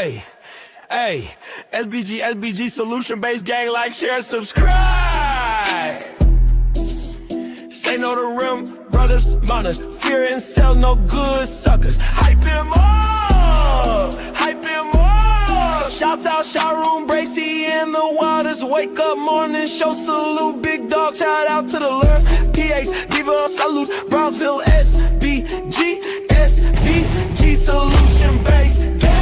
Hey, hey, SBG, solution-based gang, like, share, subscribe. Say no to rim, brothers, mothers, fear and sell no good suckers. Hype him up, hype him up. Shouts out Sharoon, Bracy, and the Waters. Wake up, morning show, salute, big dog. Shout out to the Lurk, PH, Diva, salute, Brownsville, SBG, solution-based gang.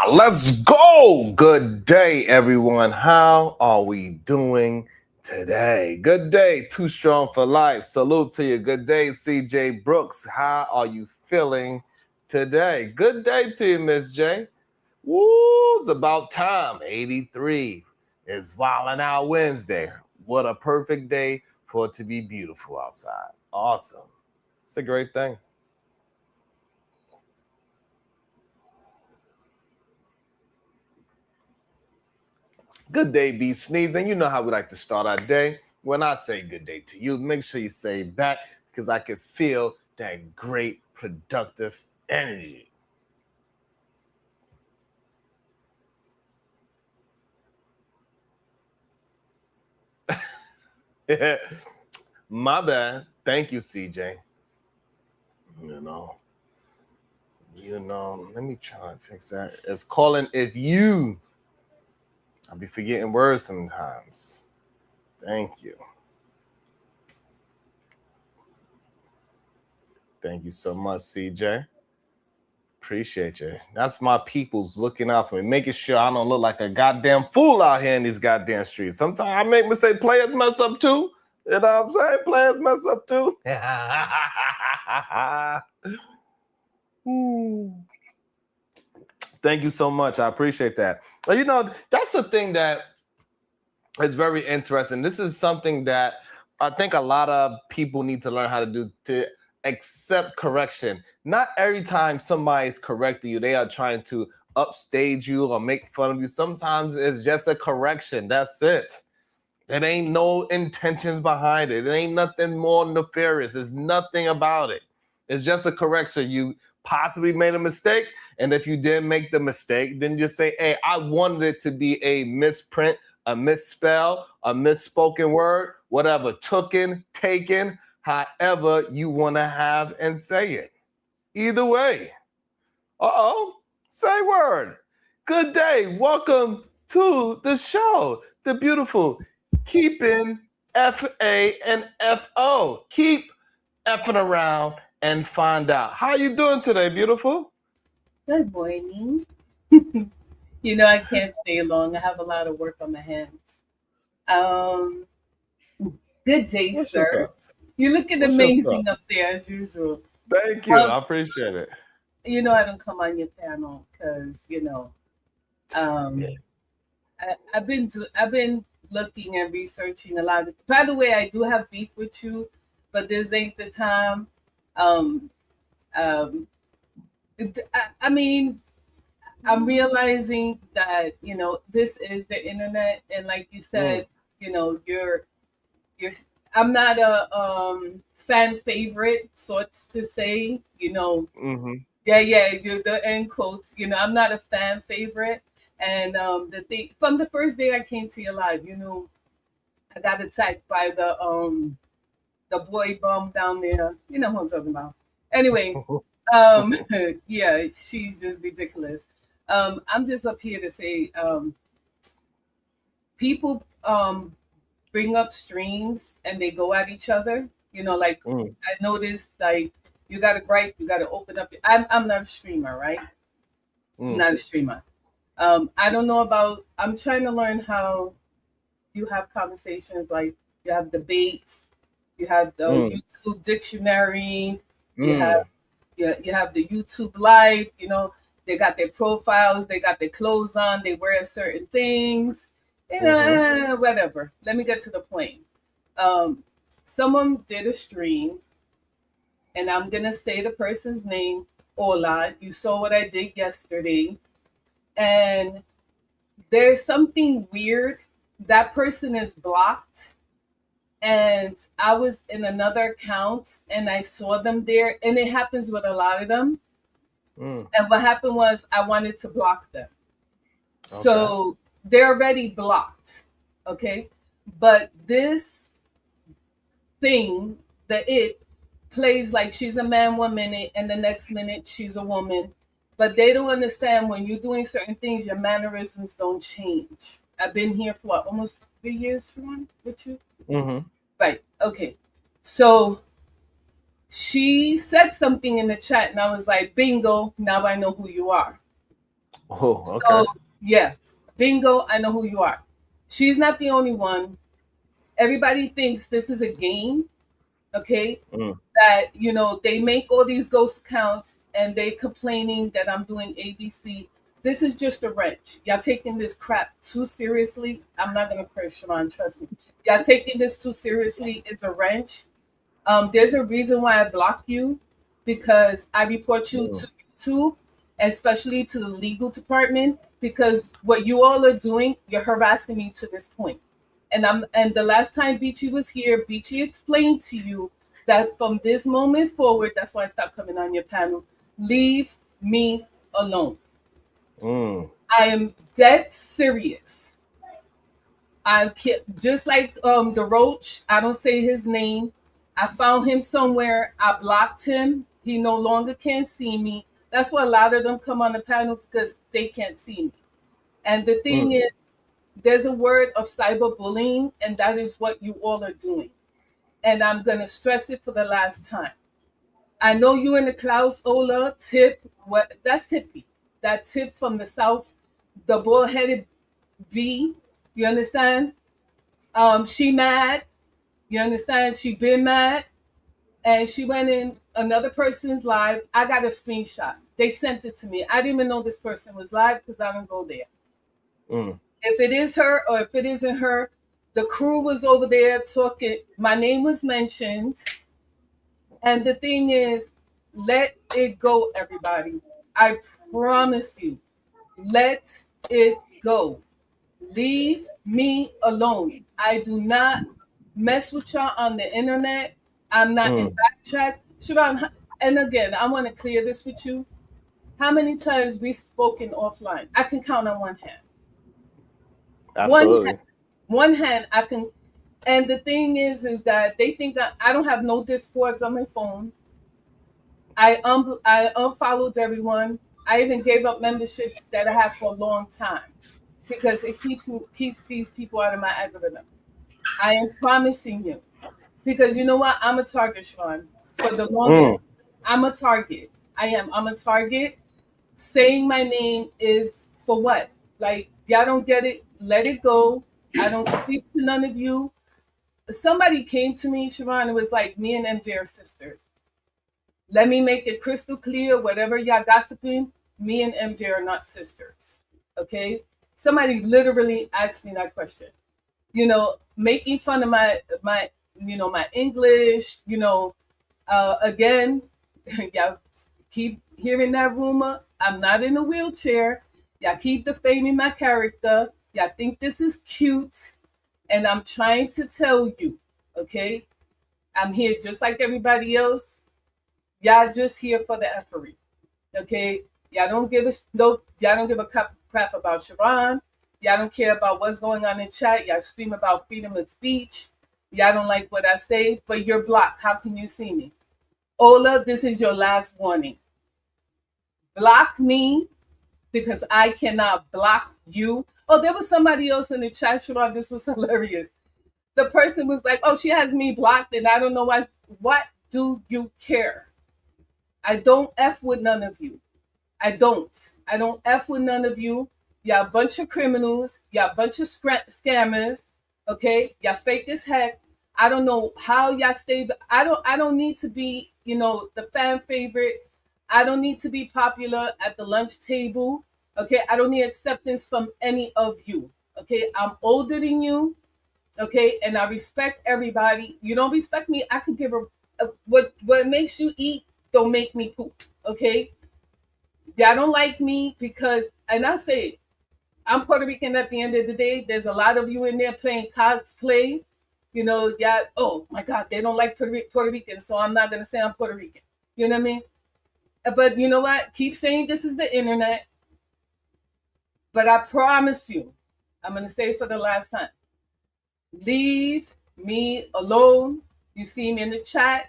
Let's go. Good day, everyone. How are we doing today? Good day, Too Strong for Life. Salute to you. Good day, CJ Brooks. How are you feeling today? Good day to you, Miss J. Woo, it's about time. 83. It's Wildin' Out Wednesday. What a perfect day for it to be beautiful outside. Awesome. It's a great thing. Good day, be sneezing. You know how we like to start our day. When I say good day to you, make sure you say it back because I can feel that great productive energy. My bad. Thank you, CJ. You know, let me try and fix that. It's calling if you. I'll be forgetting words sometimes. Thank you. Thank you so much, CJ. Appreciate you. That's my peoples looking out for me, making sure I don't look like a goddamn fool out here in these goddamn streets. Sometimes I make mistakes. Players mess up too. You know what I'm saying? Players mess up too. Thank you so much. I appreciate that. You know, that's the thing that is very interesting. This is something that I think a lot of people need to learn how to do, to accept correction. Not every time somebody's correcting you, they are trying to upstage you or make fun of you. Sometimes it's just a correction. That's it. There ain't no intentions behind it. It ain't nothing more nefarious. There's nothing about it. It's just a correction. You possibly made a mistake. And if you didn't make the mistake, then just say, hey, I wanted it to be a misprint, a misspell, a misspoken word, whatever, taken, however you want to have and say it. Either way. Say word. Good day. Welcome to the show. The beautiful Keeping F-A and F-O. Keep effing around and find out. How you doing today, beautiful? Good morning. You know, I can't stay long. I have a lot of work on my hands. Good day, sir. You looking amazing up there as usual. Thank you. I appreciate it. You know, I don't come on your panel because, you know, I've been looking and researching a lot. By the way, I do have beef with you, but this ain't the time. I mean, I'm realizing that, you know, this is the internet, and like you said, you know, you're I'm not a fan favorite, sorts to say, you know. You're the end quotes, you know, I'm not a fan favorite. And the thing from the first day I came to your live, you know, I got attacked by the boy bum down there. You know who I'm talking about. Anyway, Um, yeah, she's just ridiculous. I'm just up here to say, people bring up streams and they go at each other. You know, like Mm, I noticed, like you got to gripe, you got to open up. I'm not a streamer, right? I'm mm, not a streamer. I don't know about. I'm trying to learn how you have conversations. Like you have debates, you have the mm, YouTube dictionary, you have mm, you have the YouTube live. You know, they got their profiles, they got their clothes on, they wear certain things. You know, mm-hmm, whatever. Let me get to the point. Um, Someone did a stream, and I'm gonna say the person's name. Ola, you saw what I did yesterday, and there's something weird. That person is blocked, and I was in another account and I saw them there, and it happens with a lot of them. mm. And what happened was I wanted to block them. Okay. So they're already blocked. Okay. But this thing, the it plays like she's a man 1 minute and the next minute she's a woman. But they don't understand when you're doing certain things, your mannerisms don't change. I've been here for what, almost 3 years, Sharon, with you. Mm-hmm. Right. Okay. So she said something in the chat and I was like, bingo, now I know who you are. Oh, So okay. yeah, bingo, I know who you are. She's not the only one. Everybody thinks this is a game, okay? Mm, That, you know, they make all these ghost accounts and they complaining that I'm doing ABC. This is just a wrench. Y'all taking this crap too seriously. I'm not gonna curse, Sharon, trust me. Y'all taking this too seriously. It's a wrench. There's a reason why I block you, because I report you mm, to YouTube, especially to the legal department, because what you all are doing, you're harassing me to this point. And the last time Beachy was here, Beachy explained to you that from this moment forward, that's why I stopped coming on your panel. Leave me alone. mm. I am dead serious. Just like the roach. I don't say his name. I found him somewhere. I blocked him. He no longer can see me. That's why a lot of them come on the panel, because they can't see me. And the thing Mm. is, there's a word of cyberbullying, and that is what you all are doing. And I'm gonna stress it for the last time. I know you in the clouds, Ola. Tip, what? That's Tippy. That tip from the south, the bullheaded bee. You understand? She mad. You understand? She been mad, and she went in another person's live. I got a screenshot. They sent it to me. I didn't even know this person was live because I don't go there. Mm. If it is her or if it isn't her, the crew was over there talking. My name was mentioned, and the thing is, let it go, everybody. I promise you, let it go. Leave me alone. I do not mess with y'all on the internet. I'm not in Mm. back chat. Siobhan, and again, I want to clear this with you. How many times we spoken offline? I can count on one hand. One hand, Absolutely. one hand I can. And the thing is that they think that I don't have no discords on my phone. I unfollowed everyone. I even gave up memberships that I have for a long time, because it keeps these people out of my algorithm. I am promising you, because you know what? I'm a target, Sean. For the longest, Mm. I'm a target. I am. I'm a target. Saying my name is for what? Like, y'all don't get it. Let it go. I don't speak to none of you. Somebody came to me, Sharon, it was like, me and MJ are sisters. Let me make it crystal clear, whatever y'all gossiping, me and MJ are not sisters. Okay? Somebody literally asked me that question. You know, making fun of my my English, again, y'all keep hearing that rumor. I'm not in a wheelchair. Y'all keep defaming my character. Y'all think this is cute. And I'm trying to tell you, okay? I'm here just like everybody else. Y'all just here for the effery, okay? Y'all don't give a crap about Sharon. Y'all don't care about what's going on in chat. Y'all scream about freedom of speech. Y'all don't like what I say, but you're blocked. How can you see me? Ola, this is your last warning. Block me because I cannot block you. Oh, there was somebody else in the chat, Sharon. This was hilarious. The person was like, oh, she has me blocked and I don't know why. What do you care? I don't F with none of you. I don't. I don't F with none of you. Y'all a bunch of criminals. Y'all a bunch of scammers. Okay? Y'all fake as heck. I don't know how y'all stay. I don't need to be, the fan favorite. I don't need to be popular at the lunch table. Okay? I don't need acceptance from any of you. Okay? I'm older than you. Okay? And I respect everybody. You don't respect me, I could give what makes you eat don't make me poop. Okay? Y'all don't like me because, and I say it, I'm Puerto Rican at the end of the day. There's a lot of you in there playing cosplay. Yeah, oh my God, they don't like Puerto Rican, so I'm not going to say I'm Puerto Rican. You know what I mean? But you know what? Keep saying this is the internet. But I promise you, I'm going to say it for the last time. Leave me alone. You see me in the chat.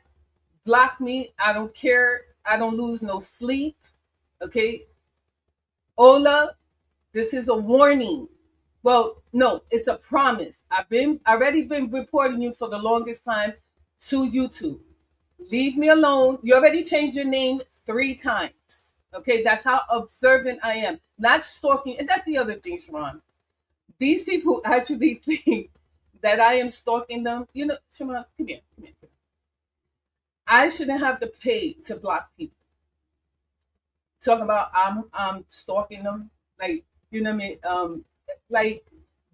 Block me. I don't care. I don't lose no sleep. Okay? Ola, this is a warning. Well, no, it's a promise. I've already been reporting you for the longest time to YouTube. Leave me alone. You already changed your name 3 times. Okay, that's how observant I am. Not stalking. And that's the other thing, Sharon. These people actually think that I am stalking them. Sharon, come here. I shouldn't have to pay to block people. Talking about I'm stalking them. Like, you know what I mean? Like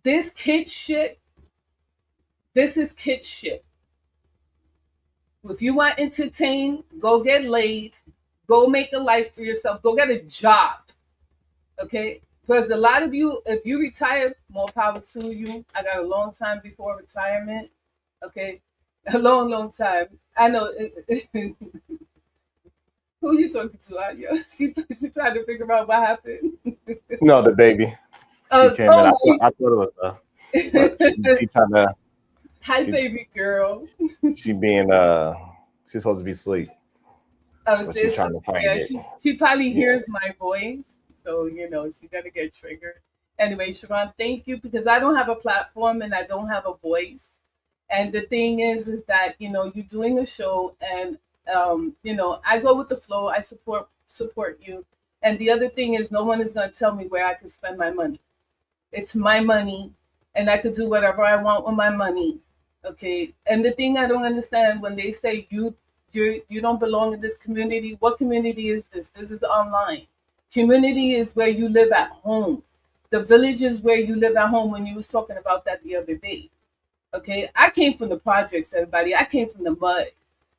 this kid shit. This is kid shit. If you want to entertain, go get laid. Go make a life for yourself. Go get a job. Okay? Because a lot of you, if you retire, more power to you. I got a long time before retirement. Okay? A long, long time. I know. Who you talking to, Anya? She trying to figure out what happened. No, the baby. She came in. I thought it was she trying to. Hi, baby girl. She being she's supposed to be asleep. But she's trying to find it. She probably hears my voice, so she's gonna get triggered. Anyway, Sharon, thank you, because I don't have a platform and I don't have a voice. And the thing is that you're doing a show, and I go with the flow. I support you. And the other thing is, no one is going to tell me where I can spend my money. It's my money, and I could do whatever I want with my money. Okay. And the thing I don't understand, when they say you don't belong in this community, what community is this? This is online. Community is where you live at home. The village is where you live at home, when you was talking about that the other day. Okay. I came from the projects, everybody. I came from the mud.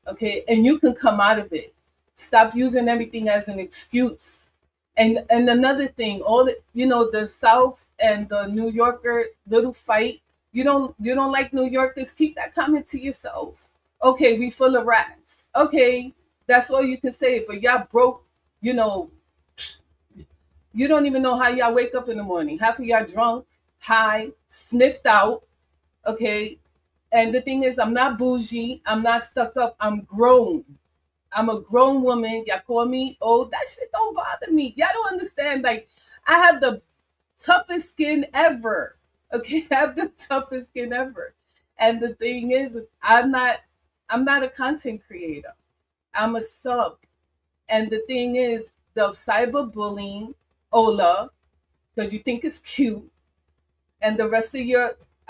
Okay. And you can come out of it. Stop using everything as an excuse. And another thing, all the South and the New Yorker little fight. You don't like New Yorkers? Keep that comment to yourself. Okay, we full of rats. Okay, that's all you can say. But y'all broke. You don't even know how y'all wake up in the morning. Half of y'all drunk, high, sniffed out. Okay, and the thing is, I'm not bougie. I'm not stuck up. I'm grown. I'm a grown woman. Y'all call me old. That shit don't bother me. Y'all don't understand. Like, I have the toughest skin ever. Okay, I have the toughest skin ever. And the thing is, I'm not a content creator. I'm a sub. And the thing is, the cyberbullying, Ola, because you think it's cute, and the rest of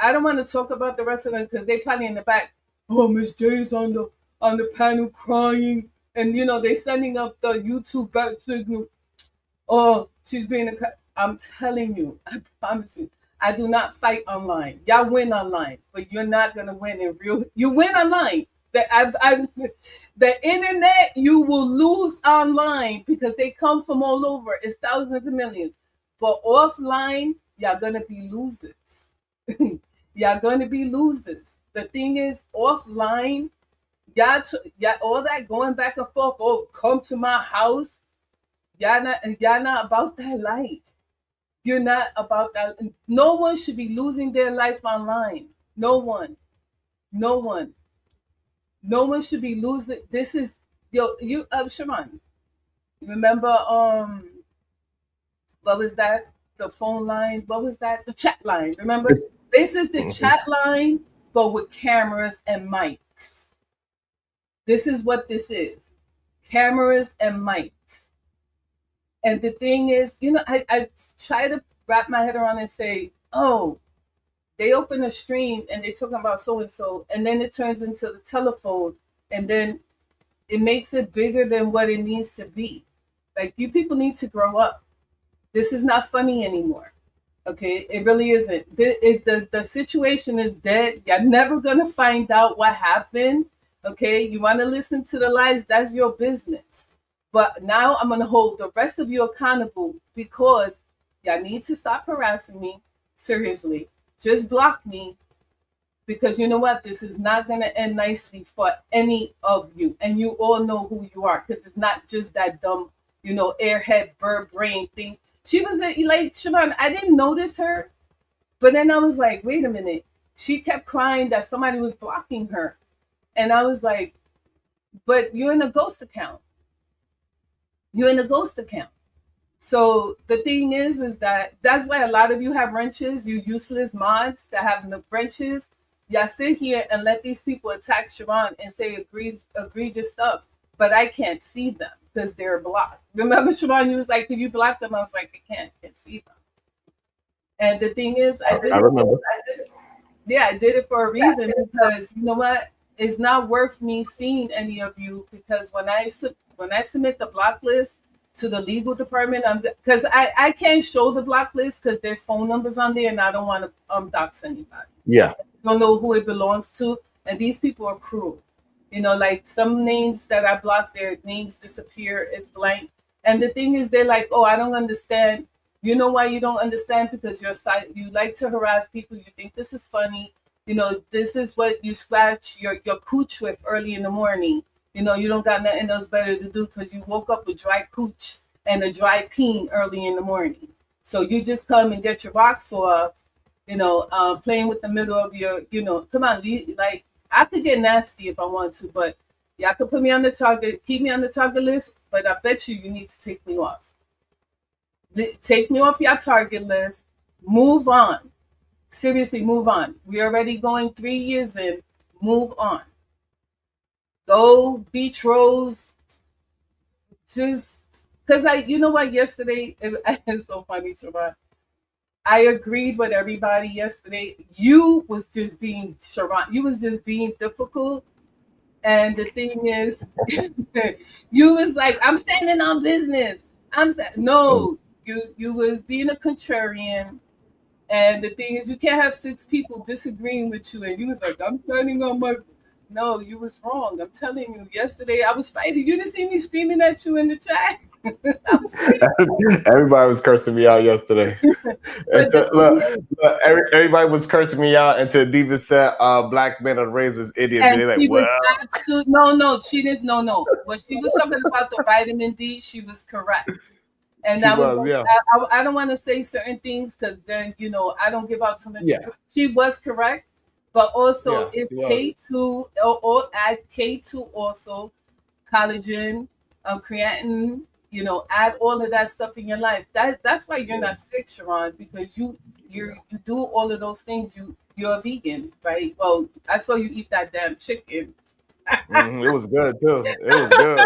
I don't want to talk about the rest of them, because they probably in the back, oh, Miss J's on the panel crying, and they sending up the YouTube back signal. Oh, she's being I'm telling you, I promise you, I do not fight online. Y'all win online, but you're not gonna win in real. You win online. The internet, you will lose online, because they come from all over. It's thousands of millions. But offline, y'all gonna be losers. Y'all gonna be losers. The thing is, offline, y'all all that going back and forth. Oh, come to my house. Y'all not about that life. You're not about that. No one should be losing their life online. No one should be losing. This is Sharon. Remember, what was that? The phone line. What was that? The chat line. Remember? This is the chat line, but with cameras and mics. This is what this is. Cameras and mics. And the thing is, I try to wrap my head around and say, oh, they open a stream and they're talking about so and so, and then it turns into the telephone, and then it makes it bigger than what it needs to be. Like, you people need to grow up. This is not funny anymore. Okay, it really isn't. The situation is dead. You're never gonna find out what happened. Okay, you want to listen to the lies? That's your business. But now I'm gonna hold the rest of you accountable, because y'all need to stop harassing me. Seriously, just block me, because you know what? This is not gonna end nicely for any of you, and you all know who you are, because it's not just that dumb, airhead bird brain thing. She was like, Siobhan, I didn't notice her, but then I was like, wait a minute. She kept crying that somebody was blocking her. And I was like, but you're in a ghost account. You're in a ghost account. So the thing is that's why a lot of you have wrenches, you useless mods that have no wrenches. Y'all sit here and let these people attack Sharon and say egregious stuff, but I can't see them because they're blocked. Remember, Sharon, you was like, can you block them? I was like, I can't see them. And the thing is, I remember. I did it for a reason, because you know what? It's not worth me seeing any of you, because when I submit the block list to the legal department, because I can't show the block list because there's phone numbers on there, and I don't want to dox anybody. Yeah. Don't know who it belongs to, and these people are cruel. Like some names that I blocked, their names disappear. It's blank. And the thing is, they're like, oh, I don't understand. You know why you don't understand? Because you like to harass people. You think this is funny. This is what you scratch your cooch with early in the morning. You don't got nothing else better to do because you woke up with dry cooch and a dry peen early in the morning. So you just come and get your rocks off, playing with the middle of your, come on, like, I could get nasty if I want to, but y'all could put me on the target, keep me on the target list, but I bet you need to take me off. Take me off your target list. Move on. Seriously, move on. We're already going 3 years in. Move on. Go be trolls. Just because you know what, yesterday, it's so funny, Sharon. I agreed with everybody yesterday. You was just being Sharon. You was just being difficult. And the thing is, you was like, I'm standing on business. No, you was being a contrarian. And the thing is, you can't have 6 people disagreeing with you. And you was like, I'm standing on my. No, you was wrong. I'm telling you. Yesterday, I was fighting. You didn't see me screaming at you in the chat. I was screaming. Everybody was cursing me out yesterday. Everybody was cursing me out until Diva said, "Black men are raised as idiots." And they're like, "Well, no, she didn't. No. When she was talking about the vitamin D, she was correct. And I don't want to say certain things because then I don't give out too much. Yeah. She was correct, but also it's K2 or add K2 also, collagen, creatine. Add all of that stuff in your life. That's why you're not sick, Sharon, because you do all of those things. You're a vegan, right? Well, that's why you eat that damn chicken. It was good too. It was good.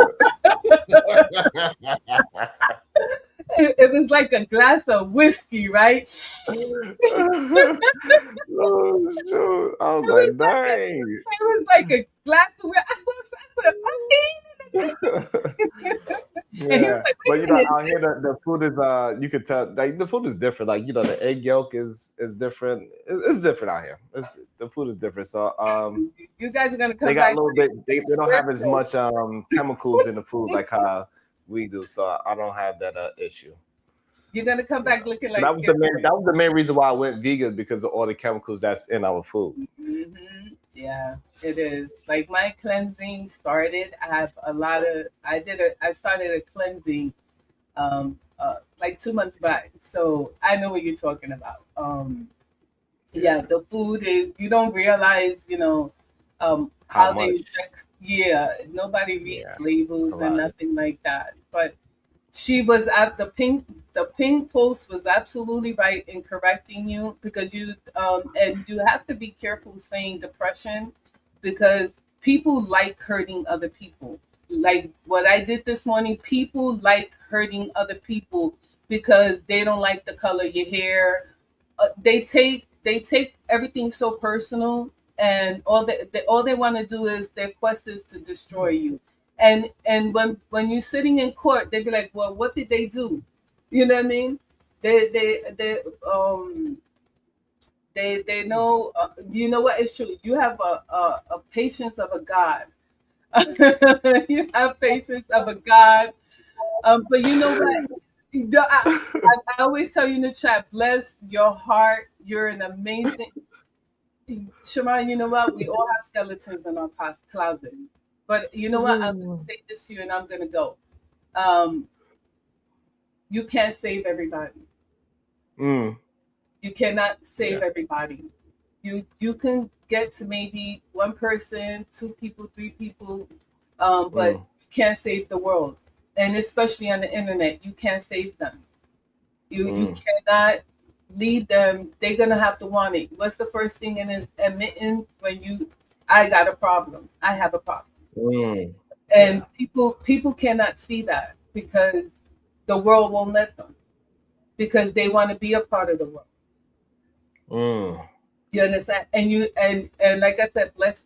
It was like a glass of whiskey, right? Oh, shoot. I was like, dang. It was like a glass of whiskey. Yeah, but out here the food is you could tell like the food is different. Like the egg yolk is different. It's different out here. The food is different. So you guys are gonna come. They got a little bit. They don't have as much chemicals in the food like how we do. So I don't have that issue. You're gonna come back looking like that was the main reason why I went vegan, because of all the chemicals that's in our food. Mm-hmm. Yeah, it is. Like my cleansing started. I have a lot of. I started a cleansing, like 2 months back. So I know what you're talking about. Yeah, the food is. You don't realize, how they check. Yeah, nobody reads labels and nothing like that. But she was at the pink post was absolutely right in correcting you, because you and you have to be careful saying depression, because people like hurting other people. Like what I did this morning, people like hurting other people because they don't like the color of your hair. They take everything so personal, and all they want to do is, their quest is to destroy you. And when you're sitting in court, they be like, well, what did they do? You know what I mean? They know. You know what? It's true. You have a patience of a god. You have patience of a god. But you know what? I always tell you in the chat, bless your heart. You're an amazing Sharon. You know what? We all have skeletons in our closet. But you know what? I'm going to say this to you, and I'm going to go. Um, you can't save everybody. Mm. You cannot save everybody. You can get to maybe one person, two people, three people, but you can't save the world. And especially on the internet, you can't save them. You cannot lead them. They're gonna have to want it. What's the first thing in is admitting when I got a problem. I have a problem. Mm. And people cannot see that, because the world won't let them, because they want to be a part of the world. Mm. You understand? And like I said, bless.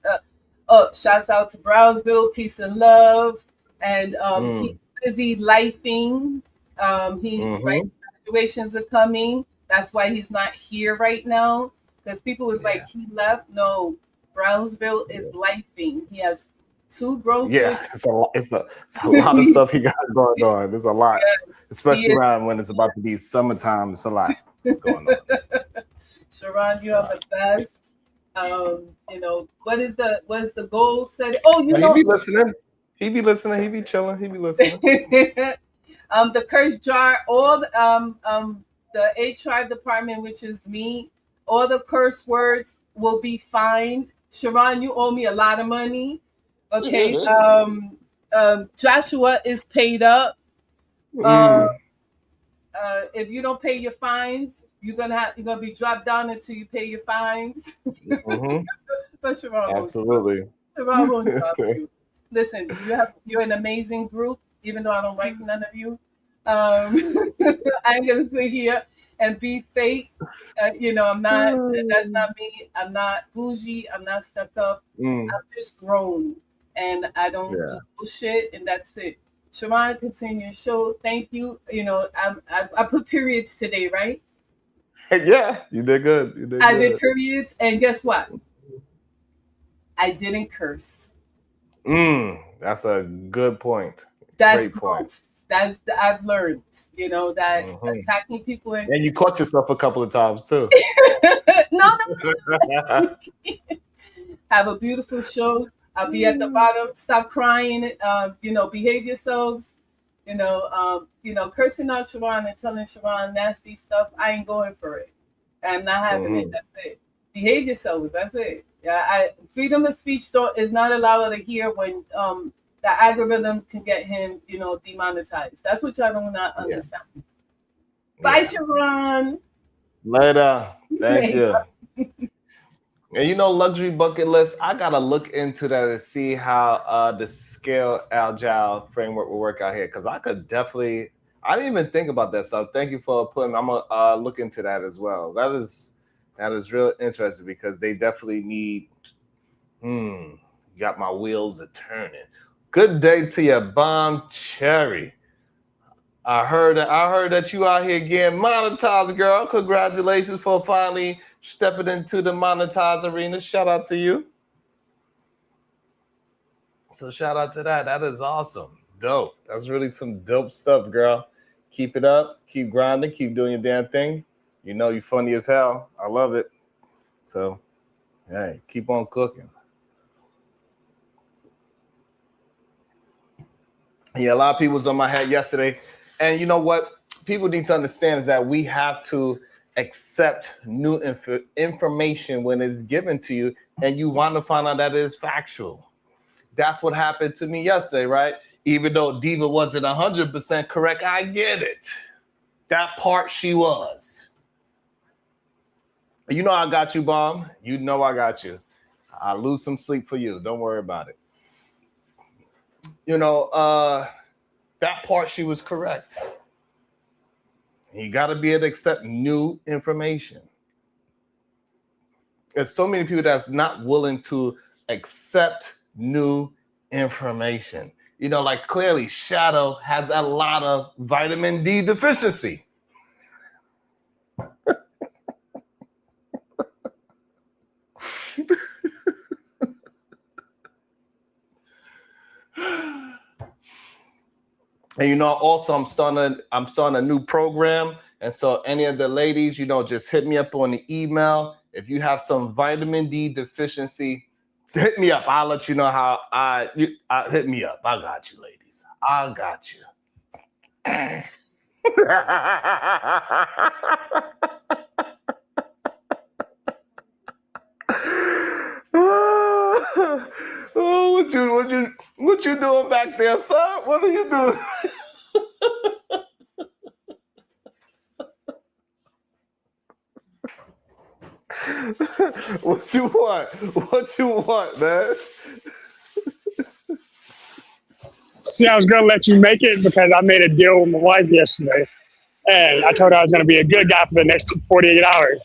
Shouts out to Brownsville, peace and love. And he's busy lifing. Right, graduations are coming. That's why he's not here right now. Because people was like, he left. No, Brownsville is lifing. He has 2 grown children. It's a lot of stuff he got going on. There's a lot, especially around when it's about to be summertime. It's a lot going on. Sharon, you are the best. You know, what is the goal said? Oh, you know, he be listening. He be listening. He be chilling. He be listening. The curse jar, all the HR department, which is me, all the curse words will be fined. Sharon, you owe me a lot of money. Okay. Joshua is paid up. If you don't pay your fines, you're gonna be dropped down until you pay your fines. But Sharon, absolutely. Sharon won't drop you. Listen, you're an amazing group, even though I don't like none of you. I'm gonna sit here and be fake. You know, I'm not. That's not me. I'm not bougie. I'm not stuck up. I'm just grown, and I don't do bullshit, and that's it. Sharon, continue your show. Thank you. You know, I put periods today, right? Yeah, you did good. I did periods, and guess what? I didn't curse. That's a good point. That's great point. I've learned, you know, that attacking people and you caught yourself a couple of times too. No. Have a beautiful show. I'll be at the bottom. Stop crying. You know, behave yourselves. You know, cursing out Sharon and telling Sharon nasty stuff. I ain't going for it. I'm not having it. That's it. Behave yourselves. That's it. Yeah, freedom of speech is not allowed to hear when the algorithm can get him, you know, demonetized. That's what y'all do not understand. Bye, Sharon. Later. Thank you. And you know, luxury bucket list, I gotta look into that and see how the scale agile framework will work out here, because I didn't even think about that. So thank you for putting. I'm gonna look into that as well. That is real interesting, because they definitely need. You got my wheels a turning. Good day to you, Bomb Cherry. I heard that you out here getting monetized, girl. Congratulations for finally stepping into the monetized arena. Shout out to you. So shout out to that. That is awesome. Dope. That's really some dope stuff, girl. Keep it up. Keep grinding. Keep doing your damn thing. You know you're funny as hell. I love it. So, hey, keep on cooking. Yeah, a lot of people was on my head yesterday. And you know what? People need to understand is that we have to accept new information when it's given to you, and you want to find out that it is factual. That's what happened to me yesterday, right? Even though Diva wasn't 100% correct, I get it. That part she was. You know I got you, Bomb. You know I got you. I'll lose some sleep for you. Don't worry about it. You know, that part she was correct. You got to be able to accept new information. There's so many people that's not willing to accept new information. You know, like clearly Shadow has a lot of vitamin D deficiency. And you know, also I'm starting a new program. And so any of the ladies, you know, just hit me up on the email. If you have some vitamin D deficiency, hit me up. I'll let you know how hit me up. I got you, ladies. I got you. Oh, what you doing back there, son? What are you doing? What you want? What you want, man? See, I was going to let you make it because I made a deal with my wife yesterday. And I told her I was going to be a good guy for the next 48 hours.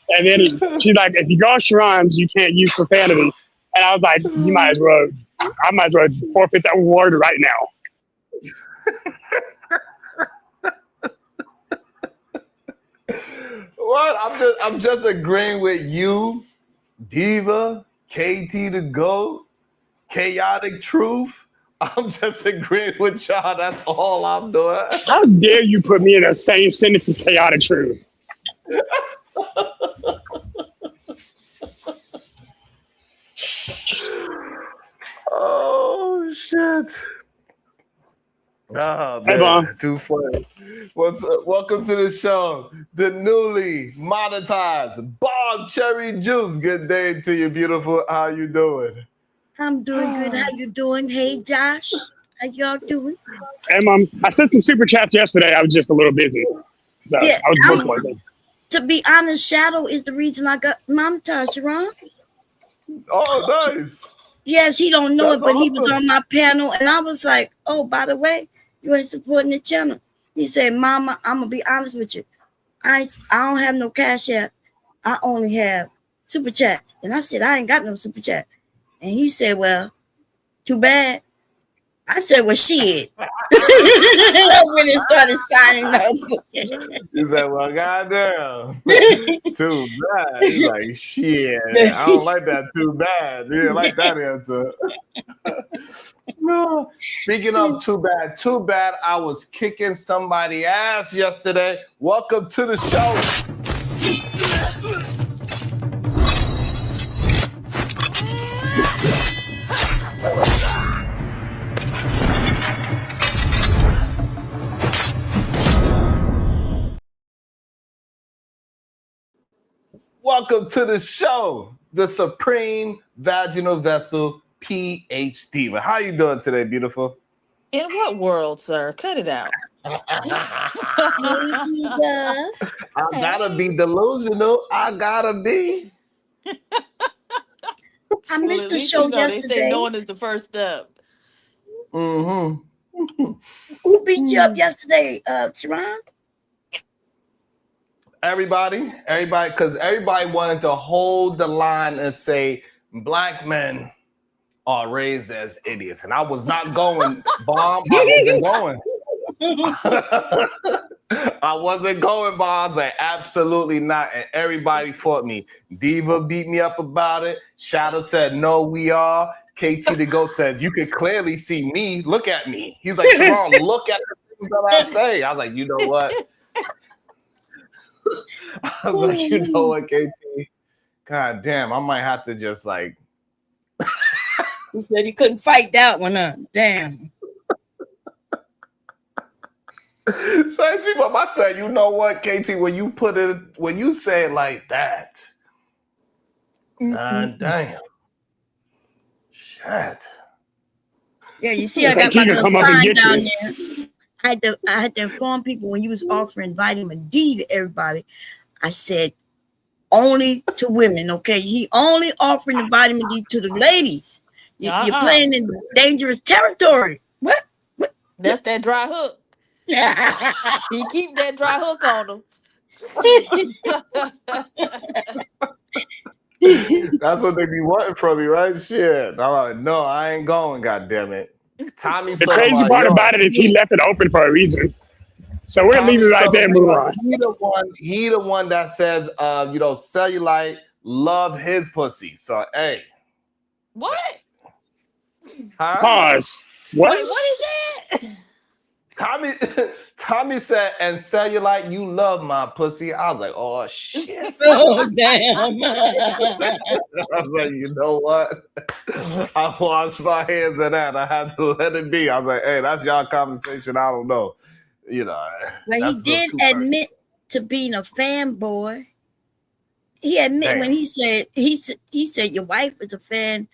And then she's like, if you go on Sharon's, you can't use profanity. And I was like, I might as well forfeit that award right now. What? I'm just agreeing with you, Diva, KT to go, Chaotic Truth. I'm just agreeing with y'all. That's all I'm doing. How dare you put me in the same sentence as Chaotic Truth? Oh shit! Oh man, Hey, Mom. too funny. What's up? Welcome to the show, the newly monetized Bomb Cherry Juice. Good day to you, beautiful. How you doing? I'm doing good. How you doing? Hey, Josh. How y'all doing? Hey, Mom. I sent some super chats yesterday. I was just a little busy. So Yeah, I was booked. To be honest, Shadow is the reason I got monetized, Ron. Oh, nice. Yes, he don't know That's it, but he was awesome. on my panel, and I was like, oh, by the way, you ain't supporting the channel. He said, Mama, I'm going to be honest with you. I don't have no cash app. I only have super chat. And I said, I ain't got no super chat. And he said, well, too bad. I said, well, shit. I went and started signing up. You said, well, goddamn. Too bad. He's like, shit. I don't like that too bad. You didn't like that answer. No. Speaking of too bad, I was kicking somebody's ass yesterday. Welcome to the show. Welcome to the show, the Supreme Vaginal Vessel PhD. But how you doing today, beautiful? In what world, sir? Cut it out. I gotta be delusional. I gotta be. I missed the At least show you know they yesterday. say knowing is the first step. Mm-hmm. Who beat you up yesterday, Sharon? Everybody, because everybody wanted to hold the line and say black men are raised as idiots. And I was not going, Bomb. I wasn't going. I wasn't going, Bomb. I was like, absolutely not. And everybody fought me. Diva beat me up about it. Shadow said, no, we are. KT the Ghost said, you can clearly see me. Look at me. He's like, Sharon, look at the things that I say. I was like, you know what? I was like, you know what, KT? God damn, I might have to just like. He said he couldn't fight that one up. Damn. So I see what I said. You know what, KT? When you say it like that, God damn, shit. Yeah, you see, I It's like got my he can little come up and sign get down you. there. I had to inform people when you was offering vitamin D to everybody. I said only to women, okay? He only offering the vitamin D to the ladies. You're playing in dangerous territory. What? That's that dry hook. Yeah. He keep that dry hook on him. That's what they be wanting from me, right? Shit. I'm like, no, I ain't going, goddamn it. Tommy's The talking crazy about, part yo, about it is he left it open for a reason. So we're gonna leave it Tommy's right talking there and move about, on. he the one that says, cellulite love his pussy. So, hey. What? Huh? Pause. What? Wait, what is that? Tommy said, and cellulite, you love my pussy. I was like, oh shit. Oh damn. I was like, you know what? I washed my hands of that. I had to let it be. I was like, hey, that's y'all conversation. I don't know. You know, But he that's did too personal. admit to being a fanboy. He admit when he said your wife is a fan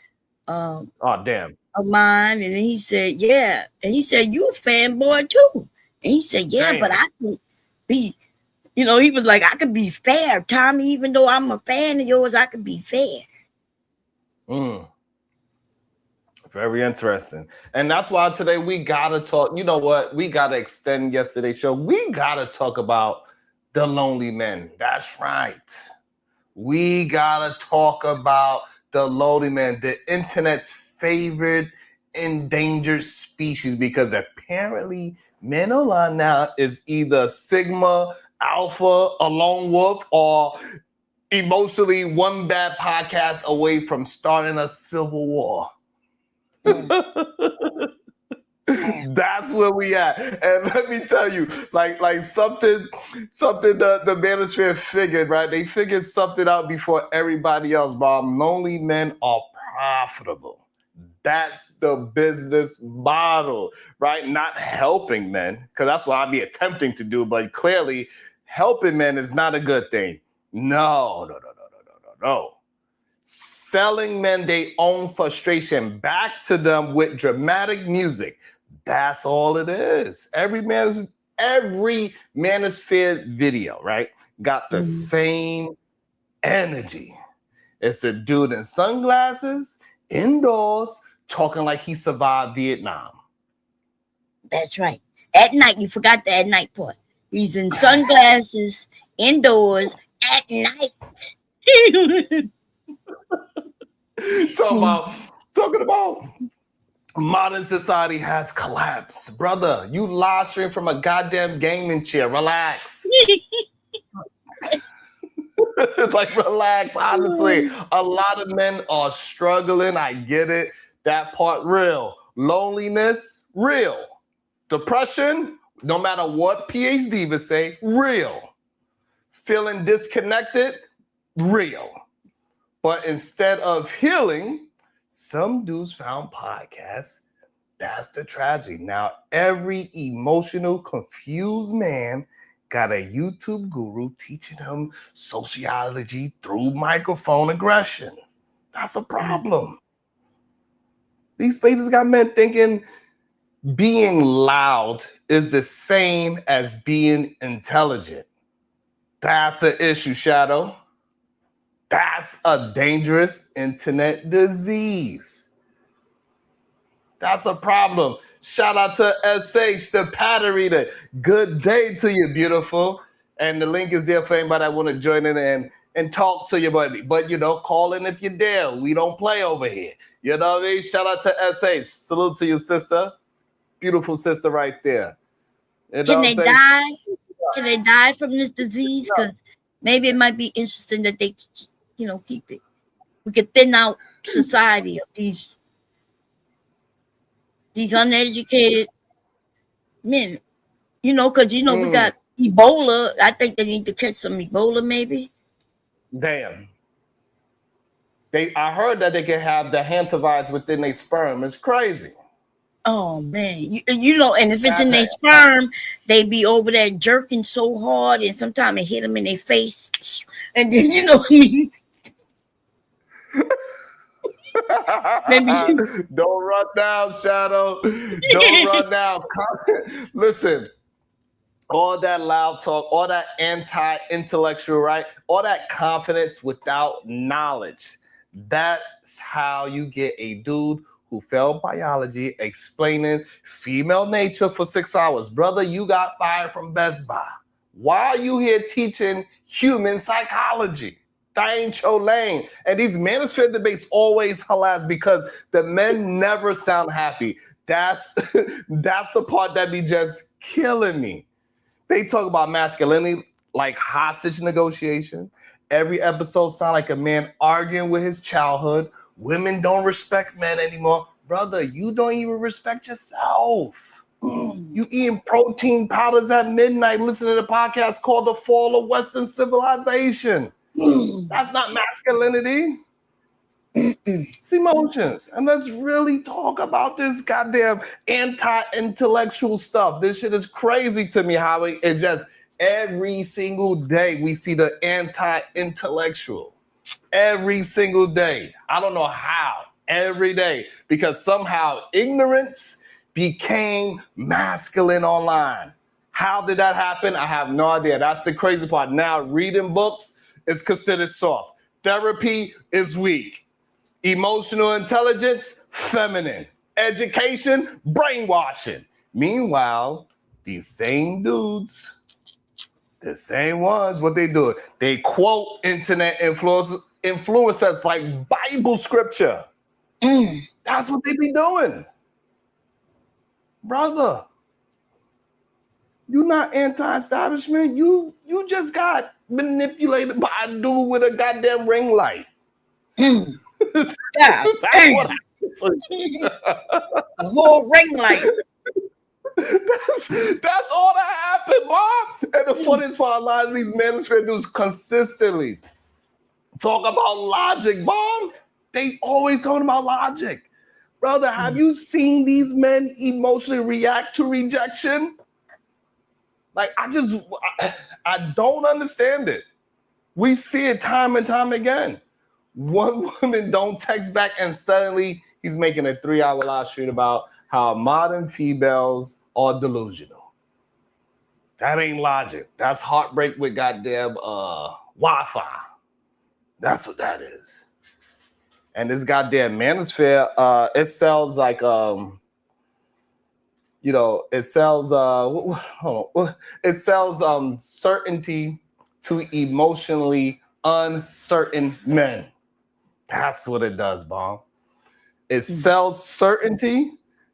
Oh damn. of mine, and then he said, yeah, and he said you a fanboy too, and he said, yeah, but I can be, he was like, I could be fair, Tommy, even though I'm a fan of yours, I could be fair. Very interesting. And that's why today we gotta talk. You know what? We gotta extend yesterday's show. We gotta talk about the lonely men. That's right. We gotta talk about the lonely men, the internet's favorite endangered species, because apparently men online now is either Sigma, Alpha, a lone wolf, or emotionally one bad podcast away from starting a civil war. That's where we at. And let me tell you, like something the manosphere figured, right? They figured something out before everybody else, but lonely men are profitable. That's the business model, right? Not helping men, because that's what I'd be attempting to do, but clearly helping men is not a good thing. No. Selling men their own frustration back to them with dramatic music. That's all it is. Every manosphere video, right, got the same energy. It's a dude in sunglasses, indoors, talking like he survived Vietnam. That's right. At night, you forgot the at night part. He's in sunglasses, indoors, at night. Talking about modern society has collapsed. Brother, you live stream from a goddamn gaming chair. Relax. Like, relax. Honestly, a lot of men are struggling. I get it. That part real. Loneliness, real. Depression, no matter what PhD would say, real. Feeling disconnected, real. But instead of healing, some dudes found podcasts. That's the tragedy. Now, every emotional, confused man got a YouTube guru teaching him sociology through microphone aggression. That's a problem. These spaces got men thinking being loud is the same as being intelligent. That's an issue, Shadow. That's a dangerous internet disease. That's a problem. Shout out to SH, the pattern reader. Good day to you, beautiful. And the link is there for anybody that want to join in and talk to you, buddy. But, call in if you dare. We don't play over here. You know what I mean? Shout out to SH. Salute to you, sister. Beautiful sister right there. Can they die? Can they die from this disease? Because maybe it might be interesting that they, keep it. We could thin out society of these uneducated men. Because we got Ebola. I think they need to catch some Ebola, maybe. Damn. I heard that they can have the hantavirus within their sperm. It's crazy. Oh man, and if it's in their sperm, they be over there jerking so hard, and sometimes it hit them in their face, and then what I mean. Maybe Don't run down, Shadow. Don't run down. Listen, all that loud talk, all that anti-intellectual, right? All that confidence without knowledge. That's how you get a dude who failed biology explaining female nature for 6 hours. Brother, you got fired from Best Buy. Why are you here teaching human psychology? That ain't your lane. And these manosphere debates always harass because the men never sound happy. That's the part that be just killing me. They talk about masculinity like hostage negotiation. Every episode sound like a man arguing with his childhood. Women don't respect men anymore. Brother, you don't even respect yourself. You eating protein powders at midnight, listening to the podcast called The Fall of Western Civilization. That's not masculinity. It's emotions. And let's really talk about this goddamn anti-intellectual stuff. This shit is crazy to me how it just every single day we see the anti-intellectual. Every single day. I don't know how. Every day. Because somehow ignorance became masculine online. How did that happen? I have no idea. That's the crazy part. Now reading books is considered soft. Therapy is weak. Emotional intelligence, feminine. Education, brainwashing. Meanwhile, these same dudes, the same ones, what they do? They quote internet influencers like Bible scripture. That's what they be doing. Brother, you not anti-establishment. You just got manipulated by a dude with a goddamn ring light. yeah, That's what a whole ring light. That's all that happened, Bob. And the funniest part, a lot of these manosphere dudes consistently talk about logic, Bob. They always talking about logic. Brother, have you seen these men emotionally react to rejection? Like, I don't understand it. We see it time and time again. One woman don't text back and suddenly he's making a 3-hour live stream about how modern females are delusional. That ain't logic. That's heartbreak with goddamn Wi-Fi. That's what that is. And this goddamn manosphere, it sells like it sells certainty to emotionally uncertain men. That's what it does, Bob. It sells certainty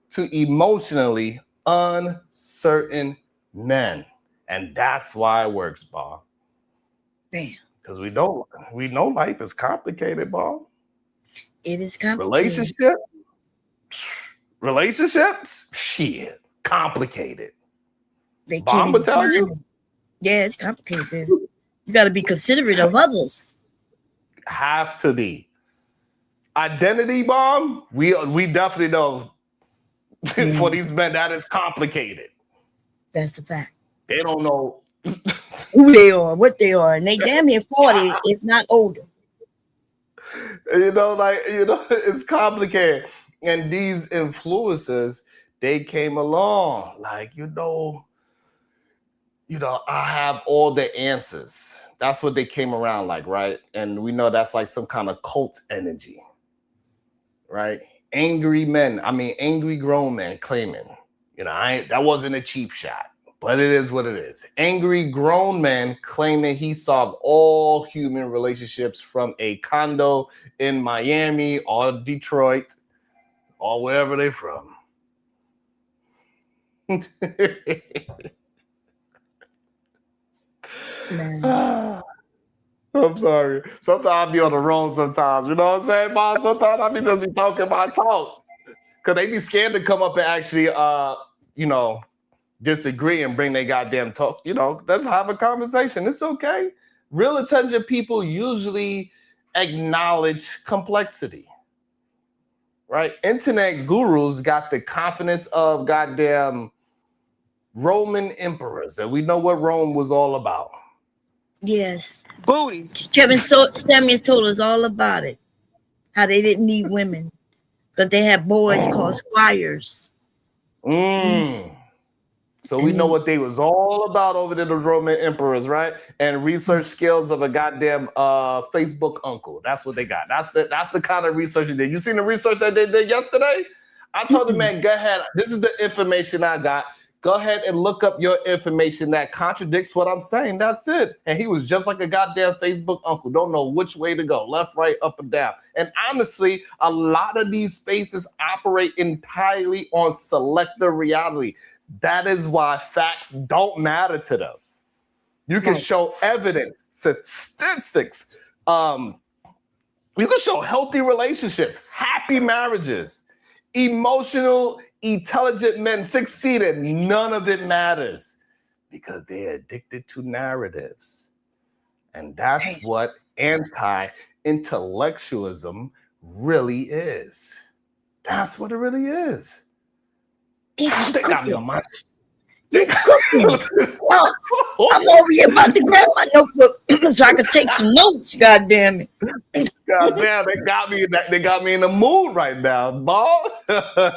to emotionally uncertain men. And that's why it works, Bob. Damn. Because we know life is complicated, Bob. It is complicated. Relationships, shit, complicated. They Bomb can't tell even you. find it. Yeah, it's complicated. Baby. You got to be considerate of others. Have to be. Identity, Bomb. We definitely know for these men that is complicated. That's a fact. They don't know who they are, what they are, and they damn near 40, if not older. It's complicated. And these influencers, they came along like, I have all the answers. That's what they came around like, right? And we know that's like some kind of cult energy, right? Angry grown men claiming, that wasn't a cheap shot, but it is what it is. Angry grown men claiming he solved all human relationships from a condo in Miami or Detroit or wherever they're from. I'm sorry. Sometimes I be on the road sometimes. You know what I'm saying, Bob? Sometimes I be just be talking my talk. Because they be scared to come up and actually, disagree and bring their goddamn talk. Let's have a conversation. It's okay. Real intelligent people usually acknowledge complexity. Right? Internet gurus got the confidence of goddamn Roman emperors. And we know what Rome was all about. Yes. Booty. Kevin Samuels told us all about it. how they didn't need women because they had boys called squires. So we know what they was all about over there, those Roman emperors, right? And research skills of a goddamn Facebook uncle. That's what they got. That's the kind of research they did. You seen the research that they did yesterday? I told the man, go ahead. This is the information I got. Go ahead and look up your information that contradicts what I'm saying. That's it. And he was just like a goddamn Facebook uncle. Don't know which way to go, left, right, up, and down. And honestly, a lot of these spaces operate entirely on selective reality. That is why facts don't matter to them. You can show evidence, statistics. You can show healthy relationship, happy marriages, emotional, intelligent men succeeded. None of it matters because they're addicted to narratives. And that's what anti-intellectualism really is. That's what it really is. They got me on my... Well, I'm over here about to grab my notebook so I can take some notes. God damn it! God damn, they got me. They got me in the mood right now, ball.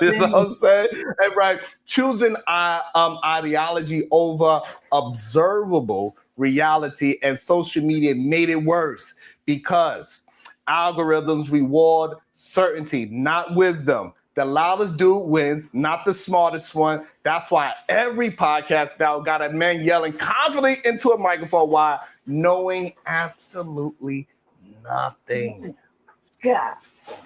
You know what I'm saying? And right, choosing ideology over observable reality and social media made it worse because algorithms reward certainty, not wisdom. The loudest dude wins, not the smartest one. That's why every podcast now got a man yelling confidently into a microphone while knowing absolutely nothing. God.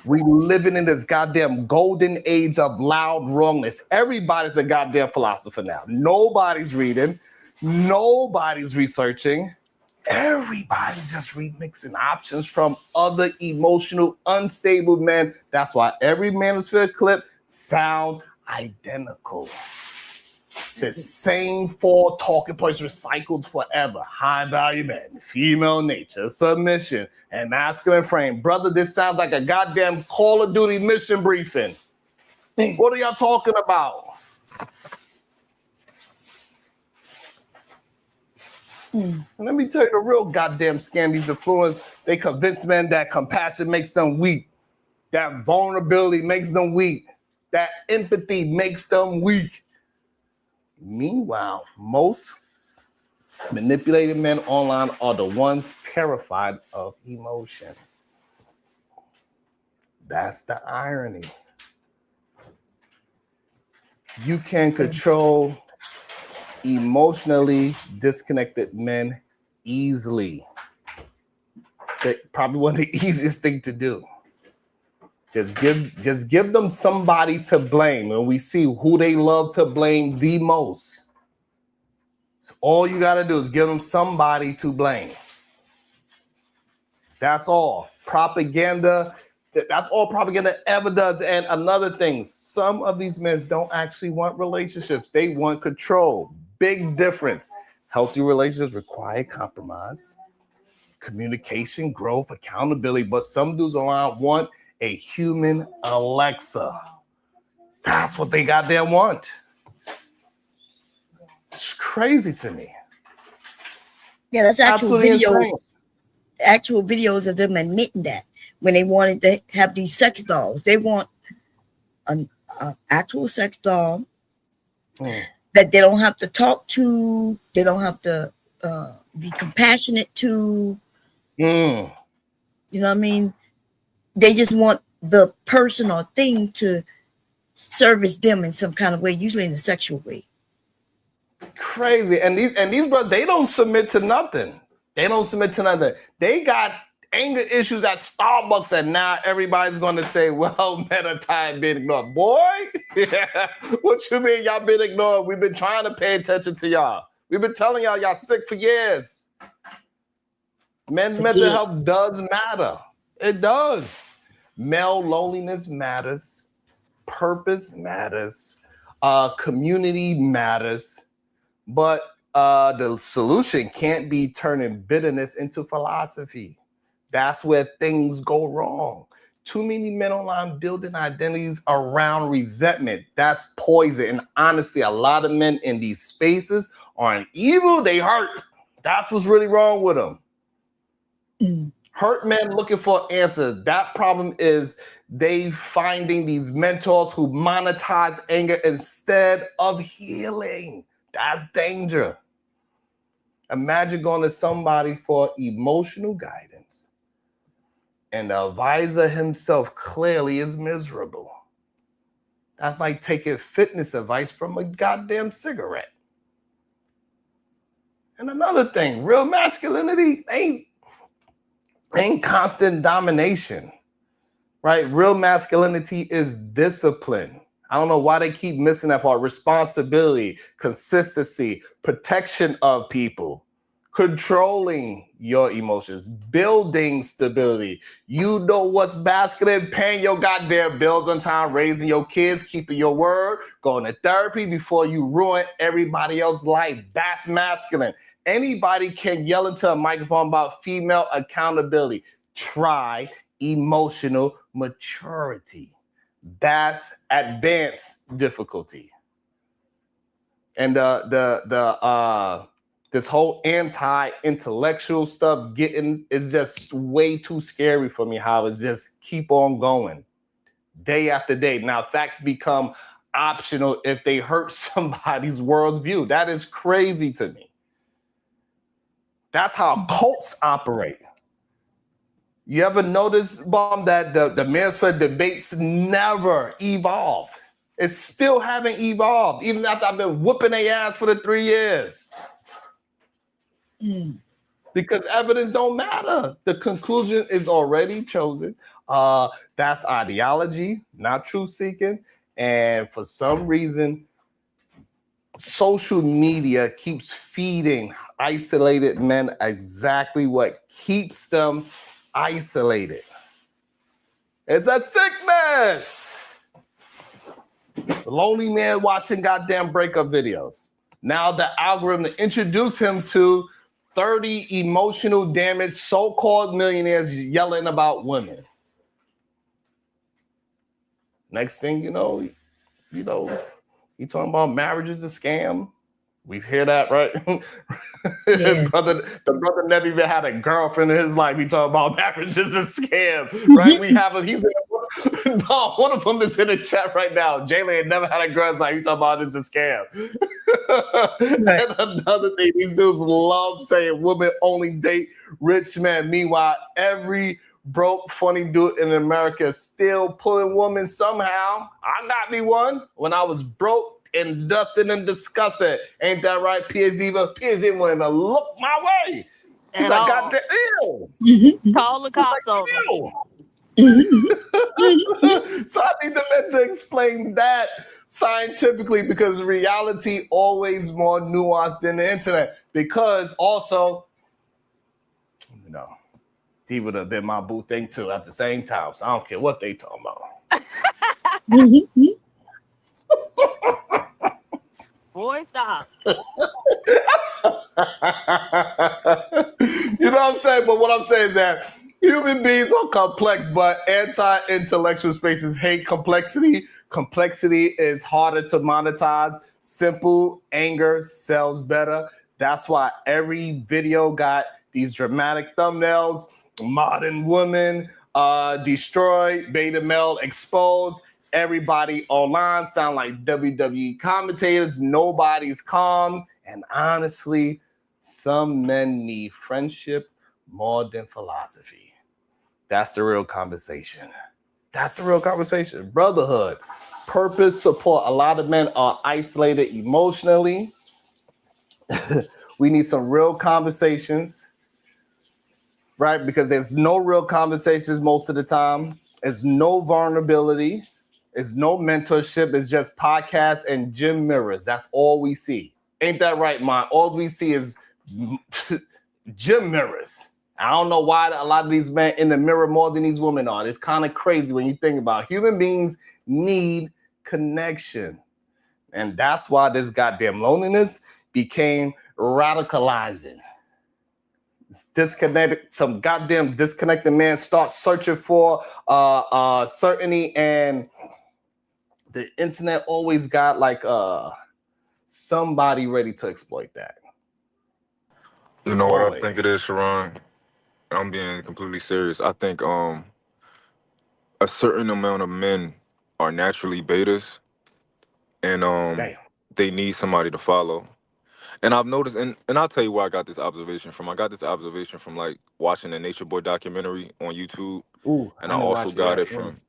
We living in this goddamn golden age of loud wrongness. Everybody's a goddamn philosopher now. Nobody's reading. Nobody's researching. Everybody's just remixing options from other emotional, unstable men. That's why every manosphere clip sound identical. The same 4 talking points recycled forever. High value men, female nature, submission, and masculine frame. Brother, this sounds like a goddamn Call of Duty mission briefing. What are y'all talking about? And let me tell you the real goddamn scam. These influence, they convince men that compassion makes them weak. That vulnerability makes them weak. That empathy makes them weak. Meanwhile, most manipulated men online are the ones terrified of emotion. That's the irony. You can control emotionally disconnected men easily. It's probably one of the easiest thing to do. Just give them somebody to blame, and we see who they love to blame the most. So all you got to do is give them somebody to blame. That's all. Propaganda. That's all propaganda ever does. And another thing, some of these men don't actually want relationships. They want control. Big difference. Healthy relationships require compromise, communication, growth, accountability. But some dudes online want a human Alexa. That's what they goddamn want. It's crazy to me. Yeah, that's actual Absolutely videos. insane. Actual videos of them admitting that when they wanted to have these sex dolls, they want an actual sex doll that they don't have to talk to, they don't have to be compassionate to. You know what I mean? They just want the person or thing to service them in some kind of way, usually in a sexual way. Crazy. And these brothers, they don't submit to nothing. They don't submit to nothing. They got anger issues at Starbucks, and now everybody's going to say, well, men are tired of being ignored. Boy, yeah. What you mean y'all been ignored? We've been trying to pay attention to y'all. We've been telling y'all sick for years. Men's mental health does matter. It does. Male loneliness matters. Purpose matters. Community matters. But the solution can't be turning bitterness into philosophy. That's where things go wrong. Too many men online building identities around resentment. That's poison. And honestly, a lot of men in these spaces aren't evil. They hurt. That's what's really wrong with them. Hurt men looking for answers. That problem is they finding these mentors who monetize anger instead of healing. That's danger. Imagine going to somebody for emotional guidance and the advisor himself clearly is miserable. That's like taking fitness advice from a goddamn cigarette. And another thing, real masculinity ain't constant domination, right? Real masculinity is discipline. I don't know why they keep missing that part. Responsibility, consistency, protection of people, controlling your emotions, building stability. You know what's masculine? Paying your goddamn bills on time, raising your kids, keeping your word, going to therapy before you ruin everybody else's life. That's masculine. Anybody can yell into a microphone about female accountability. Try emotional maturity. That's advanced difficulty. And this whole anti-intellectual stuff is just way too scary for me. How it's just keep on going day after day. Now facts become optional if they hurt somebody's worldview. That is crazy to me. That's how cults operate. You ever notice, Bomb, that the Mansfield debates never evolve? It's still haven't evolved, even after I've been whooping their ass for the 3 years. Because evidence don't matter. The conclusion is already chosen. That's ideology, not truth seeking. And for some reason, social media keeps feeding isolated men exactly what keeps them isolated. It's a sickness. Lonely man watching goddamn breakup videos. Now the algorithm introduced him to 30 emotional damaged so-called millionaires yelling about women. Next thing you know, you talking about marriage is a scam. We hear that, right? Yeah. The brother never even had a girlfriend in his life. We talk about marriage is a scam, right? One of them is in the chat right now. Jalen had never had a girl. Like, you talking about this is a scam. Right. And another thing, these dudes love saying women only date rich men. Meanwhile, every broke, funny dude in America is still pulling women somehow. I got me one when I was broke and dusted and disgusted. Ain't that right, PhD? But PhD didn't even look my way. She's like, goddamn, ew. Call the cops on them. So I need the men to explain that scientifically, because reality always more nuanced than the internet. Because also, he would have been my boo thing too at the same time. So I don't care what they talking about. Boy, stop. You know what I'm saying? But what I'm saying is that human beings are complex, but anti-intellectual spaces hate complexity. Complexity is harder to monetize. Simple anger sells better. That's why every video got these dramatic thumbnails. Modern woman destroyed, beta male exposed. Everybody online sound like WWE commentators. Nobody's calm. And honestly, some men need friendship more than philosophy. That's the real conversation. Brotherhood, purpose, support. A lot of men are isolated emotionally. We need some real conversations, right? Because there's no real conversations most of the time. There's no vulnerability. There's no mentorship. It's just podcasts and gym mirrors. That's all we see. Ain't that right, man? All we see is gym mirrors. I don't know why a lot of these men in the mirror more than these women are. It's kind of crazy when you think about it. Human beings need connection. And that's why this goddamn loneliness became radicalizing. It's disconnected. Some goddamn disconnected man starts searching for certainty, and the internet always got like somebody ready to exploit that. You know what Always. I think it is, Sharon? I'm being completely serious. I think a certain amount of men are naturally betas, and Damn. they need somebody to follow. And I've noticed, and I'll tell you where I got this observation from. I got this observation from like watching the Nature Boy documentary on YouTube, Ooh, and I I haven't also watched it got yet. it from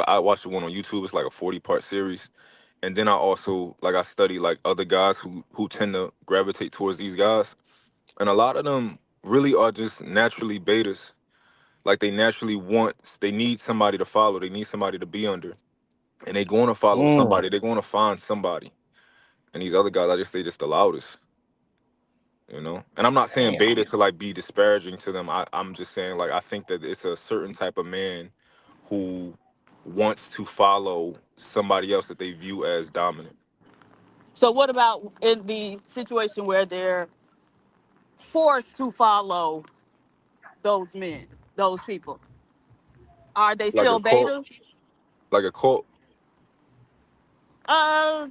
I watched the one on YouTube. It's like a 40-part series, and then I also like I study like other guys who tend to gravitate towards these guys, and a lot of them really are just naturally betas. Like they need somebody to follow, they need somebody to be under, and they going to follow Mm. somebody. They're going to find somebody, and these other guys, they just the loudest. And I'm not saying Damn. beta to like be disparaging to them. I'm just saying like I think that it's a certain type of man who wants to follow somebody else that they view as dominant. So what about in the situation where they're forced to follow those men, those people? Are they Like a still cult, betas? like a cult. Uh,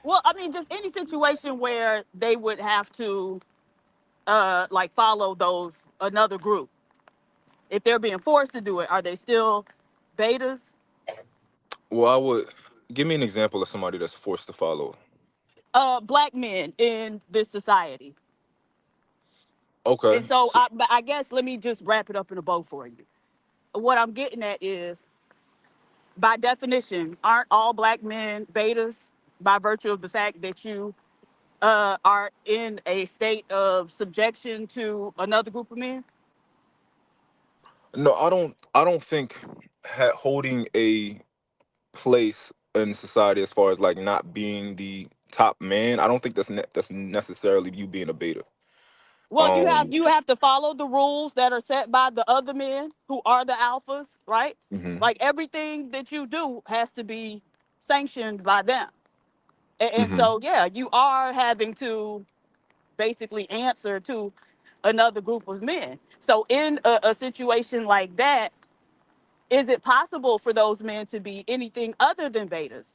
well, I mean, just any situation where they would have to like follow those another group. If they're being forced to do it, are they still betas? Well, I would give me an example of somebody that's forced to follow. Black men in this society. Okay. And so, but I guess let me just wrap it up in a bow for you. What I'm getting at is, by definition, aren't all black men betas by virtue of the fact that you are in a state of subjection to another group of men? No, I don't think holding a place in society as far as like not being the top man. I don't think that's necessarily you being a beta. Well, you have Um. you have to follow the rules that are set by the other men who are the alphas, right? Hmm. Like everything that you do has to be sanctioned by them. And Hmm. so, yeah, you are having to basically answer to another group of men. So, in a situation like that, is it possible for those men to be anything other than betas?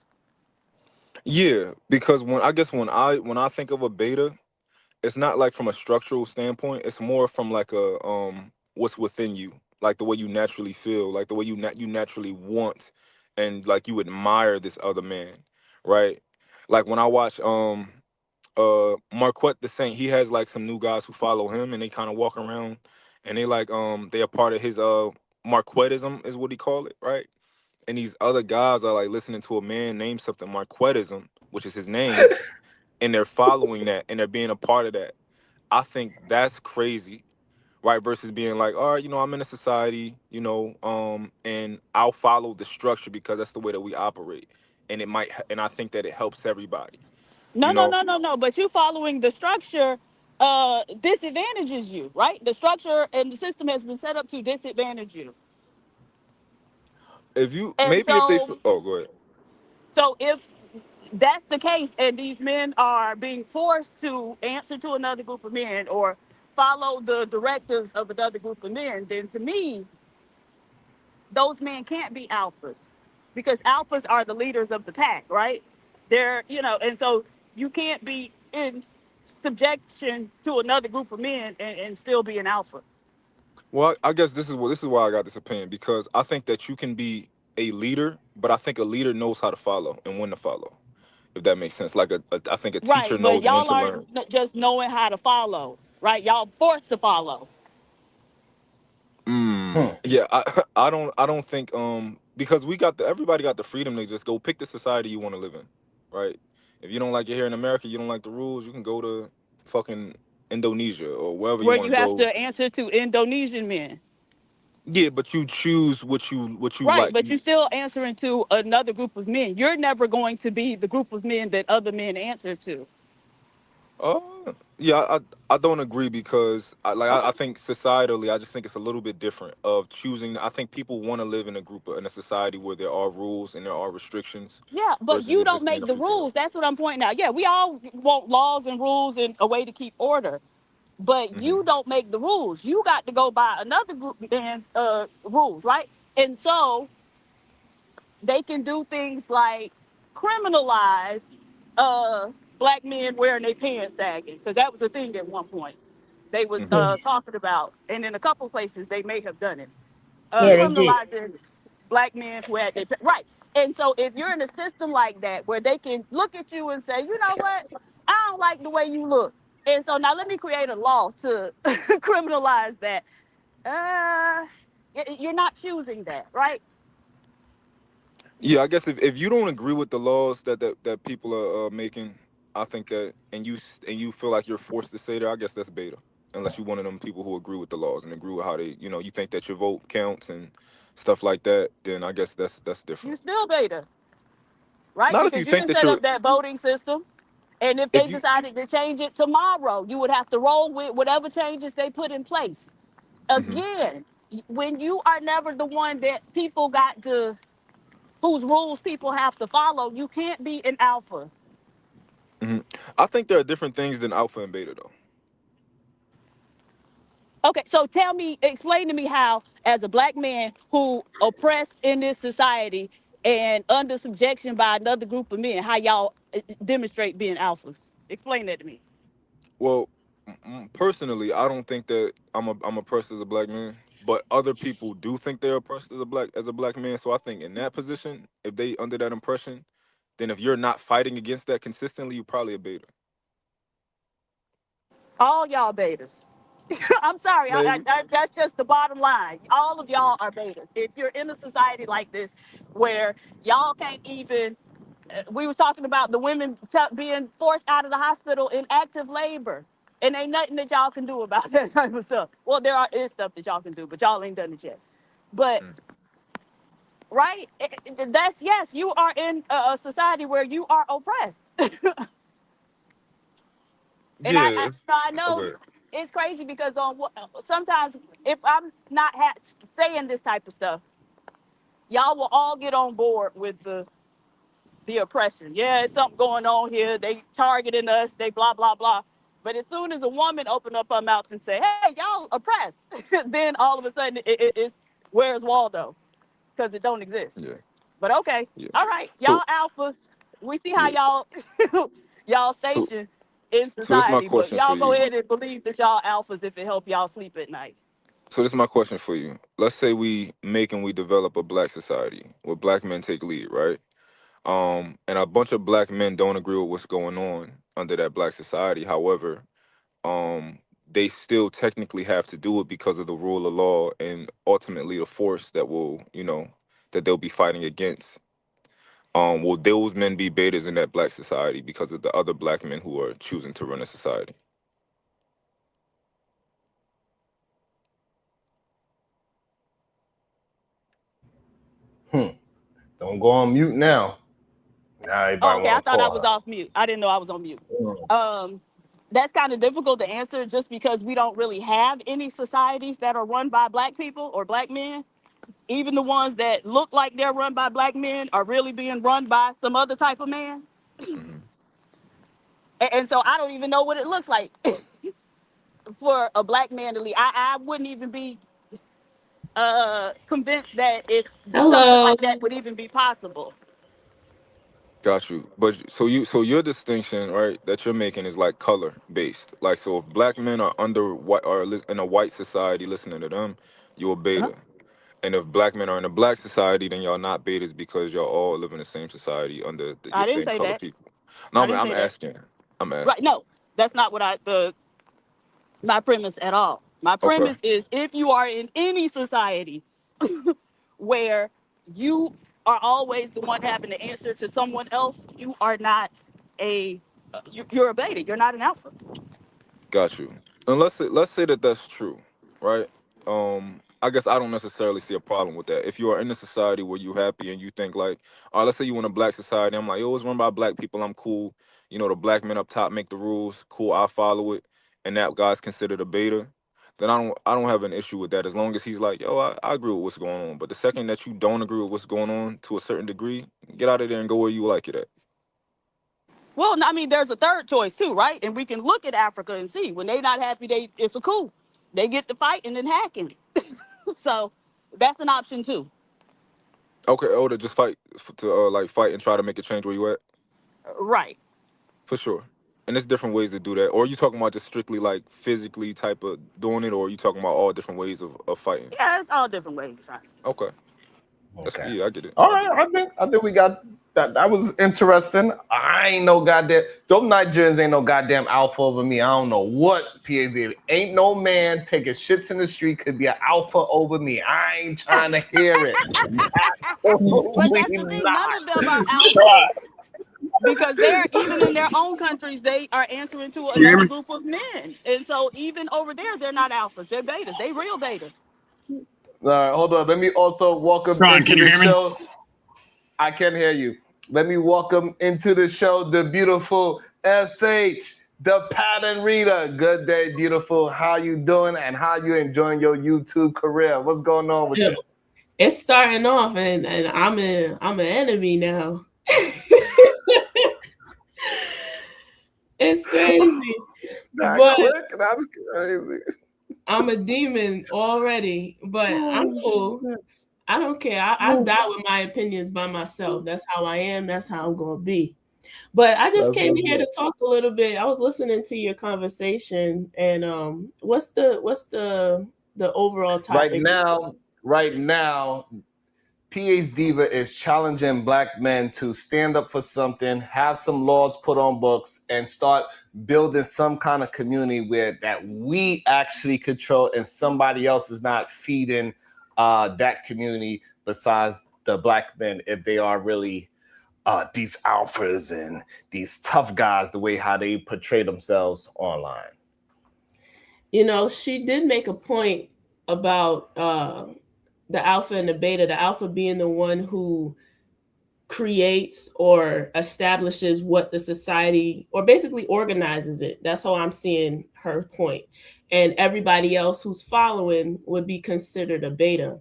Yeah, because when I think of a beta, it's not like from a structural standpoint. It's more from like a what's within you, like the way you naturally feel, like the way you naturally want, and like you admire this other man, right? Like when I watch Marquette the Saint, he has like some new guys who follow him, and they kind of walk around, and they are part of his Marquettism is what he call it, right? And these other guys are like listening to a man named something Marquettism, which is his name, and they're following that and they're being a part of that. I think that's crazy, right? Versus being like, all right, I'm in a society, and I'll follow the structure because that's the way that we operate, and and I think that it helps everybody, No, you no, know. no, no, no. But you following the structure disadvantages you, right? The structure and the system has been set up to disadvantage you. If you And maybe if they so, oh go ahead. if that's the case, and these men are being forced to answer to another group of men or follow the directives of another group of men, then to me, those men can't be alphas because alphas are the leaders of the pack, right? And so you can't be in subjection to another group of men and still be an alpha. Well, I guess this is why I got this opinion, because I think that you can be a leader, but I think a leader knows how to follow and when to follow, if that makes sense. Like I think a Right, teacher but knows when y'all to aren't learn. just knowing how to follow, right? Y'all forced to follow. Hmm. Yeah, I don't think because everybody got the freedom to just go pick the society you want to live in, right? If you don't like it here in America, you don't like the rules, you can go to fucking Indonesia or wherever you Where want you to have go. to answer to Indonesian men. Yeah, but you choose what you Right, like. but you're still answering to another group of men. You're never going to be the group of men that other men answer to. Uh, yeah, I don't agree because I Okay. think societally, I just think it's a little bit different of choosing. I think people want to live in in a society where there are rules and there are restrictions Yeah, but versus you it don't just being a make the free for all. rules. That's what I'm pointing out. Yeah, we all want laws and rules and a way to keep order. But Hmm. you don't make the rules. You got to go by another group man's rules, right? And so they can do things like criminalize uh, black men wearing their pants sagging, because that was a thing at one point. they was Hmm. talking about, and in a couple places they may have done it, Yeah, they did. criminalizing black men who had their right. And so if you're in a system like that where they can look at you and say, you know what, I don't like the way you look, and so now let me create a law to criminalize that. Uh, you're not choosing that, right? Yeah, I guess if you don't agree with the laws that people are making, I think that, and you feel like you're forced to say that, I guess that's beta. Unless you're one of them people who agree with the laws and agree with how they, you think that your vote counts and stuff like that, then I guess that's You're different. still beta, right? Not if you Because you think can that set you're up that voting system. And if they if you decided to change it tomorrow, you would have to roll with whatever changes they put in place. hmm Again, when you are never the one that people got to, whose rules people have to follow, you can't be an alpha. hmm I think there are different things than alpha and beta though. Okay, so tell me, explain to me how, as a black man who oppressed in this society and under subjection by another group of men, how y'all demonstrate being alphas. Explain that to me. Well, personally, I don't think that I'm oppressed as a black man, but other people do think they're oppressed as a black man. So I think in that position, if they under that impression, then if you're not fighting against that consistently, you're probably a beta. All y'all betas. I'm sorry, Maybe. that's just the bottom line. All of y'all are betas. If you're in a society like this where y'all can't even, we was talking about the women being forced out of the hospital in active labor, and ain't nothing that y'all can do about that type of stuff. Well, is stuff that y'all can do, but y'all ain't done it yet. But Mm. right, that's yes, you are in a society where you are oppressed. And Yeah. I know Okay. it's crazy because sometimes if I'm not saying this type of stuff, y'all will all get on board with the oppression. Yeah, it's something going on here. They targeting us. They blah blah blah. But as soon as a woman open up her mouth and say, "Hey, y'all oppressed," then all of a sudden it's where's Waldo? Because it don't exist. Yeah. But okay, Yeah. all right, So y'all alphas. We see how yeah. y'all So station in so this is my society, but question for y'all go you. ahead and believe that y'all alphas if it help y'all sleep at night. So this is my question for you. Let's say we develop a black society where black men take lead, right? And a bunch of black men don't agree with what's going on under that black society. However, um, they still technically have to do it because of the rule of law and ultimately the force that they'll be fighting against. Will those men be betas in that black society because of the other black men who are choosing to run a society? Hmm. Don't go on mute now. Now Oh, everybody okay. I want to thought I call was her. off mute. I didn't know I was on mute. Mm. Um, that's kind of difficult to answer just because we don't really have any societies that are run by black people or black men. Even the ones that look like they're run by black men are really being run by some other type of man. Hmm. And so I don't even know what it looks like for a black man to lead. I wouldn't even be convinced that if something Hello. like that would even be possible. Got you. But so your distinction, right, that you're making is like color based. Like so, if black men are under white or in a white society, listening to them, you're a Uh-huh. beta. And if black men are in a black society, then y'all not betas because y'all all live in the same society under your I didn't same say color that. people. No, I I'm, didn't I'm say that. asking. I'm Right? asking. No, that's not what my premise at all. My Okay. premise is if you are in any society where you are always the one having to answer to someone else, you are not you're a beta. You're not an alpha. Got you. And let's say that that's true, right? I guess I don't necessarily see a problem with that. If you are in a society where you're happy and you think like, all right, let's say you in a black society, I'm like, yo, it's run by black people, I'm cool. The black men up top make the rules, cool, I follow it, and that guy's considered a beta. Then I don't have an issue with that as long as he's like, yo, I agree with what's going on. But the second that you don't agree with what's going on to a certain degree, get out of there and go where you like it at. Well, I mean, there's a third choice too, right? And we can look at Africa and see when they not happy, it's a coup. They get to fighting and hacking. So that's an option too. Okay, to just fight to like fight and try to make a change where you at. Right. For sure. And there's different ways to do that. Or are you talking about just strictly like physically type of doing it, or are you talking about all different ways of fighting? Yeah, it's all different ways of fighting. Okay. That's, Okay. yeah, I get it. All I get right. it. I think we got that. That was interesting. I ain't no goddamn. Those Nigerians ain't no goddamn alpha over me. I don't know what PhD. Ain't no man taking shits in the street could be an alpha over me. I ain't trying to hear it. But Absolutely that's the thing. None not. of them are alphas because they're even in their own countries. They are answering to Can you hear another me? group of men, and so even over there, they're not alphas. They're betas. They real betas. All right, hold on. Let me also welcome Sean, into can you the hear me? show. I can hear you. Let me welcome into the show the beautiful SH, the pattern reader. Good day, beautiful. How you doing and how you enjoying your YouTube career? What's going on with you? It's starting off, and I'm an enemy now. It's crazy, That but quick? That's crazy. I'm a demon already. But I'm cool. I don't care. I die with my opinions by myself. That's how I am. That's how I'm gonna be. But I just That's came what's here to up. talk a little bit. I was listening to your conversation, and what's the overall Right topic? now, right now, PH Diva is challenging black men to stand up for something, have some laws put on books, and start building some kind of community where that we actually control and somebody else is not feeding that community besides the black men if they are really these alphas and these tough guys, the way how they portray themselves online. She did make a point about the alpha and the beta, the alpha being the one who creates or establishes what the society or basically organizes it. That's how I'm seeing her point. And everybody else who's following would be considered a beta.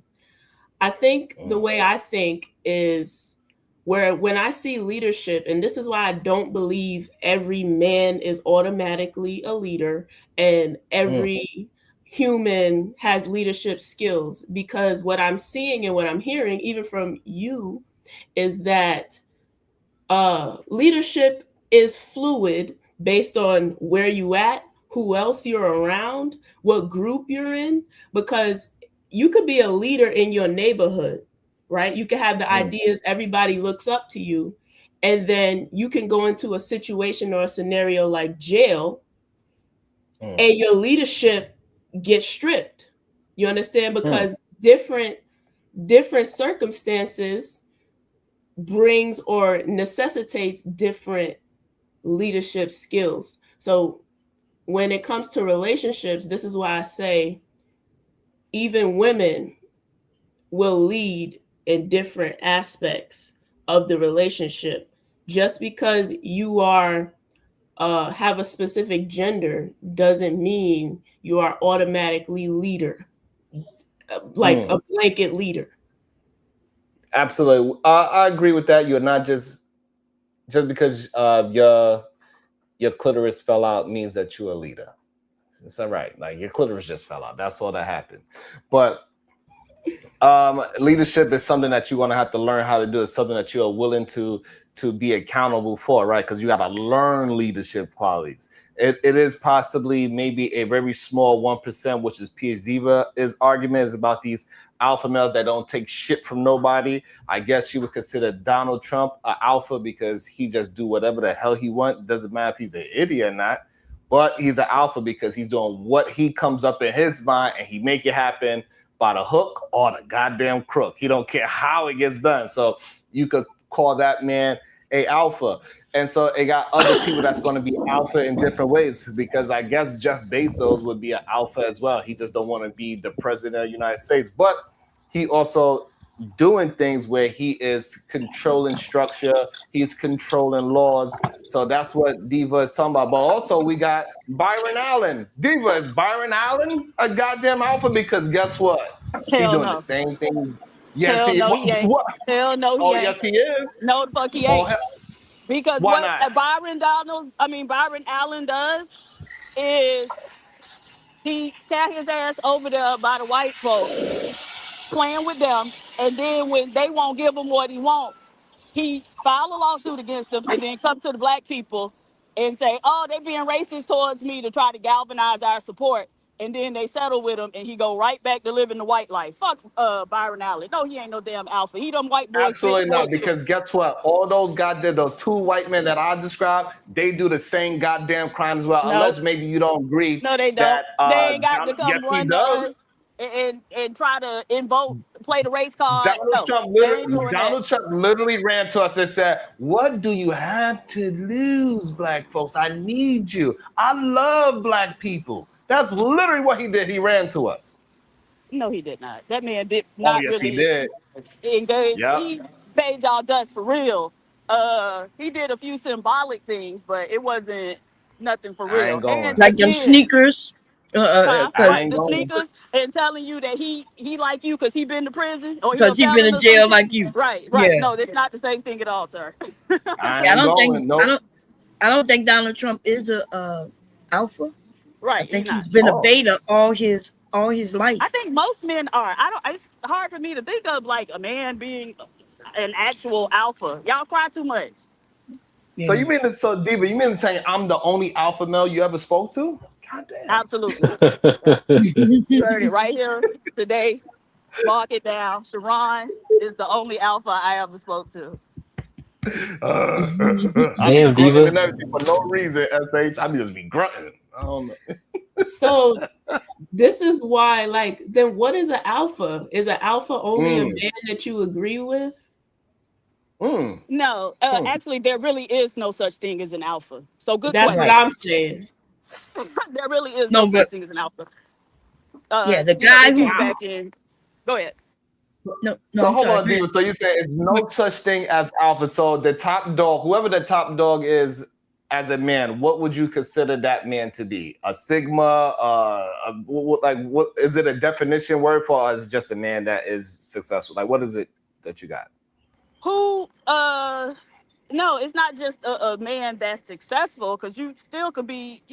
I think the way I think is where when I see leadership, and this is why I don't believe every man is automatically a leader and every human has leadership skills, because what I'm seeing and what I'm hearing, even from you, is that leadership is fluid based on where you at, who else you're around, what group you're in, because you could be a leader in your neighborhood, right? You could have the ideas, everybody looks up to you, and then you can go into a situation or a scenario like jail, and your leadership gets stripped. You understand? Because different circumstances brings or necessitates different leadership skills. So when it comes to relationships, this is why I say even women will lead in different aspects of the relationship. Just because you are have a specific gender doesn't mean you are automatically leader, like a blanket leader. Absolutely, I agree with that. You're not just because your clitoris fell out means that you're a leader. It's all right. Like your clitoris just fell out. That's all that happened. But leadership is something that you're gonna have to learn how to do. It's something that you are willing to be accountable for, right? Because you got to learn leadership qualities. It is possibly maybe a very small 1%, which is PhD is argument is about these alpha males that don't take shit from nobody. I guess you would consider Donald Trump an alpha because he just do whatever the hell he want. Doesn't matter if he's an idiot or not, but he's an alpha because he's doing what he comes up in his mind and he make it happen by the hook or the goddamn crook. He don't care how it gets done. So you could call that man a alpha. And so it got other people that's going to be alpha in different ways, because I guess Jeff Bezos would be an alpha as well. He just don't want to be the president of the United States, but he also doing things where he is controlling structure, he's controlling laws. So that's what Diva is talking about. But also we got Byron Allen. Diva, is Byron Allen a goddamn alpha? Because guess what? He Hell doing the no. same thing. Yes, Hell he no, he ain't. what? Hell no, he Oh, ain't. yes, he is. No, the fuck he Oh, ain't. hell, Because why what not? Byron Allen does is he sat his ass over there by the white folks, playing with them, and then when they won't give him what he wants, he file a lawsuit against them, and then come to the black people and say, "Oh, they being racist towards me," to try to galvanize our support, and then they settle with him, and he go right back to living the white life. Fuck Byron Allen. No, he ain't no damn alpha. He them white boys bitch Absolutely boy not, too. because guess what? All those those two white men that I described, they do the same goddamn crime as well. No, Unless maybe you don't agree no, they don't. that They ain't got to yes come he run to does. us and try to invoke, play the race card. Donald No, Trump they ain't literally doing that. Donald Trump literally ran to us and said, "What do you have to lose, black folks? I need you. I love black people." That's literally what he did. He ran to us. No, he did not. That man did Oh not yes, he really did. engage. Yep. He paid y'all dust for real. He did a few symbolic things, but it wasn't nothing for I real. ain't And going. Like them again, sneakers. I Because right, ain't the going. sneakers, and telling you that he like you because he been to prison or he a he been felon in or some jail shit. like you. Right, right. Yeah. No, that's not the same thing at all, sir. I Yeah, ain't going. Nope. I don't think Donald Trump is a alpha. I Right, he think not. he's been a Oh. beta all his I life. think most men are. I don't. It's hard for me to think of like a man being an actual alpha. Y'all cry too much. So Yeah. you mean to, so Diva, you mean to say I'm the only alpha male you ever spoke to? God damn. Absolutely. You heard it right here today. Mark it down. Sharon is the only alpha I ever spoke to. I be Damn, grunting Diva. and everything for no reason, SH. I be just be grunting. I don't know. So this is why, like, then what is an alpha? Is an alpha only a Mm, man that you agree with? mm, No, mm. actually, there really is no such thing as an alpha. So, good That's what Right. question. I'm saying. There really is no No, such but thing as an alpha. yeah, the They guy who came back in. Go ahead. So, no, so I'm hold sorry. on, Go ahead. Diva. So you say it's no such thing as alpha. So the top dog, whoever the top dog is as a man, what would you consider that man to be? A sigma? What is it? A definition word for, or is it just a man that is successful? Like, what is it that you got? Who? No, it's not just a man that's successful because you still could be,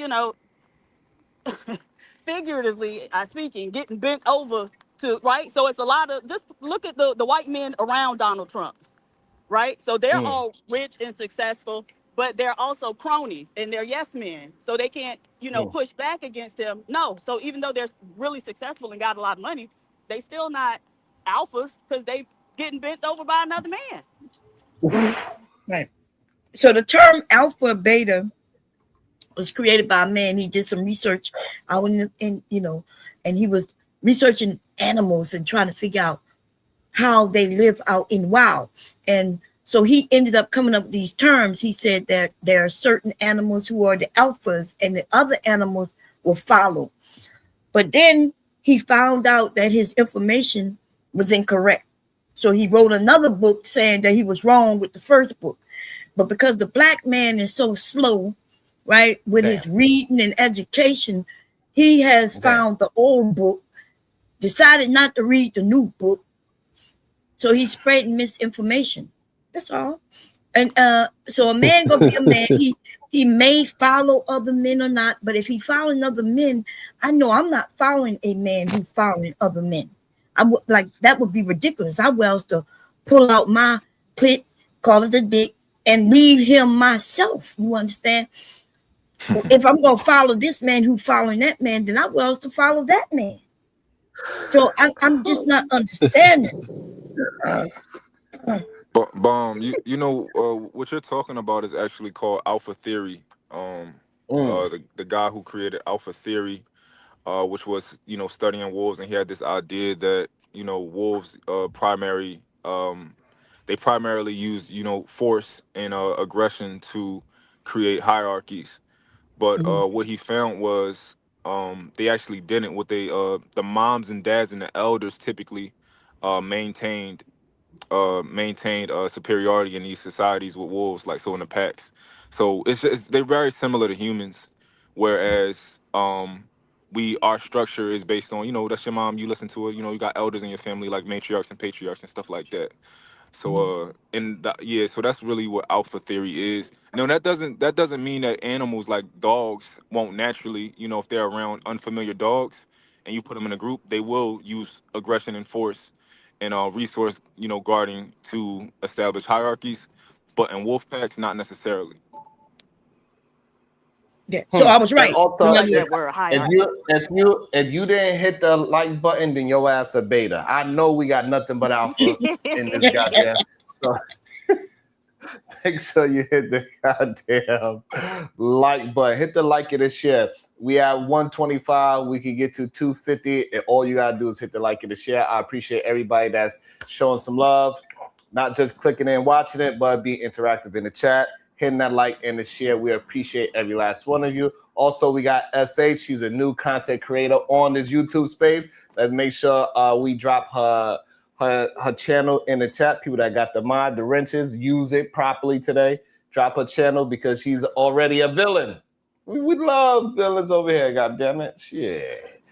figuratively speaking, getting bent over to right. So it's a lot of just look at the white men around Donald Trump, right? So they're Mm, all rich and successful, but they're also cronies and they're yes men. So they can't, mm. push back against him. No. So even though they're really successful and got a lot of money, they still not alphas because they getting bent over by another man. Right. So the term alpha beta was created by a man. He did some research out and he was researching animals and trying to figure out how they live out in wild. And so he ended up coming up with these terms. He said that there are certain animals who are the alphas and the other animals will follow. But then he found out that his information was incorrect. So he wrote another book saying that he was wrong with the first book. But because the black man is so slow, right, with Damn, his reading and education, he has damn. found the old book, decided not to read the new book. So he's spreading misinformation. That's all. And so a man gonna be a man. He may follow other men or not, but if he following other men, I know I'm not following a man who following other men. I would like that would be ridiculous. I was to pull out my clit, call it a dick, and leave him myself. You understand? If I'm gonna follow this man who following that man, then I was to follow that man. So I'm just not understanding. But what you're talking about is actually called alpha theory. Mm, The guy who created alpha theory, which was studying wolves, and he had this idea that wolves they primarily use force and aggression to create hierarchies. But Mhm. what he found was they actually didn't. What the moms and dads and the elders typically maintained superiority in these societies with wolves, like so in the packs. So they're very similar to humans, whereas our structure is based on that's your mom, you listen to it, you got elders in your family like matriarchs and patriarchs and stuff like that. So so that's really what alpha theory is. No, that doesn't mean that animals like dogs won't naturally, if they're around unfamiliar dogs and you put them in a group, they will use aggression and force and resource, guarding to establish hierarchies. But in wolf packs, not necessarily. Yeah. So I was right. And also, In I other like words. that word, if hierarchy. you didn't hit the like button, then your ass a beta. I know we got nothing but alphas in this goddamn. So make sure you hit the goddamn like button. Hit the like and the share. We at 125. We can get to 250. And all you gotta do is hit the like and the share. I appreciate everybody that's showing some love, not just clicking and watching it, but being interactive in the chat, hitting that like and the share. We appreciate every last one of you. Also, we got SH. She's a new content creator on this YouTube space. Let's make sure we drop her channel in the chat. People that got the mod, the wrenches, use it properly today. Drop her channel because she's already a villain. We love villains over here. God damn it, shit.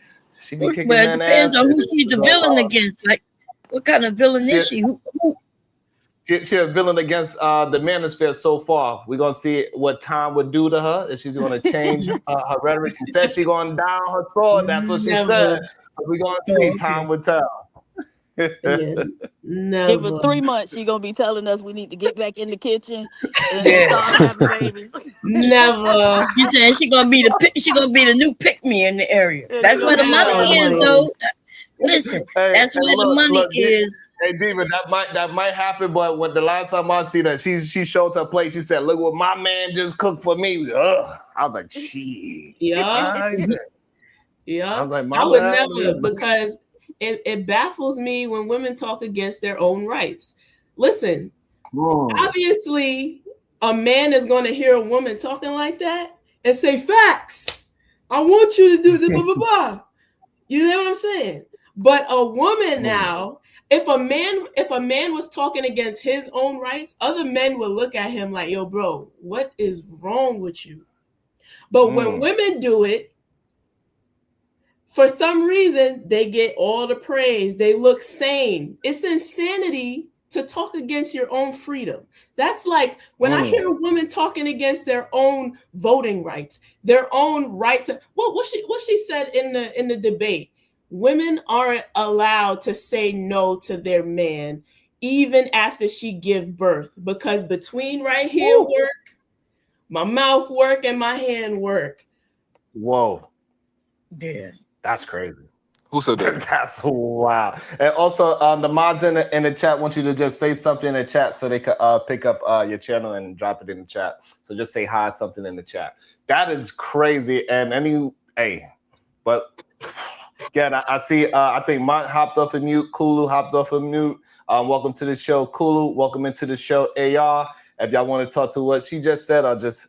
She be kicking Well, it man depends ass. on who she's the villain against. Like, what kind of villain is she? She's a villain against the manosphere so far. We're going to see what time would do to her. If she's going to change her rhetoric. She said she's going down her sword. That's what she said. So we're going to see. Time will tell. Never. Give her 3 months, she's gonna be telling us we need to get back in the kitchen and start having babies. Never. You saying she gonna be the new pick me in the area? That's where the money is, though. Listen, that's where the money is. Hey, Diva, that might happen, but when the last time I see that, she showed her plate. She said, "Look what my man just cooked for me." Ugh. I was like, "Shit." Yeah. Yeah. I was like, I would never, because it baffles me when women talk against their own rights. Listen, obviously, a man is going to hear a woman talking like that and say, "Facts. I want you to do the blah blah blah." You know what I'm saying? But a woman now, if a man was talking against his own rights, other men would look at him like, "Yo, bro, what is wrong with you?" But when women do it, for some reason, they get all the praise. They look sane. It's insanity to talk against your own freedom. That's like when I hear a woman talking against their own voting rights, their own right to what she said in the debate. Women aren't allowed to say no to their man even after she gives birth, because between right here work, my mouth work, and my hand work. Whoa. Yeah. That's crazy. Who said that? That's wow. And also, the mods in the chat want you to just say something in the chat so they could pick up your channel and drop it in the chat. So just say hi, something in the chat. That is crazy. And but again, I see. I think Mont hopped off of mute. Kulu hopped off of mute. Welcome to the show, Kulu. Welcome into the show, AR. If y'all want to talk to what she just said, I'll just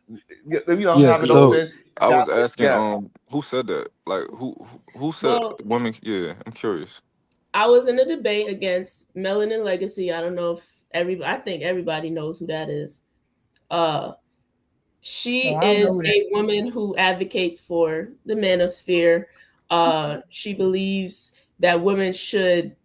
have it open. I was asking, who said that? Like, who said women? Yeah, I'm curious. I was in a debate against Melanin Legacy. I don't know if I think everybody knows who that is. She is a woman who advocates for the manosphere. She believes that women should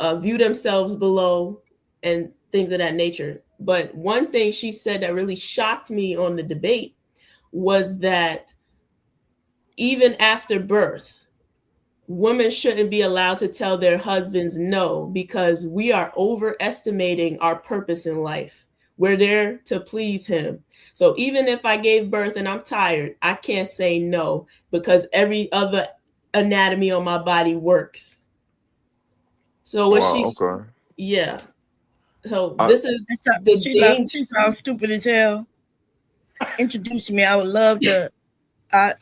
view themselves below and things of that nature. But one thing she said that really shocked me on the debate was that even after birth, women shouldn't be allowed to tell their husbands no, because we are overestimating our purpose in life. We're there to please him. So even if I gave birth and I'm tired, I can't say no because every other anatomy on my body works. So what yeah. So this is the danger. She sounds stupid as hell. Introduce me. I would love to. I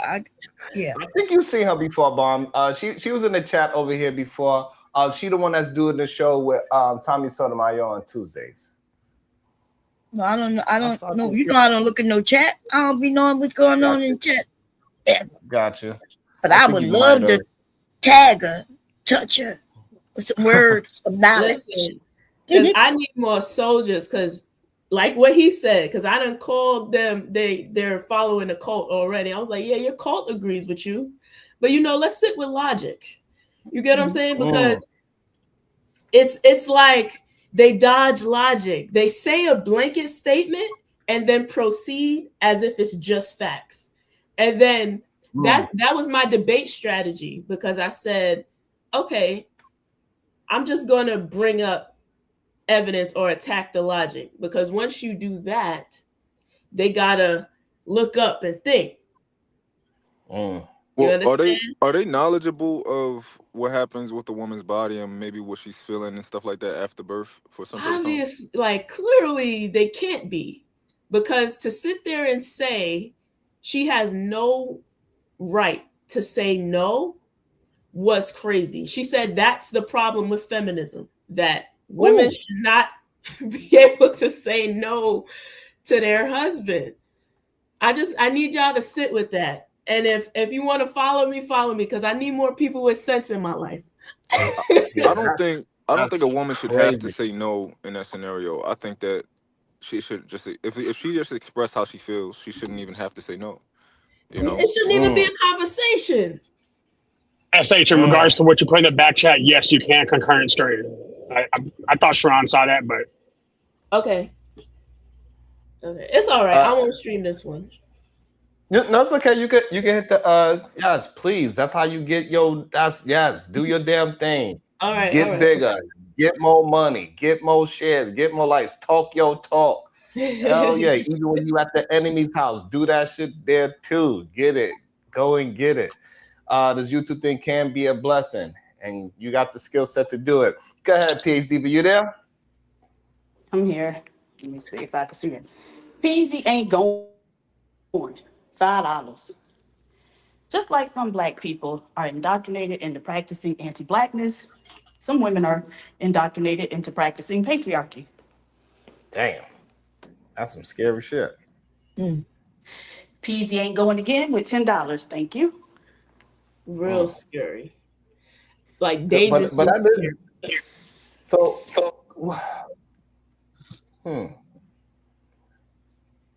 think you've seen her before, Bomb. She was in the chat over here before. She the one that's doing the show with Tommy Sotomayor on Tuesdays. No, I don't know. You know I don't look at no chat. I don't be knowing what's going on in chat. Gotcha. But I would love to tag her, touch her with some words of knowledge. Listen, I need more soldiers, because like what he said, because I done called them, they're following the cult already. I was like, yeah, your cult agrees with you. But let's sit with logic. You get what I'm saying? Because it's like they dodge logic. They say a blanket statement and then proceed as if it's just facts. And then that was my debate strategy, because I said, okay, I'm just going to bring up evidence or attack the logic, because once you do that, they gotta look up and think. Mm. You Well, understand? are they knowledgeable of what happens with the woman's body and maybe what she's feeling and stuff like that after birth for some person? Obvious, like clearly they can't be, because to sit there and say she has no right to say no was crazy. She said that's the problem with feminism, that women should not be able to say no to their husband. I need y'all to sit with that. And if you want to follow me, because I need more people with sense in my life. Yeah, I don't think a woman should have to crazy. say no in that scenario. I think that she should just, if she just express how she feels, she shouldn't even have to say no. You know? It shouldn't even be a conversation. SH, in regards to what you put in the back chat, yes, you can concurrent stream. I thought Sharon saw that, but Okay, it's all right. I won't stream this one. No, it's okay. You can hit the yes, please. That's how you get yes. Do your damn thing. All right, Get bigger. Get more money. Get more shares. Get more likes. Talk your talk. Hell yeah. Even when you at the enemy's house, do that shit there too. Get it. Go and get it. This YouTube thing can be a blessing, and you got the skill set to do it. Go ahead, PhD. Are you there? I'm here. Let me see if I can see it. PZ ain't going. $5. Just like some black people are indoctrinated into practicing anti-blackness, some women are indoctrinated into practicing patriarchy. Damn. That's some scary shit. PZ ain't going again with $10. Thank you. Real scary. Like dangerously but scary. So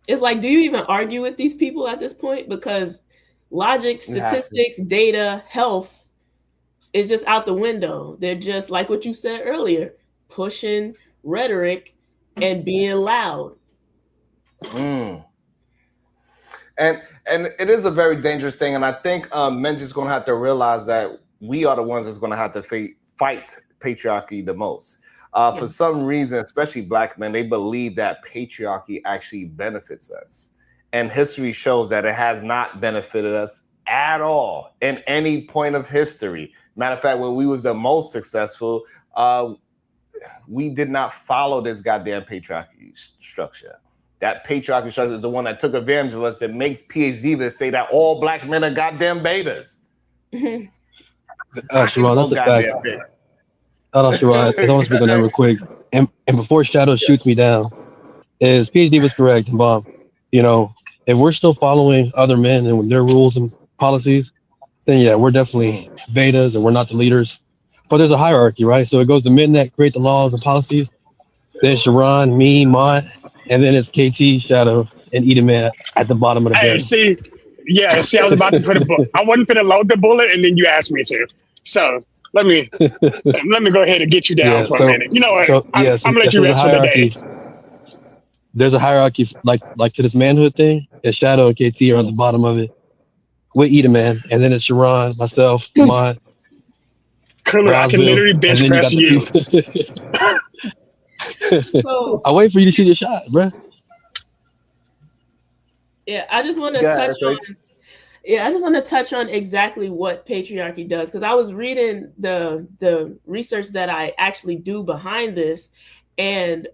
It's like, do you even argue with these people at this point? Because logic, statistics, data, health is just out the window. They're just like what you said earlier, pushing rhetoric and being loud. And it is a very dangerous thing, and I think men just gonna have to realize that we are the ones that's gonna have to fight patriarchy the most. For some reason, especially black men, they believe that patriarchy actually benefits us, and history shows that it has not benefited us at all in any point of history. Matter of fact, when we was the most successful, we did not follow this goddamn patriarchy structure. That patriarchy structure is the one that took advantage of us, that makes PhD to say that all black men are goddamn betas. Sharon, that's a fact. Hold on, Sharon. I want to speak on that real quick. And before Shadow shoots me down, is PhD was correct, Bob. You know, if we're still following other men and their rules and policies, then yeah, we're definitely betas and we're not the leaders. But there's a hierarchy, right? So it goes to men that create the laws and policies, then Sharon, me, Mont, and then it's KT, Shadow, and Eden Man at the bottom of the hey, barrel. see, I was about to put a bullet. I wasn't gonna load the bullet, and then you asked me to. So let me go ahead and get you down for a minute. You know what? I'm gonna let you rest for the day. There's a hierarchy, like to this manhood thing. And Shadow and KT are on the bottom of it with Eden Man, and then it's Sharon, myself, Mont. Colonel, I can literally bench press you. So I wait for you to shoot your shot, bro. Yeah, I just want to touch on. Yeah, I just want to touch on exactly what patriarchy does, because I was reading the research that I actually do behind this, and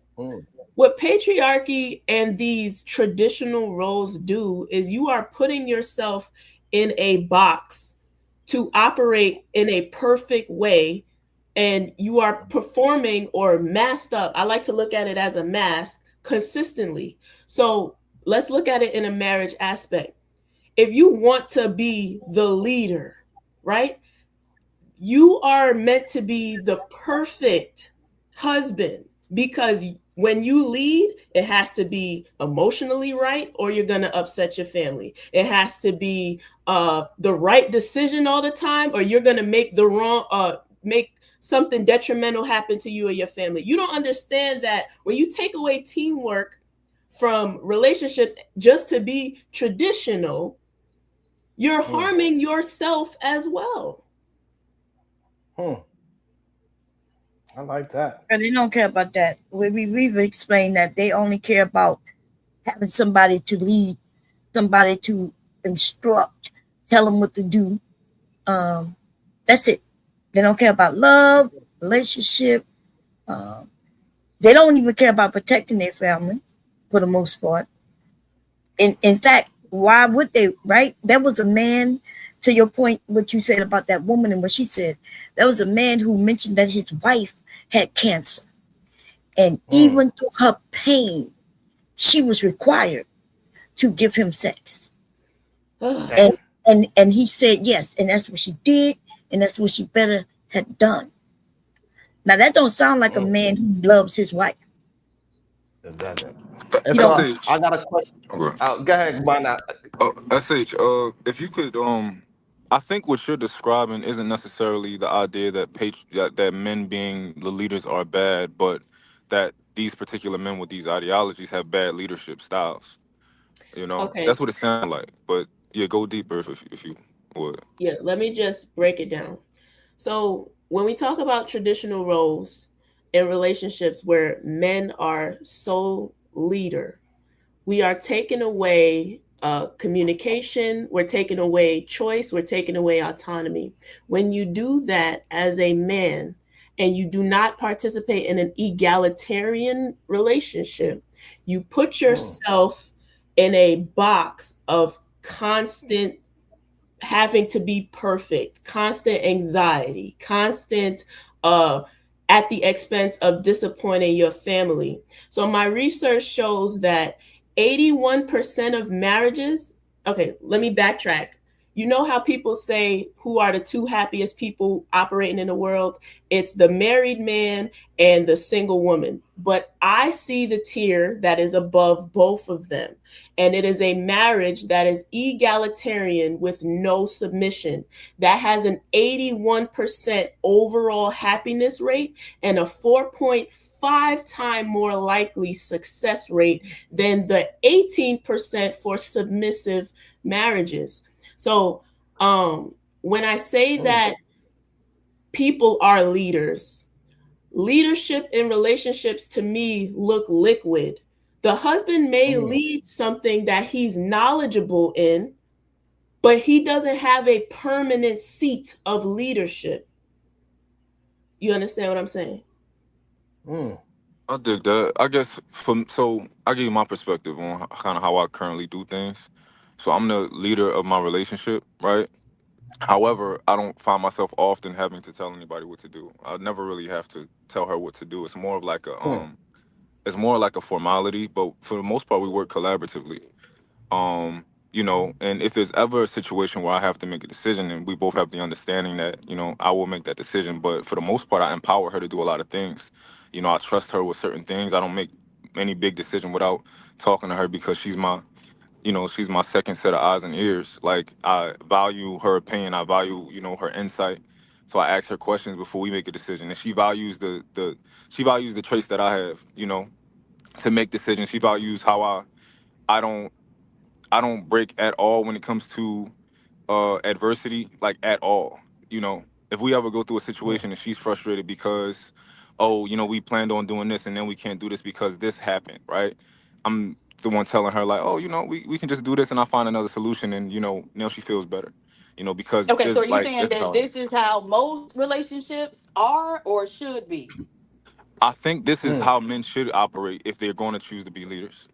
what patriarchy and these traditional roles do is you are putting yourself in a box to operate in a perfect way, and you are performing or masked up. I like to look at it as a mask consistently. So let's look at it in a marriage aspect. If you want to be the leader, right? You are meant to be the perfect husband, because when you lead, it has to be emotionally right, or you're going to upset your family. It has to be the right decision all the time, or you're going to make the wrong, make something detrimental happen to you or your family. You don't understand that when you take away teamwork from relationships just to be traditional, you're harming yourself as well. I like that. But they don't care about that. We've explained that they only care about having somebody to lead somebody to instruct, tell them what to do. That's it. They don't care about love, relationship. Um, they don't even care about protecting their family for the most part. In fact, why would they, right? There was a man, to your point, what you said about that woman and what she said, there was a man who mentioned that his wife had cancer. And even through her pain, she was required to give him sex. and and he said yes, and that's what she did, and that's what she better had done. Now that don't sound like a man who loves his wife. It doesn't. And You know, so SH. I got a question. Okay. Go ahead, why not? SH, if you could, I think what you're describing isn't necessarily the idea that that men being the leaders are bad, but that these particular men with these ideologies have bad leadership styles. You know, Okay. that's what it sounds like. But yeah, go deeper if you would. Yeah, let me just break it down. So, when we talk about traditional roles in relationships where men are sole leader, we are taking away communication, we're taking away choice, we're taking away autonomy. When you do that as a man and you do not participate in an egalitarian relationship, you put yourself in a box of constant having to be perfect, constant anxiety, constant uh at the expense of disappointing your family. So my research shows that 81% of marriages, okay, let me backtrack. You know how people say who are the two happiest people operating in the world? It's the married man and the single woman. But I see the tier that is above both of them. And it is a marriage that is egalitarian with no submission, that has an 81% overall happiness rate and a 4.5 time more likely success rate than the 18% for submissive marriages. So when I say that people are leaders, leadership in relationships to me look liquid. The husband may lead something that he's knowledgeable in, but he doesn't have a permanent seat of leadership. You understand what I'm saying? I dig that. I guess so I give you my perspective on kind of how I currently do things. So I'm the leader of my relationship, right? However, I don't find myself often having to tell anybody what to do. I never really have to tell her what to do. It's more like a formality, but for the most part we work collaboratively. And if there's ever a situation where I have to make a decision and we both have the understanding that, I will make that decision. But for the most part, I empower her to do a lot of things. I trust her with certain things. I don't make any big decision without talking to her because she's my second set of eyes and ears. Like, I value her opinion. I value, her insight. So I ask her questions before we make a decision. And she values the traits that I have, to make decisions. She values how I don't break at all when it comes to adversity, like, at all. If we ever go through a situation and she's frustrated because, oh, we planned on doing this and then we can't do this because this happened, right? I'm the one telling her, like, oh, we can just do this and I'll find another solution, and now she feels better. Because Okay, so are it's you like saying this is that how this is how most relationships are or should be? I think this is how men should operate if they're going to choose to be leaders.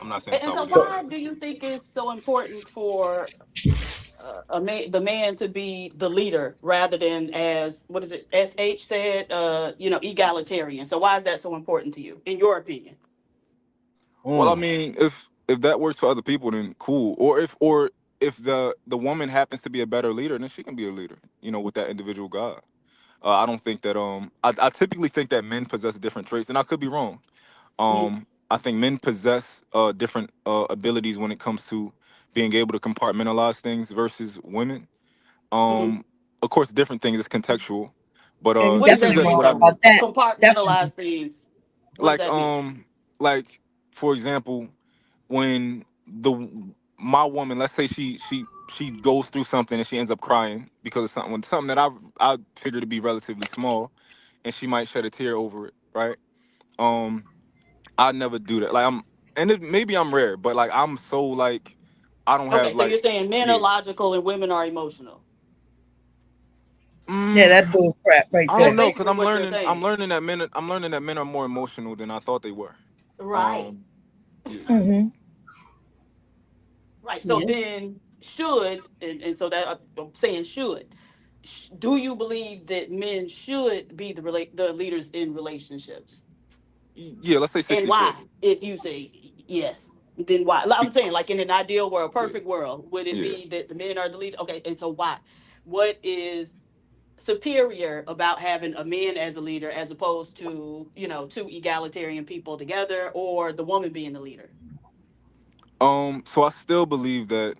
I'm Okay. not saying it's And so always the why case. do you think it's so important for the man to be the leader rather than, as what is it, SH said, egalitarian? So why is that so important to you, in your opinion? Well, I mean, if that works for other people, then cool. Or if the woman happens to be a better leader, then she can be a leader. With that individual guy. I don't think that I typically think that men possess different traits, and I could be wrong. Mm-hmm. I think men possess different abilities when it comes to being able to compartmentalize things versus women. Mm-hmm. Um, of course, different things is contextual, but and you What does this is that definitely just mean, wrong what I though? mean. about that. Compartmentalize Definitely. things. What does Like that mean? like for example, when my woman, let's say she goes through something and she ends up crying because of something that I figure to be relatively small, and she might shed a tear over it, right? um I never do that. Like, maybe I'm rare, but like I'm so like I don't Okay, have so like you're saying men are yeah. logical and women are emotional. Yeah, Mm, that bull crap right I That's don't there. know because basically what you're saying. I'm learning that men are more emotional than I thought they were. Right. Um, yeah. Mm-hmm. Right. So Yeah. then should, and so that I'm saying should, do you believe that men should be the leaders in relationships? Yeah, let's say And 60 why? 40. If you say yes, then why? Like I'm Be- saying, like in an ideal world, Yeah, perfect world, would it yeah. be that the men are the leaders? Okay, and so why? What is superior about having a man as a leader as opposed to, two egalitarian people together, or the woman being the leader? So I still believe that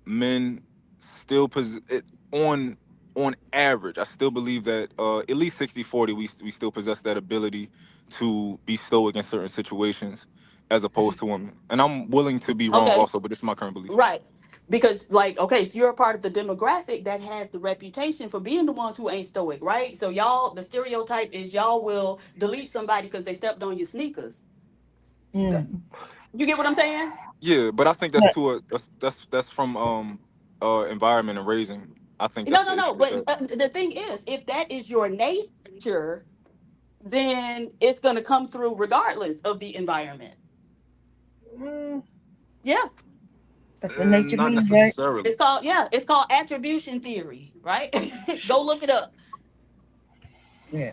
men still on on average, I still believe that at least 60 40, we still possess that ability to be stoic in certain situations as opposed to women. And I'm willing to be wrong Okay, also, but this is my current belief. right. Because, like, okay, so you're a part of the demographic that has the reputation for being the ones who ain't stoic, right? So y'all, the stereotype is y'all will delete somebody because they stepped on your sneakers. Mm. You get what I'm saying? Yeah, but I think that's Yeah. too that's from environment and raising. I think No, that's no, the no. issue with But that. the thing is, if that is your nature, then it's going to come through regardless of the environment. Mm, Yeah. That's what nature Not means, right? necessarily. It's called attribution theory, right? Go look it up. Yeah.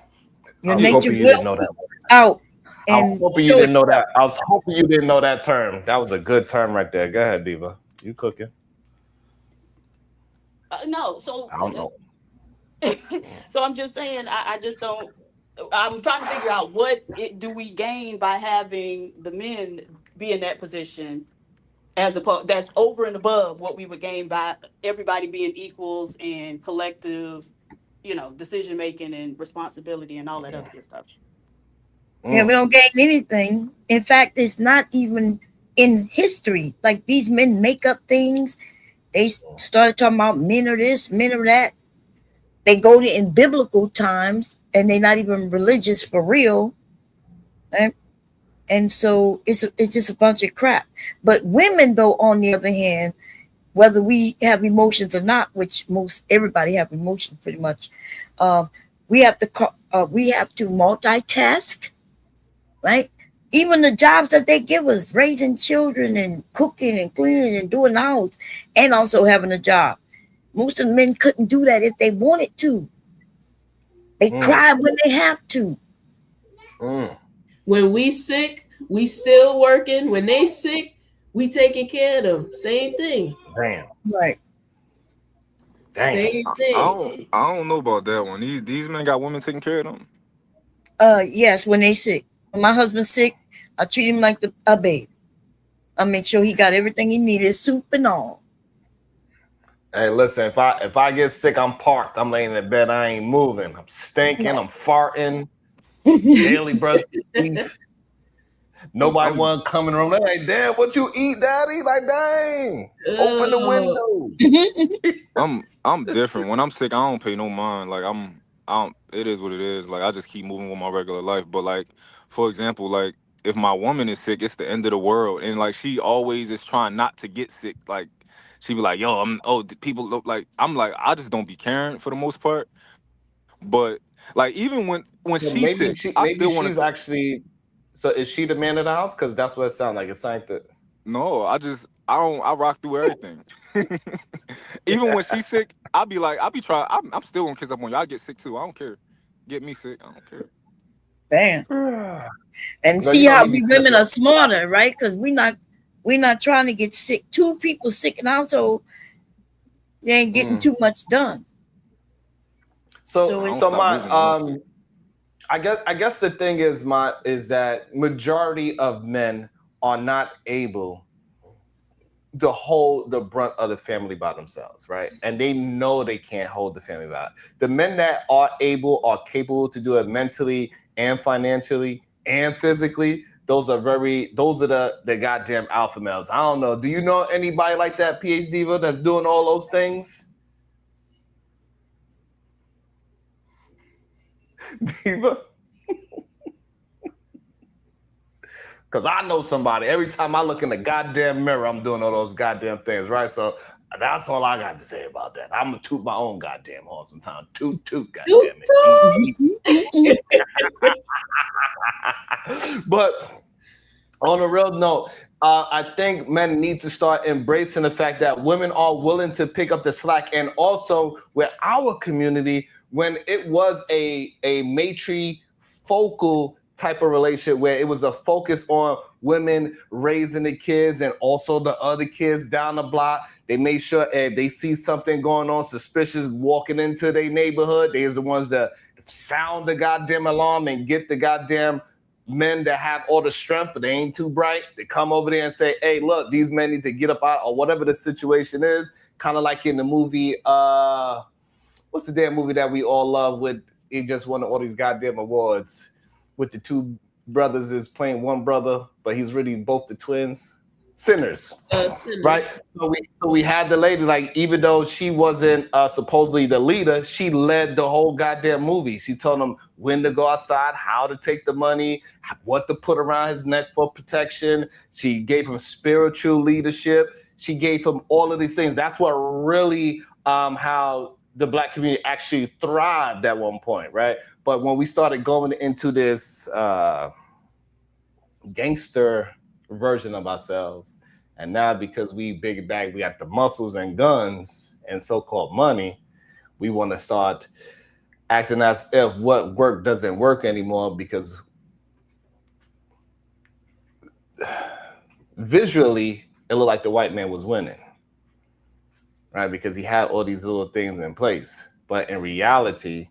Your I was Yeah, nature hoping you will didn't know that. out I was and hoping you show didn't know itself. that. I was hoping you didn't know that term. That was a good term right there. Go ahead, Diva. You cooking? No, so I don't know. so I'm just saying, I just don't. I'm trying to figure out do we gain by having the men be in that position, as opposed that's over and above what we would gain by everybody being equals and collective, decision making and responsibility and all that other good stuff. Yeah, we Mm, don't gain anything. In fact, it's not even in history. Like these men make up things. They started talking about men are this, men are that. They go to in biblical times and they're not even religious for real. Right? And so it's just a bunch of crap. But women, though, on the other hand, whether we have emotions or not, which most everybody have emotions pretty much, um, we have to multitask, right? Even the jobs that they give us, raising children and cooking and cleaning and doing the house, and also having a job. Most of the men couldn't do that if they wanted to. They mm, cry when they have to. mm. When we sick, we still working. When they sick, we taking care of them. Same thing. Damn. Right. Damn. Same thing. I don't know about that one. These men got women taking care of them. Yes, when they sick. When my husband's sick, I treat him like a baby. I make sure he got everything he needed, soup and all. Hey, listen. If I get sick, I'm parked. I'm laying in bed. I ain't moving. I'm stinking. I'm farting. Daily brush teeth. Nobody I'm want to come in the room. They're like, damn, what you eat, daddy? Like, dang. Open the Oh, window. I'm different. When I'm sick, I don't pay no mind. Like I don't. It is what it is. Like I just keep moving with my regular life. But like, for example, like if my woman is sick, it's the end of the world. And like she always is trying not to get sick. Like she be like, yo, people look like I'm like I just don't be caring for the most part. But like even when So she's sick, I maybe still want she's to. actually. So is she the man of the house? Because that's what it sounds like. It's like the. No, I don't I rock through everything. Even when she's sick, I be trying. I'm still gonna kiss up on you. I get sick too. I don't care. Get me sick. I don't care. Bam. And No, see you know, how he be we women slipping. are smarter, right? Because we're not trying to get sick. Two people sick in the household, they ain't getting Mm. too much done. So, So I don't it's so stop my moving when I'm sick. I guess the thing is that majority of men are not able to hold the brunt of the family by themselves, right? And they know they can't hold the family by. The men that are capable to do it mentally and financially and physically, those are the goddamn alpha males. I don't know. Do you know anybody like that, PhD Diva, that's doing all those things? Diva? Because I know somebody. Every time I look in the goddamn mirror, I'm doing all those goddamn things, right? So that's all I got to say about that. I'm gonna toot my own goddamn horn sometimes. Toot, goddamn it. But on a real note, I think men need to start embracing the fact that women are willing to pick up the slack. And also with our community, when it was a matrifocal type of relationship where it was a focus on women raising the kids and also the other kids down the block, they made sure if they see something going on suspicious walking into their neighborhood, they's the ones that sound the goddamn alarm and get the goddamn men that have all the strength, but they ain't too bright. They come over there and say, hey, look, these men need to get up out, or whatever the situation is. Kind of like in the movie, what's the damn movie that we all love with, he just won all these goddamn awards with the two brothers is playing one brother, but he's really both the twins. Sinners. Right? So we had the lady, like, even though she wasn't supposedly the leader, she led the whole goddamn movie. She told him when to go outside, how to take the money, what to put around his neck for protection. She gave him spiritual leadership. She gave him all of these things. That's what really how the Black community actually thrived at one point, right? But when we started going into this gangster version of ourselves, and now because we big bag, we got the muscles and guns and so-called money, we want to start acting as if what work doesn't work anymore, because visually it looked like the white man was winning, right? Because he had all these little things in place, but in reality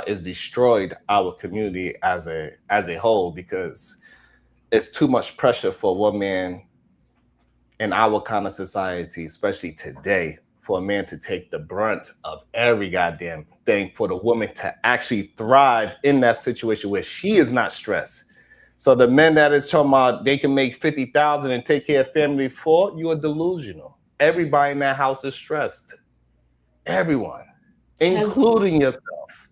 it's destroyed our community as a whole, because it's too much pressure for one man in our kind of society, especially today, for a man to take the brunt of every goddamn thing, for the woman to actually thrive in that situation where she is not stressed. So the men that is talking about they can make 50,000 and take care of family for, you are delusional. Everybody in that house is stressed. Everyone, including yourself.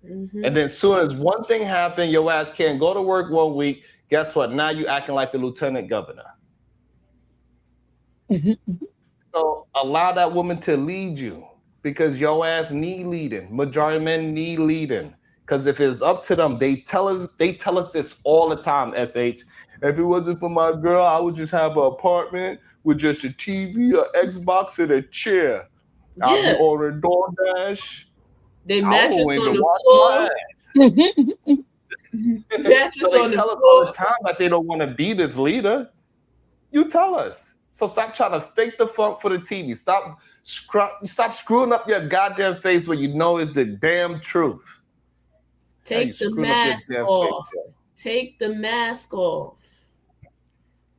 Mm-hmm. And then soon as one thing happens, your ass can't go to work 1 week. Guess what? Now you acting like the lieutenant governor. So allow that woman to lead you, because your ass need leading. Majority of men need leading. Because if it's up to them, they tell us this all the time, SH. If it wasn't for my girl, I would just have an apartment with just a TV, an Xbox, and a chair. Yeah. I'll be ordering DoorDash. They mattress on the floor. So they tell us all the time that they don't want to be this leader. You tell us. So stop trying to fake the funk for the TV. Stop screwing up your goddamn face when you know it's the damn truth. Take the mask off. Take the mask off.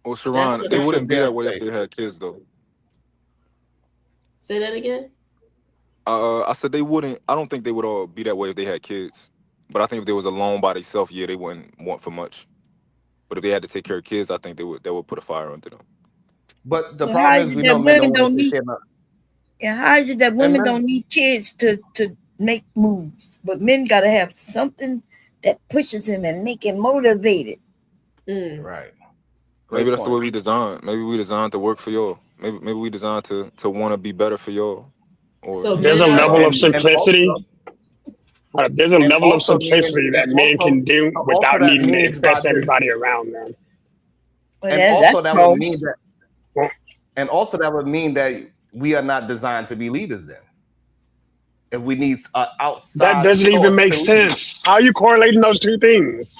Well, Sharon, they wouldn't be that way if they had kids, though. Say that again? I said they wouldn't. I don't think they would all be that way if they had kids. But I think if they was alone by themselves, yeah, they wouldn't want for much. But if they had to take care of kids, I think that would put a fire under them. But the problem is we know women don't need. Yeah, how is it that women don't need kids to make moves, but men gotta have something that pushes him and make him motivated? Right. Maybe that's the way we designed. Maybe we designed to work for y'all. Maybe we designed to want to be better for y'all. So there's a level of simplicity. There's a level of simplicity that men can do without needing to impress everybody around them. And also that would mean that. And also that would mean that we are not designed to be leaders then. If we need outside. That doesn't even make sense. How are you correlating those two things?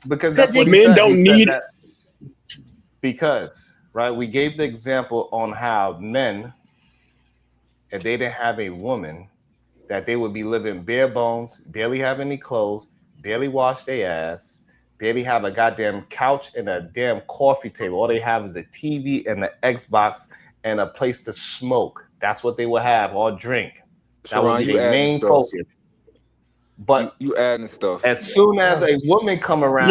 Because that's what men don't need. Because, right, we gave the example on how men, if they didn't have a woman, that they would be living bare bones, barely have any clothes, barely wash their ass, barely have a goddamn couch and a damn coffee table. All they have is a TV and an Xbox and a place to smoke. That's what they would have, or drink. That would be their main focus. But you adding stuff. As soon as a woman come around,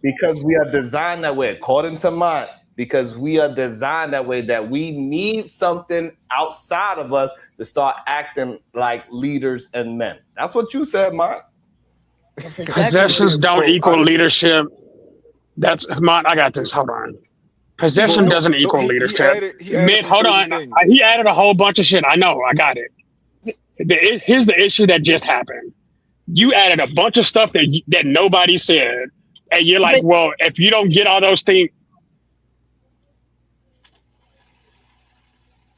because we are designed that way, according to mine, because we are designed that way, that we need something outside of us to start acting like leaders and men. That's what you said, Mark. Possessions don't equal leadership. That's I got this. Hold on. Possession Well, doesn't no, equal leadership. he added some Hold crazy on. things. He added a whole bunch of shit. I know. I got it. Here's the issue that just happened. You added a bunch of stuff that nobody said, and you're like, well, if you don't get all those things,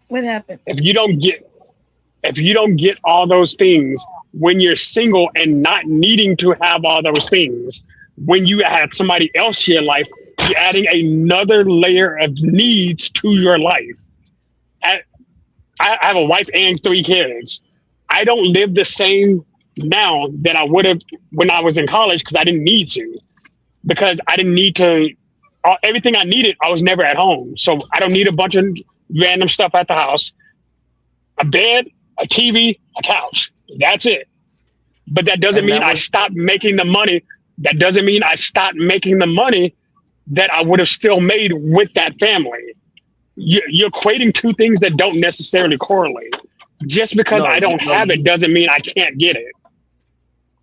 What happened? if you don't get all those things when you're single and not needing to have all those things, when you have somebody else in your life, you're adding another layer of needs to your life. I have a wife and 3 kids. I don't live the same now that I would have when I was in college because I didn't need to. Because I didn't need to, everything I needed, I was never at home. So I don't need a bunch of random stuff at the house. A bed, a TV, a couch. That's it. But that doesn't mean I stopped making the money. That doesn't mean I stopped making the money that I would have still made with that family. You're equating two things that don't necessarily correlate. Just because I don't have it doesn't mean I can't get it.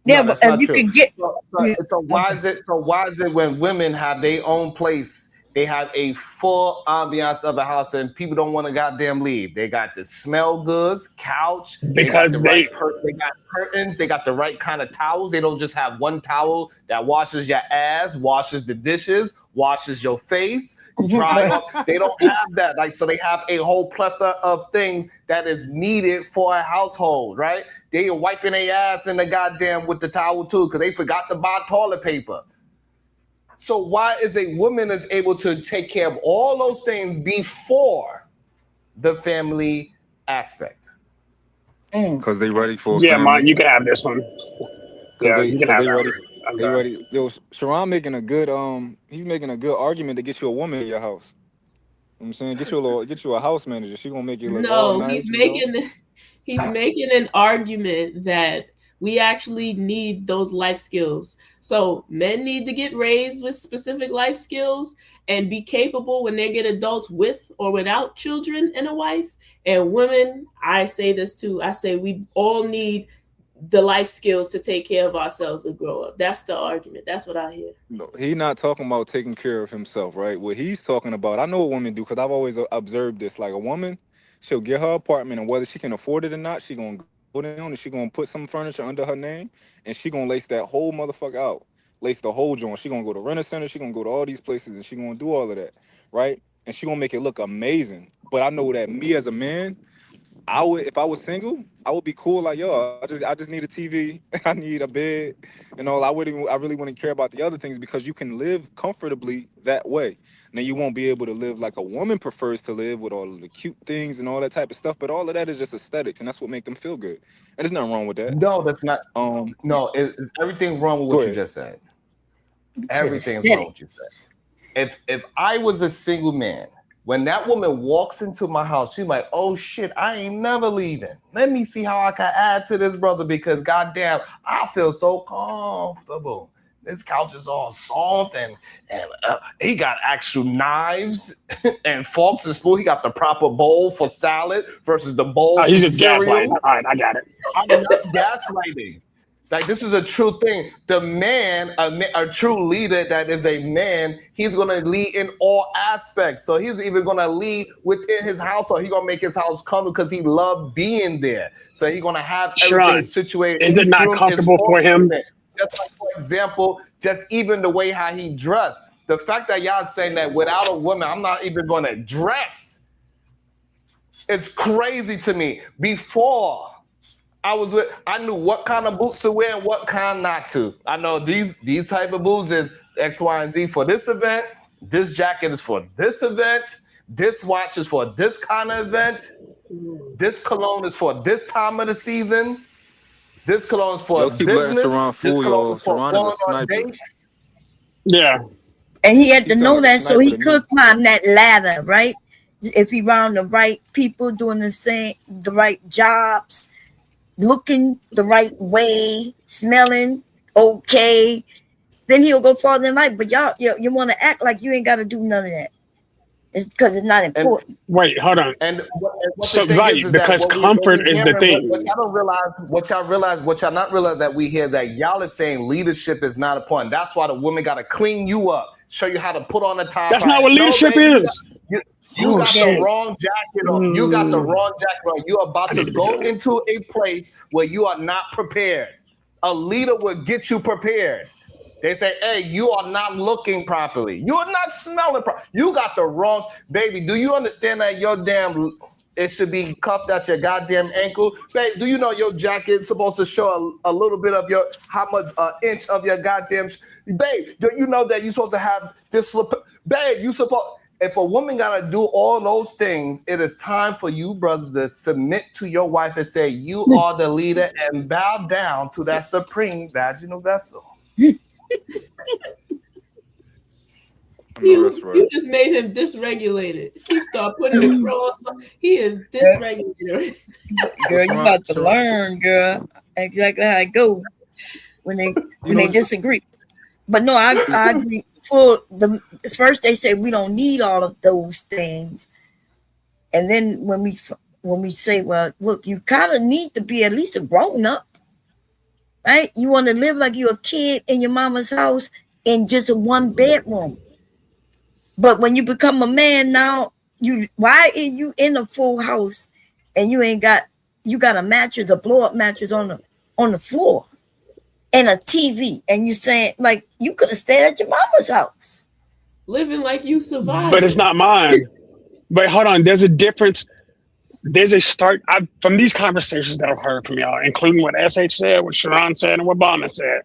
Yeah, but if you can get. So why is it when women have their own place, they have a full ambiance of a house and people don't want to goddamn leave? They got the smell goods, couch, because they got curtains, they got the right kind of towels. They don't just have one towel that washes your ass, washes the dishes, washes your face, dry up. They don't have that. So they have a whole plethora of things that is needed for a household, right? They are wiping their ass in the goddamn with the towel too because they forgot to buy toilet paper. So why is a woman is able to take care of all those things before the family aspect? Because they ready for Yeah, family. man, you can have this one. Yeah, you can have they ready. that. They ready. Yo, Sharon making a good he's making a good argument to get you a woman in your house. You know what I'm saying, get you a house manager. She gonna make you look all nice. He's making an argument that we actually need those life skills. So men need to get raised with specific life skills and be capable when they get adults with or without children and a wife. And women, I say this too. I say we all need the life skills to take care of ourselves and grow up. That's the argument. That's what I hear. No, he's not talking about taking care of himself, right? What he's talking about, I know what women do because I've always observed this. Like a woman, she'll get her apartment, and whether she can afford it or not, she gonna go down and she gonna put some furniture under her name, and she gonna lace that whole motherfucker out, lace the whole joint. She gonna go to Rent-A-Center, she gonna go to all these places, and she gonna do all of that, right? And she gonna make it look amazing. But I know that me as a man, I would, if I was single, I would be cool. Like, yo, I just need a TV, I need a bed, and all. I really wouldn't care about the other things because you can live comfortably that way. Now you won't be able to live like a woman prefers to live with all of the cute things and all that type of stuff. But all of that is just aesthetics, and that's what makes them feel good. And there's nothing wrong with that. No, that's not. No, it's everything wrong with what you just said. Everything's wrong with what you said. If I was a single man. When that woman walks into my house, she's like, oh shit, I ain't never leaving. Let me see how I can add to this brother because goddamn, I feel so comfortable. This couch is all soft and he got actual knives and forks and spoons. He got the proper bowl for salad versus the bowl he's for just cereal. gaslighting. All right, I got it. I'm not gaslighting. Like, this is a true thing. The man, a true leader that is a man, he's going to lead in all aspects. So he's even going to lead within his household. He's going to make his house comfortable because he loved being there. So he's going to have everything situated. Is it not comfortable for him? Just like, for example, just even the way how he dressed. The fact that y'all saying that without a woman, I'm not even going to dress. It's crazy to me. Before, I knew what kind of boots to wear and what kind not to. I know these type of boots is X, Y, and Z for this event. This jacket is for this event. This watch is for this kind of event. This cologne is for this time of the season. This cologne is for business. This cologne is for going on dates. Yeah. And he had to know that so he could climb that ladder, right? If he around the right people doing the right jobs, looking the right way, smelling okay, then he'll go farther in life. But y'all, you want to act like you ain't got to do none of that. It's because it's not important. Wait, hold on. And what So the thing right, is because that comfort is the thing. what y'all not realize that we hear is that y'all is saying leadership is not important. That's why the woman got to clean you up, show you how to put on a tie. That's not what leadership is. You got the wrong jacket on. You got the wrong jacket on. You're about to go into a place where you are not prepared. A leader will get you prepared. They say, hey, you are not looking properly. You are not smelling properly. You got the wrong, baby. Do you understand that your damn, it should be cuffed at your goddamn ankle? Babe, do you know your jacket's supposed to show a little bit of your, how much inch of your goddamn, babe, do you know that you're supposed to have this, babe, you supposed, if a woman got to do all those things, it is time for you, brothers, to submit to your wife and say, you are the leader and bow down to that supreme vaginal vessel. You just made him dysregulated. He started putting the cross on. He is dysregulated. Girl, you about to learn, girl, exactly how it goes when they disagree. But no, I agree. For the first, they say we don't need all of those things, and then when we say, well, look, you kind of need to be at least a grown up, right? You want to live like you're a kid in your mama's house in just a one bedroom. But when you become a man now, why are you in a full house and you got a mattress, a blow up mattress on the floor and a TV, and you saying like you could have stayed at your mama's house, living like you survived. But it's not mine. But hold on, there's a difference. There's a start from these conversations that I've heard from y'all, including what SH said, what Sharon said, and what Obama said.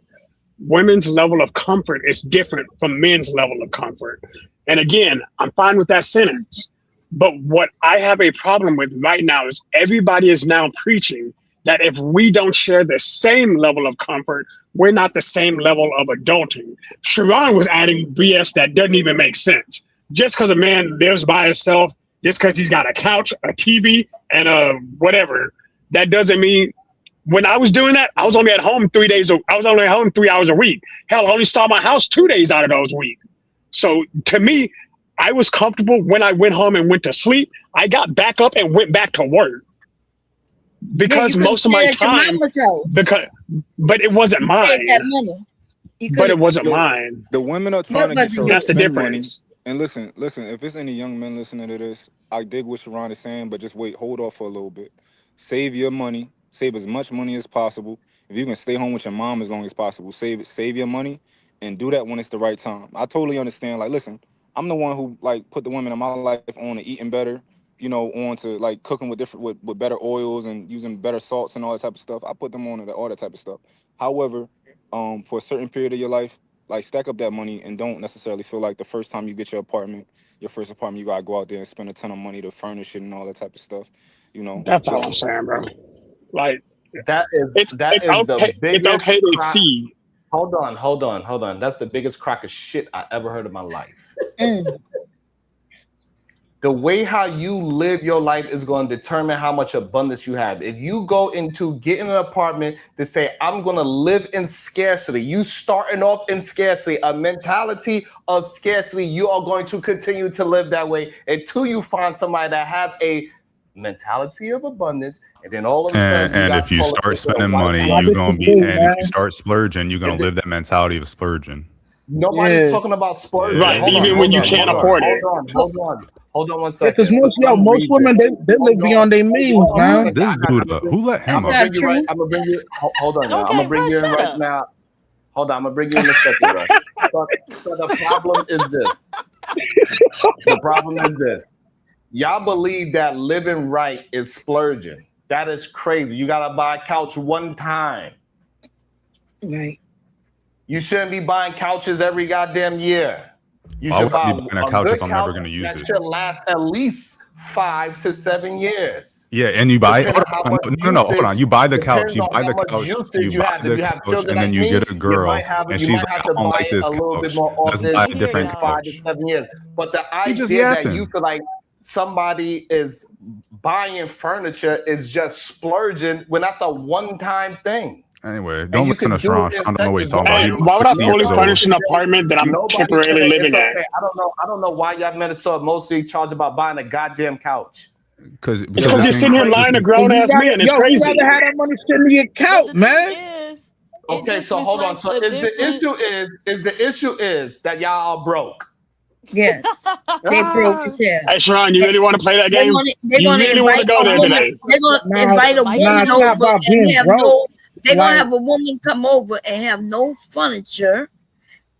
Women's level of comfort is different from men's level of comfort. And again, I'm fine with that sentence. But what I have a problem with right now is everybody is now preaching that if we don't share the same level of comfort, we're not the same level of adulting. Sharon was adding BS that doesn't even make sense. Just because a man lives by himself, just because he's got a couch, a TV, and a whatever, that doesn't mean. When I was doing that, I was only at home 3 days. I was only at home 3 hours a week. Hell, I only saw my house 2 days out of those weeks. So to me, I was comfortable when I went home and went to sleep. I got back up and went back to work because most of my time. But it wasn't mine. But it wasn't mine. The women are trying to get your That's the difference. Money. And listen. If there's any young men listening to this, I dig what Sharon is saying, but just wait, hold off for a little bit. Save your money. Save as much money as possible. If you can stay home with your mom as long as possible, save your money and do that when it's the right time. I totally understand. Like, listen, I'm the one who like put the women in my life on to eating better, on to like cooking with better oils and using better salts and all that type of stuff. I put them on to all that type of stuff. However, for a certain period of your life, like stack up that money and don't necessarily feel like the first time you get your first apartment, you gotta go out there and spend a ton of money to furnish it and all that type of stuff. That's all I'm saying, bro. Like that is okay, the biggest. It's okay to exceed. Hold on. That's the biggest crock of shit I ever heard in my life. The way how you live your life is going to determine how much abundance you have. If you go into getting an apartment to say, I'm going to live in scarcity, you starting off in scarcity, a mentality of scarcity, you are going to continue to live that way until you find somebody that has a mentality of abundance, and then all of a sudden, and if you start spending money, you're gonna be. And if you start splurging, you're gonna live that mentality of splurging. Nobody's talking about splurging, right? Even when you can't afford it. Hold on 1 second. Because most women they live beyond their means, man. This Buddha, who let him up? I'm gonna bring you. Hold on, now. I'm gonna bring you in right now. Hold on, I'm gonna bring you in a second, Rush. So the problem is this. Y'all believe that living right is splurging. That is crazy. You gotta buy a couch one time. Right. You shouldn't be buying couches every goddamn year. You Why should would buy I be buying a couch if I'm never gonna use that it? should last at least 5 to 7 years. Yeah, and you buy it. No, hold on. You buy the couch. You buy the couch, and then you get a girl, and she's like, I don't like this couch. Let's buy a different couch. 5 to 7 years. But the idea that you feel like somebody is buying furniture is just splurging when that's a one-time thing. Anyway, don't listen to Sharon. Sharon don't know what he's talking about. Hey, why would I fully furnish an apartment that I'm temporarily living at? I don't know why y'all Minnesota mostly charge about buying a goddamn couch. Because you're sitting here lying to grown ass men. It's crazy. You rather have that money sitting in your couch, man. Okay, so hold on. So the issue is that y'all are broke. Yes, they broke as hell. Hey, Sharon, you really want to play that game? They're gonna invite a woman. They're gonna invite a woman over and have no. They're gonna have a woman come over and have no furniture,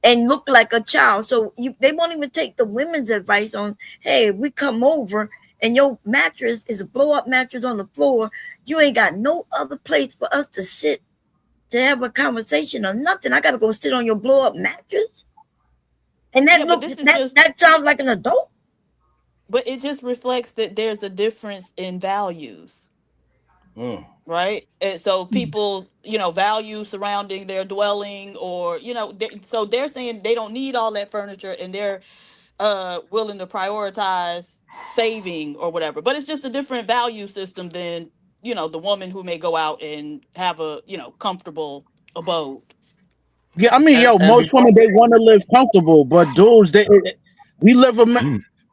and look like a child. So they won't even take the women's advice on. Hey, if we come over and your mattress is a blow up mattress on the floor, you ain't got no other place for us to sit to have a conversation or nothing. I gotta go sit on your blow up mattress. And that sounds like an adult. But it just reflects that there's a difference in values. Right? And so people, value surrounding their dwelling or, so they're saying they don't need all that furniture and they're willing to prioritize saving or whatever. But it's just a different value system than, the woman who may go out and have a, comfortable abode. Yeah, I mean, most women, they want to live comfortable, but dudes,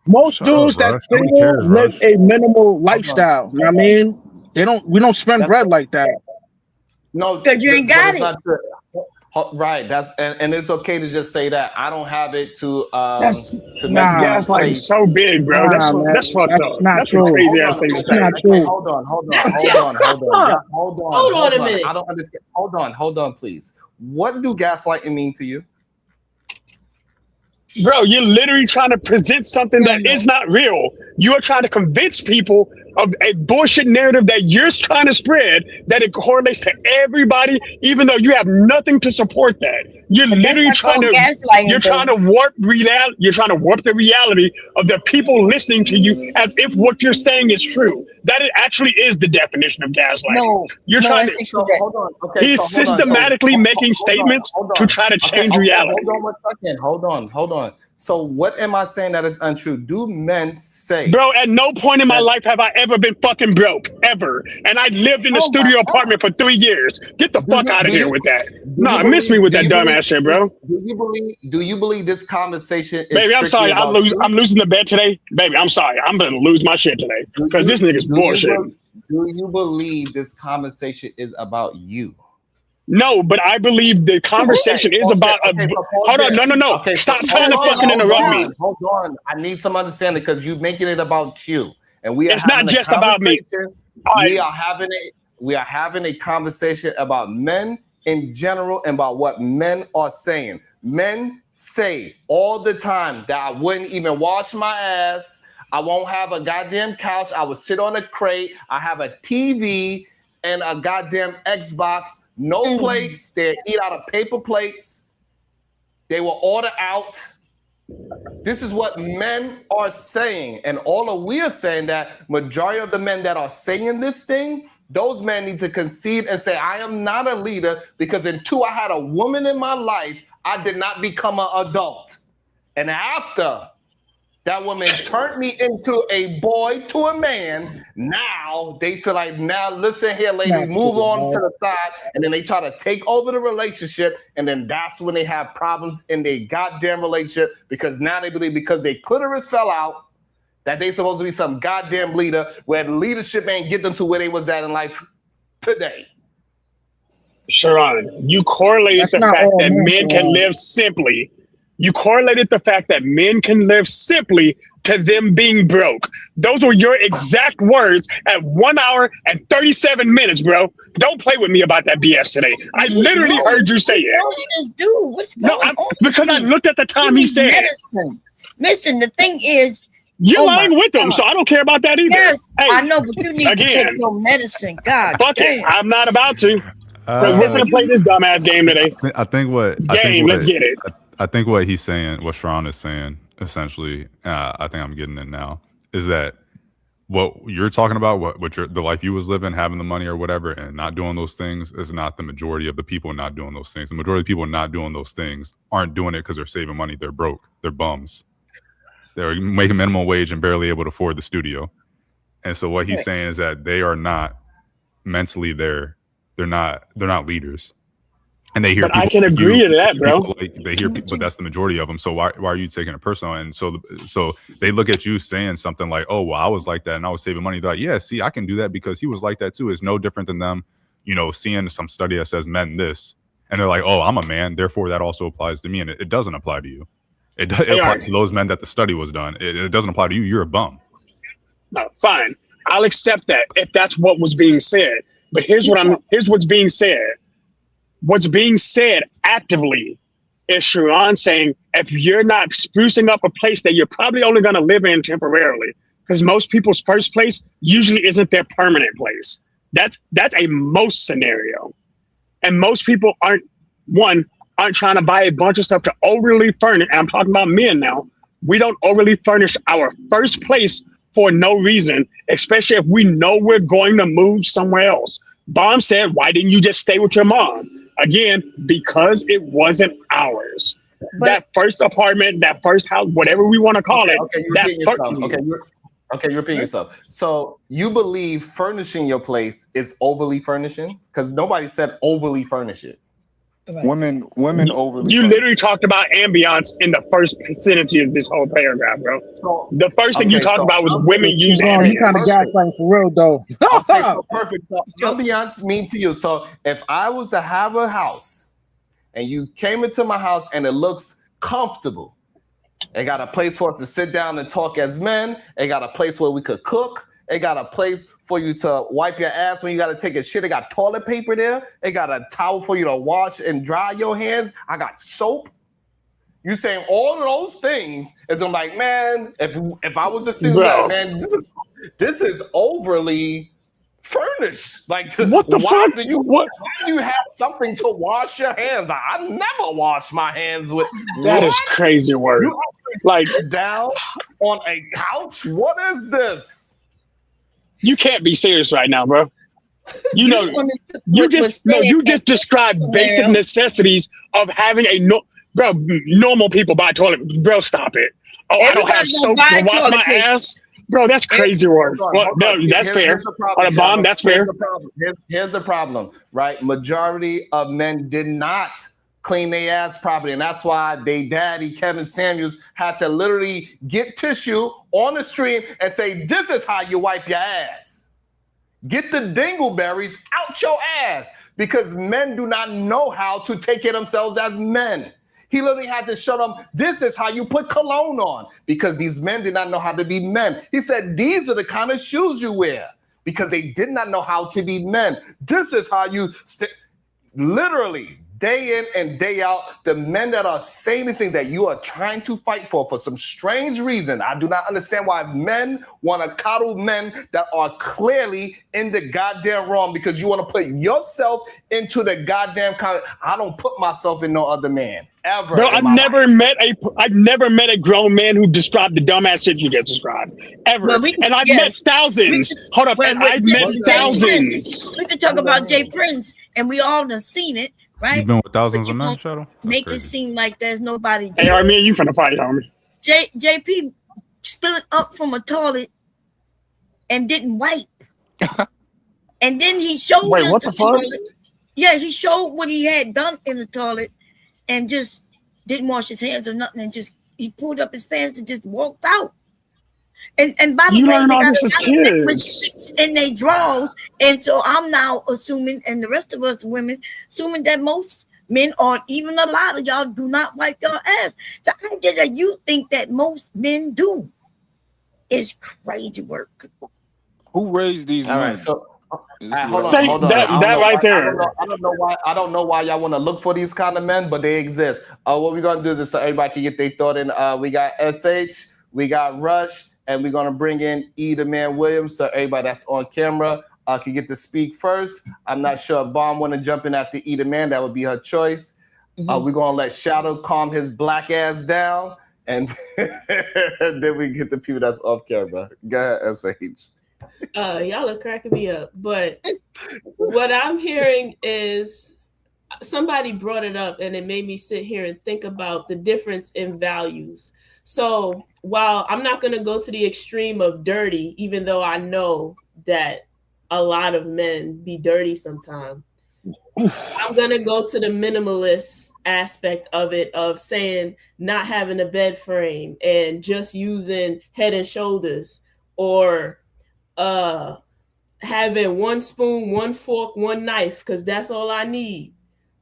most dudes that single live a minimal lifestyle. You know what I mean? We don't spend bread like that. No, because you ain't got it. Right. And it's okay to just say that. I don't have it to gaslighting so big, bro. That's fucked up. That's a crazy ass thing to say. Hold on a minute. I don't understand. Hold on, please. What do gaslighting mean to you? Bro, you're literally trying to present something that is not real. You are trying to convince people of a bullshit narrative that you're trying to spread, that it correlates to everybody, even though you have nothing to support that. You're literally trying to warp reality. You're trying to warp the reality of the people listening to you as if what you're saying is true. That it actually is the definition of gaslighting. Hold on. Okay, he's systematically making statements to try to change reality. Hold on 1 second. Hold on. So what am I saying that is untrue? Do men say? Bro, at no point in my life have I ever been fucking broke, ever. And I lived in a studio apartment for 3 years. Get the fuck out of here with that. Nah, miss me with that dumbass shit, bro. Do you believe this conversation is Baby, I'm sorry. I'm losing the bet today. Baby, I'm sorry. I'm going to lose my shit today because this nigga's bullshit. Do you believe this conversation is about you? No, but I believe the conversation is about. Hold on, no. Okay, stop trying to fucking interrupt me. Hold on, I need some understanding because you're making it about you, and it's not just about me. We are having a conversation about men in general and about what men are saying. Men say all the time that I wouldn't even wash my ass. I won't have a goddamn couch. I would sit on a crate. I have a TV and a goddamn Xbox. No plates. They eat out of paper plates. They will order out. This is what men are saying. And all of we are saying that majority of the men that are saying this thing, those men need to concede and say, I am not a leader because until I had a woman in my life, I did not become an adult. And after that woman turned me into a boy to a man. Now they feel like, now listen here, lady, move on to the side. And then they try to take over the relationship. And then that's when they have problems in their goddamn relationship because now they believe because their clitoris fell out that they supposed to be some goddamn leader where leadership ain't get them to where they was at in life today. Sharon, you correlated the fact that men can live simply. You correlated the fact that men can live simply to them being broke. Those were your exact words at 1 hour and 37 minutes, bro. Don't play with me about that BS today. I literally heard you say it. Because I looked at the time he said it. Listen, the thing is, you're lying with them, so I don't care about that either. Yes, hey, I know, but you need to take your medicine. God, fuck it. I'm not about to. We're gonna play this dumbass game today. Let's get it. I think what he's saying, what Sharon is saying, essentially, I think I'm getting it now, is that what you're talking about, the life you was living, having the money or whatever, and not doing those things is not the majority of the people not doing those things. The majority of people not doing those things aren't doing it because they're saving money. They're broke. They're bums. They're making minimum wage and barely able to afford the studio. And so what he's saying is that they are not mentally there. they're not leaders. And they hear. But I can agree to that, bro. They hear people, but that's the majority of them. So why are you taking it personal? And so they look at you saying something like, "Oh, well, I was like that, and I was saving money." They're like, "Yeah, see, I can do that because he was like that too." It's no different than them, seeing some study that says men this, and they're like, "Oh, I'm a man, therefore that also applies to me," and it doesn't apply to you. It applies to those men that the study was done. It doesn't apply to you. You're a bum. No, fine, I'll accept that if that's what was being said. But here's what's being said. What's being said actively is Sharon saying, if you're not sprucing up a place that you're probably only going to live in temporarily, because most people's first place usually isn't their permanent place. That's a most scenario. And most people aren't trying to buy a bunch of stuff to overly furnish. And I'm talking about men now. We don't overly furnish our first place for no reason, especially if we know we're going to move somewhere else. Bomb said, why didn't you just stay with your mom? Again, because it wasn't ours. But that first apartment, that first house, whatever we want to call it. You're repeating yourself. So you believe furnishing your place is overly furnishing? Because nobody said overly furnish it. Women overly. You literally talked about ambiance in the first sentence of this whole paragraph, bro. So, the first thing you talked about was women use ambiance. You kind of gaslighting for real, though. Okay, so perfect. So ambiance mean to you. So if I was to have a house and you came into my house and it looks comfortable, it got a place for us to sit down and talk as men. It got a place where we could cook. It got a place for you to wipe your ass when you got to take a shit. It got toilet paper there. It got a towel for you to wash and dry your hands. I got soap. You saying all of those things is I'm like, man, if I was a single man, this is overly furnished. Like, what the fuck? Why do you have something to wash your hands? I never wash my hands with. That is crazy work. Like down on a couch. What is this? You can't be serious right now, bro. You just described basic necessities of having normal people buy toilet. Bro, stop it. Oh, I don't have soap to wash my ass. Bro, that's crazy work. That's fair. On a bomb, that's fair. Here's the problem, right? Majority of men did not clean their ass properly, and that's why they daddy Kevin Samuels had to literally get tissue on the stream and say, this is how you wipe your ass. Get the dingleberries out your ass, because men do not know how to take care of themselves as men. He literally had to show them, this is how you put cologne on, because these men did not know how to be men. He said, these are the kind of shoes you wear, because they did not know how to be men. This is how you literally, day in and day out, the men that are saying these things that you are trying to fight for some strange reason. I do not understand why men want to coddle men that are clearly in the goddamn wrong, because you want to put yourself into the goddamn I don't put myself in no other man ever. Bro, I've never met a grown man who described the dumbass shit you just described ever. And I've met thousands. Hold up, and I've met thousands. We could talk about Jay Prince, and we all have seen it. Right? You've been with thousands of men, Shadow? Make it seem like there's nobody. Hey, I mean, you finna fight, homie. JP stood up from a toilet and didn't wipe. And then he showed us the toilet. Yeah, he showed what he had done in the toilet and just didn't wash his hands or nothing, and just he pulled up his pants and just walked out. And by the way, learn all this as kids in their drawers, and so I'm now assuming, and the rest of us women assuming that most men, or even a lot of y'all, do not wipe your ass. The idea that you think that most men do is crazy work. Who raised these men? Right, so hold on. That right there. I don't know why y'all want to look for these kind of men, but they exist. What we're gonna do is so everybody can get their thought in. We got SH, we got Rush, and we're gonna bring in E the Man Williams, so everybody that's on camera can get to speak first. I'm not sure if Bomb want to jump in after E the Man. That would be her choice. We're gonna let Shadow calm his black ass down, and then we get the people that's off camera. Go ahead, SH. Y'all are cracking me up, but what I'm hearing is somebody brought it up, and it made me sit here and think about the difference in values. So while I'm not going to go to the extreme of dirty, even though I know that a lot of men be dirty sometimes, I'm gonna go to the minimalist aspect of it, of saying not having a bed frame and just using Head and Shoulders, or having one spoon, one fork, one knife, because that's all I need,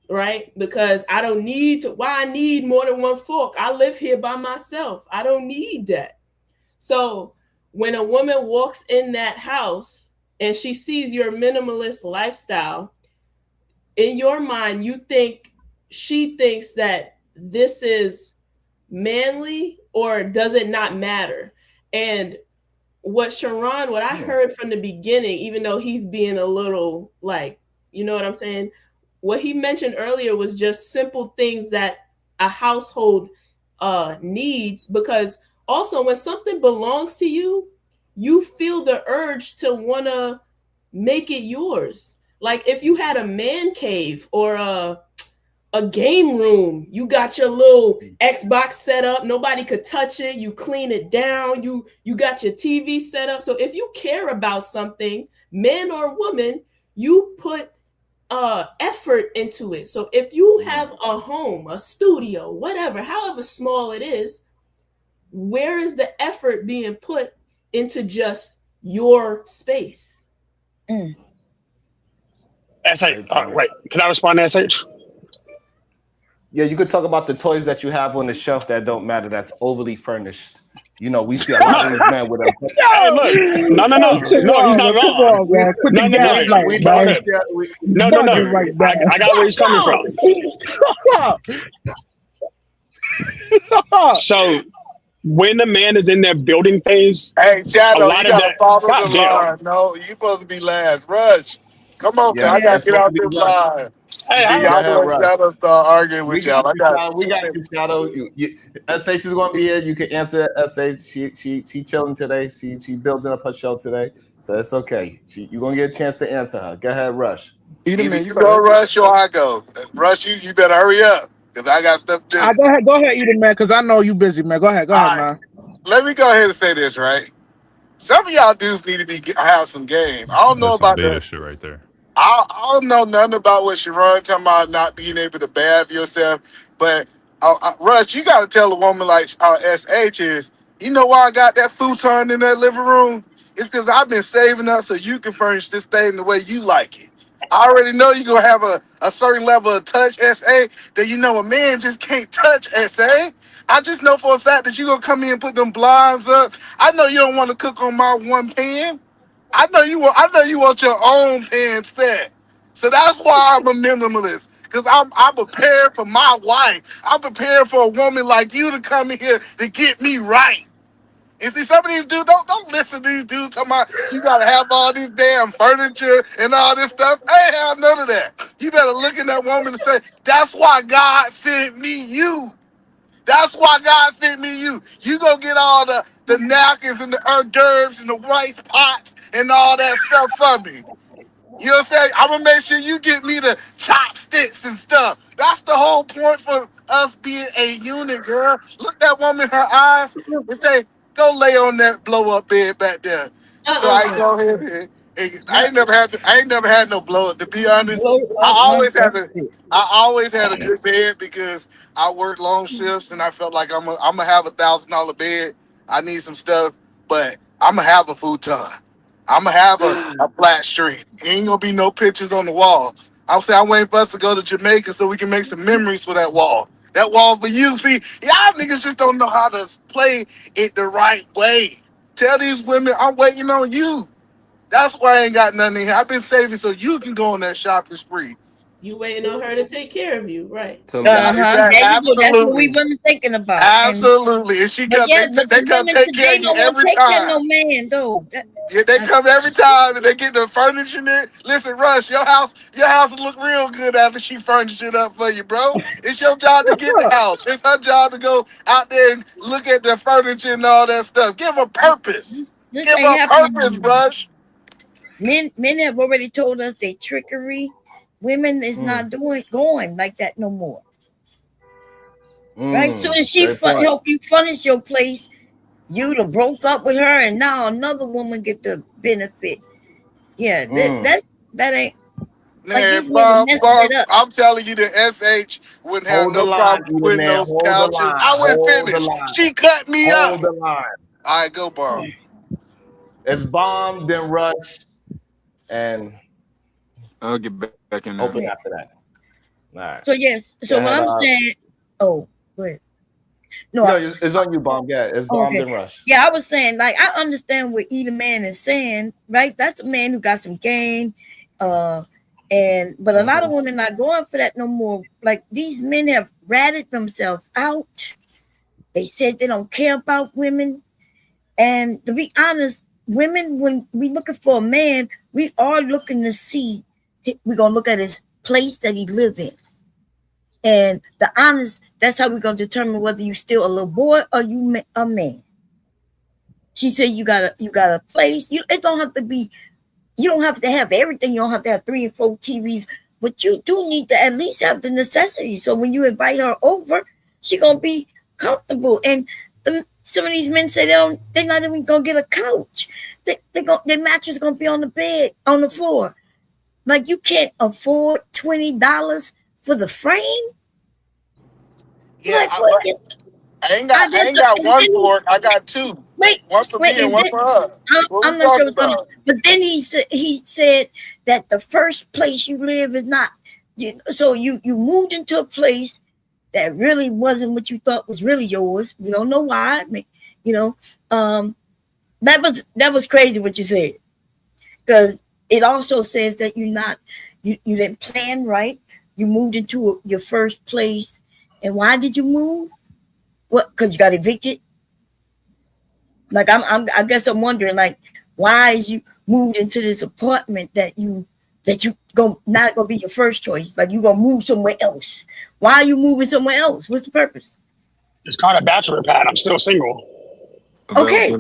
right? Because I don't need to. Why I need more than one fork? I live here by myself. I don't need that. So when a woman walks in that house and she sees your minimalist lifestyle, in your mind, she thinks that this is manly, or does it not matter? And what I heard from the beginning, even though he's being a little like, you know what I'm saying? What he mentioned earlier was just simple things that a household needs, because also when something belongs to you, you feel the urge to want to make it yours. Like if you had a man cave or a game room, you got your little Xbox set up, nobody could touch it, you clean it down, you got your TV set up. So if you care about something, man or woman, you put effort into it. So if you have a home, a studio, whatever, however small it is, where is the effort being put into just your space? Wait, can I respond to SH? Yeah, you could talk about the toys that you have on the shelf that don't matter, that's overly furnished. You know, we see a lot of these men with a... Hey, look. No, he's not wrong. No. I got where he's coming from. So when the man is in their building phase, hey, Shadow, a lot you of gotta that. follow the line. No, you supposed to be last. Rush. Come on, Yeah, I gotta get out this line. Hey, y'all let Shadow start arguing with y'all. We got you, Shadow. SH is going to be here. You can answer SH. She chilling today. She building up her show today, so it's okay. You're gonna get a chance to answer her. Go ahead, Rush. Either you go, Rush, or I go. Rush, you better hurry up because I got stuff to do. Go ahead, Edith, man, because I know you busy, man. Go ahead, man. Let me go ahead and say this, right? Some of y'all dudes need to have some game. I don't know about beta that shit right there. I don't know nothing about what Sharon talking about not being able to bath yourself, but Rush, you got to tell a woman like SH is, you know why I got that futon in that living room? It's because I've been saving up so you can furnish this thing the way you like it. I already know you're going to have a certain level of touch, SA, that you know a man just can't touch, SA. I just know for a fact that you're going to come in and put them blinds up. I know you don't want to cook on my one pan. I know you want your own pan set. So that's why I'm a minimalist. Because I'm prepared for my wife. I'm prepared for a woman like you to come in here to get me right. And see, some of these dudes, don't listen to these dudes talking about you gotta have all this damn furniture and all this stuff. I ain't have none of that. You better look at that woman and say, that's why God sent me you. That's why God sent me you. You go get all the napkins and the hors d'oeuvres and the rice pots and all that stuff for me. You know what I'm saying? I'm gonna make sure you get me the chopsticks and stuff. That's the whole point for us being a unit, girl. Look that woman in her eyes and say, go lay on that blow up bed back there. So I go ahead and I ain't never had no blow up, to be honest. I always had a good bed because I work long shifts and I felt like I'm gonna have $1,000 bed. I need some stuff, but I'm gonna have a futon. I'm gonna have a flat screen. Ain't gonna be no pictures on the wall. I'm saying I'm waiting for us to go to Jamaica so we can make some memories for that wall. That wall for you. See, y'all niggas just don't know how to play it the right way. Tell these women I'm waiting on you. That's why I ain't got nothing here. I've been saving so you can go on that shopping spree. You waiting on her to take care of you, right? There you go. That's what we've been thinking about. Absolutely. And she comes, they come take care of you every time. No man, though. Yeah, they come every time and they get the furniture in it. Listen, Rush, your house will look real good after she furnished it up for you, bro. It's your job to get the house. It's her job to go out there and look at the furniture and all that stuff. Give her purpose. Give her purpose, Rush. Men have already told us they trickery. Women is not going like that no more. Right? So if she help you furnish your place, you done broke up with her, and now another woman get the benefit. Yeah, that ain't. Like Man, these women Bob, messing boss, it up. I'm telling you, the SH wouldn't have Hold the no line, problem Edie putting man. those Hold the couches. line. I wouldn't Hold the finish. line. She cut me Hold up. the line. All right, go, Bob. It's Bomb, then Rush, and I'll get back in there. open after that. All right. So yes. So Go what ahead, I'm saying. Oh, go ahead. No, No, it's on you, Bomb. Yeah, it's Bomb, okay. then Rush. Yeah, I was saying, like, I understand what either man is saying, right? That's a man who got some game. But a lot of women not going for that no more. Like, these men have ratted themselves out. They said they don't care about women. And to be honest, women, when we looking for a man, we are looking to see, we're gonna look at his place that he live in. And the honest, that's how we're gonna determine whether you still a little boy or you a man. She said you got a place. It don't have to be. You don't have to have everything. You don't have to have 3 and 4 TVs, but you do need to at least have the necessities. So when you invite her over, she gonna be comfortable. And some of these men say they're not even gonna get a couch. Their mattress gonna be on the bed, on the floor. Like, you can't afford $20 for the frame. Yeah, Like, I ain't got one for it. I got 2. One for me and one for her. I'm not sure what's going on. But then he said that the first place you live is not. So you moved into a place that really wasn't what you thought was really yours. We don't know why. That was crazy what you said, because it also says that you didn't plan right. You moved into your first place, and why did you move? What? Because you got evicted. Like, I guess I'm wondering, like, why is you moved into this apartment that you not gonna be your first choice? Like, you gonna move somewhere else? Why are you moving somewhere else? What's the purpose? It's called a bachelor pad. I'm still single. Okay.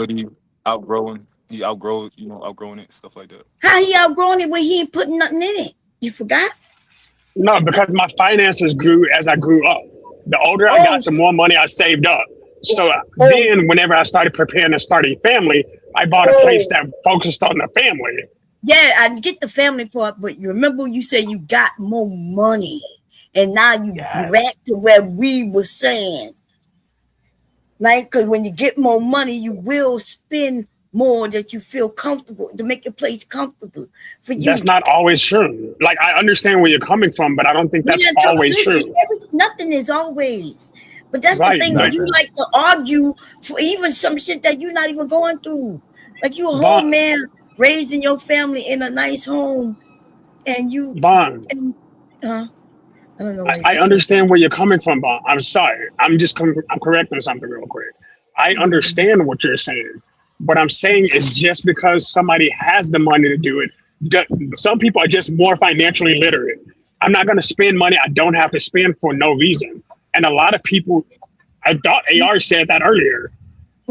Outgrowing it, stuff like that. How he outgrowing it when he ain't putting nothing in it? You forgot? No, because my finances grew as I grew up. The older I got, the more money I saved up. So then whenever I started preparing to start a family, I bought a place that focused on the family. Yeah, I get the family part, but you remember you said you got more money, and now you back to where we were saying. Like, because when you get more money, you will spend more that you feel comfortable to make your place comfortable for you. That's not always true. Like, I understand where you're coming from, but I don't think that's always true. Nothing is always. But that's the thing, that you like to argue for even some shit that you're not even going through. Like, you a whole man raising your family in a nice home, and you. I don't know. I understand where you're coming from, Bon. I'm sorry. I'm correcting something real quick. I understand what you're saying. What I'm saying is, just because somebody has the money to do it, some people are just more financially literate. I'm not going to spend money I don't have to spend for no reason. And a lot of people, I thought AR said that earlier.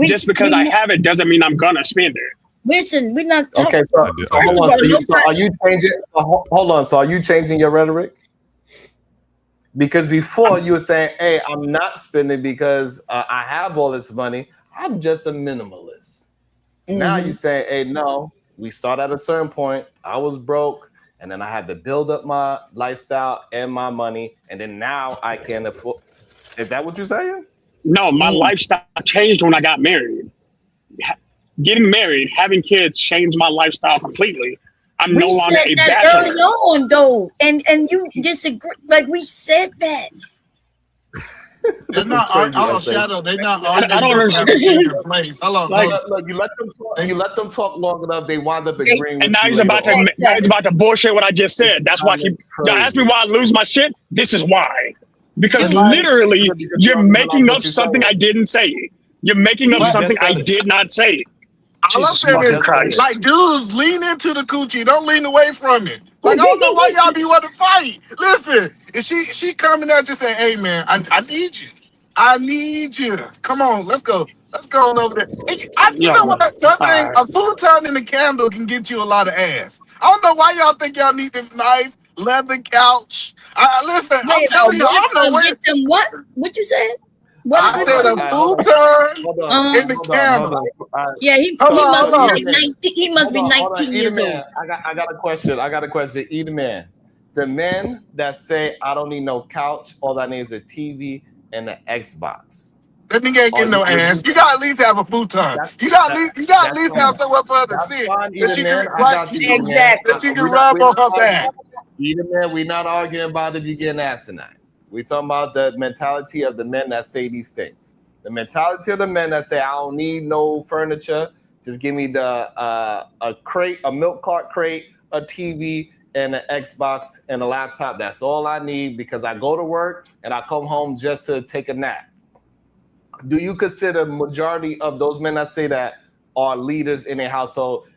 Just because I have it doesn't mean I'm going to spend it. Listen, we're not talking. Okay, so hold on. So are you changing? Hold on. So are you changing your rhetoric? Because before you were saying, "Hey, I'm not spending because I have all this money. I'm just a minimalist." Now you're saying, "Hey, no, we start at a certain point. I was broke, and then I had to build up my lifestyle and my money, and then now I can afford." Is that what you're saying? No, my lifestyle changed when I got married. Getting married, having kids changed my lifestyle completely. I'm no longer a bachelor. Early on, though, and you disagree. Like, we said that. They're not arguing. Shadow. They're not arguing. I don't understand. Your place. Look, you let them talk. You let them talk long enough. They wind up agreeing. And now he's about to bullshit what I just said. That's why y'all ask me why I lose my shit. This is why. Because literally, you're making up something I didn't say. You're making up something I did not say. All I'm saying is, like, dudes, lean into the coochie. Don't lean away from it. Like, I don't know why y'all be want to fight. Listen, if she coming out just saying, "Hey, man, I need you. I need you. Come on, let's go. Let's go on over there." You know what? That thing, a futon and a candle can get you a lot of ass. I don't know why y'all think y'all need this nice leather couch. Listen, I'm telling you, I don't know where. What you said? I said a futon in the candle. Yeah, he must be 19 years old. I got a question. Edie man, the men that say, I don't need no couch, all I need is a TV and an Xbox. That nigga ain't getting no ass. You gotta at least have a futon. You gotta at least have somewhere for her to sit that you can that you can rub on her back. Either man, we're not arguing about if you get an asinine. We're talking about the mentality of the men that say these things. The mentality of the men that say, I don't need no furniture. Just give me a crate, a milk cart crate, a TV, and an Xbox and a laptop. That's all I need because I go to work and I come home just to take a nap. Do you consider majority of those men that say that are leaders in their household?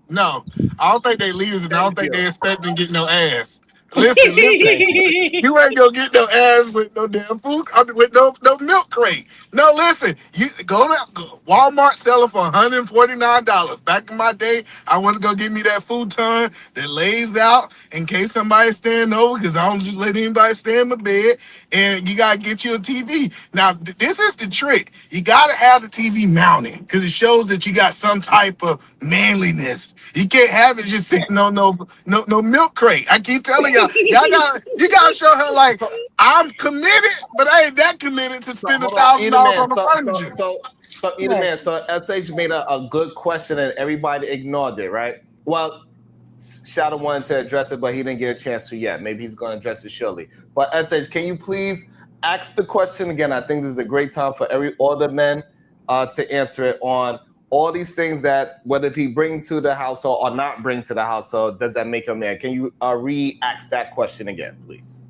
No, I don't think they leaders, and I don't think they expect to get no ass. Listen, you ain't gonna get no ass with no damn food, with no milk crate. No, listen, you go to Walmart, sell it for $149. Back in my day, I want to go get me that futon that lays out in case somebody's staying over, because I don't just let anybody stay in my bed. And you gotta get you a TV. Now, this is the trick. You gotta have the TV mounted because it shows that you got some type of manliness. You can't have it just sitting on no milk crate. I keep telling y'all, you gotta show her like I'm committed, but I ain't that committed to spend $1,000 on the furniture. So SH made a good question and everybody ignored it, right? Well, Shadow wanted to address it, but he didn't get a chance to yet. Maybe he's going to address it shortly. But SH, can you please ask the question again? I think this is a great time for all the men to answer it on all these things that whether if he bring to the household or not bring to the household, does that make him man? Can you re-ask that question again, please?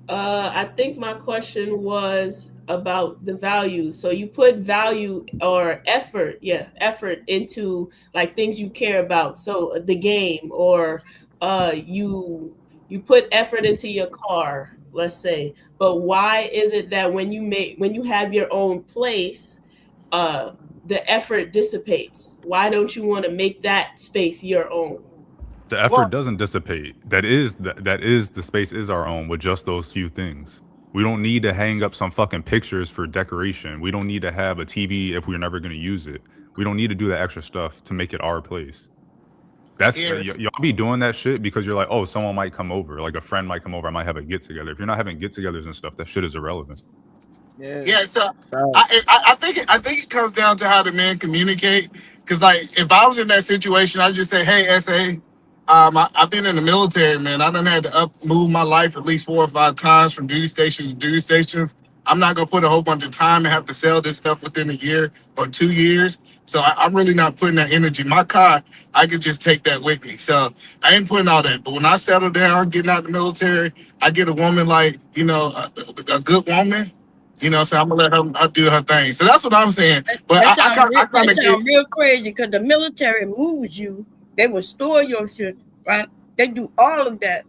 I think my question was about the value. So you put value or effort into like things you care about. So the game, or you put effort into your car, let's say. But why is it that when you have your own place, the effort dissipates? Why don't you want to make that space your own? The effort doesn't dissipate. That is the space is our own with just those few things. We don't need to hang up some fucking pictures for decoration. We don't need to have a TV if we're never going to use it. We don't need to do that extra stuff to make it our place. That's y'all be doing that shit because you're like, oh, someone might come over, like a friend might come over, I might have a get together. If you're not having get-togethers and stuff, that shit is irrelevant. Yeah, so I think it comes down to how the men communicate. Because like if I was in that situation, I'd just say, hey, SA, I've been in the military, man. I done had to move my life at least 4 or 5 times from duty stations to duty stations. I'm not gonna put a whole bunch of time and have to sell this stuff within a year or 2 years. So I'm really not putting that energy. My car, I could just take that with me. So I ain't putting all that. But when I settle down, getting out the military, I get a woman like, a good woman. So I'm gonna let her do her thing. So that's what I'm saying. But I sound real crazy because the military moves you. They will store your shit, right? They do all of that,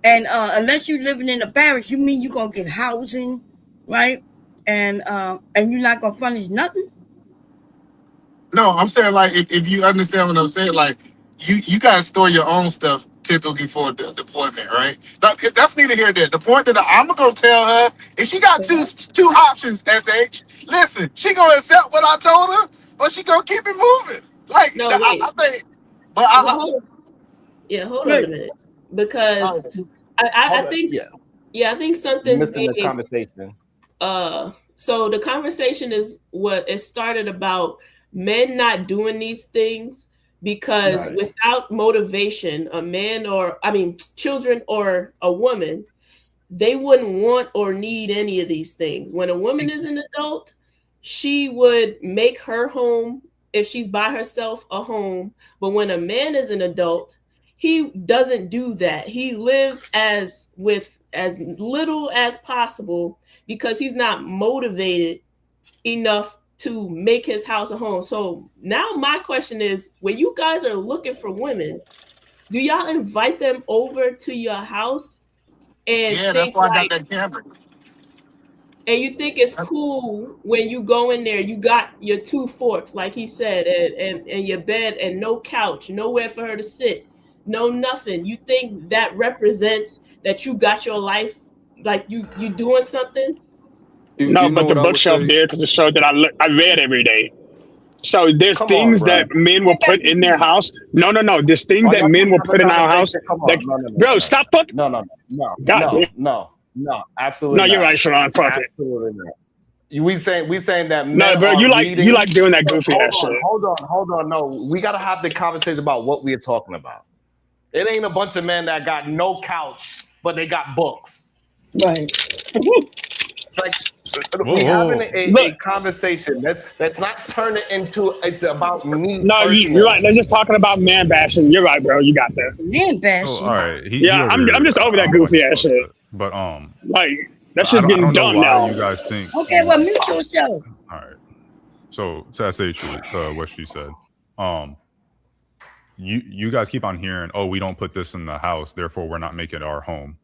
and unless you're living in a barracks, you mean you're gonna get housing, right? And you're not gonna furnish nothing. No, I'm saying like if you understand what I'm saying, like you gotta store your own stuff typically for the deployment, right? That's neither here nor there. The point that I'm gonna tell her is she got two options. SH, listen, she gonna accept what I told her, or she gonna keep it moving. Like no, I think, but hold on a minute, because I think I think something's missing the conversation. So the conversation is what it started about men not doing these things because without motivation, a man children or a woman, they wouldn't want or need any of these things. When a woman is an adult, she would make her home, if she's by herself, a home. But when a man is an adult, he doesn't do that. He lives with as little as possible because he's not motivated enough to make his house a home. So now my question is, when you guys are looking for women, do y'all invite them over to your house? And that's why I got that camera. And you think it's cool when you go in there, you got your 2 forks, like he said, and your bed, and no couch, nowhere for her to sit, no nothing. You think that represents that you got your life, like you doing something? No, but the bookshelf there because it showed that I read every day. So there's things that men will put in their house. No. There's things that men will put in our house. Bro, stop fucking. No, absolutely. No, you're right, Sharon. Fuck it. Absolutely not. We saying that men no, bro. You like doing that goofy ass shit. Hold on. No, we gotta have the conversation about what we're talking about. It ain't a bunch of men that got no couch, but they got books. Right. Like we having a conversation. Let's not turn it into it's about me. No, you're right. They're just talking about man bashing. You're right, bro. You got that. Man bashing. Oh, all right. I'm just over that goofy ass shit. But like that shit's getting dumb now. You guys think? Okay, well, mute yourself. All right. So to SH, what she said, you guys keep on hearing, oh, we don't put this in the house, therefore we're not making it our home.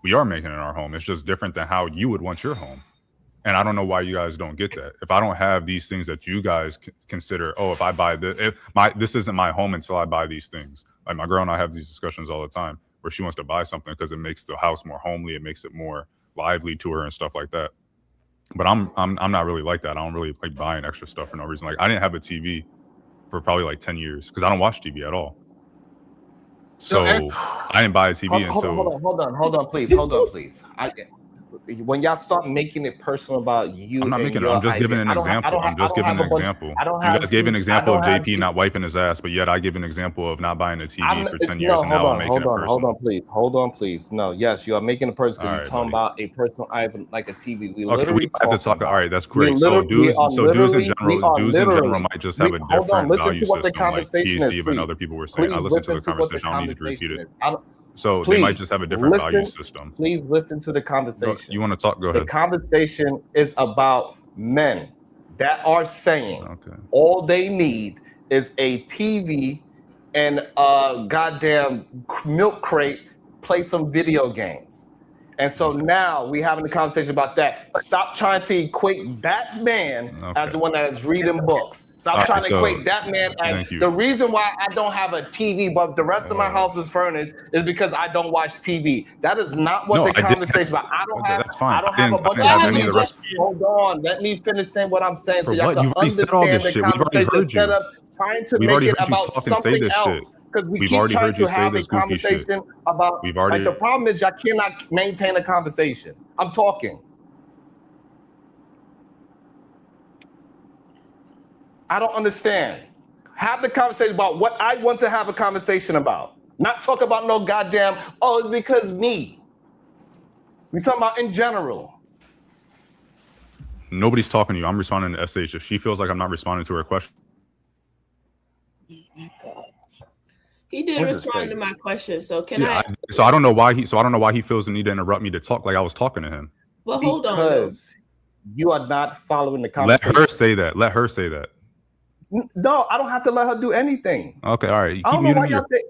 We are making it our home. It's just different than how you would want your home. And I don't know why you guys don't get that. If I don't have these things that you guys consider, oh, if I buy this, this isn't my home until I buy these things. Like my girl and I have these discussions all the time where she wants to buy something because it makes the house more homely, it makes it more lively to her and stuff like that. But I'm not really like that. I don't really like buying extra stuff for no reason. Like I didn't have a TV for probably like 10 years because I don't watch TV at all. So I didn't buy a TV until. Hold on, please. When y'all start making it personal about you, I'm not making it. I'm just giving an example. I'm just giving an example. You guys gave an example of JP not wiping his ass, but yet I give an example of not buying a TV for 10 years, and now I'm making it personal. Hold on, please. No, yes, you are making it personal. You're talking about a personal item like a TV. We have to talk. All right, that's great. So dudes in general might just have a different value system. Like PhD and other people were saying. I listened to the conversation. I don't need to repeat it. So they might just have a different value system. Please listen to the conversation. You want to talk? Go ahead. The conversation is about men that are saying all they need is a TV and a goddamn milk crate, play some video games. And so now we're having a conversation about that. Stop trying to equate that man as the one that is reading books. Stop trying to equate that man as the reason why I don't have a TV, but the rest of my house is furnished is because I don't watch TV. That is not what the conversation about. I don't have. That's fine. I don't have a bunch of TVs. Hold on, let me finish saying what I'm saying so y'all can understand the conversation instead of trying to make it about something else. Because we keep trying to have a conversation about. Like the problem is y'all cannot maintain a conversation. I'm talking. I don't understand. Have the conversation about what I want to have a conversation about. Not talk about no goddamn, oh, it's because me. We're talking about in general. Nobody's talking to you. I'm responding to SH. If she feels like I'm not responding to her question. He did respond to my question, so So I don't know why he feels the need to interrupt me to talk like I was talking to him. Well, hold on. Because you are not following the conversation. Let her say that. No, I don't have to let her do anything. Okay, all right. You I don't know why y'all think.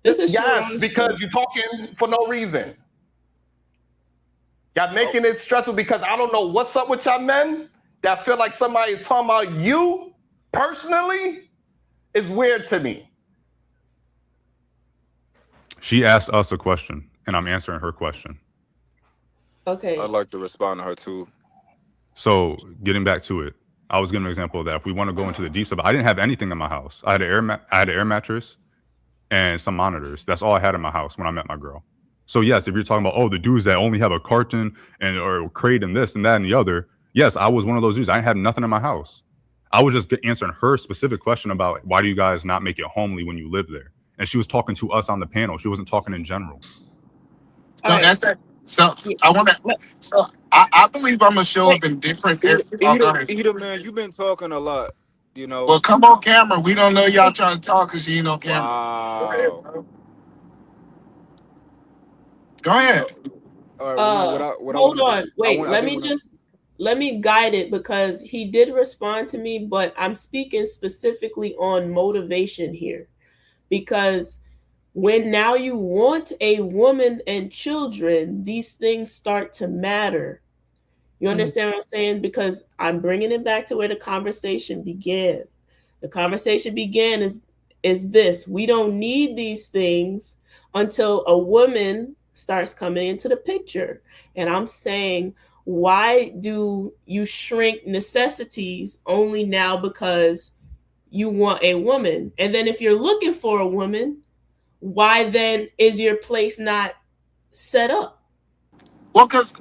Yes, because you're talking for no reason. Y'all making it stressful because I don't know what's up with y'all men that feel like somebody is talking about you personally is weird to me. She asked us a question, and I'm answering her question. Okay. I'd like to respond to her too. So getting back to it, I was giving an example of that. If we want to go into the deep stuff, I didn't have anything in my house. I had an air mattress and some monitors. That's all I had in my house when I met my girl. So yes, if you're talking about, oh, the dudes that only have a carton or crate and this and that and the other, yes, I was one of those dudes. I didn't have nothing in my house. I was just answering her specific question about why do you guys not make it homely when you live there? And she was talking to us on the panel. She wasn't talking in general. So that's it. So I want to. So I believe I'm gonna show up in different areas. Edom, man, you've been talking a lot. You know. Well, come on camera. We don't know y'all trying to talk because you ain't on camera. Wow. Go ahead. All right, hold on. Wait, let me guide it because he did respond to me, but I'm speaking specifically on motivation here. Because when now you want a woman and children, these things start to matter. You understand what I'm saying? Because I'm bringing it back to where the conversation began. The conversation began is this. We don't need these things until a woman starts coming into the picture. And I'm saying, why do you shrink necessities only now because you want a woman. And then if you're looking for a woman, why then is your place not set up? Well, because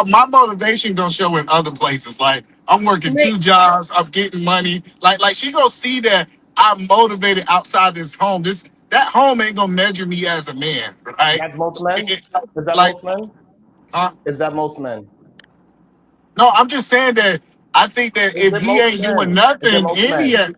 my motivation gonna show in other places. Like I'm working 2 jobs, I'm getting money. Like she gonna see that I'm motivated outside this home. That home ain't gonna measure me as a man, right? That's most men? Is that Like, most men? huh? Is that most men? No, I'm just saying that I think that Is if it he most ain't doing men? Is it nothing, most if men? he ain't,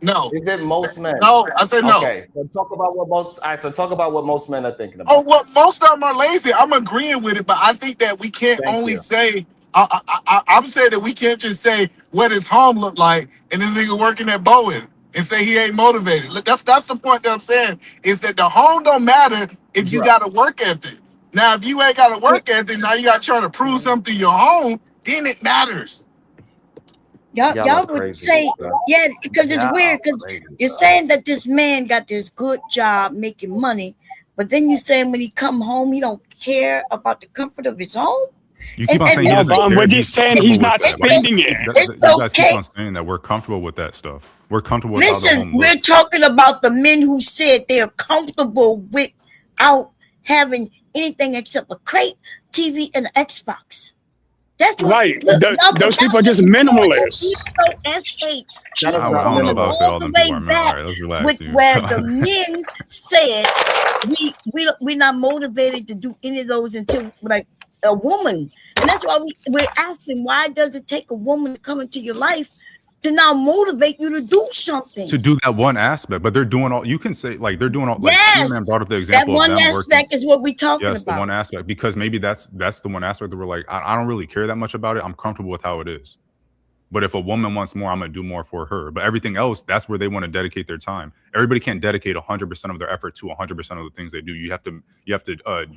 no, Is it most men? no, I said no. Okay, so talk about what most. All right, so talk about what most men are thinking Oh, about. well, most of them are lazy. I'm agreeing with it, but I think that we can't Thank only you. say. I'm saying that we can't just say what his home look like and this nigga working at Boeing and say he ain't motivated. Look, that's the point that I'm saying is that the home don't matter if you Bruh. got a work ethic. Now, if you ain't got a work ethic, now you got to try to prove something to your home, then it matters. Y'all would say, yeah, because it's weird because you're saying that this man got this good job making money, but then you're saying when he come home, he don't care about the comfort of his home. You keep on saying he No, doesn't Bum, care. we're just saying he's not spending it. It's You guys keep okay. on saying that we're comfortable with that stuff. We're comfortable with how the Listen, home we're looks. talking about the men who said they're comfortable without having anything except a crate, TV, and an Xbox. That's what. Right. Look, Those people are just minimalists. SH. That is I not don't know if I would say all the them people way are men. back All right, let's relax with here. where the men said we're not motivated to do any of those until like a woman, and that's why we're asking why does it take a woman to come into your life to now motivate you to do something, to do that one aspect, but they're doing all. You can say like they're doing all. Like yes, man brought up the that example one of them aspect working. is what we're talking Yes, about. the one aspect, because maybe that's the one aspect that we're like, I don't really care that much about it. I'm comfortable with how it is. But if a woman wants more, I'm gonna do more for her. But everything else, that's where they want to dedicate their time. Everybody can't dedicate 100% of their effort to 100% of the things they do. You have to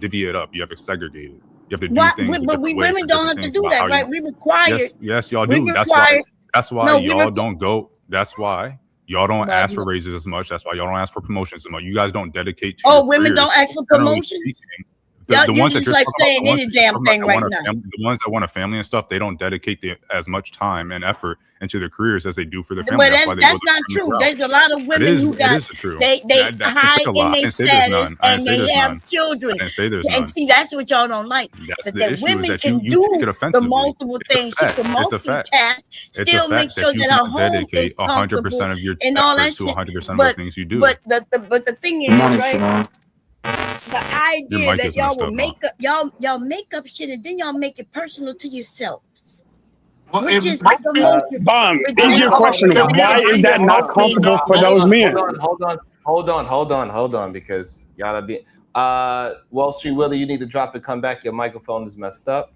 divvy it up. You have to segregate it. You have to do things. But we women don't have to do that, right? We require. Yes, y'all we do. require, That's why no, y'all don't go. That's why y'all don't No, ask no. for raises as much. That's why y'all don't ask for promotions as much. You guys don't dedicate to. Oh, your women careers. don't ask for Generally promotions? speaking, Y'all- the you're ones that just you're like talking about, saying the ones any that you're damn talking about thing that right want a now. family, the ones that want a family and stuff, they don't dedicate as much time and effort into their careers as they do for their family. But That's why they that's go the not criminal true. route. There's a lot of women who got It is true. they That seems high like a in lot. I their didn't say there's status none. I didn't and say they there's have none. children. I didn't say there's And none. see, that's what y'all don't like. That's But the that issue, is women that can you do take it the offensively. multiple It's a things. She fact. can It's a fact. multitask, It's a still make fact sure that you that her can home dedicate is comfortable 100% of your and all that effort to shit. 100% of the But things you do. but the thing is, right? The Your idea mic that is y'all messed will up, make up y'all make up shit and then y'all make it personal to yourselves, Well, which if is my the most Bum, ridiculous. easier question. Why is that not comfortable for those men? Hold on, because y'all are being Wall Street Willie, you need to drop it, come back. Your microphone is messed up.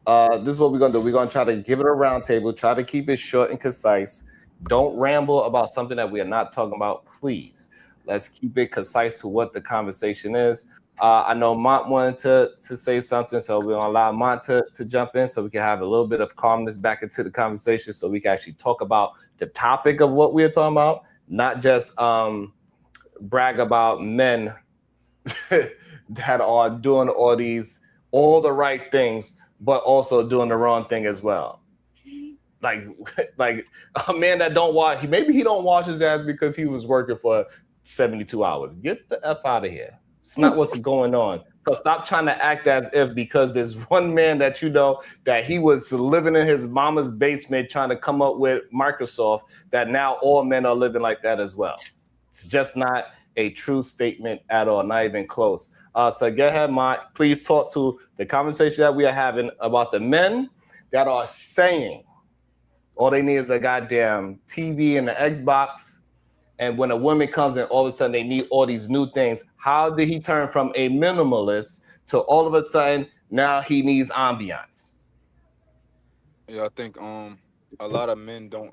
This is what we're gonna do. We're gonna try to give it a round table, try to keep it short and concise. Don't ramble about something that we are not talking about, please. Let's keep it concise to what the conversation is. I know Mont wanted to say something, so we're gonna allow Mont to jump in so we can have a little bit of calmness back into the conversation so we can actually talk about the topic of what we're talking about, not just brag about men that are doing all the right things, but also doing the wrong thing as well. Like a man that don't wash, maybe he don't wash his ass because he was working for 72 hours. Get the F out of here. It's not what's going on. So stop trying to act as if because there's one man that you know that he was living in his mama's basement trying to come up with Microsoft, that now all men are living like that as well. It's just not a true statement at all, not even close. So go ahead, Mike. Please talk to the conversation that we are having about the men that are saying all they need is a goddamn TV and an Xbox. And when a woman comes in, all of a sudden they need all these new things. How did he turn from a minimalist to all of a sudden now he needs ambiance? Yeah, I think a lot of men don't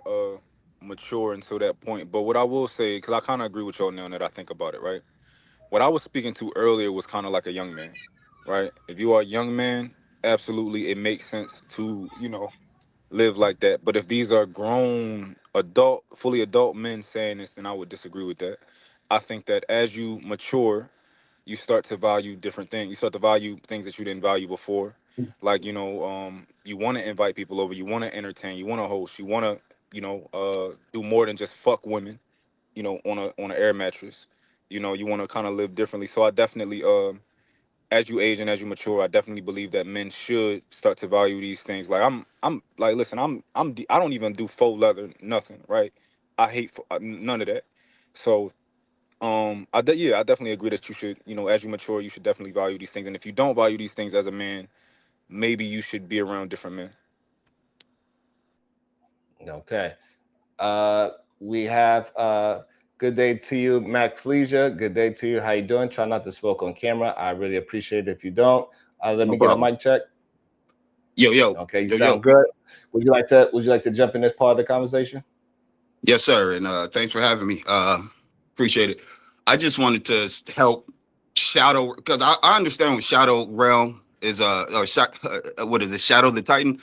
mature until that point. But what I will say, because I kind of agree with y'all now that I think about it, right? What I was speaking to earlier was kind of like a young man, right? If you are a young man, absolutely, it makes sense to, live like that. But if these are grown, fully adult men saying this, then I would disagree with that. I think that as you mature, you start to value different things. You start to value things that you didn't value before. Like, you want to invite people over, you want to entertain, you want to host, you want to do more than just fuck women, on an air mattress. You want to kind of live differently. So I definitely, as you age and as you mature, I definitely believe that men should start to value these things. Like I'm like, listen, I don't even do faux leather, nothing, right? I hate none of that. So I definitely agree that you should, as you mature, you should definitely value these things. And if you don't value these things as a man, maybe you should be around different men. Okay. We have good day to you, Max Leisure. Good day to you. How you doing? Try not to smoke on camera. I really appreciate it if you don't. Let me get a mic check. Yo. Okay, you sound good. Would you like to jump in this part of the conversation? Yes, sir. And thanks for having me. Appreciate it. I just wanted to help Shadow, because I understand what Shadow Realm is, what is it, Shadow the Titan?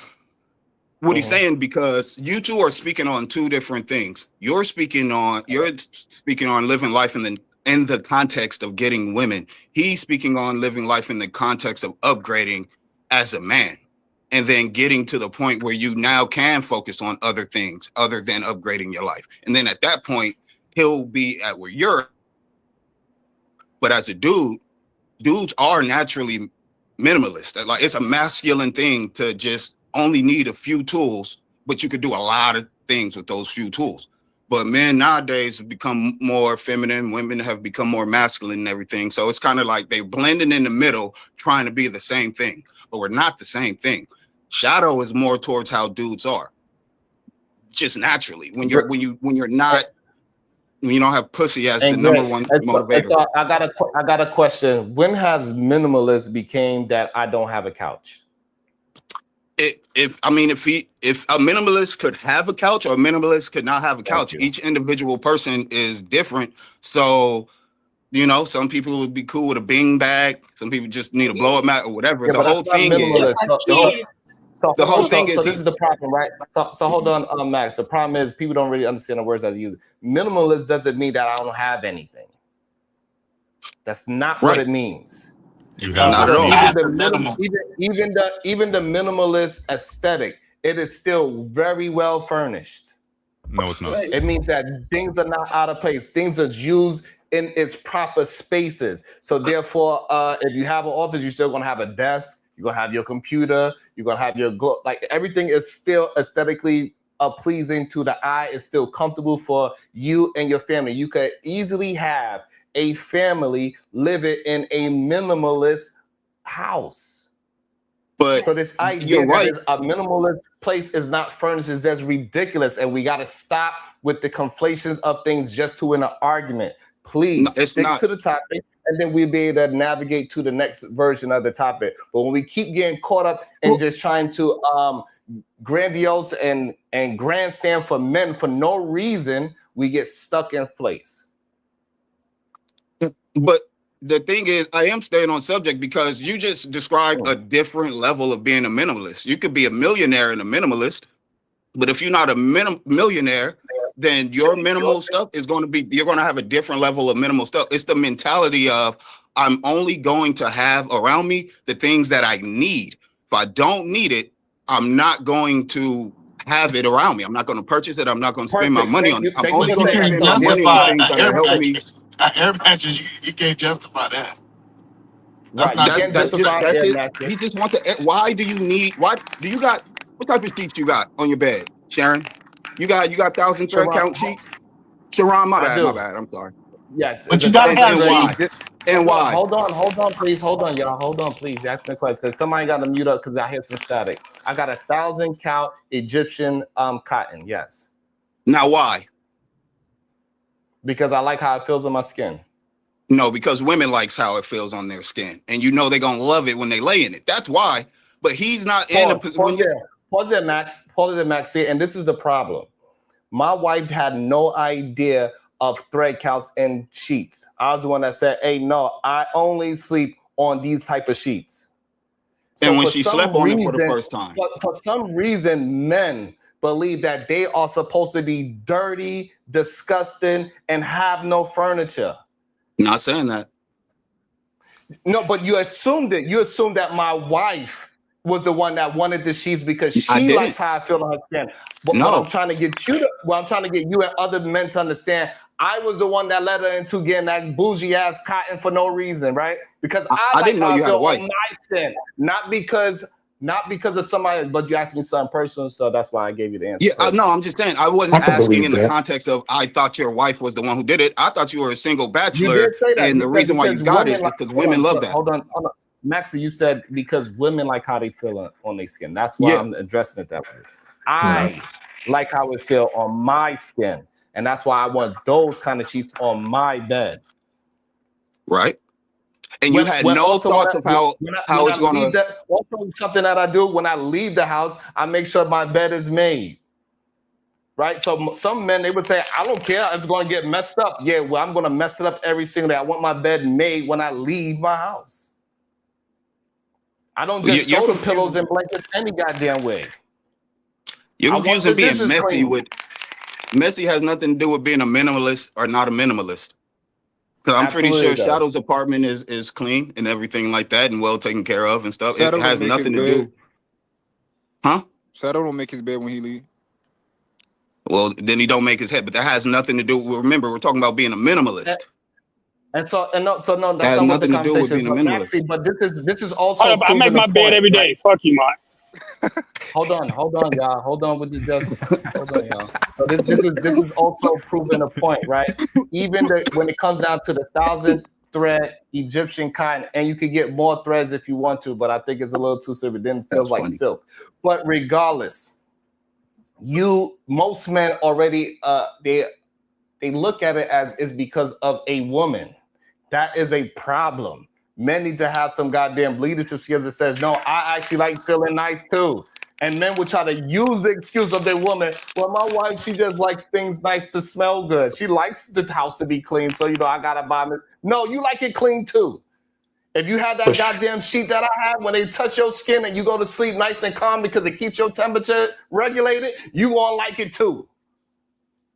What he's saying, because you two are speaking on two different things. You're speaking on living life in the context of getting women. He's speaking on living life in the context of upgrading as a man, and then getting to the point where you now can focus on other things other than upgrading your life. And then at that point, he'll be at where you're. But as a dude, dudes are naturally minimalist. Like, it's a masculine thing to just only need a few tools, but you could do a lot of things with those few tools. But men nowadays have become more feminine. Women have become more masculine and everything. So it's kind of like they're blending in the middle, trying to be the same thing, but we're not the same thing. Shadow is more towards how dudes are, just naturally. When you don't have pussy as the number one motivator. So I got a question. When has minimalist became that I don't have a couch? If a minimalist could have a couch or a minimalist could not have a couch, each individual person is different. So, some people would be cool with a bean bag. Some people just need a blow up mat or whatever. The whole thing is. So this is the problem, right? So hold on, Max. The problem is people don't really understand the words that I use. Minimalist doesn't mean that I don't have anything. That's not what it means. You have even the minimalist aesthetic, it is still very well furnished. No, it's not. It means that things are not out of place. Things are used in its proper spaces. So therefore, if you have an office, you're still gonna have a desk. You're gonna have your computer. You're gonna have your like everything is still aesthetically pleasing to the eye. It's still comfortable for you and your family. You could easily have a family living in a minimalist house. But so this idea that a minimalist place is not furnished is just ridiculous, and we got to stop with the conflations of things just to win an argument. Please stick to the topic, and then we'll be able to navigate to the next version of the topic. But when we keep getting caught up in just trying to grandiose and grandstand for men for no reason, we get stuck in place. But the thing is, I am staying on subject because you just described a different level of being a minimalist. You could be a millionaire and a minimalist, but if you're not a millionaire, then your minimal stuff is going to be, you're going to have a different level of minimal stuff. It's the mentality of, I'm only going to have around me the things that I need. If I don't need it, I'm not going to have it around me. I'm not going to purchase it. I'm not going to spend my money on it. I'm only going to spend my money on things that help me. Air mattress, you can't justify that. That's it. He just wants to. Why do you got, what type of sheets you got on your bed, Sharon? You got 1,000 thread count sheets? Sharon, my bad. I'm sorry. Yes. But you gotta have sheets. And why? Hold on, please. Hold on, y'all. Hold on, please. Ask me a question. Somebody got to mute up because I hear some static. I got 1,000 count Egyptian cotton. Yes. Now why? Because I like how it feels on my skin. No, because women likes how it feels on their skin, and you know they're gonna love it when they lay in it. That's why. But he's not in a position. Pause there, Max. Pause there, Max. And this is the problem. My wife had no idea of thread counts and sheets. I was the one that said, "Hey, no, I only sleep on these type of sheets." So and when she slept on it for the first time, for some reason, men believe that they are supposed to be dirty, disgusting, and have no furniture. Not saying that. No, but you assumed it. You assumed that my wife was the one that wanted the sheets because she didn't. likes how I feel on her skin. But No. what I'm trying to get you and other men to understand, I was the one that led her into getting that bougie ass cotton for no reason, right? Because I like didn't know how you I had a feel wife. on my skin, not because of somebody, but you asked me something personal, so that's why I gave you the answer. Yeah, no, I'm just saying, I wasn't asking in the context of I thought your wife was the one who did it. I thought you were a single bachelor, You did say that. and You the said reason why you got it is because women love that. Hold on. Maxie, you said because women like how they feel on their skin. That's why I'm addressing it that way. I like how it feel on my skin, and that's why I want those kind of sheets on my bed. Right. And you had no thoughts of how it's going to. Also, something that I do when I leave the house, I make sure my bed is made. Right. So some men, they would say, I don't care. It's going to get messed up. Yeah, well, I'm going to mess it up every single day. I want my bed made when I leave my house. I don't just throw the pillows and blankets any goddamn way. You're confusing being messy with. Messy has nothing to do with being a minimalist or not a minimalist. Because I'm pretty sure Shadow's apartment is clean and everything like that and well taken care of and stuff. It has nothing to do. Huh? Shadow don't make his bed when he leave. Well, then he don't make his head, but that has nothing to do. Remember, we're talking about being a minimalist. That's not what the nothing to do with being a conversation is. minimalist. But this is also. I make my bed every day. Fuck you, Mike. Hold on, y'all. Hold on with you. Hold on, y'all. So this is also proving a point, right? Even when it comes down to the 1,000 thread Egyptian cotton, and you can get more threads if you want to, but I think it's a little too silver. Then it feels like silk. But regardless, most men already they look at it as it's because of a woman. That is a problem. Men need to have some goddamn leadership skills that says, no, I actually like feeling nice too. And men will try to use the excuse of their woman. Well, my wife, she just likes things nice to smell good. She likes the house to be clean. So, I got to buy it. No, you like it clean too. If you had that goddamn sheet that I have, when they touch your skin and you go to sleep nice and calm because it keeps your temperature regulated, you won't like it too.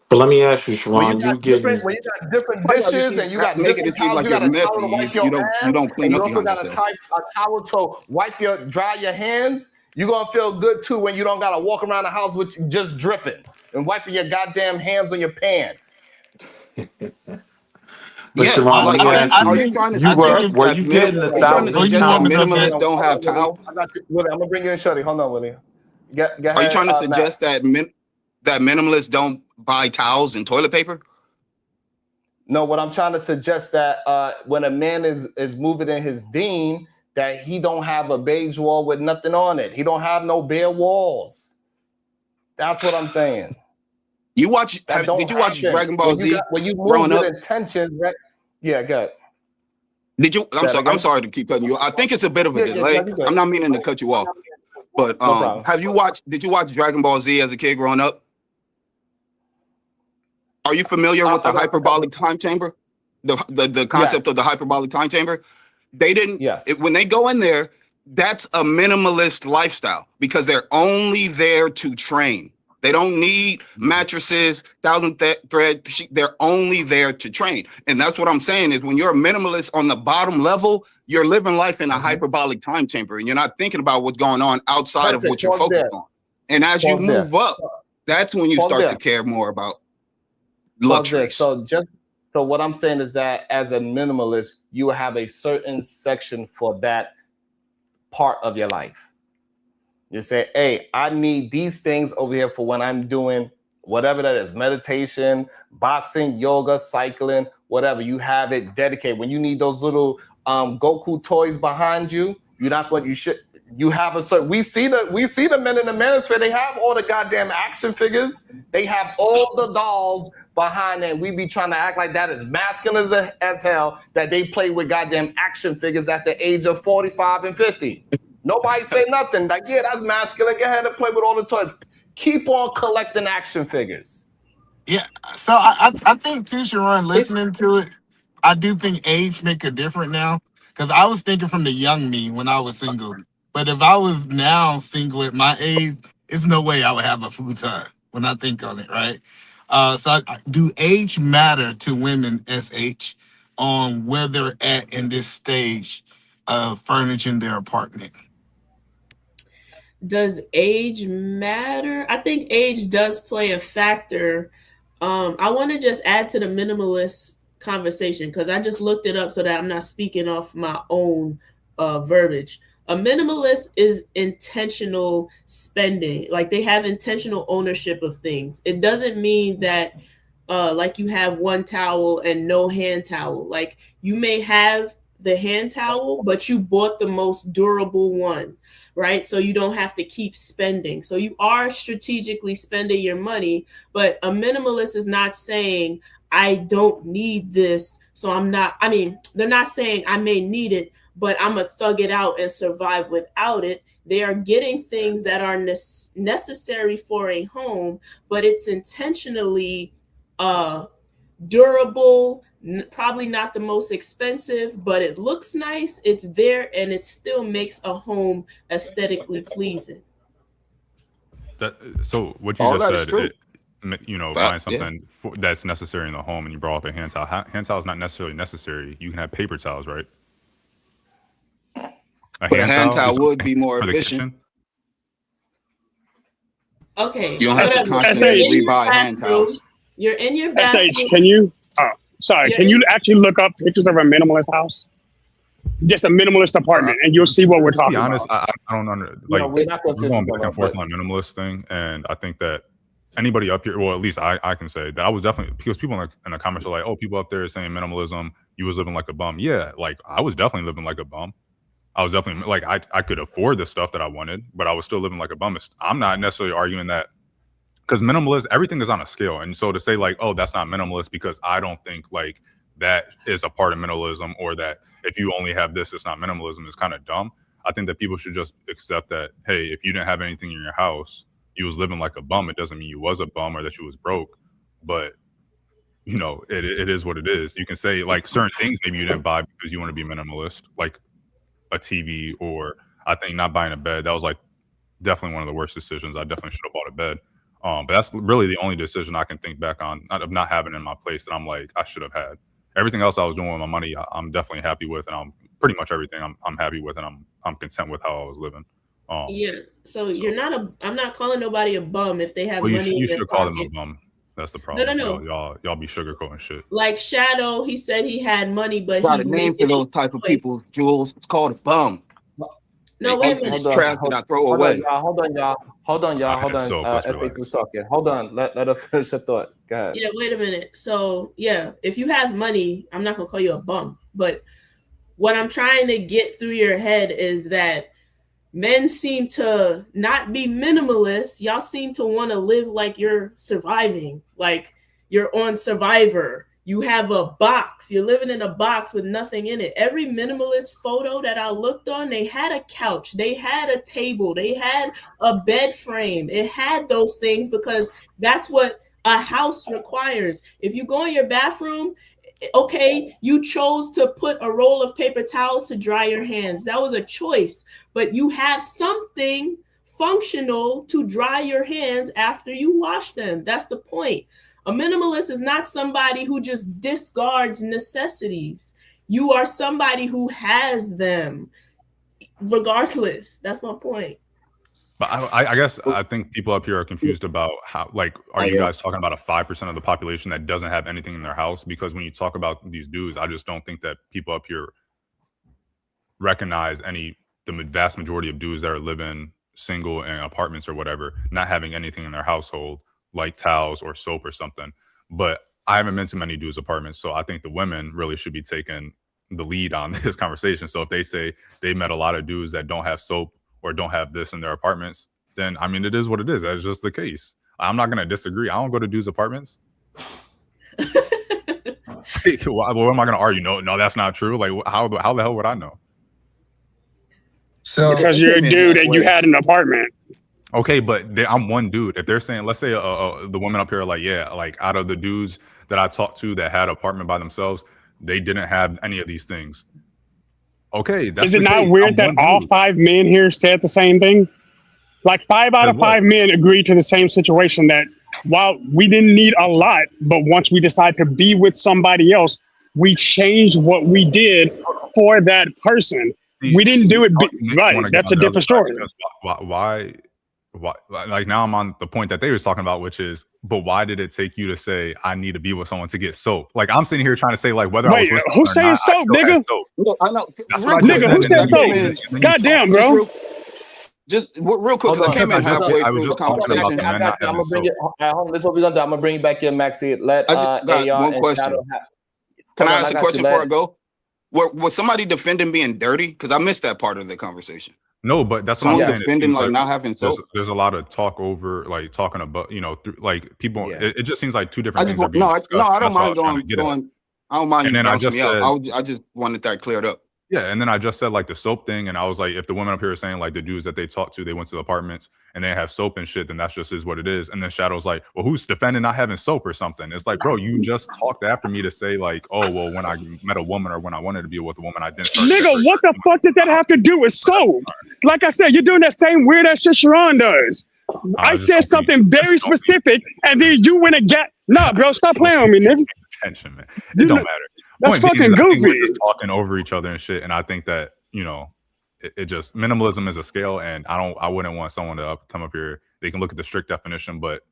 But let me ask you, Sharon, when you got different dishes and you got different towels, you got a towel to wipe your hands, you don't clean and up you also behind got a towel to dry your hands. You're gonna feel good too when you don't gotta walk around the house with just dripping and wiping your goddamn hands on your pants. But Sharon, let me ask you, were you getting 1,000 pounds? Minimalists don't have towels? I'm gonna bring you in, Shorty. Hold on, Willie. Go ahead, are you trying to suggest that minimalists don't buy towels and toilet paper? No, what I'm trying to suggest that when a man is moving in his deen, that he don't have a beige wall with nothing on it. He don't have no bare walls. That's what I'm saying. Did you watch Dragon Ball Z? When you move with intentions, right? Yeah, good. I'm sorry to keep cutting you. I think it's a bit of a delay. I'm not meaning to cut you off. But did you watch Dragon Ball Z as a kid growing up? Are you familiar with the hyperbolic time chamber? The concept of the hyperbolic time chamber? They didn't. Yes. When they go in there, that's a minimalist lifestyle because they're only there to train. They don't need mattresses, 1,000 thread. They're only there to train. And that's what I'm saying is when you're a minimalist on the bottom level, you're living life in a hyperbolic time chamber and you're not thinking about what's going on outside of what you're focused on. And as you move up, that's when you start to care more about luxuries. So what I'm saying is that as a minimalist, you have a certain section for that part of your life. You say, hey, I need these things over here for when I'm doing whatever that is, meditation, boxing, yoga, cycling, whatever. You have it dedicated. When you need those little Goku toys behind you, you have a certain, we see the men in the manosphere, they have all the goddamn action figures. They have all the dolls behind them. We be trying to act like that is masculine as hell, that they play with goddamn action figures at the age of 45 and 50. Nobody say nothing. Like, yeah, that's masculine. Go ahead and play with all the toys. Keep on collecting action figures. Yeah. So I think too, Sharon, listening to it, I do think age make a difference now. Because I was thinking from the young me when I was single. But if I was now single at my age, there's no way I would have a futon when I think on it, right? So do age matter to women, SH, on where they're at in this stage of furnishing their apartment? Does age matter? I think age does play a factor. I want to just add to the minimalist conversation because I just looked it up so that I'm not speaking off my own verbiage. A minimalist is intentional spending. Like they have intentional ownership of things. It doesn't mean that like you have one towel and no hand towel. Like you may have the hand towel, but you bought the most durable one, right? So you don't have to keep spending. So you are strategically spending your money, but a minimalist is not saying, I don't need this. So I'm not, I mean, they're not saying I may need it, but I'm going to thug it out and survive without it. They are getting things that are necessary for a home, but it's intentionally durable, probably not the most expensive, but it looks nice, it's there, and it still makes a home aesthetically pleasing. So what you just said, find something that's necessary in the home, and you brought up a hand towel. Hand towel is not necessarily necessary. You can have paper towels, right? A hand towel would be more efficient. Okay. You don't have to constantly rebuy hand towels. You're in your bathroom. SH, can you? Can you actually look up pictures of a minimalist house? Just a minimalist apartment, and you'll see what we're talking about. To be honest, I don't understand. Like, we're going back and forth on minimalist thing, and I think that anybody up here, well, at least I can say that I was definitely, because people in the comments are like, oh, people up there saying minimalism, you was living like a bum. Yeah, like I was definitely living like a bum. I was definitely like I could afford the stuff that I wanted, but I was still living like a bum. I'm not necessarily arguing that, because minimalist, everything is on a scale. And so to say like, oh, that's not minimalist because I don't think like that is a part of minimalism, or that if you only have this, it's not minimalism, is kind of dumb. I think that people should just accept that, hey, if you didn't have anything in your house, you was living like a bum. It doesn't mean you was a bum or that you was broke, but it is what it is. You can say like certain things maybe you didn't buy because you want to be minimalist, like a TV, or I think not buying a bed. That was like definitely one of the worst decisions. I definitely should have bought a bed. But that's really the only decision I can think back on of not having in my place that I'm like, I should have had. Everything else I was doing with my money, I'm definitely happy with, and I'm pretty much everything I'm happy with, and I'm content with how I was living. So you're not I'm not calling nobody a bum if they have money. You should call them a bum. That's the problem. No. Y'all be sugarcoating shit. Like Shadow, he said he had money, but got a name for those type of people, Jules. It's called a bum. No, wait a minute. Trash that I throw away. Hold on, y'all. Hold on. S.A.'s talking. Hold on. Let her finish her thought. Go ahead. Yeah, wait a minute. So, yeah, if you have money, I'm not going to call you a bum. But what I'm trying to get through your head is that men seem to not be minimalists. Y'all seem to want to live like you're surviving, like you're on Survivor. You have a box. You're living in a box with nothing in it. Every minimalist photo that I looked on, they had a couch. They had a table. They had a bed frame. It had those things because that's what a house requires. If you go in your bathroom, okay, you chose to put a roll of paper towels to dry your hands. That was a choice. But you have something functional to dry your hands after you wash them. That's the point. A minimalist is not somebody who just discards necessities. You are somebody who has them regardless. That's my point. But I guess I think people up here are confused about how, like, are you guys talking about a 5% of the population that doesn't have anything in their house? Because when you talk about these dudes, I just don't think that people up here recognize the vast majority of dudes that are living single in apartments or whatever, not having anything in their household, like towels or soap or something. But I haven't been to many dudes' apartments, so I think the women really should be taking the lead on this conversation. So if they say they met a lot of dudes that don't have soap or don't have this in their apartments, then I mean, it is what it is. That's just the case. I'm not going to disagree. I don't go to dudes' apartments. What am I going to argue? No, that's not true. Like, how the hell would I know? So because you're a dude and you had an apartment. Okay, but I'm one dude. If they're saying, let's say the women up here are like, yeah, like out of the dudes that I talked to that had an apartment by themselves, they didn't have any of these things. Okay, that's is it not weird that all 5 men here said the same thing? Like 5 out of 5 men agreed to the same situation, that while we didn't need a lot, but once we decided to be with somebody else, we changed what we did for that person. we didn't do it right. That's a different story. Why? Like now I'm on the point that they was talking about, which is, but why did it take you to say I need to be with someone to get soap? Like I'm sitting here trying to say like whether I was with who's saying soap, nigga? No, I know. That's what I just said. Who said soap? Goddamn, bro. Just real quick, because I came in halfway through the conversation. I'm gonna bring it. Hold on, this is what we're gonna do. I'm gonna bring you back in, Maxie. Let I just got one question. Can I ask a question before I go? Was somebody defending being dirty? Because I missed that part of the conversation. No, but that's what I'm saying. Defending like not having soap. There's a lot of talk over like talking about like people. Yeah. It just seems like two different things. I don't mind going. I don't mind. And then I just said, I just wanted that cleared up. Yeah, and then I just said like the soap thing, and I was like, if the women up here are saying like the dudes that they talked to, they went to the apartments and they have soap and shit, then that's just is what it is. And then Shadow's like, well, who's defending not having soap or something? It's like, bro, you just talked after me to say like, oh, well, when I met a woman or when I wanted to be with a woman, I didn't. Nigga, what the fuck did that have to do with soap? Like I said, you're doing that same weird ass shit Sharon does. I said something very specific, and then you went and got. Nah, bro, stop playing with me, nigga. Attention, man. It don't matter. That's fucking goofy. We're just talking over each other and shit, and I think that it just minimalism is a scale, and I wouldn't want someone to come up here. They can look at the strict definition, but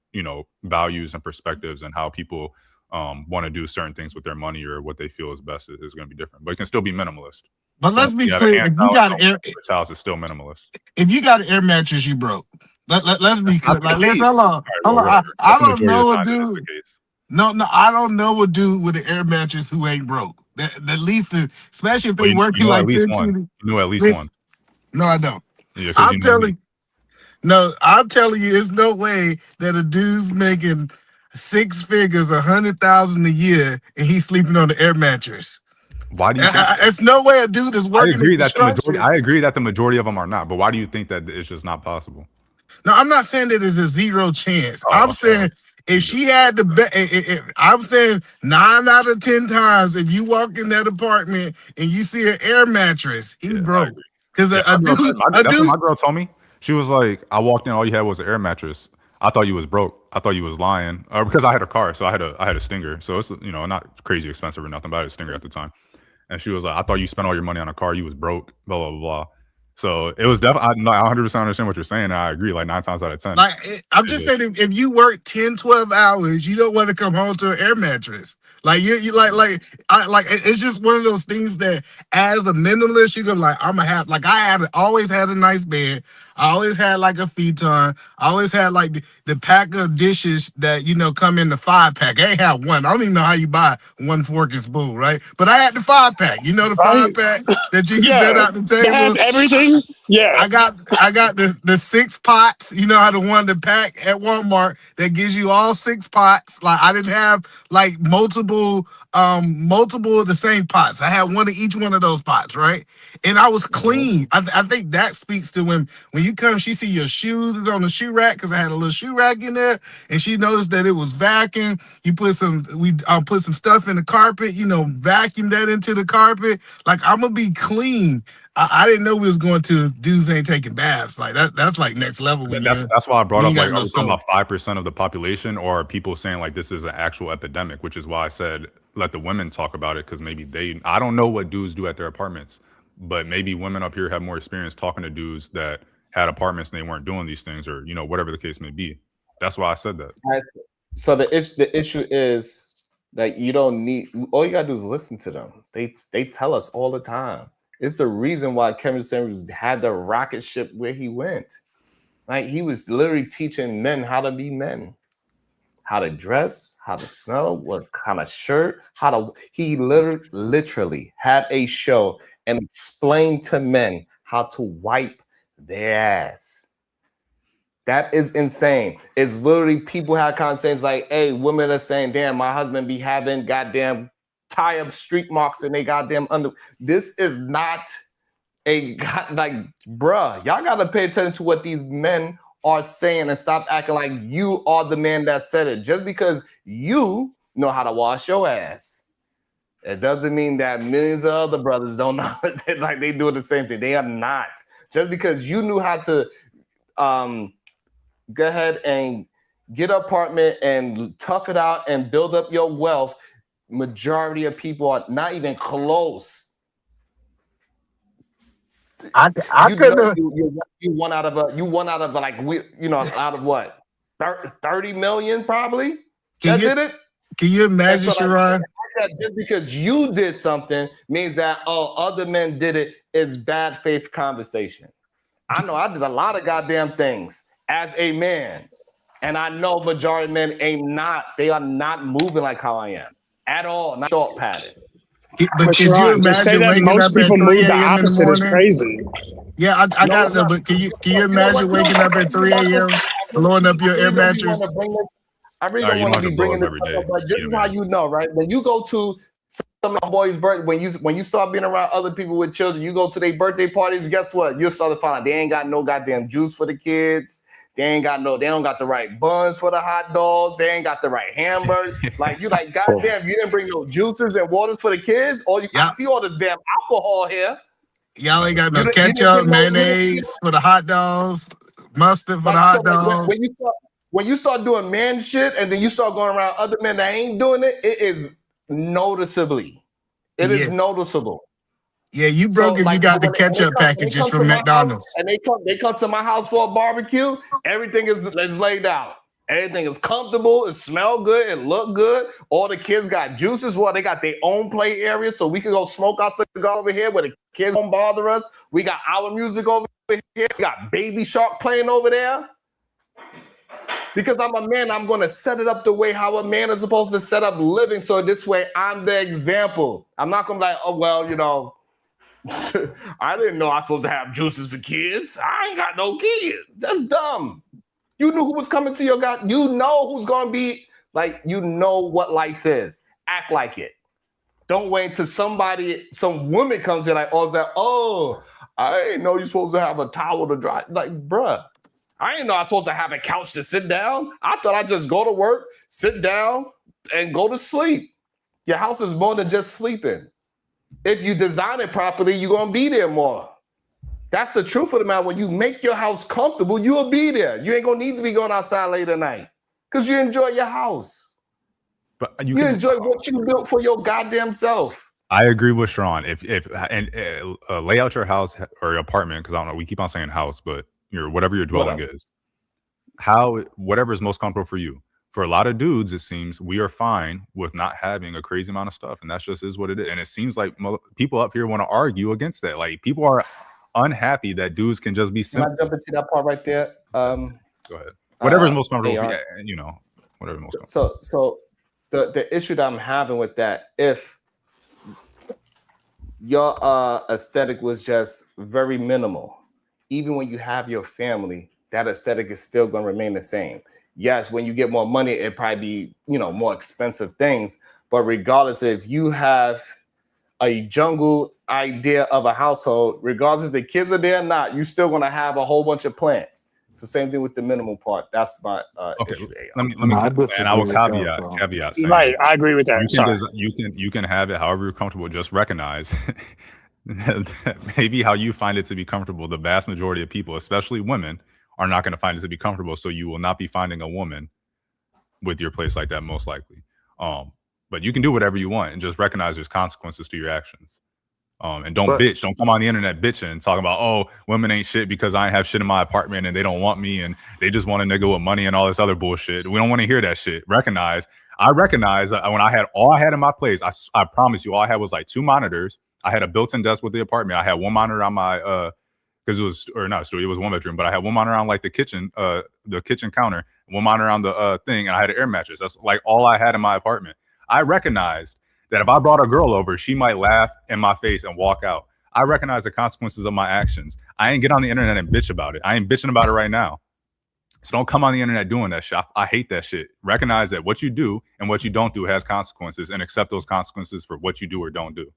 values and perspectives and how people want to do certain things with their money or what they feel is best is going to be different. But it can still be minimalist. But let's be clear: if you got an house, is still minimalist. If you got an air mattress, you broke. Let's be clear. Like, hold on. I don't know a dude. No, I don't know a dude with an air mattress who ain't broke. At least, especially if they working like at least one. You know at least one. No, I don't. Yeah, I'm telling you, it's no way that a dude's making 6 figures, 100,000 a year, and he's sleeping on the air mattress. Why do you? It's no way a dude is working. I agree that the majority of them are not. But why do you think that it's just not possible? No, I'm not saying that there's a zero chance. I'm saying if she had the bet, I'm saying 9 out of 10 times, if you walk in that apartment and you see an air mattress, he's broke. Because that's what my girl told me. She was like, I walked in, all you had was an air mattress. I thought you was broke. I thought you was lying. Because I had a car, so I had a Stinger. So it's not crazy expensive or nothing, but I had a Stinger at the time. And she was like, I thought you spent all your money on a car. You was broke. Blah blah blah. So it was definitely, I 100% understand what you're saying. And I agree, like 9 times out of 10. Like, I'm just saying, if you work 10, 12 hours, you don't want to come home to an air mattress. Like it's just one of those things that as a minimalist, you're gonna like, I'm gonna have, like, always had a nice bed. I always had like a futon. I always had like the pack of dishes that, come in the 5-pack. I ain't have one. I don't even know how you buy 1 fork and spoon, right? But I had the 5-pack, the 5-pack that you can set out the table. That has everything. Yeah. I got the 6 pots, how the one to pack at Walmart that gives you all 6 pots. Like, I didn't have like multiple of the same pots. I had one of each one of those pots, right? And I was clean. I think that speaks to when you come, she see your shoes on the shoe rack, because I had a little shoe rack in there, and she noticed that it was vacuumed. We put some stuff in the carpet, vacuum that into the carpet. Like, I'm gonna be clean. I didn't know we was going to dudes ain't taking baths. Like that's like next level. That's why I brought up, like, are we talking about 5% of the population, or are people saying like this is an actual epidemic? Which is why I said let the women talk about it, because maybe I don't know what dudes do at their apartments, but maybe women up here have more experience talking to dudes that had apartments and they weren't doing these things, or whatever the case may be. That's why I said that. So the issue is that you don't need, all you gotta do is listen to them. They tell us all the time. It's the reason why Kevin Samuels had the rocket ship where he went. Like, he was literally teaching men how to be men, how to dress, how to smell, what kind of shirt, he literally had a show and explained to men how to wipe their ass. That is insane. It's literally, people have conversations like, hey, women are saying, damn, my husband be having goddamn tie-up streak marks and they goddamn under. This is not bruh, y'all gotta pay attention to what these men are saying and stop acting like you are the man that said it. Just because you know how to wash your ass, it doesn't mean that millions of other brothers don't know. Like, they do the same thing. They are not. Just because you knew how to go ahead and get an apartment and tough it out and build up your wealth, majority of people are not even close. I You know, couldn't. you one out of like out of what 30 million probably that did it. Can you And imagine, so like, Sharon? just because you did something means that other men did it is bad faith conversation. I know I did a lot of goddamn things as a man, and I know majority of men they are not moving like how I am at all, not thought pattern. But could you Sharon, to say imagine that waking most up at people 3 move the a.m. in the opposite is morning? crazy. Yeah, I No, got it's it. not. But can you You know what? imagine waking up at 3 a.m. blowing up your I air really don't be mattress? want to bring this. I really All right, don't you want don't to have be to blow bringing up this every up, day. but this Be a is how man. you know, right? When you go to some of my boys' birthday, when you start being around other people with children, you go to their birthday parties. Guess what? You'll start to find out they ain't got no goddamn juice for the kids. They don't got the right buns for the hot dogs. They ain't got the right hamburger. Like you like, goddamn, you didn't bring no juices and waters for the kids. I see all this damn alcohol here. Y'all ain't got no You didn't get ketchup, no. mayonnaise for the hot dogs, mustard for the Like so, hot like dogs. when you start doing man shit, and then you start going around other men that ain't doing it, it is noticeably. It is Yeah. noticeable. Yeah, you So broke if you like got the when they ketchup packages come to from my house McDonald's. and they come to my house for a barbecue, everything is laid out. Everything is comfortable. It smell good. It look good. All the kids got juices. Well, they got their own play area, so we can go smoke our cigar over here where the kids don't bother us. We got our music over here. We got Baby Shark playing over there. Because I'm a man, I'm going to set it up the way how a man is supposed to set up living. So this way, I'm the example. I'm not going to be like, oh, well, I didn't know I was supposed to have juices for kids. I ain't got no kids. That's dumb. You knew who was coming to your God. You know who's going to be, like, you know what life is. Act like it. Don't wait till some woman comes here like, oh, I didn't know you're supposed to have a towel to dry. Like, bruh. I didn't know I was supposed to have a couch to sit down. I thought I'd just go to work, sit down, and go to sleep. Your house is more than just sleeping. If you design it properly, you're going to be there more. That's the truth of the matter. When you make your house comfortable, you'll be there. You ain't going to need to be going outside late at night because you enjoy your house. But you enjoy what you built for your goddamn self. I agree with Sharon. If lay out your house or your apartment, because I don't know, we keep on saying house, but whatever your dwelling is, whatever is most comfortable for you. For a lot of dudes, it seems we are fine with not having a crazy amount of stuff, and that's just is what it is. And it seems like people up here want to argue against that. Like people are unhappy that dudes can just be simple. Can I jump into that part right there? Go ahead. Whatever is most comfortable for you, whatever most comfortable. So the issue that I'm having with that, if your aesthetic was just very minimal, even when you have your family, that aesthetic is still going to remain the same. Yes, when you get more money, it probably be, more expensive things. But regardless, if you have a jungle idea of a household, regardless if the kids are there or not, you're still going to have a whole bunch of plants. It's the same thing with the minimal part. That's my issue. Let me and I will caveat saying, right, I agree with that. You can have it however you're comfortable. Just recognize that maybe how you find it to be comfortable, the vast majority of people, especially women, are not going to find it to be comfortable. So you will not be finding a woman with your place like that, most likely. But you can do whatever you want and just recognize there's consequences to your actions. And don't come on the internet bitching and talking about, oh, women ain't shit because I ain't have shit in my apartment and they don't want me and they just want a nigga with money and all this other bullshit. We don't want to hear that shit. I recognize when all I had in my place, I promise you, all I had was like 2 monitors. I had a built-in desk with the apartment. I had 1 monitor on my because it was it was 1 bedroom, but I had 1 monitor on like the kitchen counter, 1 monitor on the thing, and I had an air mattress. That's like all I had in my apartment. I recognized that if I brought a girl over, she might laugh in my face and walk out. I recognize the consequences of my actions. I ain't get on the internet and bitch about it. I ain't bitching about it right now. So don't come on the internet doing that shit. I hate that shit. Recognize that what you do and what you don't do has consequences, and accept those consequences for what you do or don't do.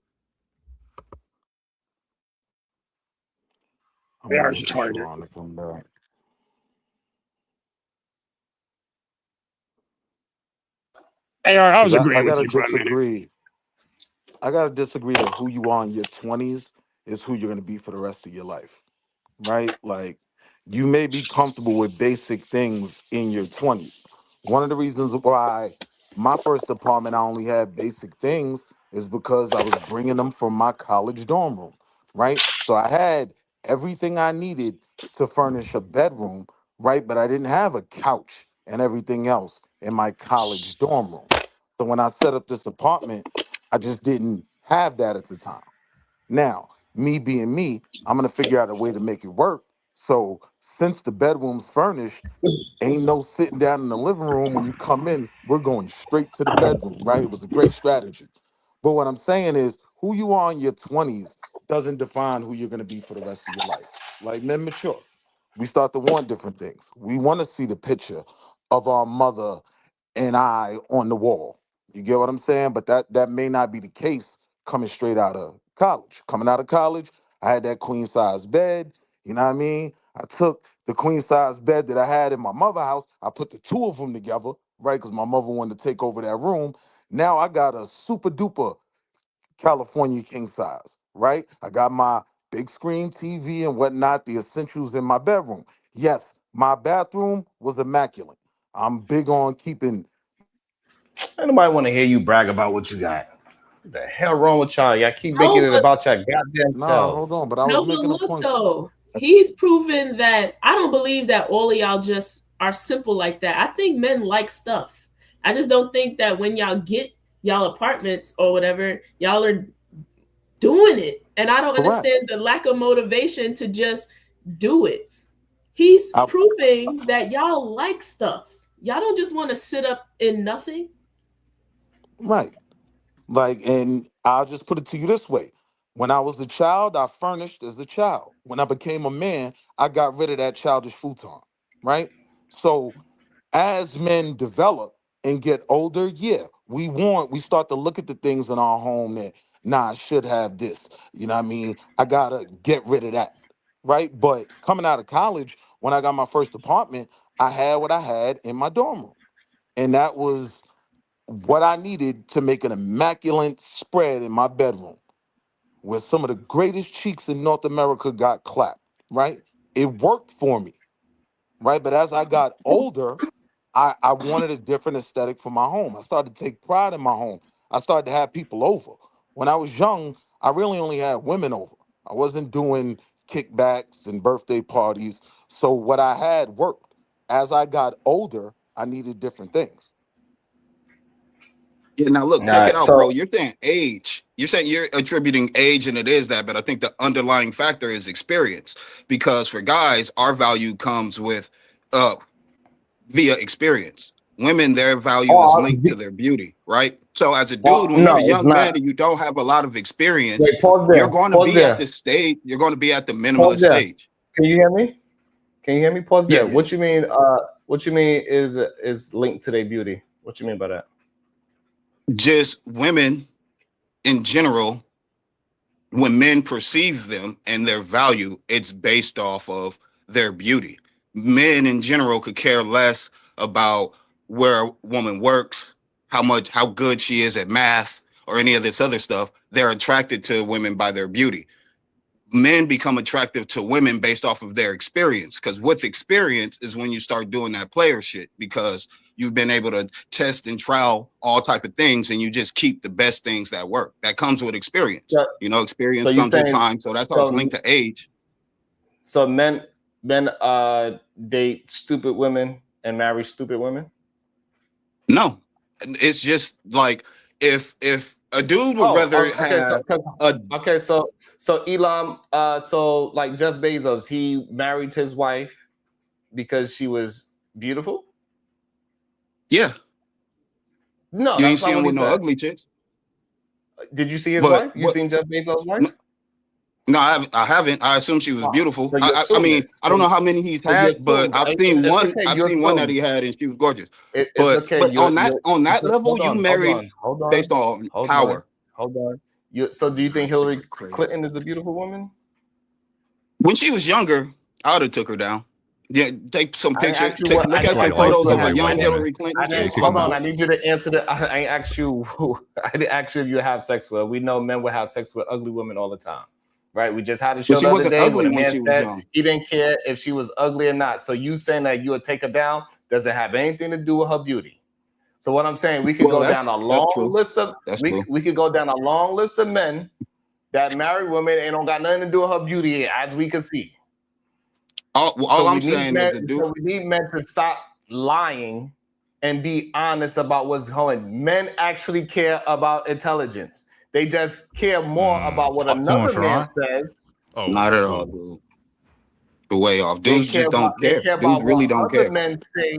They are retarded. I was agreeing with you for a minute. I gotta disagree that who you are in your 20s is who you're gonna be for the rest of your life, right? Like you may be comfortable with basic things in your 20s. One of the reasons why my first apartment I only had basic things is because I was bringing them from my college dorm room, right? So I had everything I needed to furnish a bedroom, right? But I didn't have a couch and everything else in my college dorm room. So when I set up this apartment, I just didn't have that at the time. Now, me being me, I'm gonna figure out a way to make it work. So since the bedroom's furnished, ain't no sitting down in the living room. When you come in, we're going straight to the bedroom, right? It was a great strategy. But what I'm saying is, who you are in your 20s doesn't define who you're going to be for the rest of your life. Like men mature, we start to want different things. We want to see the picture of our mother and I on the wall. You get what I'm saying? But that may not be the case coming straight out of college. Coming out of college, I had that queen size bed. You know what I mean? I took the queen size bed that I had in my mother's house. I put the two of them together, right? Because my mother wanted to take over that room. Now I got a super duper California king size, right? I got my big screen TV and whatnot, the essentials in my bedroom. Yes, my bathroom was immaculate. I'm big on keeping. Nobody want to hear you brag about what you got. What the hell wrong with y'all? Y'all keep making it about your goddamn Nah, hold selves. on, but I was No, but making a look point. though, he's proven that I don't believe that all of y'all just are simple like that. I think men like stuff. I just don't think that when y'all get y'all apartments or whatever, y'all are doing it. And I don't understand the lack of motivation to just do it. He's proving that y'all like stuff. Y'all don't just want to sit up in nothing. Right. Like, and I'll just put it to you this way. When I was a child, I furnished as a child. When I became a man, I got rid of that childish futon, right? So as men develop and get older, yeah, we start to look at the things in our home that, nah, I should have this. You know what I mean? I gotta get rid of that. Right. But coming out of college, when I got my first apartment, I had what I had in my dorm room. And that was what I needed to make an immaculate spread in my bedroom where some of the greatest cheeks in North America got clapped, right? It worked for me, right? But as I got older, I wanted a different aesthetic for my home. I started to take pride in my home. I started to have people over. When I was young, I really only had women over. I wasn't doing kickbacks and birthday parties. So what I had worked. As I got older, I needed different things. Yeah, now look, check it out, bro. You're saying age. You're saying you're attributing age, and it is that, but I think the underlying factor is experience. Because for guys, our value comes with via experience. Women, their value is linked to their beauty, right? So as a dude, when you're a young man and you don't have a lot of experience, you're going to be at the stage, you're going to be at the minimalist stage. Can you hear me? Can you hear me? Pause there. Yeah. What you mean? What you mean is linked to their beauty? What you mean by that? Just women in general, when men perceive them and their value, it's based off of their beauty. Men in general could care less about where a woman works, how good she is at math, or any of this other stuff. They're attracted to women by their beauty. Men become attractive to women based off of their experience, because with experience is when you start doing that player shit, because you've been able to test and trial all type of things, and you just keep the best things that work. That comes with experience. Experience comes with time. So that's how it's linked to age. So men date stupid women and marry stupid women? No, it's just like if a dude would rather have so Elon, so like Jeff Bezos, he married his wife because she was beautiful? Yeah. No, you ain't seen him with no ugly chicks. Did you see his wife? You seen Jeff Bezos' wife? No, I haven't. I assume she was beautiful. I mean, I don't know how many he's had, but I've seen one. I've seen one that he had, and she was gorgeous. But on that level, you married based on power. Hold on. So do you think Hillary Clinton is a beautiful woman? When she was younger, I would have took her down. Yeah, take some pictures. Look at some photos of a young Hillary Clinton. Hold on, I need you to answer that. I ain't asked you. I didn't ask you if you have sex with her. We know men will have sex with ugly women all the time, right? We just had a show the other day where the man said he didn't care if she was ugly or not. So you saying that you would take her down doesn't have anything to do with her beauty. So what I'm saying, we could go down a long list of we could go down a long list of men that married women ain't don't got nothing to do with her beauty, as we can see. All I'm saying is the dude. So we need men to stop lying and be honest about what's going. Men actually care about intelligence. They just care more about what another man says. Oh, not at all, dude. The way off. Dudes just don't care. Dudes really don't care. Men say.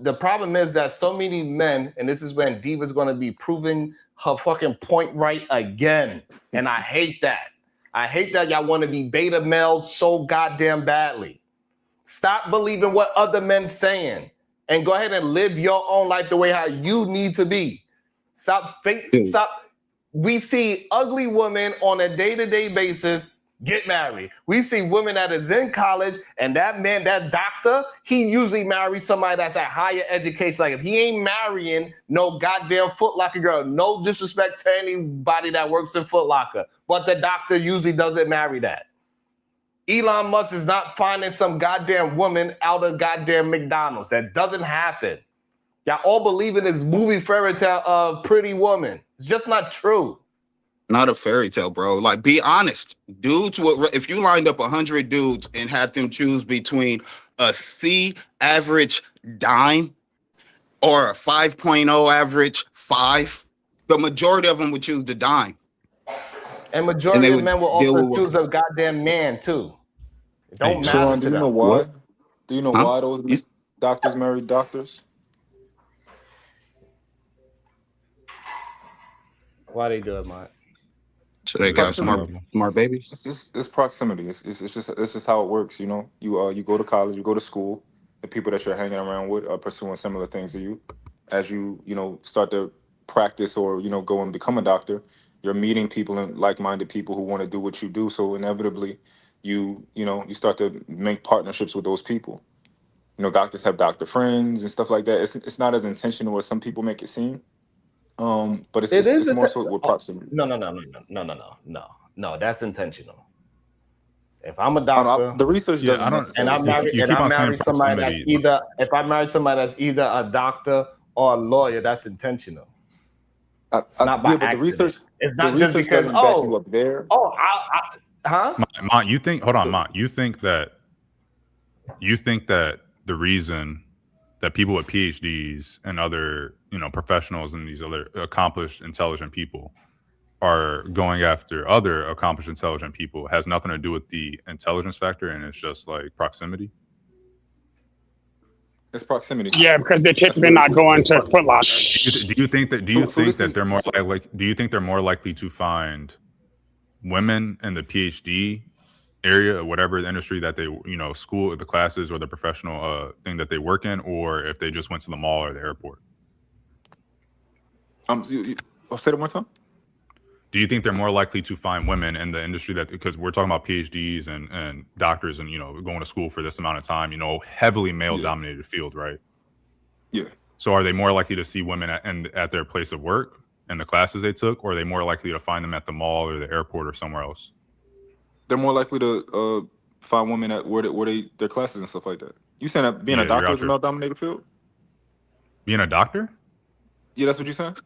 The problem is that so many men, and this is when Diva's going to be proving her fucking point right again. And I hate that. I hate that y'all want to be beta males so goddamn badly. Stop believing what other men saying and go ahead and live your own life the way how you need to be. Stop. We see ugly women on a day-to-day basis get married. We see women that is in college, and that man, that doctor, he usually marries somebody that's at higher education. Like if he ain't marrying no goddamn Foot Locker girl, no disrespect to anybody that works in Foot Locker, but the doctor usually doesn't marry that. Elon Musk is not finding some goddamn woman out of goddamn McDonald's. That doesn't happen. Y'all all believe in this movie fairy tale of Pretty Woman. It's just not true. Not a fairy tale, bro. Like, be honest. Dudes would, if you lined up 100 dudes and had them choose between a C average dime or a 5.0 average 5, the majority of them would choose the dime. And majority of men will also choose a goddamn man, too. It don't matter Sharon, to do you them. know why? What? Do you know why those doctors marry doctors? Why they do it, Mike? So they got smart babies. It's proximity. It's just how it works. You know, you go to college, you go to school. The people that you're hanging around with are pursuing similar things to you. As you start to practice or go and become a doctor, you're meeting people and like-minded people who want to do what you do. So inevitably, you start to make partnerships with those people. Doctors have doctor friends and stuff like that. It's not as intentional as some people make it seem. But it's more so with proximity. No. That's intentional. If I'm a doctor, the research doesn't. And I'm married somebody that's either. If I marry somebody that's either a doctor or a lawyer, that's intentional. It's not by accident. The research, it's not just because back you up there. Huh? Mont, you think? Hold on, Mont. You think that the reason that people with PhDs and other professionals and these other accomplished, intelligent people are going after other accomplished, intelligent people has nothing to do with the intelligence factor, and it's just like proximity? It's proximity. Yeah, because they're typically not going to Foot Locker. Do you think that they're more like? Do you think they're more likely to find women in the PhD area, or whatever the industry that they school, the classes or the professional thing that they work in, or if they just went to the mall or the airport? I'll say it one more time. Do you think they're more likely to find women in the industry because we're talking about PhDs and doctors and going to school for this amount of time, heavily male dominated field, right? Yeah. So are they more likely to see women at their place of work and the classes they took, or are they more likely to find them at the mall or the airport or somewhere else? They're more likely to find women at where their classes and stuff like that. You saying that being a doctor is a male-dominated field? Being a doctor? Yeah, that's what you saying?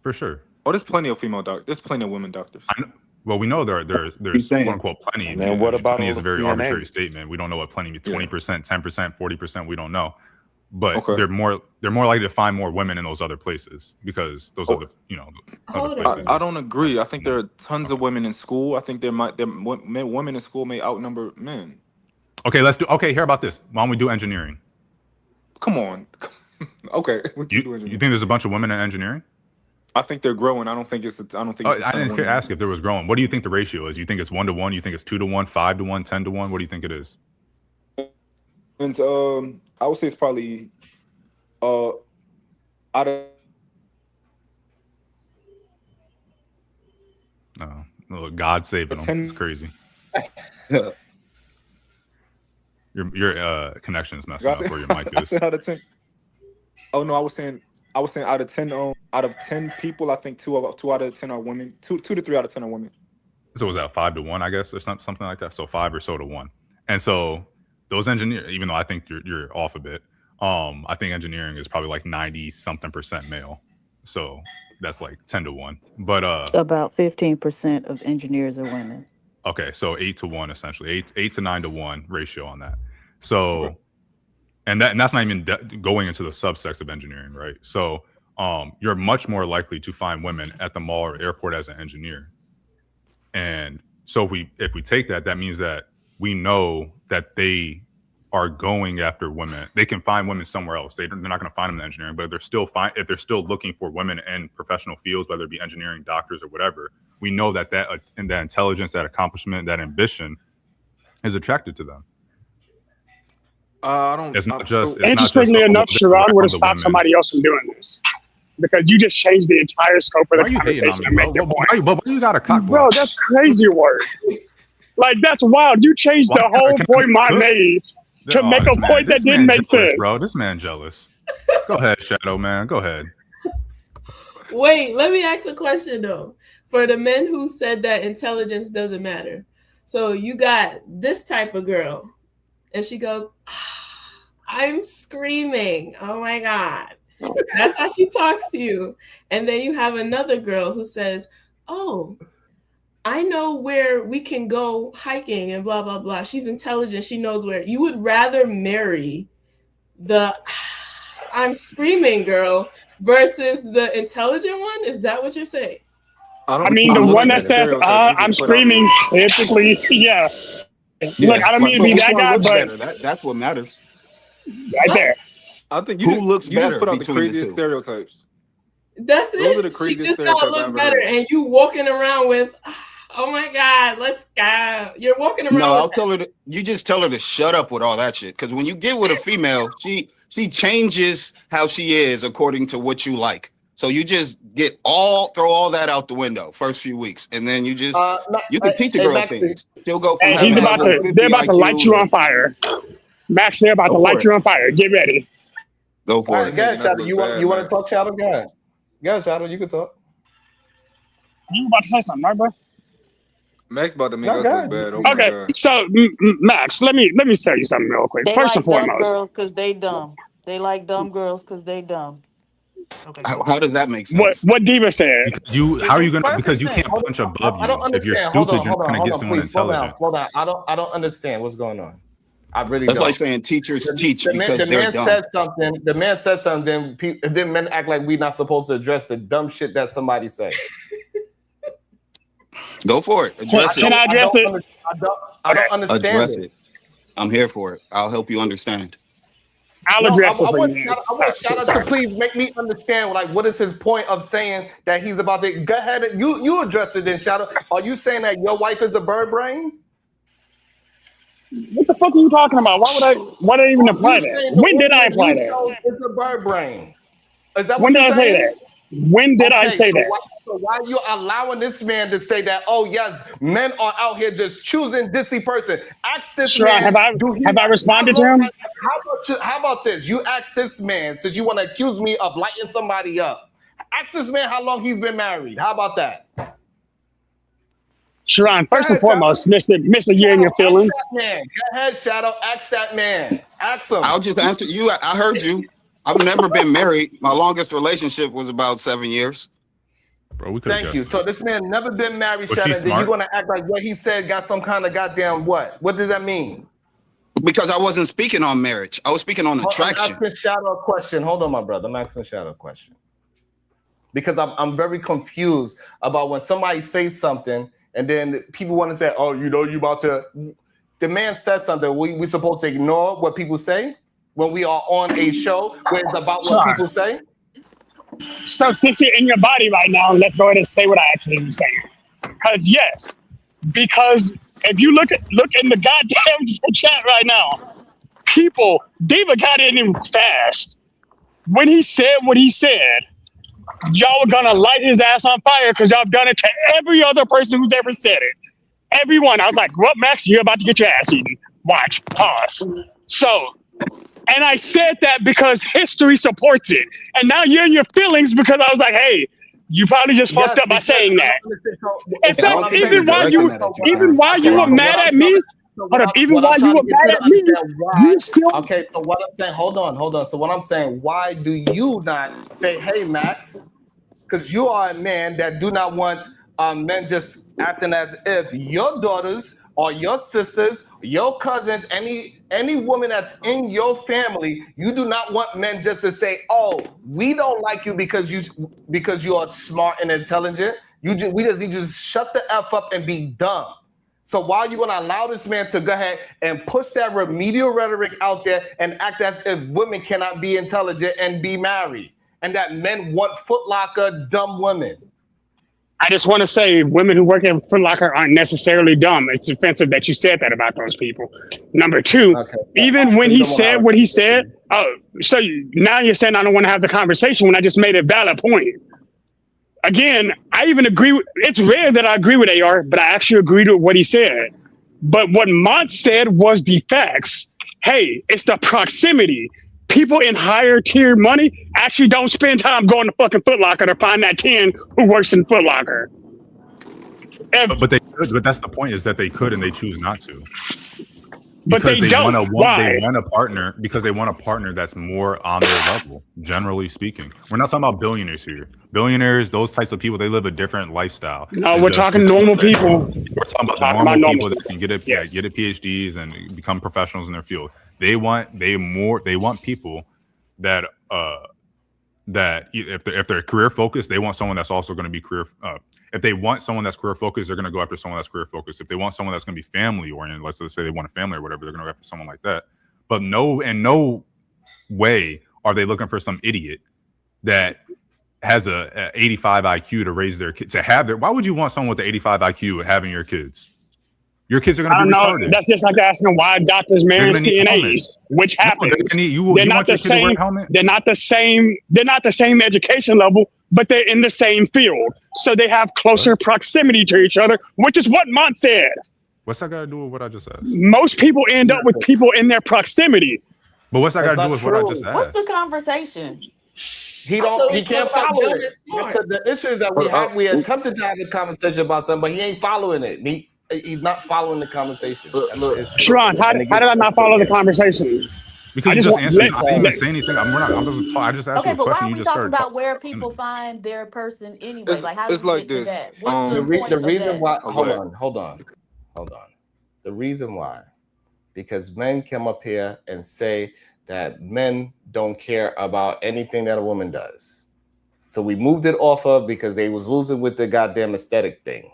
For sure. Oh, there's plenty of female doctors. There's plenty of women doctors. Well, we know there's quote unquote plenty. Man, what about plenty is a very CNAs? arbitrary statement. We don't know what plenty means. 20%, 10%, 40%. We don't know. But they're more likely to find more women in those other places because those are the other places. I don't agree. I think there are tons of women in school. I think women in school may outnumber men. Okay, hear about this. Why don't we do engineering? Come on. Okay. You think there's a bunch of women in engineering? I think they're growing. I don't think it's. I didn't ask if there was growing. What do you think the ratio is? You think it's 1-to-1? You think it's 2-to-1, 5-to-1, 10-to-1? What do you think it is? And I would say it's probably out of. No, God saving them. It's crazy. Your connection is messing up where your mic is. Out of 10. Oh no, I was saying out of 10 people, I think 2 out of 10 are women. 2 to 3 out of 10 are women. So was that 5-to-1, I guess, or something like that? So 5 or so to 1. And so those engineers, even though I think you're off a bit, I think engineering is probably like 90-something% male. So that's like 10 to 1. But about 15% of engineers are women. Okay, so 8 to 1 essentially, 8 to 9 to 1 ratio on that. So, and that's not even going into the subsects of engineering, right? So, you're much more likely to find women at the mall or airport as an engineer. And so if we take that, that means that we know that they are going after women. They can find women somewhere else. They're not going to find them in engineering, but if they're still looking for women in professional fields, whether it be engineering, doctors, or whatever, we know that and that intelligence, that accomplishment, that ambition is attracted to them. I don't. It's not just. Interestingly enough, Sharon would have stopped somebody else from doing this because you just changed the entire scope of the conversation to make your point. But you got a cock block? Bro, that's crazy work. Like, that's wild. You changed the whole point I made to make a point that didn't make sense. Bro, this man jealous. Go ahead, Shadow Man. Go ahead. Wait, let me ask a question though. For the men who said that intelligence doesn't matter. So you got this type of girl, and she goes, I'm screaming. Oh my God. That's how she talks to you. And then you have another girl who says, oh, I know where we can go hiking and blah, blah, blah. She's intelligent. She knows where. You would rather marry the I'm screaming girl versus the intelligent one? Is that what you're saying? I mean, the one that says, I'm screaming, basically, yeah. Look, I don't mean to be that guy, but that's what matters. Right there. I think who looks better just put out the between craziest the two. Stereotypes. That's it. Those are the craziest she just stereotypes gotta look better, and you walking around with, oh my God, let's go. You're walking around. No, with I'll tell her. You just tell her to shut up with all that shit. Because when you get with a female, she changes how she is according to what you like. So you just throw all that out the window first few weeks, and then you just you can teach a girl things. She'll go from they're about to light you on fire. Max, they're about to light you on fire. Get ready. Go for it. Go ahead, Shadow. You want to talk, Shadow? Go ahead. Go ahead, Shadow. You can talk. You about to say something, right, bro? Max about to make us look bad. Oh okay, so Max, let me tell you something real quick. They First and like dumb foremost, girls because they dumb. They like dumb girls because they dumb. Okay. How does that make sense? What Diva said? How are you gonna? Because you can't punch above you. I don't understand. If you're stupid, you're not gonna get someone please, intelligent. Slow down. I don't understand what's going on. I really That's don't. like saying teachers teach because the they're man dumb. said something. The man said something. Then men act like we're not supposed to address the dumb shit that somebody say. Go for it. Address it. Can I address it? I don't understand address it. I'm here for it. I'll help you understand. I'll address it. I want Shadow to please make me understand. Like, what is his point of saying that he's about to go ahead? You address it then, Shadow. Are you saying that your wife is a bird brain? What the fuck are you talking about? Why did I even apply that? When did I apply that? It's a bird brain. Is that what when did I saying? say that? When did I say that? Why are you allowing this man to say that? Oh yes, men are out here just choosing dissy person. Ask this man. Have I responded to him? How about this? You ask this man, since you want to accuse me of lighting somebody up. Ask this man how long he's been married. How about that? Sharon, first and foremost, Mr. You and your feelings. Go ahead, Shadow. Ask that man. Ask him. I'll just answer you. I heard you. I've never been married. My longest relationship was about 7 years. Bro, Thank you. So this man never been married, Shadow. Then you're gonna act like what he said got some kind of goddamn what? What does that mean? Because I wasn't speaking on marriage. I was speaking on attraction. I'm asking Shadow a question. Hold on, my brother. I'm asking Shadow a question. Because I'm very confused about when somebody says something and then people want to say, oh, you about to. The man says something. We supposed to ignore what people say when we are on a show where it's about what people say? So since you're in your body right now, let's go ahead and say what I actually was saying. Because if you look in the goddamn chat right now, people, Diva got in him fast. When he said what he said, y'all were gonna light his ass on fire because y'all have done it to every other person who's ever said it. Everyone. I was like, well, Max, you're about to get your ass eaten. Watch, pause. So, and I said that because history supports it. And now you're in your feelings because I was like, hey, you probably just fucked up by saying that. In fact, even while you were mad at me, you still. Okay, so what I'm saying, hold on. So what I'm saying, why do you not say, hey, Max, because you are a man that do not want men just acting as if your daughters or your sisters, your cousins, any woman that's in your family, you do not want men just to say, "Oh, we don't like you because you are smart and intelligent. We just need you to shut the F up and be dumb." So why are you going to allow this man to go ahead and push that remedial rhetoric out there and act as if women cannot be intelligent and be married, and that men want Foot Locker dumb women? I just want to say women who work at Foot Locker aren't necessarily dumb. It's offensive that you said that about those people. Number two, even when he said what he said, now you're saying I don't want to have the conversation when I just made a valid point. Again, I even agree. It's rare that I agree with AR, but I actually agreed with what he said. But what Mont said was the facts. Hey, it's the proximity. People in higher tier money actually don't spend time going to fucking Foot Locker to find that 10 who works in Foot Locker. But they could. But that's the point, is that they could and they choose not to. But because they don't. Why? They want a partner because they want a partner that's more on their level, generally speaking. We're not talking about billionaires here. Billionaires, those types of people, they live a different lifestyle. No, we're talking normal people. We're talking about normal people that can get a PhDs and become professionals in their field. They want people that that if they're career focused, they want someone that's also going to be career. If they want someone that's career focused, they're going to go after someone that's career focused. If they want someone that's going to be family oriented, let's say they want a family or whatever, they're going to go after someone like that. But in no way are they looking for some idiot that has a 85 IQ to raise their kids, to have their. Why would you want someone with an 85 IQ having your kids? Your kids are going to be retarded. That's just like asking why doctors marry CNAs, which happens. They're not the same. They're not the same. They're not the same education level, but they're in the same field, so they have closer proximity to each other, which is what Mont said. What's that got to do with what I just asked? Most people end up with people in their proximity. But what's that got to do with what I just asked? What's the conversation? He can't follow it. The issue is that we attempted to have a conversation about something, but he ain't following it. He's not following the conversation. Sharon, how did I not follow the conversation? Because you just answered. I didn't even say anything. I just asked you a question. But why are you we just talking started about where people find their person anyway? Like, how it's do we like get to this. that? What's the point The of reason that? why. Hold on. The reason why, because men come up here and say that men don't care about anything that a woman does. So we moved it off of because they was losing with the goddamn aesthetic thing.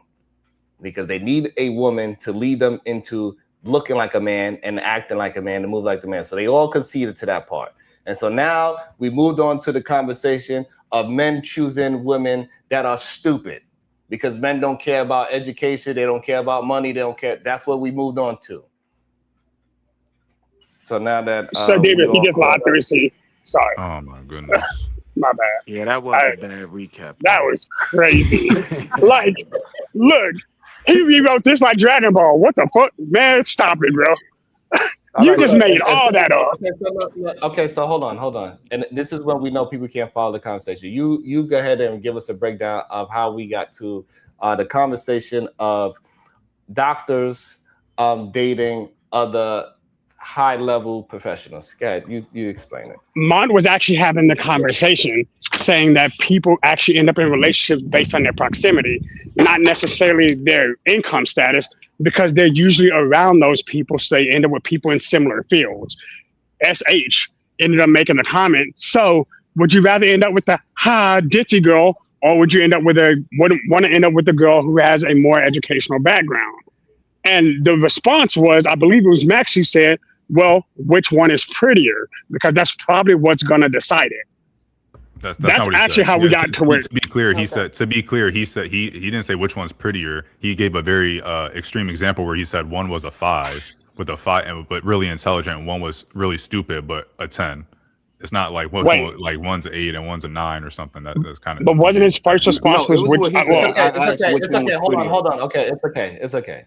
Because they need a woman to lead them into looking like a man and acting like a man and move like the man. So they all conceded to that part. And so now we moved on to the conversation of men choosing women that are stupid because men don't care about education. They don't care about money. They don't care. That's what we moved on to. So now that... So David, he just lied through his teeth. Sorry. Oh my goodness. My bad. Yeah, that was a bad recap. That was crazy. Like, look, he rewrote this like Dragon Ball. What the fuck? Man, stop it, bro. You just made all that up. Okay, so hold on. And this is when we know people can't follow the conversation. You go ahead and give us a breakdown of how we got to the conversation of doctors dating other high-level professionals. Go ahead, you explain it. Mont was actually having the conversation saying that people actually end up in relationships based on their proximity, not necessarily their income status, because they're usually around those people, so they end up with people in similar fields. SH ended up making the comment, so would you rather end up with the ditzy girl, or would you end up with want to end up with the girl who has a more educational background? And the response was, I believe it was Max who said, well, which one is prettier? Because that's probably what's going to decide it. That's not what actually how we got to where. To be clear, he said he didn't say which one's prettier. He gave a very extreme example where he said one was a 5 with a 5, but really intelligent. And one was really stupid, but a 10. It's not like one's an 8 and one's a 9 or something. That's kind of. But wasn't his first response was which? It's okay. Hold on. Okay, it's okay.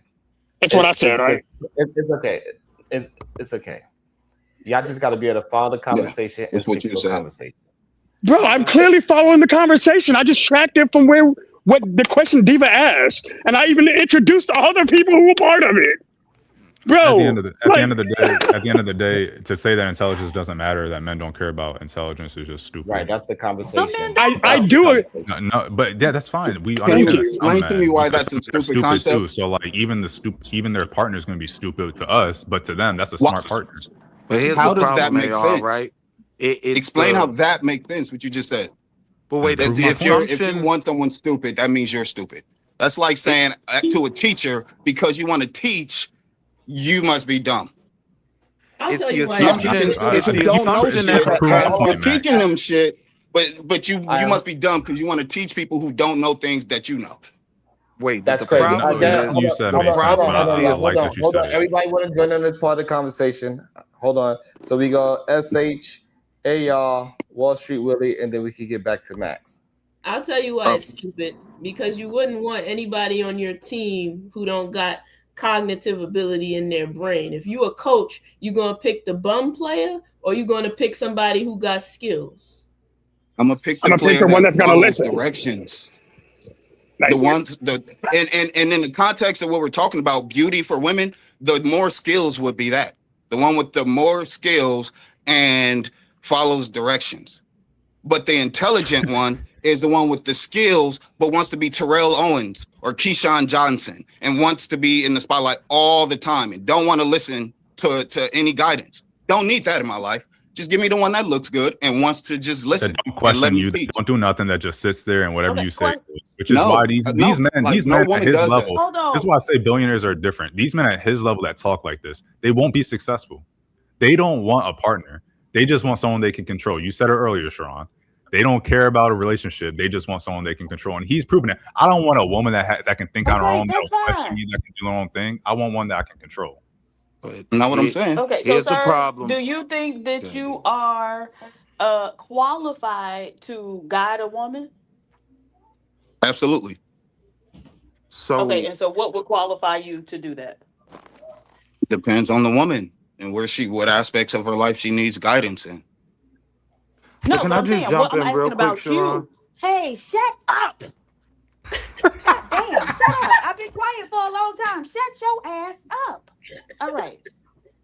It's what I said, right? It's okay. It's okay. Y'all just got to be able to follow the conversation and stick to the conversation. Bro, I'm clearly following the conversation. I just tracked it from what the question Diva asked, and I even introduced the other people who were part of it. Bro, at the end of the day, to say that intelligence doesn't matter, that men don't care about intelligence is just stupid. Right, that's the conversation. I do it. No, but yeah, that's fine. We Can you understand that explain to me why that's a stupid concept? too. So like even their partner is going to be stupid to us, but to them that's a smart partner. But here's how the does problem, that make AR, sense? right? Explain how that makes sense. What you just said. But wait, if you want someone stupid, that means you're stupid. That's like saying to a teacher, because you want to teach, you must be dumb. I'll tell you why. Students who don't know shit, you're teaching them shit, but you must be dumb because you want to teach people who don't know things that you know. Wait, that's crazy. Hold on. Everybody want to join on this part of the conversation? Hold on. So we go SH, AR, Wall Street Willie, and then we can get back to Max. I'll tell you why it's stupid. Because you wouldn't want anybody on your team who don't got cognitive ability in their brain. If you a coach, you gonna pick the bum player or you gonna pick somebody who got skills? I'm gonna pick the one that's gonna listen. Directions. The ones and in the context of what we're talking about, beauty for women, the more skills would be that. The one with the more skills and follows directions. But the intelligent one is the one with the skills, but wants to be Terrell Owens or Keyshawn Johnson and wants to be in the spotlight all the time and don't want to listen to any guidance. Don't need that in my life. Just give me the one that looks good and wants to just listen. Don't question you. Don't do nothing. That just sits there and whatever you say. Which is why these men at his level. This is why I say billionaires are different. These men at his level that talk like this, they won't be successful. They don't want a partner. They just want someone they can control. You said it earlier, Sharon. They don't care about a relationship. They just want someone they can control. And he's proven it. I don't want a woman that can think on her own, that can do her own thing. I want one that I can control. But not what I'm saying. Okay, here's so the problem. Do you think that you are qualified to guide a woman? Absolutely. So okay, and so what would qualify you to do that? Depends on the woman and what aspects of her life she needs guidance in. No, can but I I'm just saying, jump I'm in asking real about quick, Sharon? you. Hey, shut up! God damn, shut up! I've been quiet for a long time. Shut your ass up. All right.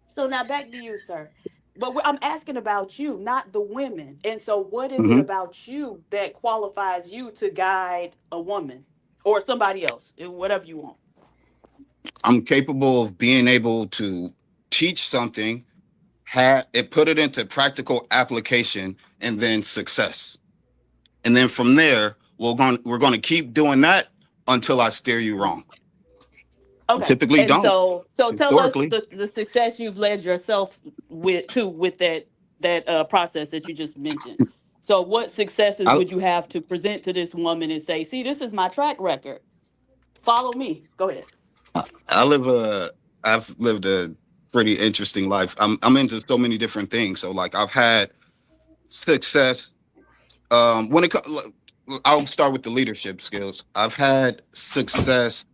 So now back to you, sir. But I'm asking about you, not the women. And so, what is it about you that qualifies you to guide a woman or somebody else, whatever you want? I'm capable of being able to teach something, put it into practical application, and then success. And then from there, we're going to keep doing that until I steer you wrong. Okay. Typically and don't. So tell us the success you've led yourself with that process that you just mentioned. So what successes would you have to present to this woman and say, see, this is my track record. Follow me. Go ahead. I've lived a pretty interesting life. I'm into so many different things. So like I've had success. I'll start with the leadership skills. I've had success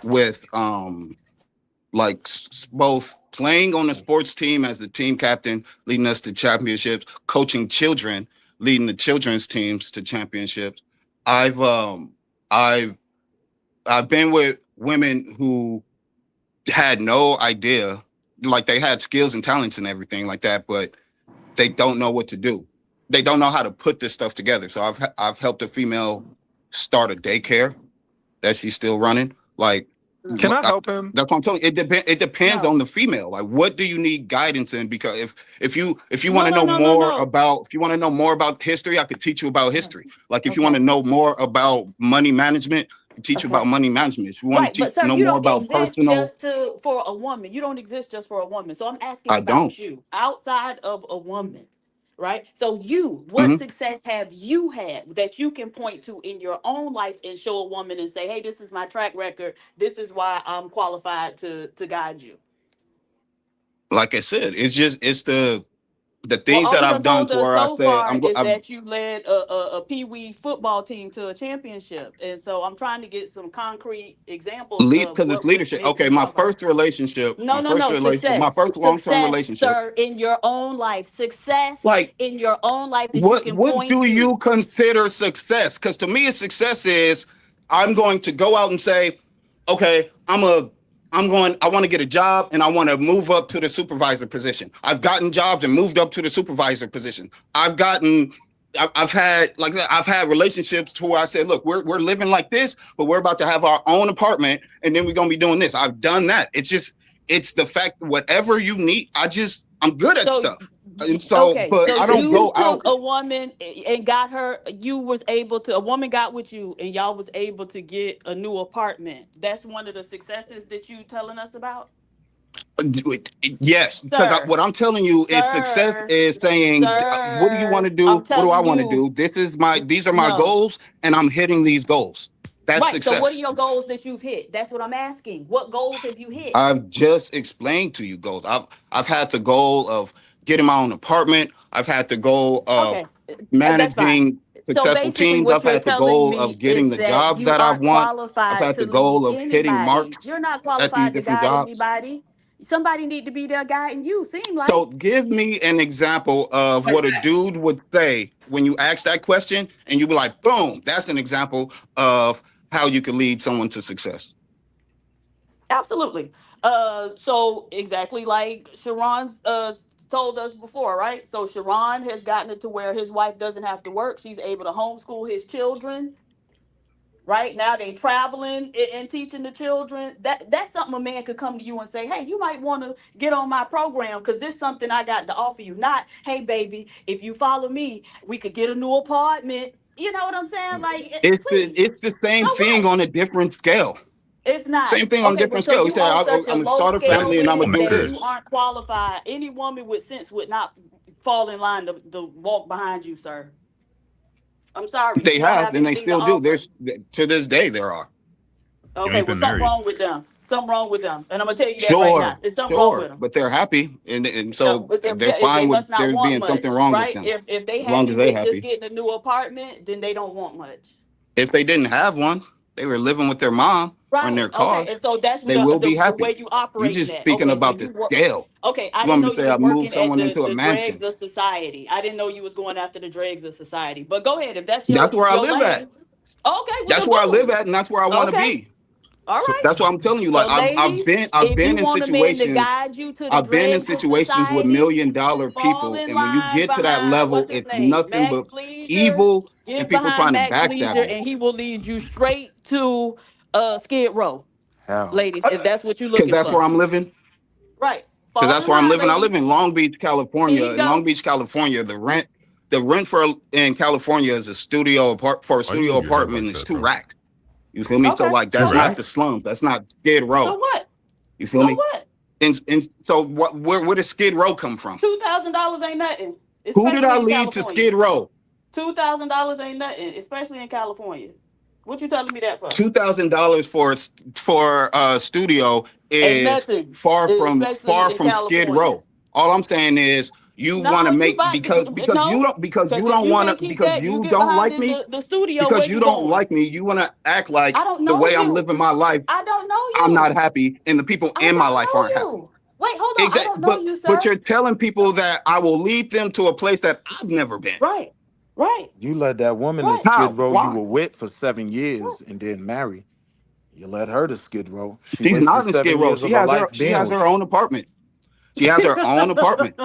with both playing on the sports team as the team captain, leading us to championships, coaching children, leading the children's teams to championships. I've been with women who had no idea, like they had skills and talents and everything like that, but they don't know what to do. They don't know how to put this stuff together. So I've helped a female start a daycare that she's still running. Like, can I help him? That's what I'm telling you. It depends on the female. Like, what do you need guidance in? Because if you want to know more about history, I could teach you about history. Like, if you want to know more about money management, I could teach you about money management. If you want to know more about personal, just for a woman, you don't exist just for a woman. So I'm asking about you outside of a woman. Right. So what success have you had that you can point to in your own life and show a woman and say, hey, this is my track record. This is why I'm qualified to guide you. Like I said, it's the things that I've done to where I said that you led a Pee-wee football team to a championship. And so I'm trying to get some concrete examples. Because it's leadership. Okay, my first relationship. My first long-term relationship. Sir, in your own life, success in your own life. What do you consider success? Because to me, success is I'm going to go out and say, okay, I'm I want to get a job and I want to move up to the supervisor position. I've gotten jobs and moved up to the supervisor position. I've had relationships to where I said, look, we're living like this, but we're about to have our own apartment and then we're going to be doing this. I've done that. It's the fact, whatever you need, I'm good at stuff. And so, okay, but so I don't go you out. took a woman and got her, a woman got with you and y'all was able to get a new apartment. That's one of the successes that you telling us about? Yes, because what I'm telling you is success is saying, what do you want to do? What do I want to do? These are my goals and I'm hitting these goals. That's success. So what are your goals that you've hit? That's what I'm asking. What goals have you hit? I've just explained to you goals. I've had the goal of getting my own apartment. I've had the goal of managing successful teams. I've had the goal of getting the jobs that I want. I've had the goal of hitting marks. You're not at these qualified to different guide jobs. anybody. Somebody need to be there guiding you. Seem like. So give me an example of what a dude would say when you ask that question and you be like, boom, that's an example of how you can lead someone to success. Absolutely. So exactly like Sharon told us before, right? So Sharon has gotten it to where his wife doesn't have to work. She's able to homeschool his children. Right now they traveling and teaching the children. That's something a man could come to you and say, hey, you might want to get on my program because this is something I got to offer you. Not, hey, baby, if you follow me, we could get a new apartment. You know what I'm saying? Like, it's the same thing on a different scale. It's not. Same thing on a different scale. He said, I'm going to start a family and I'm going to do this. You aren't qualified. Any woman with sense would not fall in line to walk behind you, sir. I'm sorry. They have and they still do. There's to this day there are. Okay, well, something wrong with them. Something wrong with them. And I'm going to tell you that right now. There's something wrong with them. But they're happy. And so they're fine with there being something wrong with them. If they as long as they're happy. Just getting a new apartment, then they don't want much. If they didn't have one, they were living with their mom or in their car. Okay, and so that's they will be happy. The way you operate. You're just speaking about the scale. Okay, I didn't know you were moved someone into a mansion. Dregs of society. I didn't know you was going after the dregs of society. But go ahead, if that's your. That's where I live at. Okay, well, that's where I live at, and that's where I want to be. All right. That's what I'm telling you. Like I've been in situations. I've been in situations with $1 million people, and when you get to that level, it's nothing but evil and people trying to backstab you. And he will lead you straight to Skid Row, ladies. If that's what you're looking for. Because that's where I'm living. Right. Because that's where I'm living. I live in Long Beach, California. In Long Beach, California, the rent in California is a studio apartment is $2 You feel me? So like that's not the slum. That's not Skid Row. So what? You feel me? What? And so where does Skid Row come from? $2,000 ain't nothing. Who did I lead to Skid Row? $2,000 ain't nothing, especially in California. What you telling me that for? $2,000 for a studio is far from Skid Row. All I'm saying is you want to make because you don't want to because you don't like me because you don't like me. You want to act like the way I'm living my life. I don't know you. I'm not happy, and the people in my life aren't happy. Wait, hold on. Exactly. I don't know you, sir. But you're telling people that I will lead them to a place that I've never been. Right. You let that woman in Skid Row you were with for 7 years and then marry. You let her to Skid Row. She's not in Skid Row. She has her own apartment. She has her own apartment.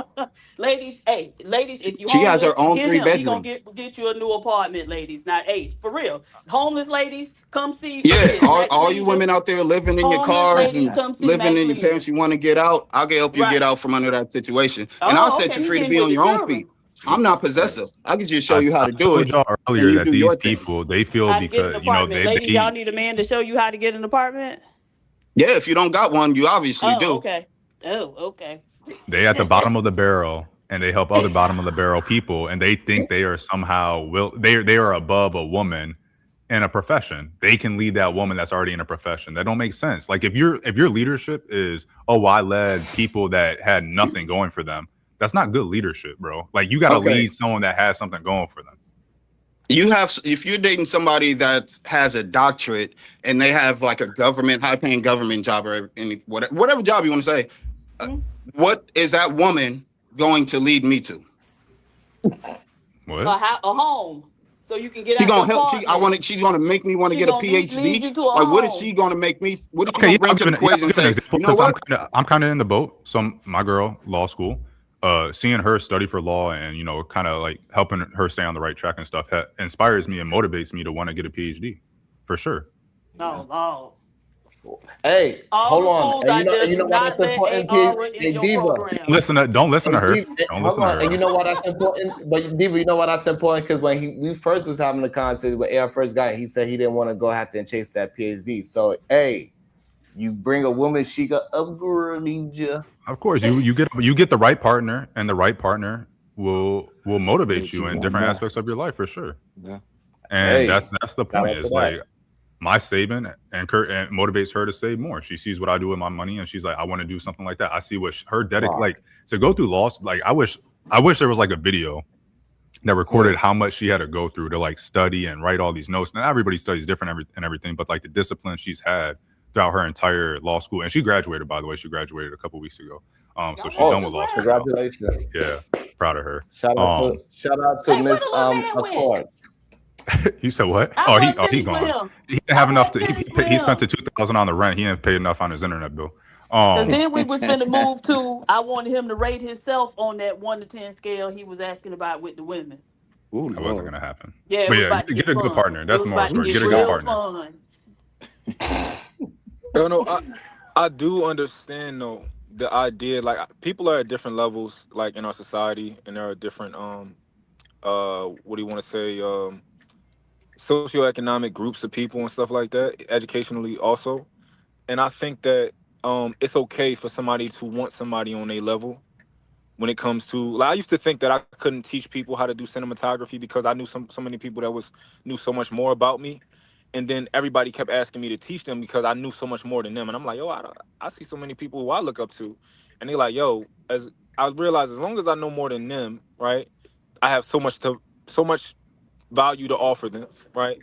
Ladies, if you she has her own 3 bedrooms. He gonna get you a new apartment, ladies. Now, hey, for real, homeless ladies, come see. Yeah, all you women out there living in your cars and living in your parents, you want to get out. I'll help you get out from under that situation, and I'll set you free to be on your own feet. I'm not possessive. I can just show you how to do it. I told y'all earlier that these people, they feel because ladies, y'all need a man to show you how to get an apartment. Yeah, if you don't got one, you obviously do. Okay. Oh, okay. They at the bottom of the barrel, and they help other bottom of the barrel people, and they think they are somehow they are above a woman in a profession. They can lead that woman that's already in a profession. That don't make sense. Like if your leadership is, I led people that had nothing going for them. That's not good leadership, bro. Like you got to lead someone that has something going for them. If you're dating somebody that has a doctorate and they have like a high-paying government job or any whatever job you want to say, what is that woman going to lead me to? What? A home. so you can get She out gonna your help. apartment. She's gonna make me want to She get a gonna lead PhD. you to a Like, what is home. she gonna make me? What is she Okay, gonna yeah, bring to the equation I'll and give an say, example you know because what? I'm kind of in the boat. So my girl, law school, seeing her study for law and kind of like helping her stay on the right track and stuff inspires me and motivates me to want to get a PhD, for sure. No, no. Hey, All hold the on. schools And out there you know do why not that's let important, ARA in Hey, your Diva. program. Don't listen to her. Don't Hold listen to on. her. And you know why that's important? But Diva, you know why that's important? Because when we first was having the conversation, when AR first got it, he said he didn't want to go have to chase that PhD. So, hey, you bring a woman, she got upgrade you. Of course, you get the right partner, and the right partner will motivate you in different aspects of your life, for sure. Yeah. And Hey, that's the point. out Is to like that. my saving and motivates her to save more. She sees what I do with my money, and she's like, I want to do something like that. I see what her like to go through law. Like I wish there was like a video that recorded how much she had to go through to like study and write all these notes. Now everybody studies different and everything, but like the discipline she's had throughout her entire law school, and she graduated, by the way. She graduated a couple weeks ago. So she's done with law school now. Congratulations. Yeah, proud of her. Shout out to Hey, where Miss the little man went? Accord. You said what? I He wasn't finished with gone. him. He didn't have enough to. finished with He spent the him. $2,000 on the rent. He didn't pay enough on his internet bill. Because then we was finna move to, I wanted him to rate himself on that 1 to 10 scale he was asking about with the women. Ooh, that wasn't gonna happen. Yeah, it But was yeah, about to get get a good fun. partner. That's It the was moral about to story. get Get a good real partner. fun. I do understand though the idea. Like people are at different levels, like in our society, and there are different what do you want to say, socioeconomic groups of people and stuff like that, educationally also. And I think that it's okay for somebody to want somebody on a level when it comes to, like, I used to think that I couldn't teach people how to do cinematography because I knew so many people that knew so much more about me. And then everybody kept asking me to teach them because I knew so much more than them. And I'm like, yo, I see so many people who I look up to. And they're like, yo, as I realized, as long as I know more than them, right, I have so much value to offer them, right?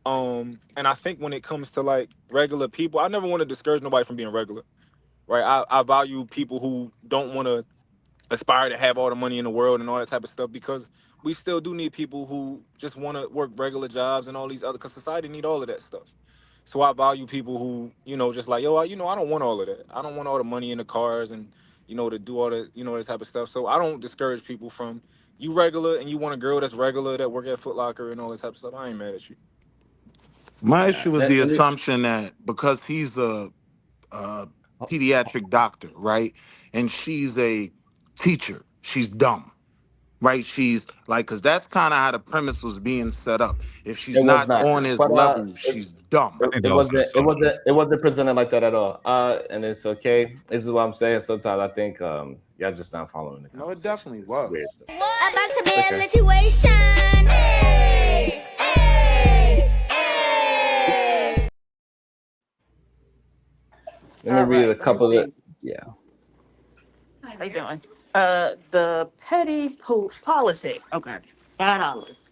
And I think when it comes to like regular people, I never want to discourage nobody from being regular, right? I value people who don't want to aspire to have all the money in the world and all that type of stuff, because we still do need people who just want to work regular jobs and all these other, because society need all of that stuff. So I value people who, just like, yo, I don't want all of that. I don't want all the money in the cars and, to do all the, that type of stuff. So I don't discourage people from, you regular and you want a girl that's regular that work at Foot Locker and all that type of stuff. I ain't mad at you. My issue is the assumption that because he's a pediatric doctor, right, and she's a teacher, she's dumb, right? She's like, because that's kind of how the premise was being set up. If she's It was not not. on his But level, she's dumb. it wasn't presented like that at all. And it's okay. This is what I'm saying. Sometimes I think y'all just not following the conversation. No, it definitely was. Weird. About to be a situation. Hey, hey, hey. Let me read a couple of How you doing? The petty politic. Okay, $5.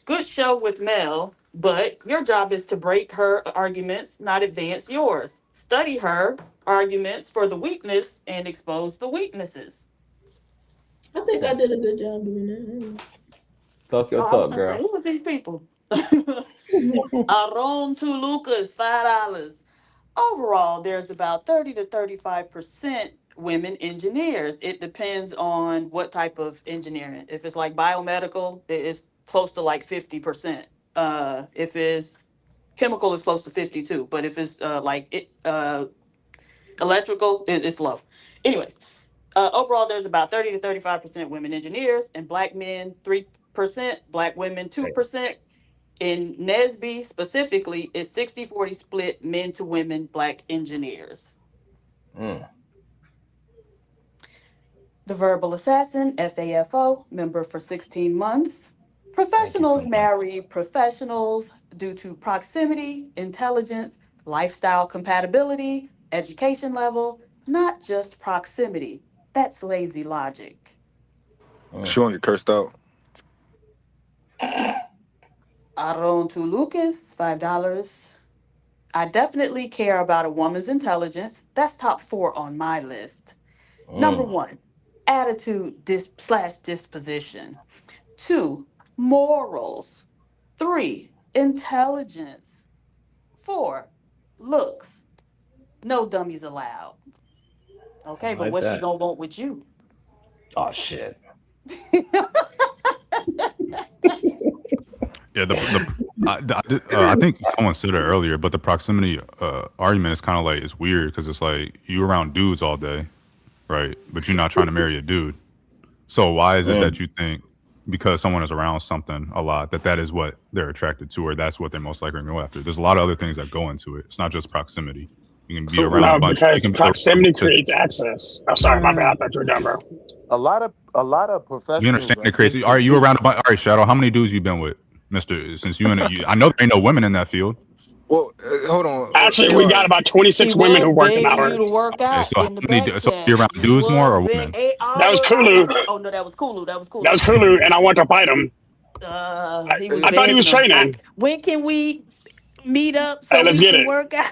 Good show with Mel, but your job is to break her arguments, not advance yours. Study her arguments for the weakness and expose the weaknesses. I think I did a good job doing that. Talk your talk, girl. Who was these people? Aaron to Lucas, $5. Overall, there's about 30 to 35% women engineers. It depends on what type of engineering. If it's like biomedical, it's close to like 50%. If it's chemical, it's close to 52. But if it's electrical, it's low. Anyways, overall, there's about 30 to 35% women engineers, and black men 3%, black women 2%. In NESB specifically, it's 60-40 split men to women, black engineers. The Verbal Assassin, FAFO, member for 16 months. Professionals marry professionals due to proximity, intelligence, lifestyle compatibility, education level, not just proximity. That's lazy logic. She won't get cursed out. Aaron to Lucas, $5. I definitely care about a woman's intelligence. That's top 4 on my list. Number 1, attitude / disposition. 2, morals. 3, intelligence. 4, looks. No dummies allowed. Okay, but Like what's she that. gonna want with you? Oh shit. Yeah, I think someone said it earlier, but the proximity argument is kind of like, it's weird because it's like you around dudes all day, right? But you're not trying to marry a dude. So why is it that you think because someone is around something a lot that is what they're attracted to, or that's what they're most likely to go after? There's a lot of other things that go into it. It's not just proximity. You can be around a No, bunch. You because can be proximity creates access. I'm sorry, my bad. I thought you were done, bro. A lot of You professionals understand are the crazy? Are you introduced. around a bunch? All right, Shadow. How many dudes you been with, Mister? Since you I know there ain't no women in that field. Well, hold on. Actually, we got about He 26 women who was work an begging hour. you to work Okay, out so how in the many? back So you chat. around He dudes more was or beg women? 8 That was hours. Kulu. Oh no, that was Kulu. That was Kulu. That was Kulu, and I want to fight him. He was I thought he was begging him. training. When can we meet up Hey, so let's we get can it. work out?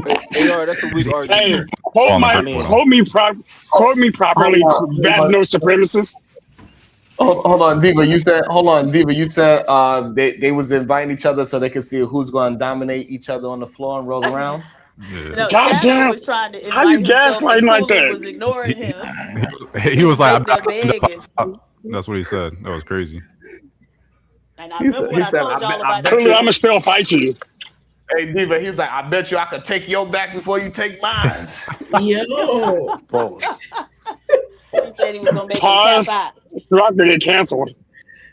AR, that's a weak argument. Hey, Ball in the I brick mean, with him. quote me properly, vaginal supremacist. Hold on, Diva. Diva. You said they was inviting each other so they could see who's going to dominate each other on the floor and roll around. Yeah. No, God Shadow damn, was trying to how you invite himself, and gaslighting like Kulu that? was ignoring him. He was like, Sitting there begging. that's what he said. That was crazy. And I remember what He I said, told y'all I about bet that. Kulu, you. I'ma still fight you. Hey, Diva, he was like, I bet you I could take your back before you take mine. Yo. pause. He said he was gonna make him tap Pause. out. Rock to get canceled.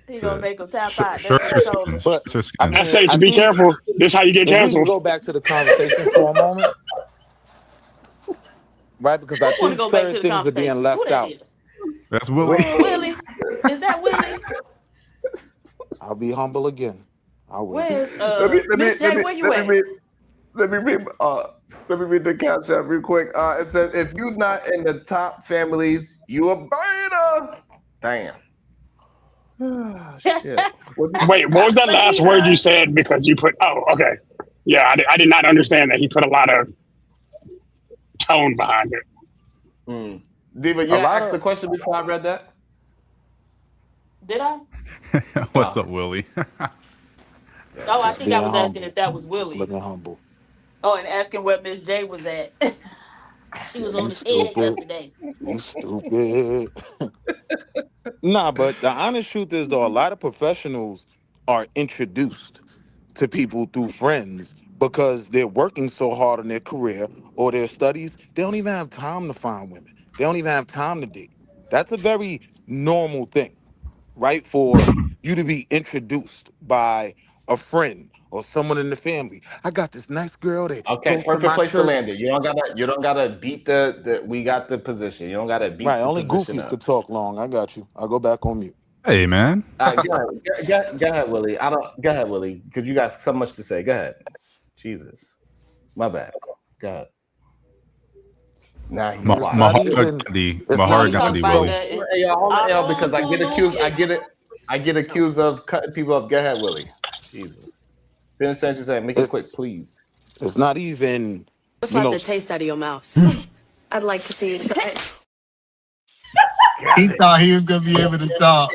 He gonna make him tap out. That's Shirts what or he told him. skins. But Shirts or I skins. mean, I SH, be think careful. This how you get if we can canceled. go back to the conversation for a moment, right? Because I Who want to think go back certain to the things are being conversation? Who left that out. is? That's Willie. Willie? Is that Willie? I'll be humble again. I will. Where's let Miss J? me Where you at? let me read the caption real quick. It says, if you're not in the top families, you a beta. Damn. Shit. Wait, what was that last word you said? Because you put, oh, okay. Yeah, I did not understand that. He put a lot of tone behind it. Diva, you asked the question before I read that? Did I? What's up, Willie? Oh, I Just think being I was asking humble. if that was Just Willie. looking humble. Oh, and asking where Miss J was at. She was on You his head stupid. yesterday. You stupid. Nah, but the honest truth is, though, a lot of professionals are introduced to people through friends because they're working so hard on their career or their studies, they don't even have time to find women. They don't even have time to date. That's a very normal thing, right? For you to be introduced by a friend or someone in the family. I got this nice girl that Okay, goes to perfect my place to church. land it. You don't gotta beat the we got the position. You don't gotta beat Right, the only position goofies up. could talk long. I got you. I'll go back on mute. Hey, man. Go ahead, Willie. Go ahead, Willie, because you got so much to say. Go ahead. Jesus. My bad. Go ahead. Nah, Mahatma Gandhi, Willie. Hey, hold on, L, because I get accused of cutting people up. Go ahead, Willie. Jesus. Finish what you're saying. Make it quick, please. It's not even. Just You like know, the taste out of your mouth. I'd like to see it. He thought he was gonna be able to talk.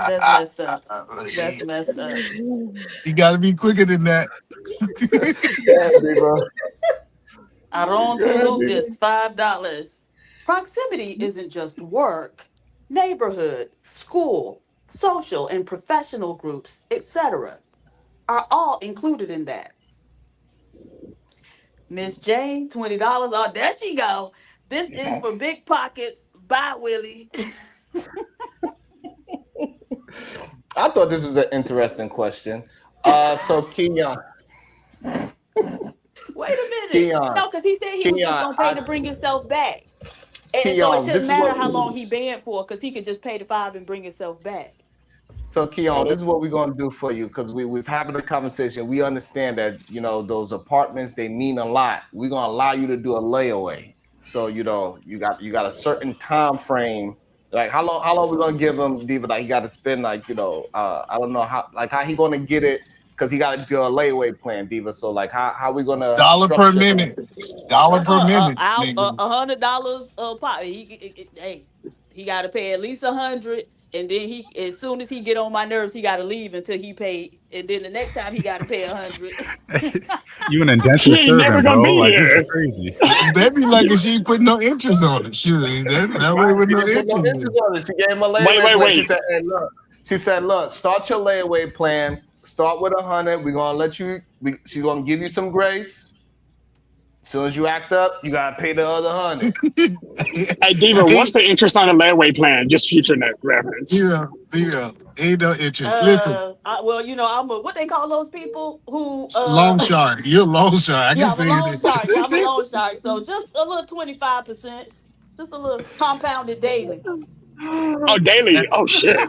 That's messed up. That's messed up. You gotta be quicker than that. Aron to Lucas, $5. Proximity isn't just work, neighborhood, school, social and professional groups, etc. are all included in that. Miss Jane, $20. Oh, there she go. This is for big pockets. Bye, Willie. I thought this was an interesting question. So Kenyon. Wait a minute. Keon, No, because he said he was just gonna pay to bring himself back. And so it shouldn't matter how long he banned for, because he could just pay the $5 and bring himself back. So Keon, this is what we're gonna do for you, because we was having a conversation. We understand that those apartments, they mean a lot. We're gonna allow you to do a layaway. So you got a certain time frame. Like how long we gonna give him, Diva? Like he got to spend I don't know how he gonna get it, because he got to do a layaway plan, Diva. So like how we gonna $1 per minute. $1 per minute. $100 a pop. Hey, he got to pay at least 100, and then he, as soon as he get on my nerves, he got to leave until he paid, and then the next time he got to pay 100. You an indentured He ain't never servant, gonna bro. be Like, this is here. crazy. That be like if she ain't putting no interest on it. Shoot, that way Right, with she no didn't put no interest. interest on it. She gave him a layaway plan. She said, "Hey, look." She said, "Look, start your layaway plan. Start with 100. We're gonna let you. She's gonna give you some grace. As soon as you act up, you gotta pay the other 100." Hey, Diva, what's the interest on a layaway plan? Just future net reference. Zero. Ain't no interest. Listen, Well, you know, I'm a, what they call those people who long shark. You're a long shark. I can yeah, I'm a say loan shark. Yeah, I'm a it. loan shark. So just a little 25%, just a little compounded daily. Oh, daily. Oh shit.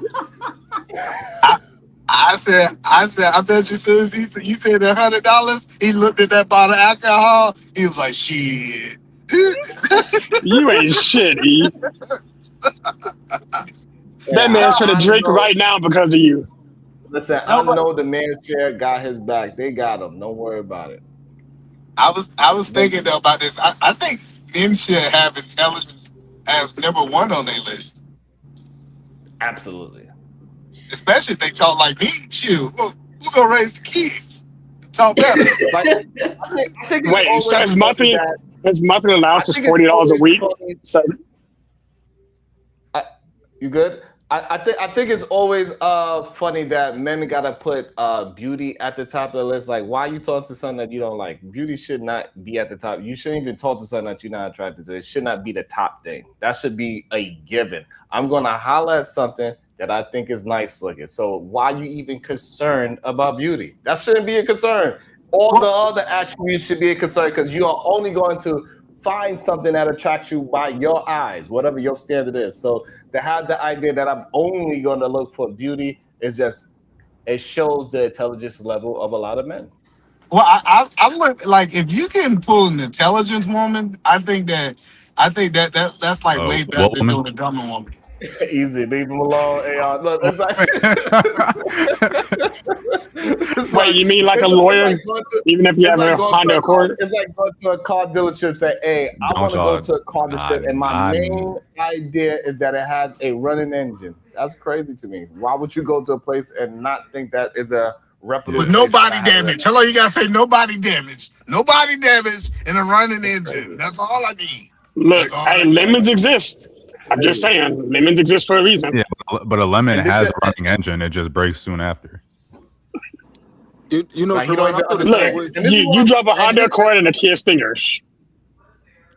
I said, I bet you soon as you said $100, he looked at that bottle of alcohol. He was like, shit. You ain't shit, E. That man's for the drink right now because of you. Listen, I know the man's chair got his back. They got him. Don't worry about it. I was thinking though about this. I think men should have intelligence as number one on their list. Absolutely. Especially if they talk like me. Shoot, who gonna raise the kids? Talk better. I think wait, so his monthly allowance is $40 a week. So you good? I think it's always funny that men gotta put beauty at the top of the list. Like, why are you talking to something that you don't like? Beauty should not be at the top. You shouldn't even talk to something that you're not attracted to. It should not be the top thing. That should be a given. I'm gonna holler at something that I think is nice looking. So why are you even concerned about beauty? That shouldn't be a concern. All the other attributes should be a concern because you are only going to find something that attracts you by your eyes, whatever your standard is. So to have the idea that I'm only going to look for beauty is just, it shows the intelligence level of a lot of men. Well, I'm like, if you can pull an intelligence woman, I think that's like way better than doing a dumb woman. Easy, leave him alone. Hey, look, it's like, wait, you mean like a lawyer? Even if you have a Honda Accord? It's like going to a car dealership and say, hey, I want to go to a car dealership, and my main idea is that it has a running engine. That's crazy to me. Why would you go to a place and not think that is a reputable? With no body damage. Hello, you gotta say no body damage. No body damage and a running engine. That's all I need. Look, hey, lemons exist. I'm just saying, lemons exist for a reason. Yeah, but a lemon has a running engine. It just breaks soon after. You know, like, you drove a Honda Accord and a Kia Stinger.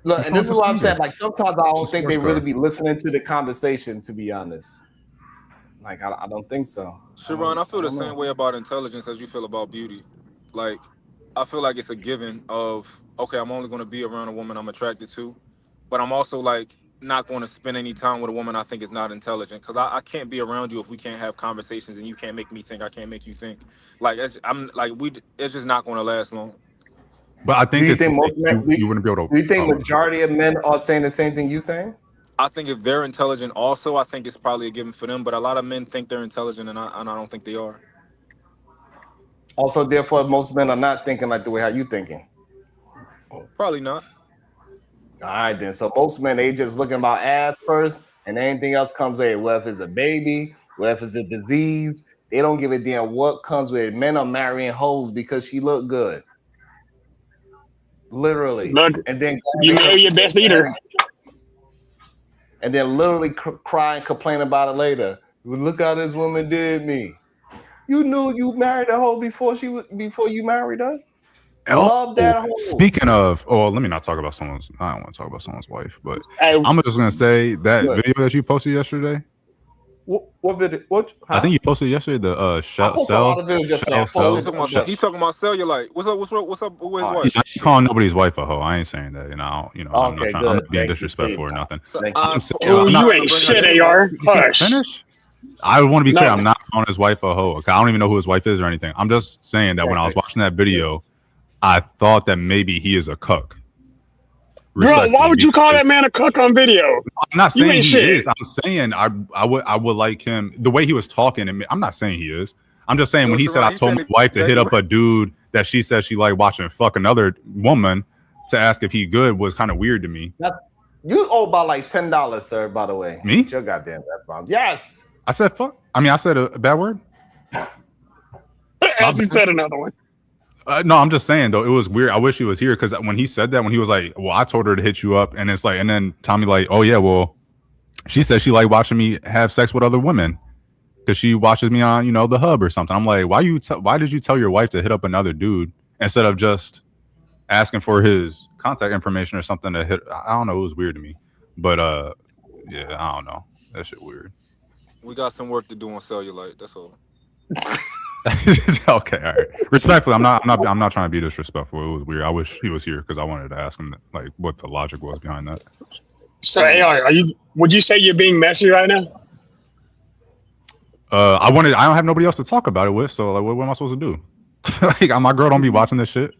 Look, and this is what I'm saying. Like, sometimes I don't think they really be listening to the conversation, to be honest. Like, I don't think so. Sharon, I feel the same way about intelligence as you feel about beauty. Like, I feel like it's a given of, okay, I'm only going to be around a woman I'm attracted to, but I'm also like not going to spend any time with a woman I think is not intelligent, because I can't be around you if we can't have conversations and you can't make me think, I can't make you think. Like, it's just not going to last long. But I think you wouldn't be able to. Do you think majority of men are saying the same thing you saying? I think if they're intelligent also, I think it's probably a given for them, but a lot of men think they're intelligent and I don't think they are. Also, therefore, most men are not thinking like the way how you thinking. Probably not. All right, then. So most men, they just looking about ass first, and anything else comes later. What if it's a baby? What if it's a disease? They don't give a damn what comes with it. Men are marrying hoes because she look good. Literally. Look, and then you marry your best eater. And then literally cry and complain about it later. Look how this woman did me. You knew you married a hoe before you married her? Love that hoe. Speaking of, let me not talk about someone's. I don't want to talk about someone's wife, but I'm just gonna say that video that you posted yesterday. What video? What? I think you posted yesterday. The He's talking about cellulite. What's up with his wife? I'm calling nobody's wife a hoe. I ain't saying that. I'm not being disrespectful or nothing. You ain't shit, AR. Finish. I want to be clear. I'm not calling his wife a hoe. I don't even know who his wife is or anything. I'm just saying that when I was watching that video, I thought that maybe he is a cuck. Bro, why would you call that man a cuck on video? I'm not saying he is. I'm saying I would like him the way he was talking. And I'm not saying he is. I'm just saying when he said I told my wife to hit up a dude that she said she liked watching fuck another woman to ask if he good was kind of weird to me. You owe about like $10, sir. By the way, Me? It's your goddamn F-bomb. Yes. I said fuck. I mean, I said a bad word. As he said another one. No, I'm just saying though, it was weird. I wish he was here because when he said that, when he was like, "Well, I told her to hit you up," and it's like, and then Tommy like, "Oh yeah, well, she said she like watching me have sex with other women because she watches me on, the hub or something." I'm like, why did you tell your wife to hit up another dude instead of just asking for his contact information or something to hit? I don't know. It was weird to me, but yeah, I don't know. That shit weird. We got some work to do on cellulite. That's all. Okay, all right. Respectfully, I'm not trying to be disrespectful. It was weird. I wish he was here because I wanted to ask him like what the logic was behind that. So, AR, would you say you're being messy right now? I don't have nobody else to talk about it with, so like, what am I supposed to do? Like, my girl don't be watching this shit.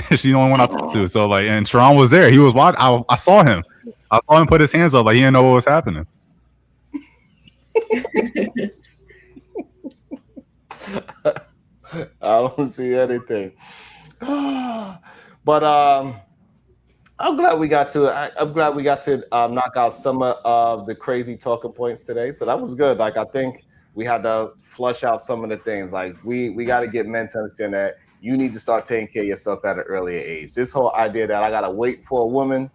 She's the only one I talk to. So like, and Sharon was there. He was watching. I saw him. I saw him put his hands up like he didn't know what was happening. I don't see anything. But I'm glad we got to knock out some of the crazy talking points today. So that was good. Like, I think we had to flush out some of the things. Like, we got to get men to understand that you need to start taking care of yourself at an earlier age. This whole idea that I got to wait for a woman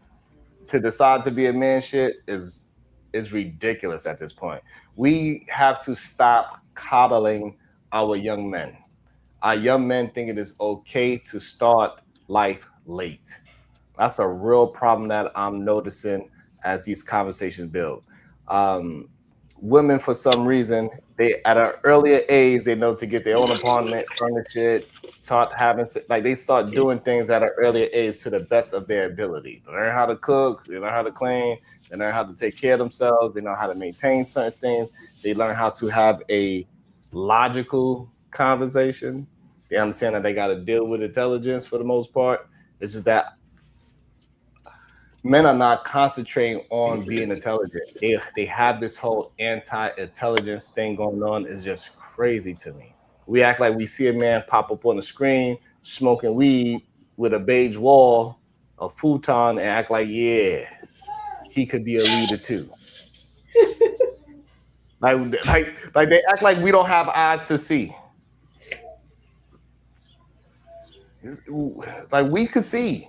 to decide to be a man shit is ridiculous at this point. We have to stop coddling our young men. Our young men think it is okay to start life late. That's a real problem that I'm noticing as these conversations build. Women, for some reason, they at an earlier age, they know to get their own apartment, furniture, they start doing things at an earlier age to the best of their ability. They learn how to cook, they learn how to clean, they learn how to take care of themselves, they know how to maintain certain things, they learn how to have a logical conversation. They understand that they got to deal with intelligence for the most part. It's just that men are not concentrating on being intelligent. They have this whole anti-intelligence thing going on. Is just crazy to me. We act like we see a man pop up on the screen smoking weed with a beige wall, a futon, and act like, yeah, he could be a leader too. like they act like we don't have eyes to see. Like, we could see.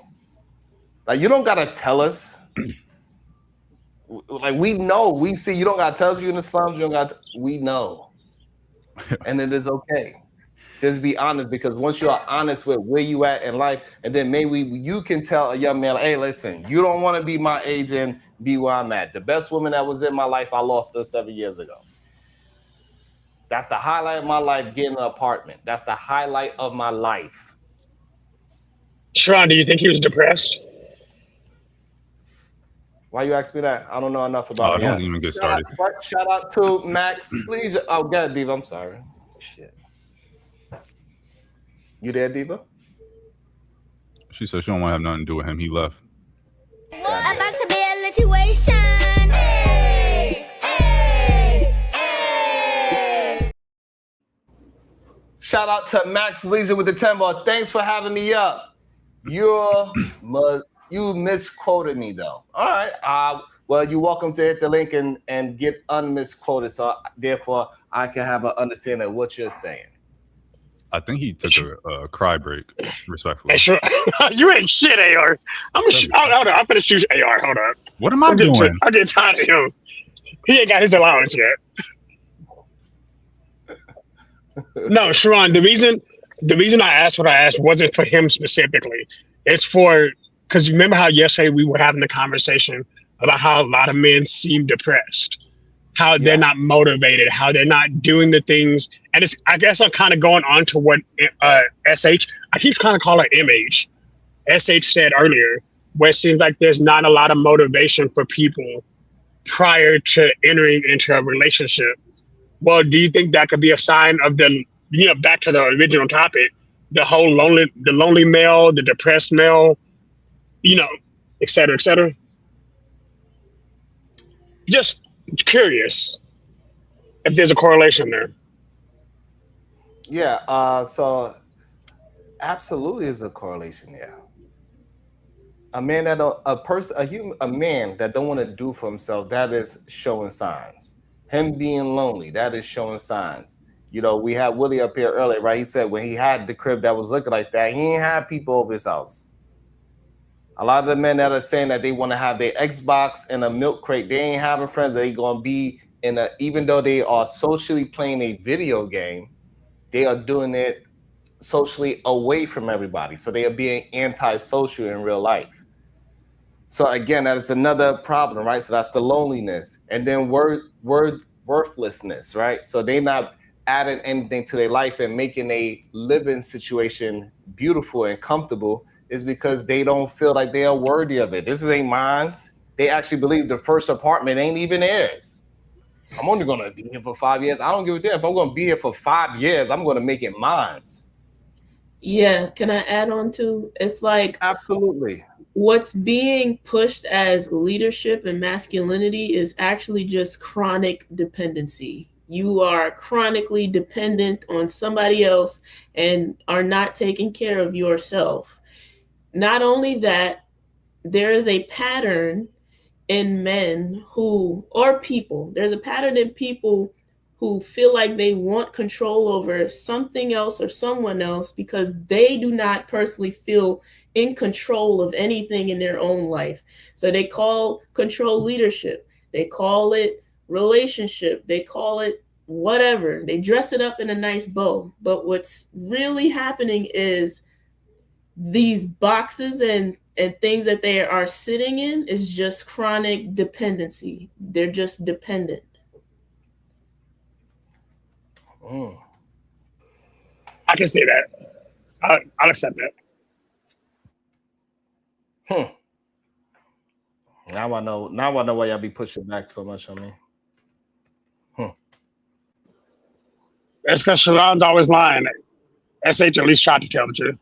Like, you don't gotta tell us. Like, we know, we see. You don't gotta tell us you're in the slums. You don't gotta. We know, and it is okay. Just be honest, because once you are honest with where you at in life, and then maybe you can tell a young man, like, hey, listen, you don't want to be my age and be where I'm at. The best woman that was in my life, I lost her 7 years ago. That's the highlight of my life, getting an apartment. That's the highlight of my life. Sharon, do you think he was depressed? Why you ask me that? I don't know enough about it. Don't even get started. Shout out to Max. Please. Oh, go ahead, Diva. I'm sorry. Shit. You there, Diva? She said she don't want to have nothing to do with him. He left. About to be a situation. Hey, hey, hey. Shout out to Max Leisure with the 10 ball. Thanks for having me up. You misquoted me though. All right. Well, you're welcome to hit the link and get unmisquoted. So therefore, I can have an understanding of what you're saying. I think he took a cry break, respectfully. Hey, sure. You ain't shit, AR. Hold on. I'm finna shoot AR. Hold up. What am I doing? I'm getting tired of him. He ain't got his allowance yet. No, Sharon, the reason I asked what I asked wasn't for him specifically. It's because remember how yesterday we were having the conversation about how a lot of men seem depressed, how they're not motivated, how they're not doing the things. And I guess I'm kind of going on to what SH, I keep kind of calling her MH, SH said earlier, where it seems like there's not a lot of motivation for people prior to entering into a relationship. Well, do you think that could be a sign of back to the original topic, the whole lonely male, the depressed male, et cetera, et cetera? Just curious if there's a correlation there. Yeah, so absolutely is a correlation there. A man that don't, a man that don't want to do for himself, that is showing signs. Him being lonely, that is showing signs. You know, we had Willie up here earlier, right? He said when he had the crib that was looking like that, he ain't had people over his house. A lot of the men that are saying that they want to have their Xbox and a milk crate, they ain't having friends that they gonna be in a, even though they are socially playing a video game, they are doing it socially away from everybody. So they are being antisocial in real life. So again, that is another problem, right? So that's the loneliness, and then worthlessness, right? So they're not adding anything to their life and making a living situation beautiful and comfortable, is because they don't feel like they are worthy of it. This ain't mine. They actually believe the first apartment ain't even theirs. I'm only gonna be here for 5 years. I don't give a damn. If I'm gonna be here for 5 years, I'm gonna make it mine. Yeah, can I add on to? It's like absolutely what's being pushed as leadership and masculinity is actually just chronic dependency. You are chronically dependent on somebody else and are not taking care of yourself. Not only that, there is a pattern in men who, or people, there's a pattern in people who feel like they want control over something else or someone else because they do not personally feel in control of anything in their own life. So they call control leadership. They call it relationship. They call it whatever. They dress it up in a nice bow. But what's really happening is these boxes and things that they are sitting in is just chronic dependency. They're just dependent. I can see that. I'll accept that. Now I know why y'all be pushing back so much on me. That's because Sharon's always lying. SH at least tried to tell the truth.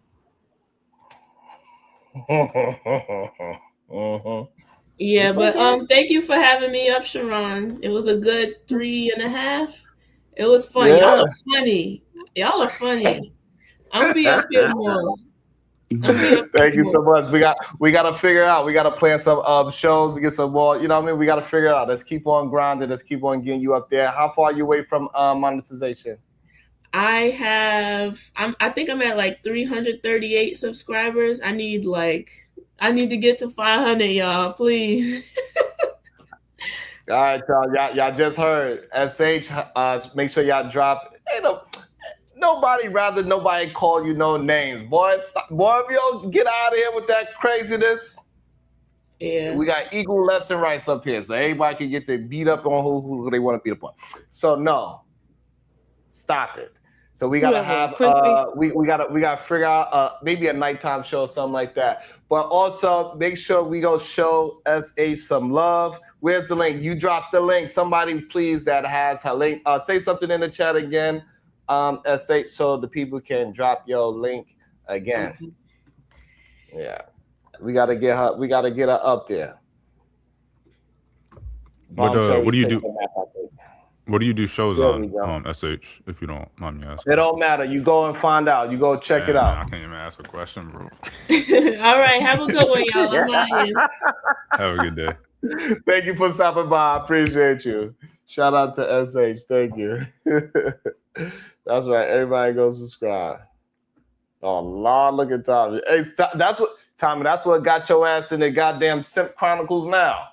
Yeah, but thank you for having me up, Sharon. It was a good 3.5. It was fun. Yeah. Y'all are funny. Y'all are funny. I'm gonna be up here more. Thank you so much. We got to figure out. We got to plan some shows to get some more. You know what I mean? We got to figure it out. Let's keep on grinding. Let's keep on getting you up there. How far are you away from monetization? I think I'm at like 338 subscribers. I need to get to 500, y'all, please. All right, y'all just heard SH. Make sure y'all drop. Nobody call you no names, boy. Boy, if you get out of here with that craziness. Yeah, we got equal lefts and rights up here, so everybody can get their beat up on who they want to beat up on. So no, stop it. So we gotta have we gotta figure out maybe a nighttime show or something like that. But also make sure we go show SH some love. Where's the link? You dropped the link. Somebody please that has her link. Say something in the chat again, SH, so the people can drop your link again. Okay. Yeah, we gotta get her. We gotta get her up there. What do you do? What do you do shows on SH, if you don't mind me asking? It don't matter. You go and find out. You go check it out. Man, I can't even ask a question, bro. All right. Have a good one, y'all. I'm out here. Have a good day. Thank you for stopping by. I appreciate you. Shout out to SH. Thank you. That's right. Everybody go subscribe. Oh, Lord, look at Tommy. Hey, that's what got your ass in the goddamn Simp Chronicles now.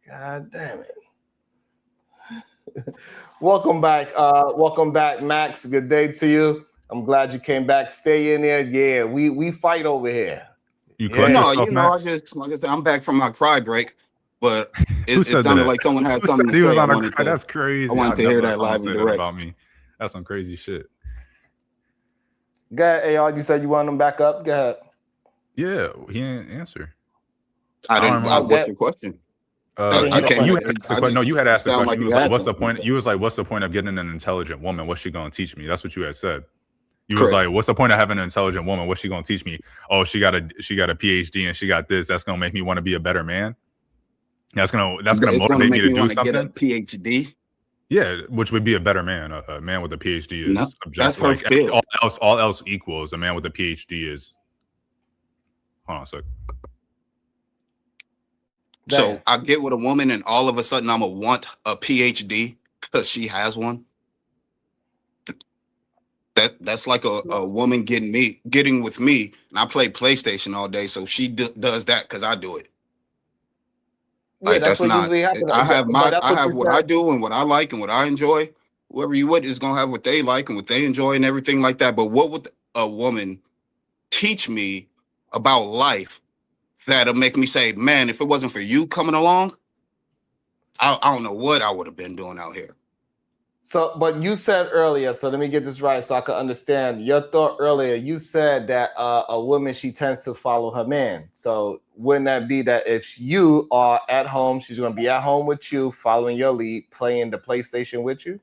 God damn it. Welcome back, Max. Good day to you. I'm glad you came back. Stay in there. Yeah, we fight over here. I just like I said, I'm back from my cry break, but it sounded like someone had something to say. That's crazy. I wanted to hear that live and direct. About me. That's some crazy shit. Go ahead, AR. You said you want him back up. Go ahead. Yeah, he didn't answer. I didn't. What's your question? You had asked the question. You was like, "What's the point?" You was like, "What's the point of getting an intelligent woman? What's she gonna teach me?" That's what you had said. You was like, "What's the point of having an intelligent woman? What's she gonna teach me?" Oh, she got a PhD and she got this. That's gonna make me want to be a better man. That's gonna motivate me to do something. Get a PhD. Yeah, which would be a better man. A man with a PhD is objective. Like all else equals. A man with a PhD is Hold on a sec. So I get with a woman and all of a sudden I'm going to want a PhD because she has one. That's like a woman getting with me, and I play PlayStation all day, so she does that because I do it. Yeah, Like that's what not. usually happens. I have But what I do and what I like and what I enjoy. Whoever you with is gonna have what they like and what they enjoy and everything like that. But what would a woman teach me about life that'll make me say, man, if it wasn't for you coming along, I don't know what I would have been doing out here. So, but you said earlier, so let me get this right so I can understand your thought earlier. You said that a woman, she tends to follow her man. So wouldn't that be that if you are at home, she's going to be at home with you, following your lead, playing the PlayStation with you?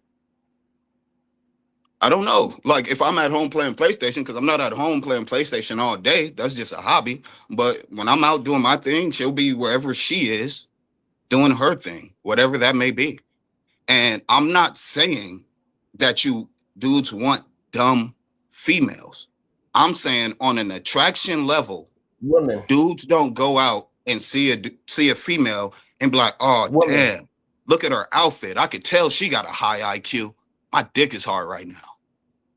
I don't know. Like if I'm at home playing PlayStation, because I'm not at home playing PlayStation all day. That's just a hobby. But when I'm out doing my thing, she'll be wherever she is doing her thing, whatever that may be. And I'm not saying that you dudes want dumb females. I'm saying on an attraction level, women, dudes don't go out and see a female and be like, oh, damn, look at her outfit. I could tell she got a high IQ. My dick is hard right now.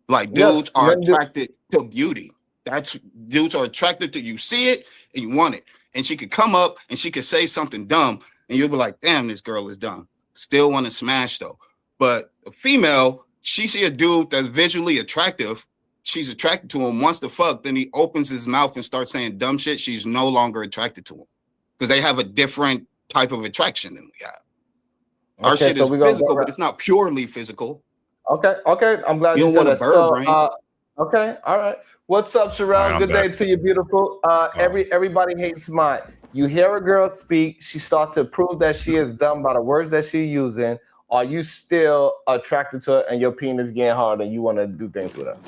Like dudes are attracted to beauty. Dudes are attracted to you see it and you want it. And she could come up and she could say something dumb and you'll be like, damn, this girl is dumb. Still want to smash though. But a female, she see a dude that's visually attractive. She's attracted to him, wants to fuck. Then he opens his mouth and starts saying dumb shit. She's no longer attracted to him because they have a different type of attraction than we have. Our shit is physical, but it's not purely physical. Okay. I'm glad you said that. Okay, all right. What's up, Sherelle? Good day to you, beautiful. Everybody hates mine. You hear a girl speak, she starts to prove that she is dumb by the words that she's using. Are you still attracted to her and your penis getting hard and you want to do things with us?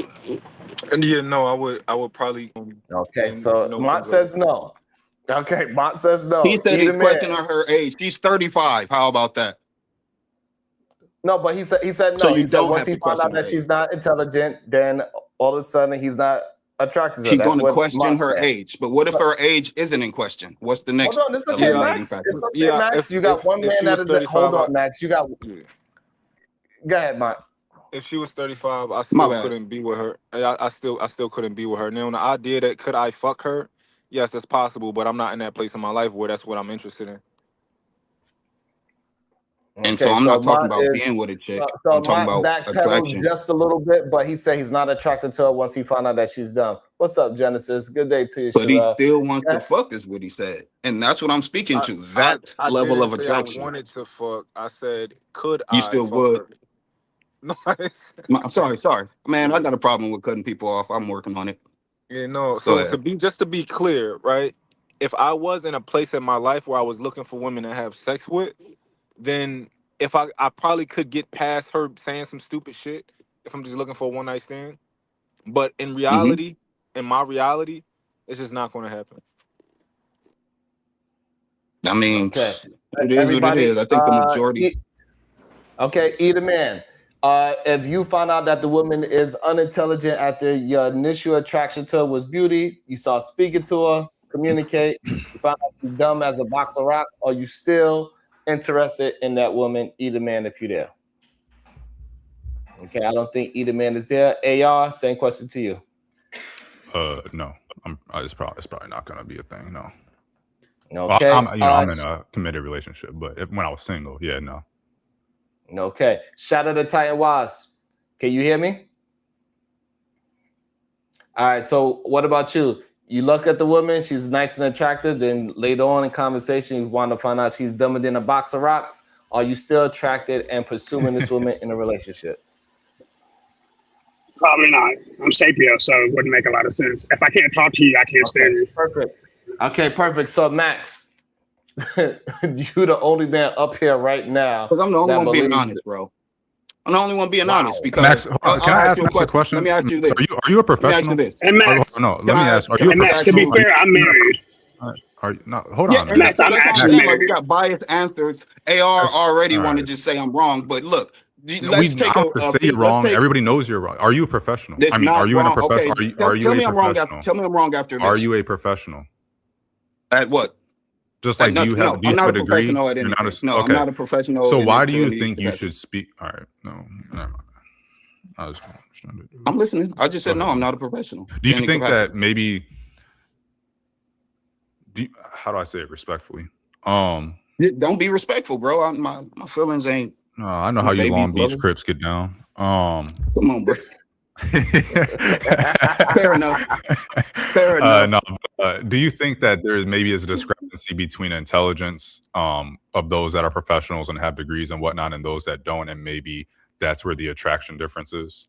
And yeah, no, I would probably. Okay, so Mont says no. Okay, Mont says no. He said he's questioning her age. She's 35. How about that? No, but he said no. So he said once he found out that she's not intelligent, then all of a sudden he's not attracted to her. She's going to question her age. But what if her age isn't in question? What's the next? Hold on, it's okay, Max. It's okay, Max. You got one man that is. Hold on, Max. You got. Go ahead, Mike. If she was 35, I still couldn't be with her. I still couldn't be with her. Now, the idea that could I fuck her? Yes, that's possible, but I'm not in that place in my life where that's what I'm interested in. And so I'm not talking about being with a chick. I'm talking about attraction. Just a little bit, but he said he's not attracted to her once he found out that she's dumb. What's up, Genesis? Good day to you. But he still wants to fuck, is what he said, and that's what I'm speaking to. That level of attraction. I wanted to fuck. I said, could you I? Still would. Her? No, I'm sorry, man. I got a problem with cutting people off. I'm working on it. Yeah, no. So to be clear, right? If I was in a place in my life where I was looking for women to have sex with, then if I probably could get past her saying some stupid shit if I'm just looking for a one night stand. But in reality, in my reality, it's just not going to happen. I mean, it is what it is. I think the majority. Either man. If you find out that the woman is unintelligent after your initial attraction to her was beauty, you start speaking to her, communicate, you find out she's dumb as a box of rocks, are you still interested in that woman, either man, if you're there? Okay, I don't think either man is there. AR, same question to you. No, it's probably not gonna be a thing. No. Okay. I'm in a committed relationship, but when I was single, yeah, no. Okay. Shout out to Titan Wasp. Can you hear me? All right. So what about you? You look at the woman, she's nice and attractive, then later on in conversation, you want to find out she's dumber than a box of rocks. Are you still attracted and pursuing this woman in a relationship? Probably not. I'm sapio, so it wouldn't make a lot of sense. If I can't talk to you, I can't stand you. Perfect. Okay, perfect. So Max, you're the only man up here right now. Because I'm the only one being honest, bro. I'm the only one being honest. Because Max, can I ask Max a question? Let me ask you this. Are you a professional? Let me ask you this. And Max, let me ask. Are you a Max, to be fair, I'm married. Hold on. Max, I'm actually married. We got biased answers. AR already want to just say I'm wrong, but look. Let's take say you're wrong. Everybody knows you're wrong. Are you a professional? I mean, are you in a professional? Tell me I'm wrong after this. Are you a professional? At what? Just like, do you have I'm not a a degree? professional at anything. I'm not a professional. So why to do you any think you capacity. should speak? All right, no, never mind. I was trying to do. I'm listening. I just said no. I'm not a professional. Do you think that maybe? How do I say it respectfully? Don't be respectful, bro. My feelings ain't. No, I know how you Long Beach Crips get down. Come on, bro. Fair enough. Fair enough. Do you think that there maybe is a discrepancy between intelligence of those that are professionals and have degrees and whatnot, and those that don't, and maybe that's where the attraction difference is?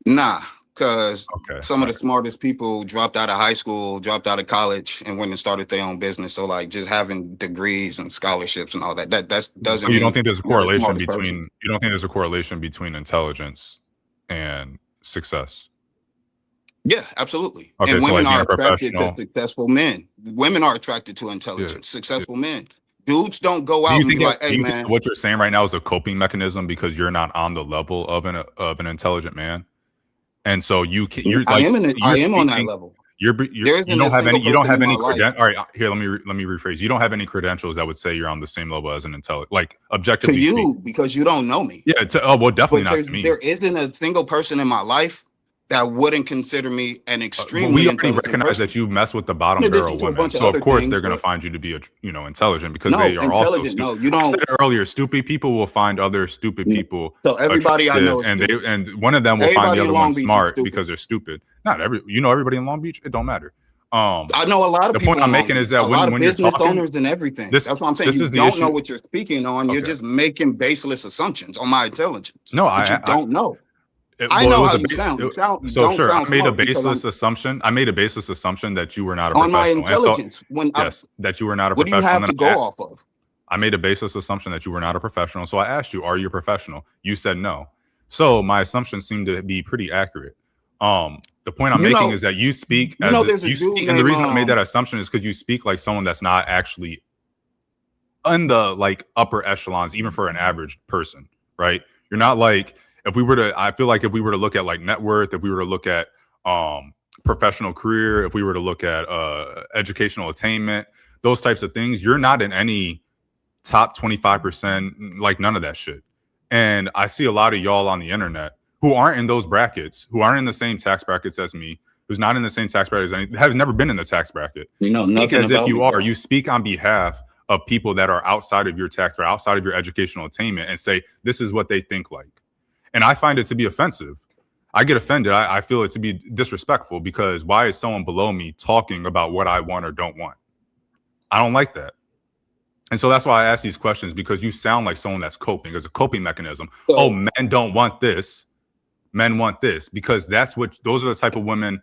Nah, because some of the smartest people dropped out of high school, dropped out of college, and went and started their own business. So like just having degrees and scholarships and all that doesn't. So you don't think there's a correlation between you don't think there's a correlation between intelligence and success? Yeah, absolutely. Okay, and so women like are attracted to successful men. Women are attracted to intelligent, successful men. Dudes don't go out and be like, "Hey, man." What you're saying right now is a coping mechanism because you're not on the level of an intelligent man, and so you can. I am on that level. You don't have any credentials. All right, here, let me rephrase. You don't have any credentials that would say you're on the same level as an intelligent, like objectively to you, speaking. because you don't know me. Yeah. Well, definitely not to me. There isn't a single person in my life that wouldn't consider me an extremely we already intelligent recognize person. that you mess with the bottom barrel women, so of course they're going to find you to be intelligent because they are also stupid. No, you don't. I said earlier, stupid people will find other stupid people. So everybody I know is and one of them will find the other one smart because they're stupid. Not everybody in Long Beach. It don't matter. I know a lot of the people. The point I'm making is that when you're business talking, owners and everything. That's what I'm saying. You don't know what you're speaking on. You're just making baseless assumptions on my intelligence. No, I don't know. I know how you sound. I made a baseless assumption. I made a baseless assumption that you were not a professional. On my intelligence. That you were not a professional. What do you have to go off of? I made a baseless assumption that you were not a professional. So I asked you, are you a professional? You said no. So my assumptions seem to be pretty accurate. The point I'm making is that you speak and the reason I made that assumption is because you speak like someone that's not actually in the like upper echelons, even for an average person, right? You're not like, I feel like if we were to look at like net worth, if we were to look at professional career, if we were to look at educational attainment, those types of things, you're not in any top 25%, like none of that shit. And I see a lot of y'all on the internet who aren't in those brackets, who aren't in the same tax brackets as me, who's not in the same tax bracket as any, have never been in the tax bracket. Speak as if you are. You speak on behalf of people that are outside of your tax bracket, outside of your educational attainment, and say this is what they think like. And I find it to be offensive. I get offended. I feel it to be disrespectful because why is someone below me talking about what I want or don't want? I don't like that. And so that's why I ask these questions, because you sound like someone that's coping. It's a coping mechanism. Oh, men don't want this. Men want this, because those are the type of women.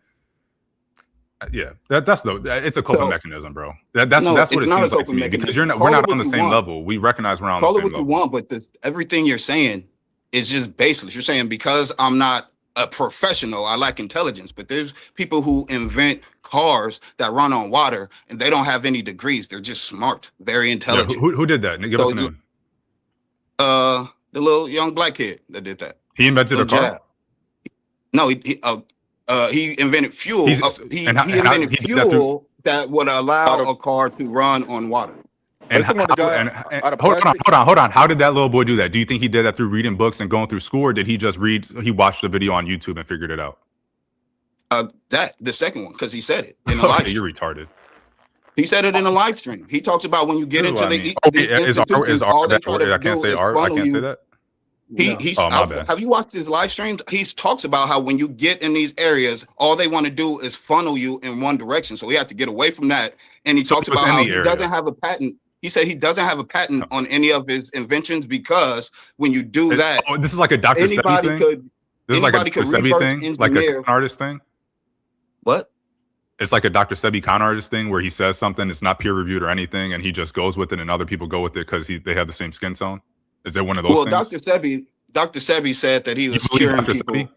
Yeah, it's a coping mechanism, bro. That's what it seems like to me, because we're not on the same level. We recognize we're on the same level. Call it what you want, but everything you're saying is just baseless. You're saying because I'm not a professional, I lack intelligence, but there's people who invent cars that run on water and they don't have any degrees. They're just smart, very intelligent. Yeah, who did that? Give us a name. The little young black kid that did that. He invented a car? No, he invented fuel. He invented fuel that would allow a car to run on water. And hold on. How did that little boy do that? Do you think he did that through reading books and going through school, or did he just he watched the video on YouTube and figured it out? The second one, because he said it in a live stream. You're retarded. He said it in a live stream. He talks about when you get into the I can't say art. I can't say that. My bad. Have you watched his live streams? He talks about how when you get in these areas, all they want to do is funnel you in one direction. So he had to get away from that. And he talks about how he doesn't have a patent. He said he doesn't have a patent on any of his inventions because when you do that, this is like a Dr. Sebi thing. This is like a Dr. Sebi thing, like a con artist thing. What? It's like a Dr. Sebi con artist thing where he says something, it's not peer reviewed or anything, and he just goes with it, and other people go with it because they have the same skin tone. Is there one of those things? Dr. Sebi said that he was curing people. Sebi?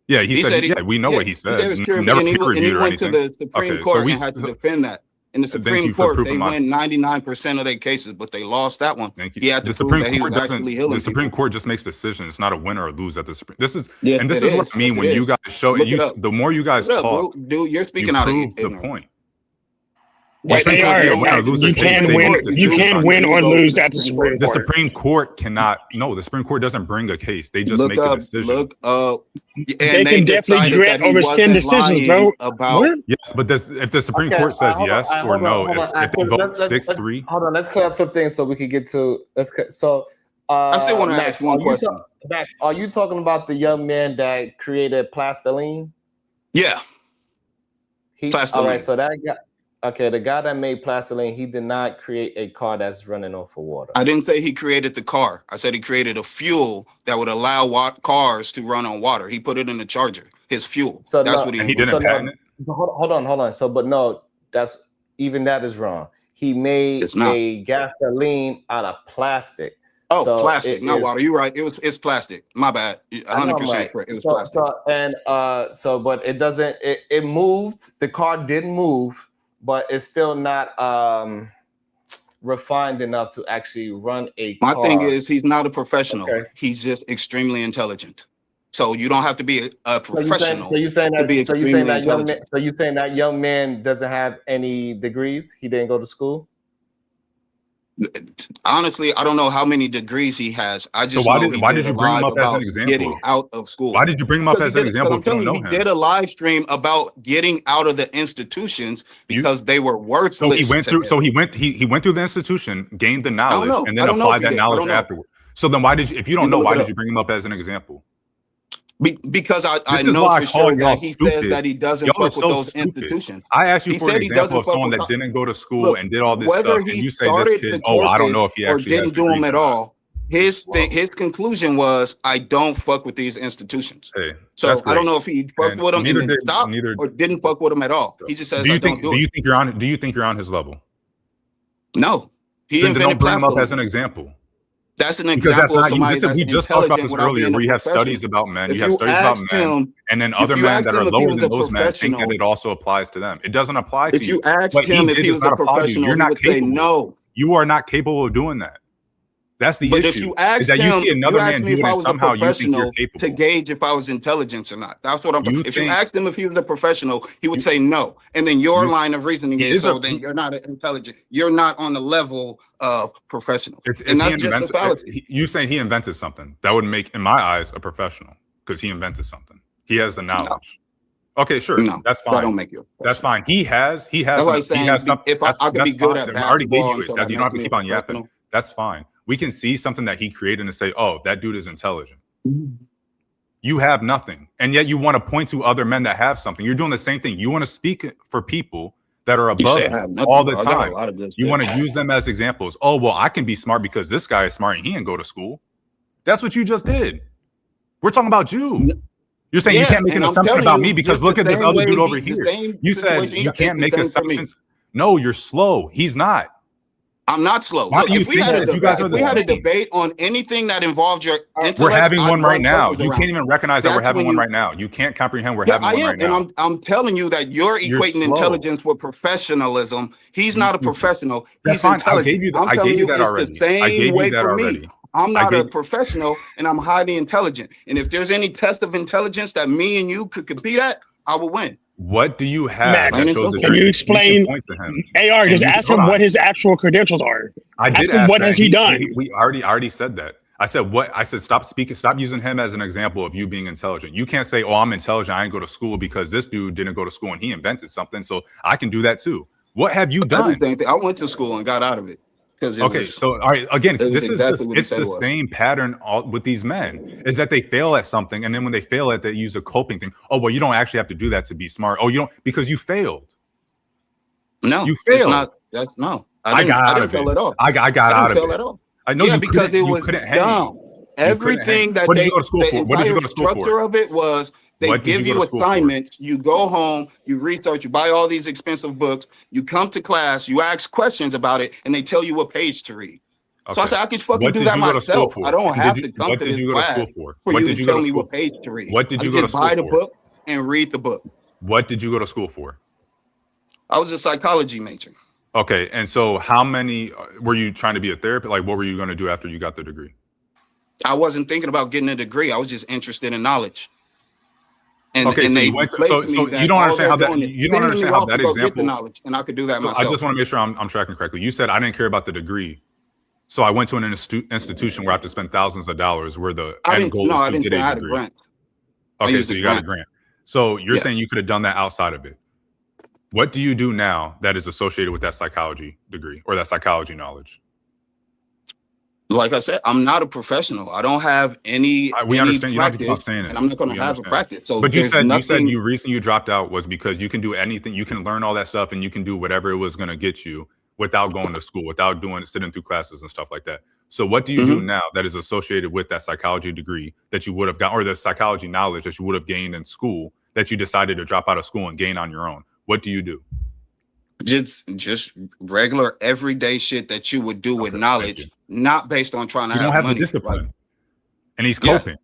Yeah, he said we know what he said. Never peer reviewed or anything. And he went to the Supreme Court and had to defend that. In the Supreme Court, they win 99% of their cases, but they lost that one. Thank you. He had to prove that he was actually healing. The Supreme Court just makes decisions. It's not a win or a lose at the Supreme. This is what I mean when you guys show. The more you guys talk, dude, you're speaking out of the point. But they are, you can win. You can win or lose at the Supreme Court. The Supreme Court cannot. No, the Supreme Court doesn't bring a case. They just make a decision. They can definitely grant over 10 decisions, bro. Yes, but if the Supreme Court says yes or no, if they vote 6-3. Hold on, let's clear up some things so we can get to. I still want to ask one question. Max, are you talking about the young man that created plastiline? Yeah. Plastiline. All right, so that guy. Okay, the guy that made plastiline, he did not create a car that's running off of water. I didn't say he created the car. I said he created a fuel that would allow cars to run on water. He put it in the charger, his fuel. So that's what he didn't patent it. Hold on. So, but no, that is wrong. He made a gasoline out of plastic. Oh, so plastic, not water. You're right. It's plastic. My bad. 100% correct. It was plastic. But it doesn't. It moved. The car did move. But it's still not refined enough to actually run a car. My thing is, he's not a professional. Okay. He's just extremely intelligent. So you don't have to be a professional. So you're saying that young man doesn't have any degrees? He didn't go to school? Honestly, I don't know how many degrees he has. I just why did you bring him up as an example? Getting out of school. Why did you bring him up as an example? I'm telling you, he did a live stream about getting out of the institutions because they were worthless. So he went through. So he went through the institution, gained the knowledge, and then applied that knowledge afterward. So then, why did you? If you don't know, why did you bring him up as an example? Because I know for sure that he says that he doesn't fuck with those institutions. I asked you for an example of someone that didn't go to school and did all this stuff, and you say this kid, I don't know if he actually didn't do them at all. His conclusion was, I don't fuck with these institutions. So I don't know if he fucked with them and then stopped or didn't fuck with them at all. He just says, I don't do it. Do you think you're on his level? No. Then don't bring him up as an example. That's an example of somebody that's we just talked about this earlier, where you have studies about men, you have studies about men, and then other men that are lower than those men think that it also applies to them. It doesn't apply to you. If you asked him if he was a professional, he would say no. You are not capable of doing that. That's the issue. But if you asked him, you see another man do it and somehow you think you're capable. To gauge if I was intelligent or not. That's what I'm talking about. If you asked him if he was a professional, he would say no. And then your line of reasoning is, so then you're not intelligent. You're not on the level of professional. And that's just a fallacy. You saying he invented something that would make, in my eyes, a professional because he invented something. He has the knowledge. No. Okay, sure. No, that's fine. That don't make you. That's fine. He has something. If I could be good at basketball, I already gave you it. You don't have to keep on yapping. That's fine. We can see something that he created and say, oh, that dude is intelligent. You have nothing. And yet you want to point to other men that have something. You're doing the same thing. You want to speak for people that are above all the time. You want to use them as examples. Oh, well, I can be smart because this guy is smart and he didn't go to school. That's what you just did. We're talking about you. You're saying you can't make an assumption about me because look at this other dude over here. You said you can't make assumptions. No, you're slow. He's not. I'm not slow. Look, if we had a debate on anything that involved your intellect, we're having one right now. You can't even recognize that we're having one right now. You can't comprehend we're having one right now. And I'm telling you that you're equating intelligence with professionalism. He's not a professional. He's intelligent. I'm telling you it's the same way for me. I'm not a professional and I'm highly intelligent. And if there's any test of intelligence that me and you could compete at, I will win. What do you have? Max, can you explain? AR, just ask him what his actual credentials are. I did ask him what has he done. We already said that. I said what? I said stop speaking. Stop using him as an example of you being intelligent. You can't say, "Oh, I'm intelligent. I didn't go to school because this dude didn't go to school and he invented something, so I can do that too." What have you done? I went to school and got out of it. Okay, so all right, again, it's the same pattern with these men is that they fail at something, and then when they fail at, they use a coping thing. Oh, well, you don't actually have to do that to be smart. Oh, you don't because you failed. No, you failed. It's not. That's no. I didn't fail at all. I got out of it. At all. I know because it was dumb. Everything that they, the entire structure of it was they give you assignments, you go home, you research, you buy all these expensive books, you come to class, you ask questions about it, and they tell you what page to read. Okay. So I said, I can fucking do that myself. I don't have to come to this class for you to tell me what page to read. What did you go to school for? Buy the book and read the book. What did you go to school for? I was a psychology major. Okay, and so how many were you trying to be a therapist? Like, what were you going to do after you got the degree? I wasn't thinking about getting a degree. I was just interested in knowledge. And Okay, and so they you went to, explained to me you that don't all understand they're how that doing is you don't sending me understand how off that to go get the example. knowledge, and I could do that So I myself. just want to make sure I'm tracking correctly. You said I didn't care about the degree, so I went to an institution where I have to spend thousands of dollars, where the end goal is to get I a had a degree. grant. Okay, so you got a grant. So you're Yeah. saying you could have done that outside of it. What do you do now that is associated with that psychology degree or that psychology knowledge? Like I said, I'm not a professional. I don't have any We understand. practice, You don't have to keep on saying it. and I'm not going We to have a understand. practice. So, but you there's said nothing. you recently you dropped out was because you can do anything. You can learn all that stuff, and you can do whatever it was going to get you without going to school, without sitting through classes and stuff like that. So, what do you do now that is associated with that psychology degree that you would have got, or the psychology knowledge that you would have gained in school that you decided to drop out of school and gain on your own? What do you do? Just regular everyday shit that you would do with knowledge, not based on trying to You have don't have money. the discipline. Like, and he's coping.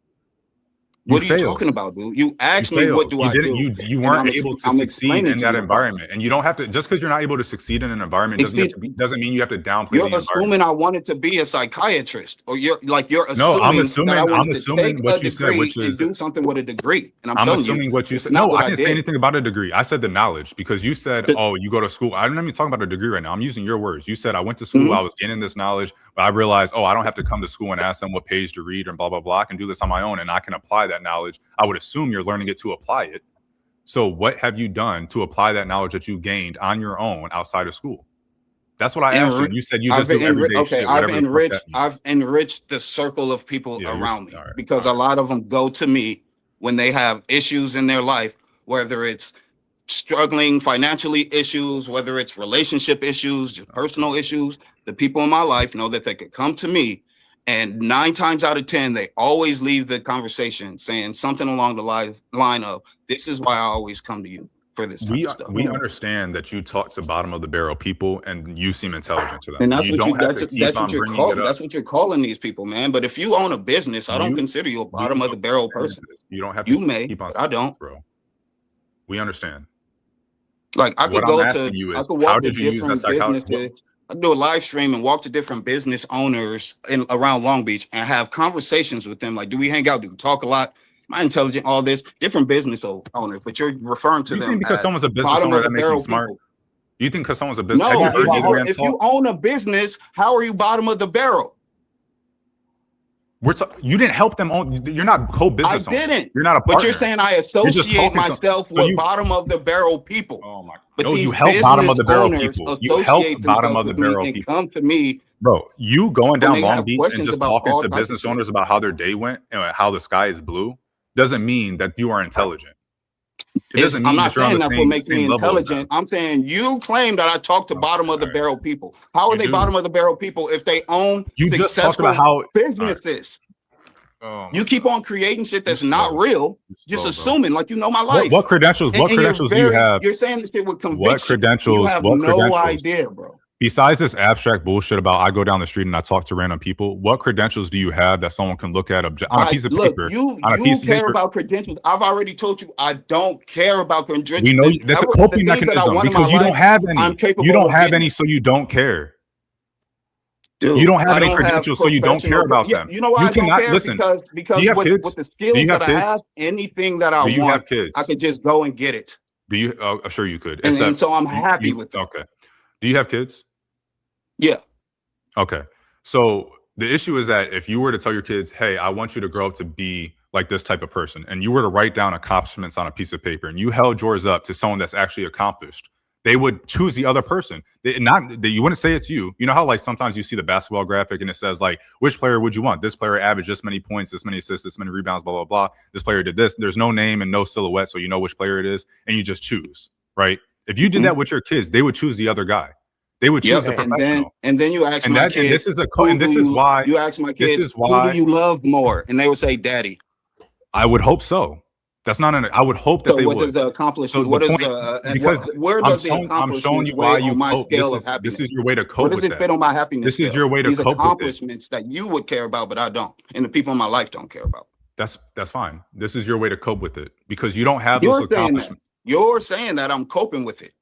What are you talking about, dude? You asked me what do I do. You weren't able to succeed in that environment, and you don't have to. Just because you're not able to succeed in an environment doesn't mean you have to downplay. You're assuming I wanted to be a psychiatrist, or you're assuming. No, I'm that assuming what you said, which is do something with a degree. And I'm assuming you, what you said. No, I didn't say anything about a degree. I said the knowledge, because you said, "Oh, you go to school." I'm not even talking about a degree right now. I'm using your words. You said, "I went to school. I was gaining this knowledge, but I realized, oh, I don't have to come to school and ask them what page to read and blah blah blah. I can do this on my own, and I can apply that knowledge." I would assume you're learning it to apply it. So what have you done to apply that knowledge that you gained on your own outside of school? That's what I asked you. And you said you just do everyday shit. I've enriched the circle of people around me, because a lot of them go to me when they have issues in their life, whether it's struggling financially issues, whether it's relationship issues, just personal issues. The people in my life know that they could come to me, and 9 times out of 10, they always leave the conversation saying something along the line of, "This is why I always come to you for this type of stuff." We understand that you talk to bottom of the barrel people, and you seem intelligent to them. And that's what you're calling these people, man. But if you own a business, I don't consider you a bottom of the barrel person. You don't have to. You may, keep on but I don't, bro. We understand. Like I could go to, I could walk to different businesses. I could do a live stream and walk to different business owners around Long Beach and have conversations with them. Like, do we hang out? Do we talk a lot? Am I intelligent? All this different business owners, but you're referring to them because someone's a business owner that makes them smart. You think because someone's a business? No, if you own a business, how are you bottom of the barrel? You didn't help them own. You're not co-business. I didn't. You're not a partner. But you're saying I associate myself with bottom of the barrel people. Oh my! But no, these you help bottom of the barrel owners people. You help bottom of the barrel people. Come to me, bro. You going down Long Beach and just talking to business owners about how their day went and how the sky is blue doesn't mean that you are intelligent. It doesn't mean I'm not saying that's what makes me intelligent. I'm saying you claim that I talk to bottom of the barrel people. How are they bottom of the barrel people if they own successful businesses? You keep on creating shit that's not real, just assuming like you know my life. What credentials? What credentials do you have? You're saying this shit with conviction. What credentials? You have no idea, bro. Besides this abstract bullshit about I go down the street and I talk to random people, what credentials do you have that someone can look at on a piece of paper? You care about credentials. I've already told you I don't care about credentials. We know that's a coping mechanism because you don't have any. You don't have any, so you don't care. Dude, you don't have any credentials, so you don't care about them. You know why I don't care? Because with the skills that I have, anything that I want, I could just go and get it. Do you? Sure, you could. And so I'm happy with that. Okay. Do you have kids? Yeah. Okay. So the issue is that if you were to tell your kids, "Hey, I want you to grow up to be like this type of person," and you were to write down accomplishments on a piece of paper, and you held yours up to someone that's actually accomplished, they would choose the other person. You wouldn't say it's you. You know how like sometimes you see the basketball graphic and it says like, which player would you want? This player averaged this many points, this many assists, this many rebounds, blah, blah, blah. This player did this. There's no name and no silhouette, so you know which player it is, and you just choose, right? If you did that with your kids, they would choose the other guy. They would choose the professional. And then you ask my kids, this is why you ask my kids, who do you love more? And they would say, "Daddy." I would hope so. That's not I would hope that they would. What does the accomplishment? Where does the accomplishments weigh on my scale of happiness? This is your way to cope. Where does it fit on my happiness? This is your way to cope with accomplishments that you would care about, but I don't, and the people in my life don't care about. That's fine. This is your way to cope with it because you don't have those accomplishments. You're saying that I'm coping with it,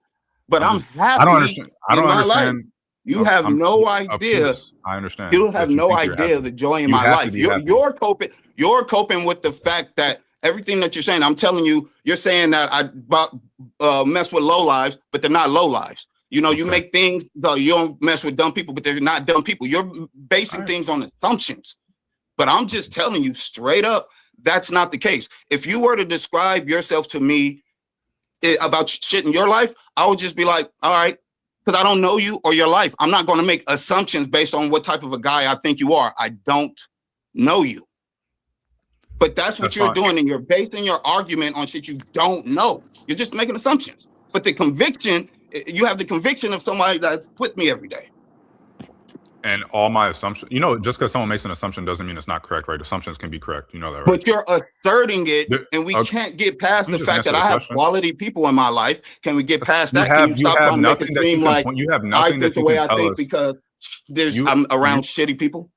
but I'm happy. I don't understand. I don't understand. You have no idea. I understand. You have no idea the joy in my life. You're coping with the fact that Everything that you're saying, I'm telling you, you're saying that I mess with low lives, but they're not low lives. You know, you make things, you don't mess with dumb people, but they're not dumb people. You're basing things on assumptions. But I'm just telling you straight up, that's not the case. If you were to describe yourself to me about shit in your life, I would just be like, all right, because I don't know you or your life. I'm not going to make assumptions based on what type of a guy I think you are. I don't know you. But that's what you're doing, and you're basing your argument on shit you don't know. You're just making assumptions. But the conviction, you have the conviction of somebody that's with me every day. And all my assumptions, you know, just because someone makes an assumption doesn't mean it's not correct, right? Assumptions can be correct. You know that, right? But you're asserting it, and we can't get past the fact that I have quality people in my life. Can we get past that? Can you stop trying to make it seem like I think the way I think because I'm around shitty people?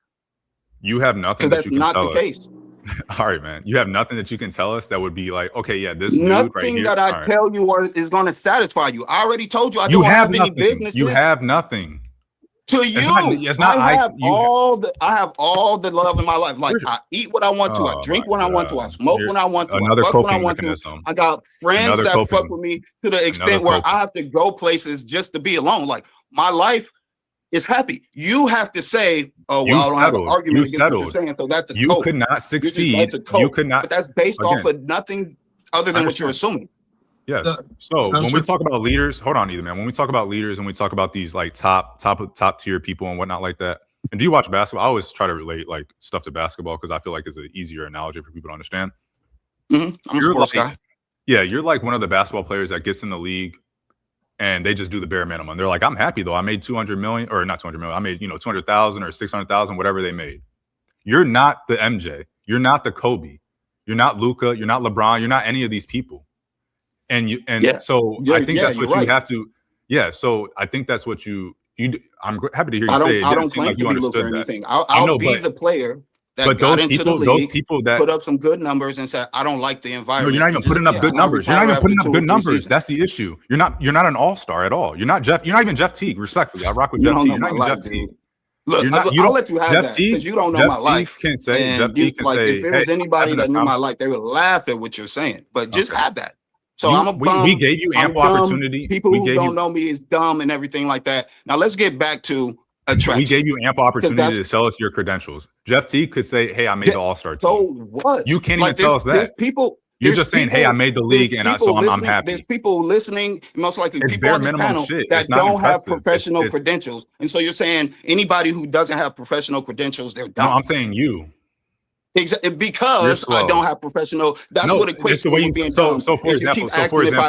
You have nothing that you can tell us. Because that's not the case. All right, man. You have nothing that you can tell us that would be like, okay, yeah, this nothing dude right here. That I tell you is going to satisfy you. I already told you I don't have any businesses. You have nothing. To you, I have all the love in my life. Like I eat what I want to, I drink when I want to, I smoke when I want to, I fuck when I want to. I got friends that fuck with me to the extent where I have to go places just to be alone. Like my life is happy. You have to say, "Oh, well, I don't have an argument against what you're saying." So that's a you could not succeed. You could not. But that's based off of nothing other than what you're assuming. Yes. So when we talk about leaders, hold on, either man. When we talk about leaders and we talk about these like top tier people and whatnot like that, and do you watch basketball? I always try to relate like stuff to basketball because I feel like it's an easier analogy for people to understand. I'm a sports guy. Yeah, you're like one of the basketball players that gets in the league and they just do the bare minimum. They're like, I'm happy though. I made 200 million, or not 200 million. I made 200,000 or 600,000, whatever they made. You're not the MJ. You're not the Kobe. You're not Luka. You're not LeBron. You're not any of these people. So I think that's what you have to. Yeah. So I think that's what you. I'm happy to hear you say it. I don't claim to be Luka or anything. I'll be the player that got into the league, those people that put up some good numbers and said, I don't like the environment. No, you're not even putting up good numbers. You're not even putting up good numbers. That's the issue. You're not an all-star at all. You're not even Jeff Teague. Respectfully, I rock with Jeff Teague. You're not even Jeff Teague. Look, I'll let you have that because you don't know my life. Jeff Teague can say, if there was anybody that knew my life, they would laugh at what you're saying. But just have that. So I'm a bum. We gave you ample opportunity. People who don't know me is dumb and everything like that. Now let's get back to attraction. We gave you ample opportunity to tell us your credentials. Jeff Teague could say, "Hey, I made the All-Star team." So what? You can't even tell us that. You're just saying, "Hey, I made the league, and I'm happy." There's people listening, most likely people on the panel that don't have professional credentials, and so you're saying anybody who doesn't have professional credentials, they're dumb. No, I'm saying you. Exactly, because I don't have professional. That's what equates to me being dumb. So for example,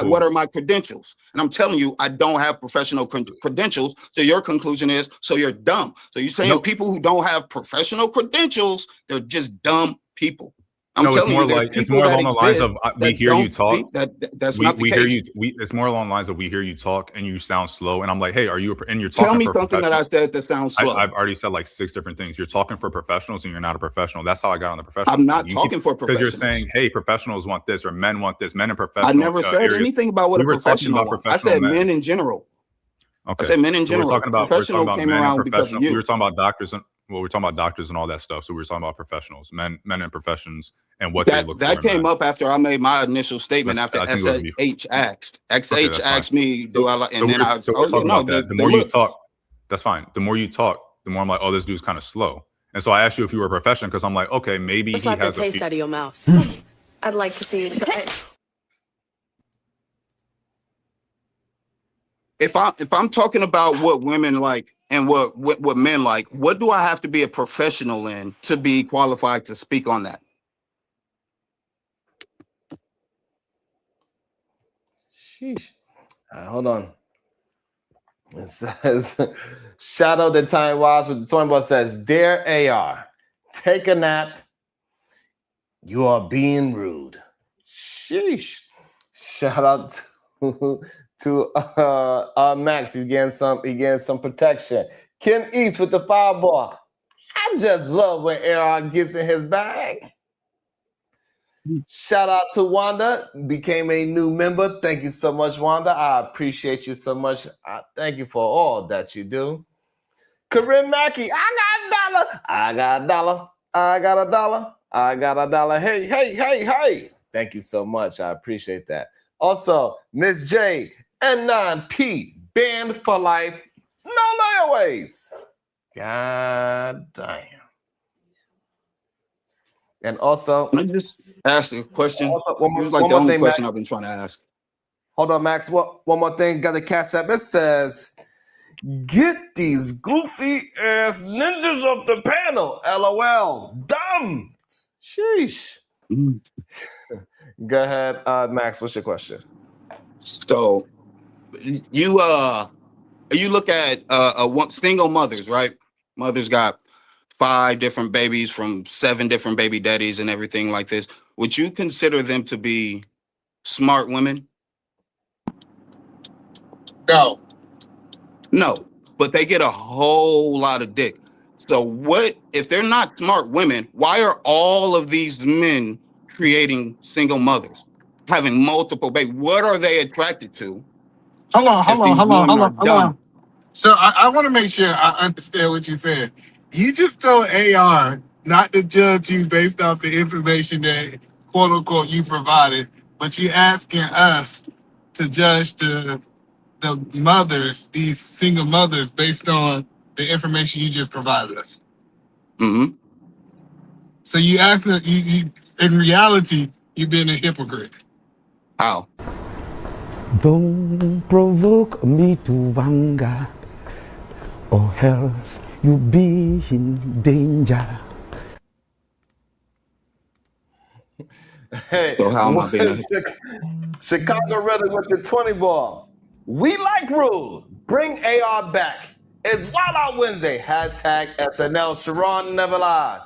what are my credentials? And I'm telling you, I don't have professional credentials. So your conclusion is, so you're dumb. So you're saying people who don't have professional credentials, they're just dumb people. It's more along the lines of we hear you talk. That's not the case. It's more along the lines of we hear you talk and you sound slow. And I'm like, hey, are you? And you're talking. Tell me something that I said that sounds slow. I've already said like 6 different things. You're talking for professionals and you're not a professional. That's how I got on the professional. I'm not talking for professionals. Because you're saying, hey, professionals want this or men want this. Men and professionals. I never said anything about what a professional wants. I said men in general. Okay. I said men in general. We're talking about came around because of you. We were talking about doctors and we're talking about doctors and all that stuff. So we were talking about professionals, men in professions, and what they look for. That came up after I made my initial statement. After SH asked. XH asked me, "Do I like?" And then I was talking about that. The more you talk, that's fine. The more you talk, the more I'm like, "Oh, this dude's kind of slow." And so I asked you if you were a professional because I'm like, okay, maybe he has a taste out of your mouth. I'd like to see it. If I'm talking about what women like and what men like, what do I have to be a professional in to be qualified to speak on that? Sheesh. Hold on. It says, Shadow the Time Wise with the Toy Boy says, Dear AR, take a nap. You are being rude. Sheesh. Shout out to Max. He's getting some protection. Kim East with the fireball. I just love when AR gets in his bag. Shout out to Wanda, became a new member. Thank you so much, Wanda. I appreciate you so much. Thank you for all that you do. Corinne Mackey, I got a dollar. I got a dollar. I got a dollar. I got a dollar. Hey. Thank you so much. I appreciate that. Also, Miss J and 9P banned for life. No layaways. God damn. And also, Can I just ask a question? Also, It was like the only question I've been trying to ask. Hold on, Max. One more thing. Got to catch up. It says, "Get these goofy ass ninjas off the panel." LOL. Dumb. Sheesh. Go ahead, Max. What's your question? So, you look at single mothers, right? Mothers got 5 different babies from 7 different baby daddies and everything like this. Would you consider them to be smart women? No, but they get a whole lot of dick. So what if they're not smart women? Why are all of these men creating single mothers, having multiple babies? What are they attracted to? Hold on. So I want to make sure I understand what you said. You just told AR not to judge you based off the information that quote unquote you provided, but you asking us to judge the mothers, these single mothers, based on the information you just provided us. Mm-hmm. So you asked you in reality, you've been a hypocrite. How? Don't provoke me to anger, or else you be in danger. Hey, so how am I being Chicago Red with the 20 ball. We like rule. Bring AR back. It's Wild Out Wednesday. Hashtag SNL. Sharon never lies.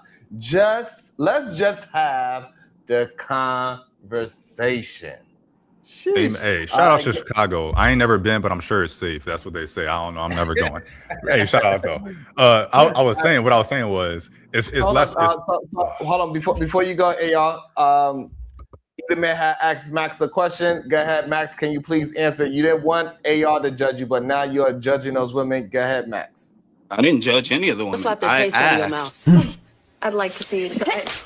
Let's just have the conversation. Hey, shout out to Chicago. I ain't never been, but I'm sure it's safe. That's what they say. I don't know. I'm never going. Hey, shout out though. I was saying what I was saying was it's less. Hold on before you go, AR. The man had asked Max a question. Go ahead, Max. Can you please answer? You didn't want AR to judge you, but now you're judging those women. Go ahead, Max. I didn't judge any of the women. Slap the I taste out of your asked. mouth. I'd like to see it.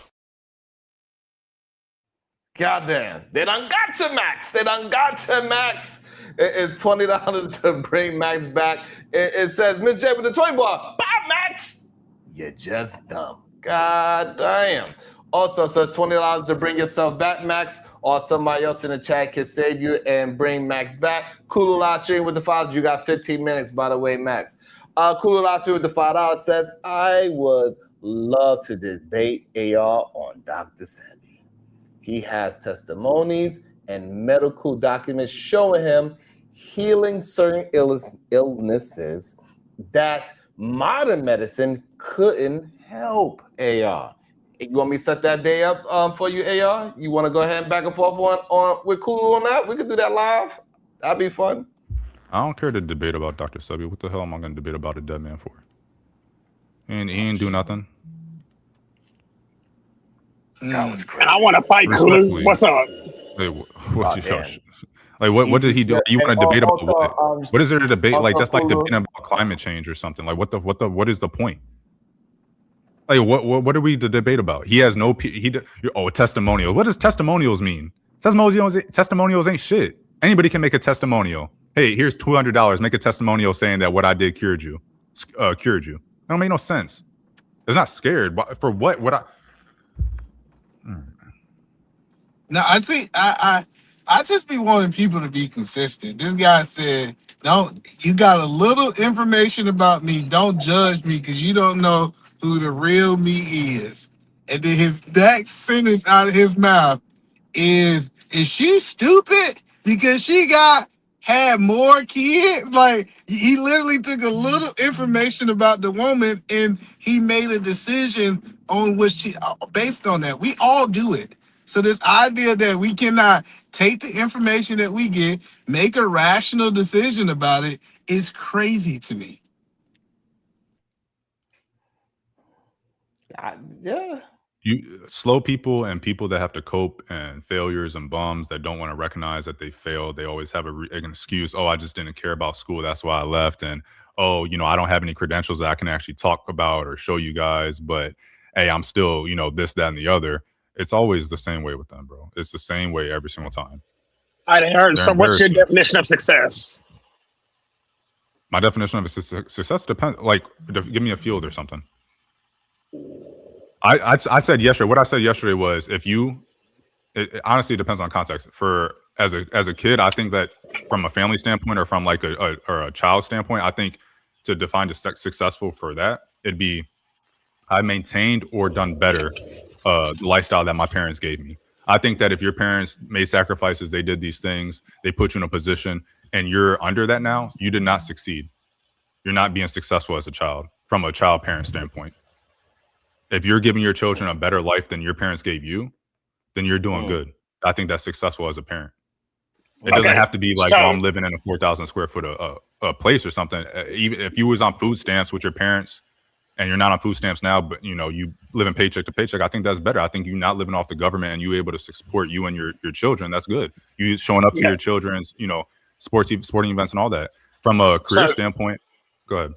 Goddamn. They done got you, Max. They done got you, Max. It's $20 to bring Max back. It says, Miss J with the 20 ball. Bye, Max. You're just dumb. God damn. Also, so it's $20 to bring yourself back, Max, or somebody else in the chat can save you and bring Max back. Kulu live stream with the $5. You got 15 minutes, by the way, Max. Kulu live stream with the $5 says, I would love to debate AR on Dr. Sandy. He has testimonies and medical documents showing him healing certain illnesses that modern medicine couldn't help, AR. You want me to set that day up for you, AR? You want to go ahead and back and forth on with Kulu on that? We could do that live. That'd be fun. I don't care to debate about Dr. Sebi. What the hell am I going to debate about a dead man for? And he ain't do nothing. That was crazy. I want to fight Kulu. What's up? Hey, what did he do? You want to debate about what? What is there to debate? Like that's like debating about climate change or something. Like what is the point? Like what are we to debate about? He has no testimonial. What does testimonials mean? Testimonials ain't shit. Anybody can make a testimonial. Hey, here's $200. Make a testimonial saying that what I did cured you. That don't make no sense. It's not scared for what? What I? No, I think I just be wanting people to be consistent. This guy said, you got a little information about me. Don't judge me because you don't know who the real me is. And then his next sentence out of his mouth is she stupid because she had more kids? Like, he literally took a little information about the woman and he made a decision on based on that. We all do it. So this idea that we cannot take the information that we get, make a rational decision about it is crazy to me. Yeah. You slow people and people that have to cope and failures and bums that don't want to recognize that they failed. They always have an excuse. Oh, I just didn't care about school. That's why I left. And I don't have any credentials that I can actually talk about or show you guys. But hey, I'm still, this, that, and the other. It's always the same way with them, bro. It's the same way every single time. I heard. They're So, what's your embarrassments. definition of success? My definition of success depends. Like, give me a field or something. I said yesterday. What I said yesterday was, if you, it honestly depends on context. For as a kid, I think that from a family standpoint or from like a child standpoint, I think to define successful for that, it'd be I maintained or done better the lifestyle that my parents gave me. I think that if your parents made sacrifices, they did these things, they put you in a position, and you're under that now, you did not succeed. You're not being successful as a child from a child parent standpoint. If you're giving your children a better life than your parents gave you, then you're doing good. I think that's successful as a parent. It doesn't have to be like, oh, I'm living in a 4,000 square foot a place or something. Even if you was on food stamps with your parents and you're not on food stamps now, but you know, you living paycheck to paycheck, I think that's better. I think you not living off the government and you able to support you and your children. That's good. You showing up to your children's, you know, sporting events and all that. From a career standpoint, go ahead.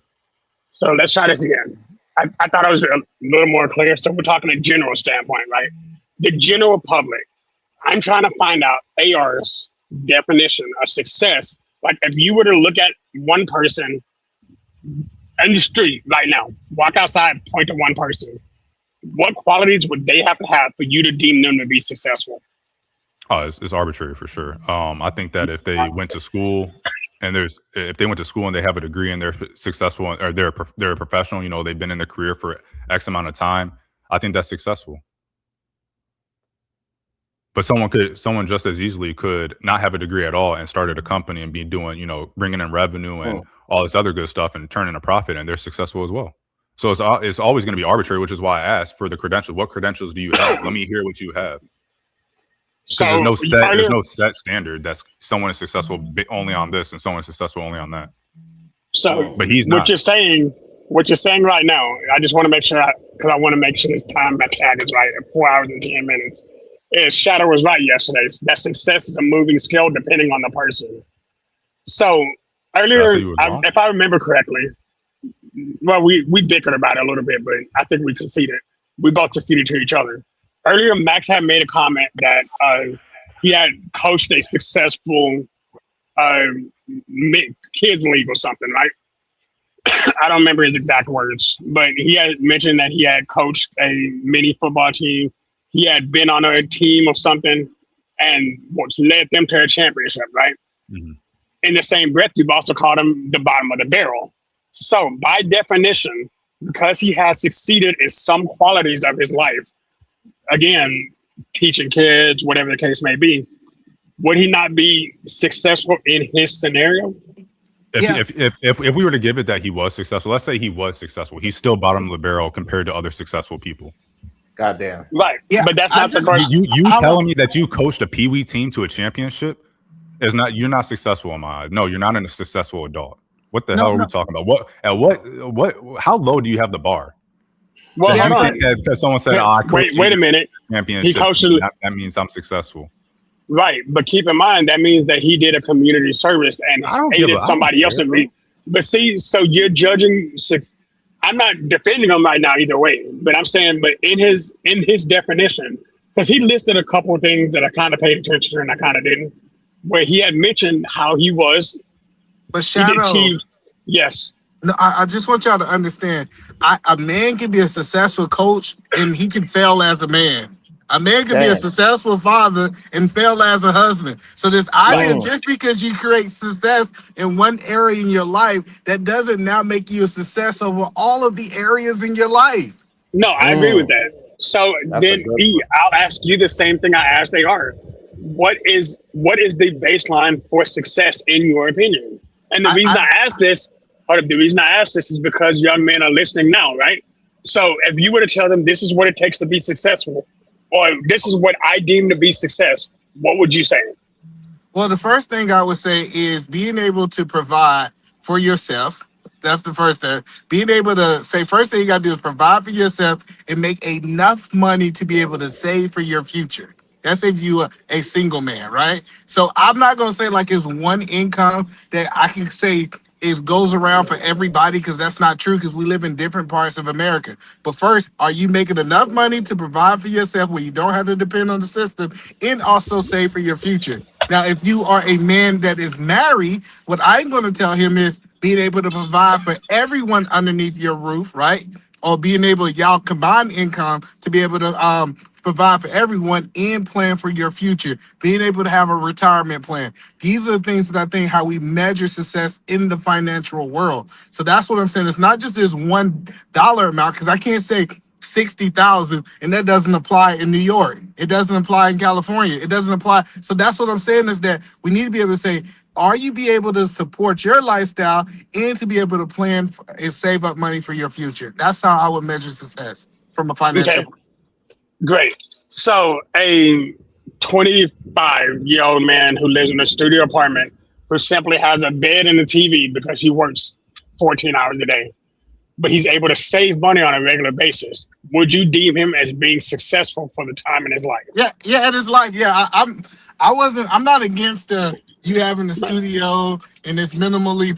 So let's try this again. I thought I was a little more clear. So we're talking a general standpoint, right? The general public. I'm trying to find out AR's definition of success. Like if you were to look at one person in the street right now, walk outside, point to one person, what qualities would they have to have for you to deem them to be successful? Oh, it's arbitrary for sure. I think that if they went to school and if they went to school and they have a degree and they're successful or they're a professional, you know, they've been in their career for X amount of time, I think that's successful. But someone just as easily could not have a degree at all and started a company and be doing, you know, bringing in revenue and all this other good stuff and turning a profit, and they're successful as well. So it's always going to be arbitrary, which is why I asked for the credentials. What credentials do you have? Let me hear what you have. So there's no set standard that's someone is successful only on this and someone is successful only on that. So, but he's not. What you're saying right now, I just want to make sure, because I want to make sure this time back tag is right at 4 hours and 10 minutes. Shadow was right yesterday. That success is a moving scale depending on the person. So earlier, if I remember correctly, well, we bickered about it a little bit, but I think we conceded. We both conceded to each other. Earlier, Max had made a comment that he had coached a successful kids league or something, right? I don't remember his exact words, but he had mentioned that he had coached a mini football team. He had been on a team of something and led them to a championship, right? Mm-hmm. In the same breath, you've also called him the bottom of the barrel. So by definition, because he has succeeded in some qualities of his life, again, teaching kids, whatever the case may be, would he not be successful in his scenario? If we were to give it that he was successful, let's say he was successful, he's still bottom of the barrel compared to other successful people. Goddamn. Right. Yeah, but that's not the question. You telling me that you coached a peewee team to a championship is not, you're not successful in my eyes. No, you're not a successful adult. What the hell are we talking about? How low do you have the bar? Well, you think that because someone said, I coached wait a minute. Championship, that means I'm successful. Right. But keep in mind, that means that he did a community service and aided somebody else. But see, so you're judging. I'm not defending him right now either way, but I'm saying, but in his definition, because he listed a couple of things that I kind of paid attention to and I kind of didn't, where he had mentioned how he was. But Shadow, yes. No, I just want y'all to understand, a man can be a successful coach and he can fail as a man. A man can be a successful father and fail as a husband. So this idea, just because you create success in one area in your life, that doesn't now make you a success over all of the areas in your life. No, I agree with that. So then I'll ask you the same thing I asked AR. What is the baseline for success in your opinion? And the reason I ask this is because young men are listening now, right? So if you were to tell them this is what it takes to be successful, or this is what I deem to be success, what would you say? Well, the first thing I would say is being able to provide for yourself. That's the first thing. Being able to say, first thing you got to do is provide for yourself and make enough money to be able to save for your future. That's if you are a single man, right? So I'm not going to say like it's one income that I can say it goes around for everybody, because that's not true, because we live in different parts of America. But first, are you making enough money to provide for yourself where you don't have to depend on the system and also save for your future? Now, if you are a man that is married, what I'm going to tell him is being able to provide for everyone underneath your roof, right? Or being able, y'all combine income to be able to provide for everyone and plan for your future. Being able to have a retirement plan. These are the things that I think how we measure success in the financial world. So that's what I'm saying. It's not just this $1 amount, because I can't say 60,000 and that doesn't apply in New York. It doesn't apply in California. It doesn't apply. So that's what I'm saying, is that we need to be able to say, are you be able to support your lifestyle and to be able to plan and save up money for your future? That's how I would measure success from a financial. Okay, great. So a 25-year-old man who lives in a studio apartment, who simply has a bed and a TV because he works 14 hours a day, but he's able to save money on a regular basis, would you deem him as being successful for the time in his life? Yeah, in his life. Yeah, I'm not against you having the studio and it's minimally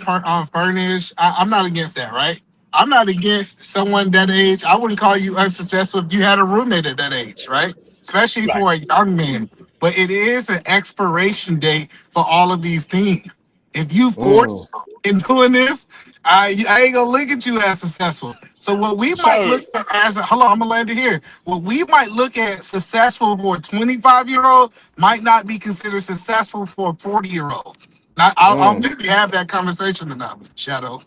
furnished. I'm not against that, right? I'm not against someone that age. I wouldn't call you unsuccessful if you had a roommate at that age, right? Especially for a young man. But it is an expiration date for all of these things. If you force in doing this, I ain't gonna look at you as successful. So what we might look at as hold on, I'm gonna land it here. What we might look at successful for a 25-year-old might not be considered successful for a 40-year-old. I don't think we have that conversation enough, Shadow.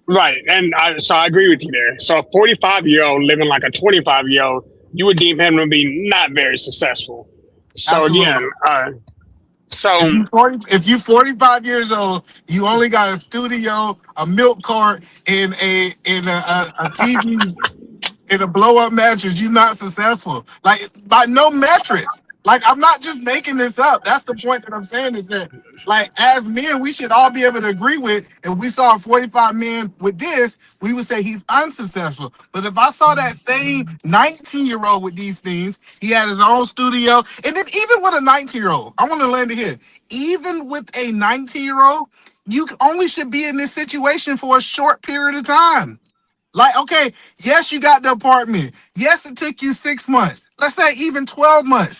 Right, and so I agree with you there. So a 45-year-old living like a 25-year-old, you would deem him to be not very successul. So Absolutely. again, if you 45 years old, you only got a studio, a milk cart, and a TV and a blow up mattress, you're not successful. Like by no metrics. Like I'm not just making this up. That's the point that I'm saying, is that like as men, we should all be able to agree with. If we saw a 45 man with this, we would say he's unsuccessful. But if I saw that same 19-year-old with these things, he had his own studio, and then even with a 19-year-old, I want to land it here. Even with a 19-year-old, you only should be in this situation for a short period of time. Like, okay, yes, you got the apartment. Yes, it took you 6 months. Let's say even 12 months.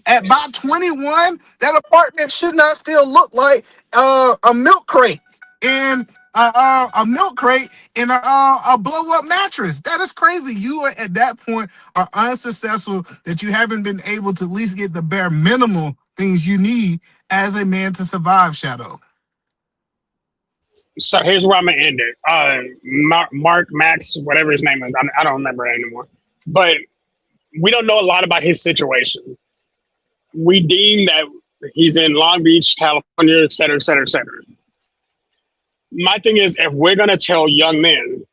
At about 21, that apartment should not still look like a milk crate and a milk crate and a blow up mattress. That is crazy. You are at that point are unsuccessful, that you haven't been able to at least get the bare minimal things you need as a man to survive, Shadow. so here's where I'm gonna end it. Mark, Max, whatever his name is, I don't remember it anymore. But we don't know a lot about his situation. We deem that he's in Long Beach, California, et cetera, et cetera, et cetera. My thing is, if we're gonna tell young men,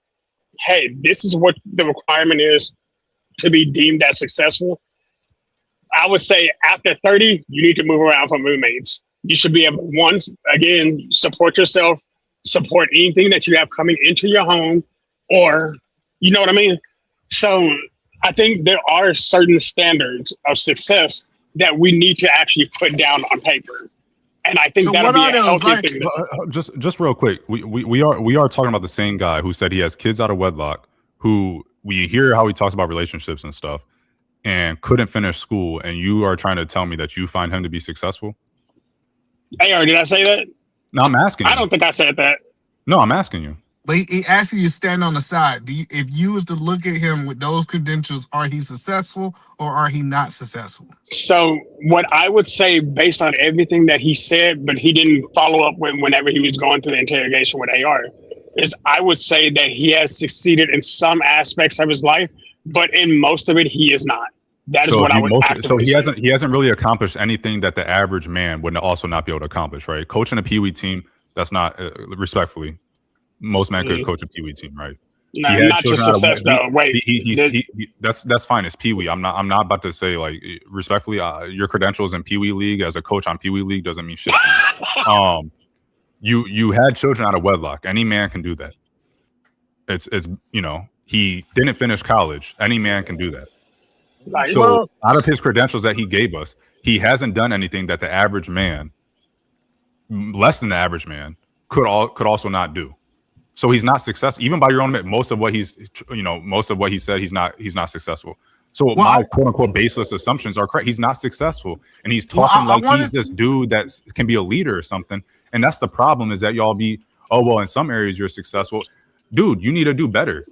hey, this is what the requirement is to be deemed as successful, I would say after 30, you need to move around for roommates. You should be able to, once again, support yourself, support anything that you have coming into your home, or you know what I mean? So I think there are certain standards of success that we need to actually put down on paper. And I think so that'll be a healthy thing. Just real quick, we are talking about the same guy who said he has kids out of wedlock, who we hear how he talks about relationships and stuff, and couldn't finish school, and you are trying to tell me that you find him to be successful? Hey, did I say that? No, I'm asking you. I don't think I said that. No, I'm asking you. But he asking you to stand on the side. If you was to look at him with those credentials, are he successful or are he not successful? So what I would say, based on everything that he said, but he didn't follow up with whenever he was going through the interrogation with AR, is I would say that he has succeeded in some aspects of his life, but in most of it, he is not. That is what I would actively So say. he hasn't really accomplished anything that the average man would also not be able to accomplish, right? Coaching a Pee Wee team, that's not, respectfully, most men could coach a Pee Wee team, right? No, not just success though. Wait, that's fine. It's Pee Wee. I'm not about to say, like, respectfully, your credentials in Pee Wee League as a coach on Pee Wee League doesn't mean shit to me. You had children out of wedlock. Any man can do that. It's he didn't finish college. Any man can do that. Right. So out of his credentials that he gave us, he hasn't done anything that the average man, less than the average man, could also not do. So he's not successful, even by your own admit. Most of what he said, he's not successful. So my quote unquote baseless assumptions are correct. He's not successful, and he's talking he's this dude that can be a leader or something. And that's the problem, is that y'all be, oh well, in some areas you're successful, dude. You need to do better.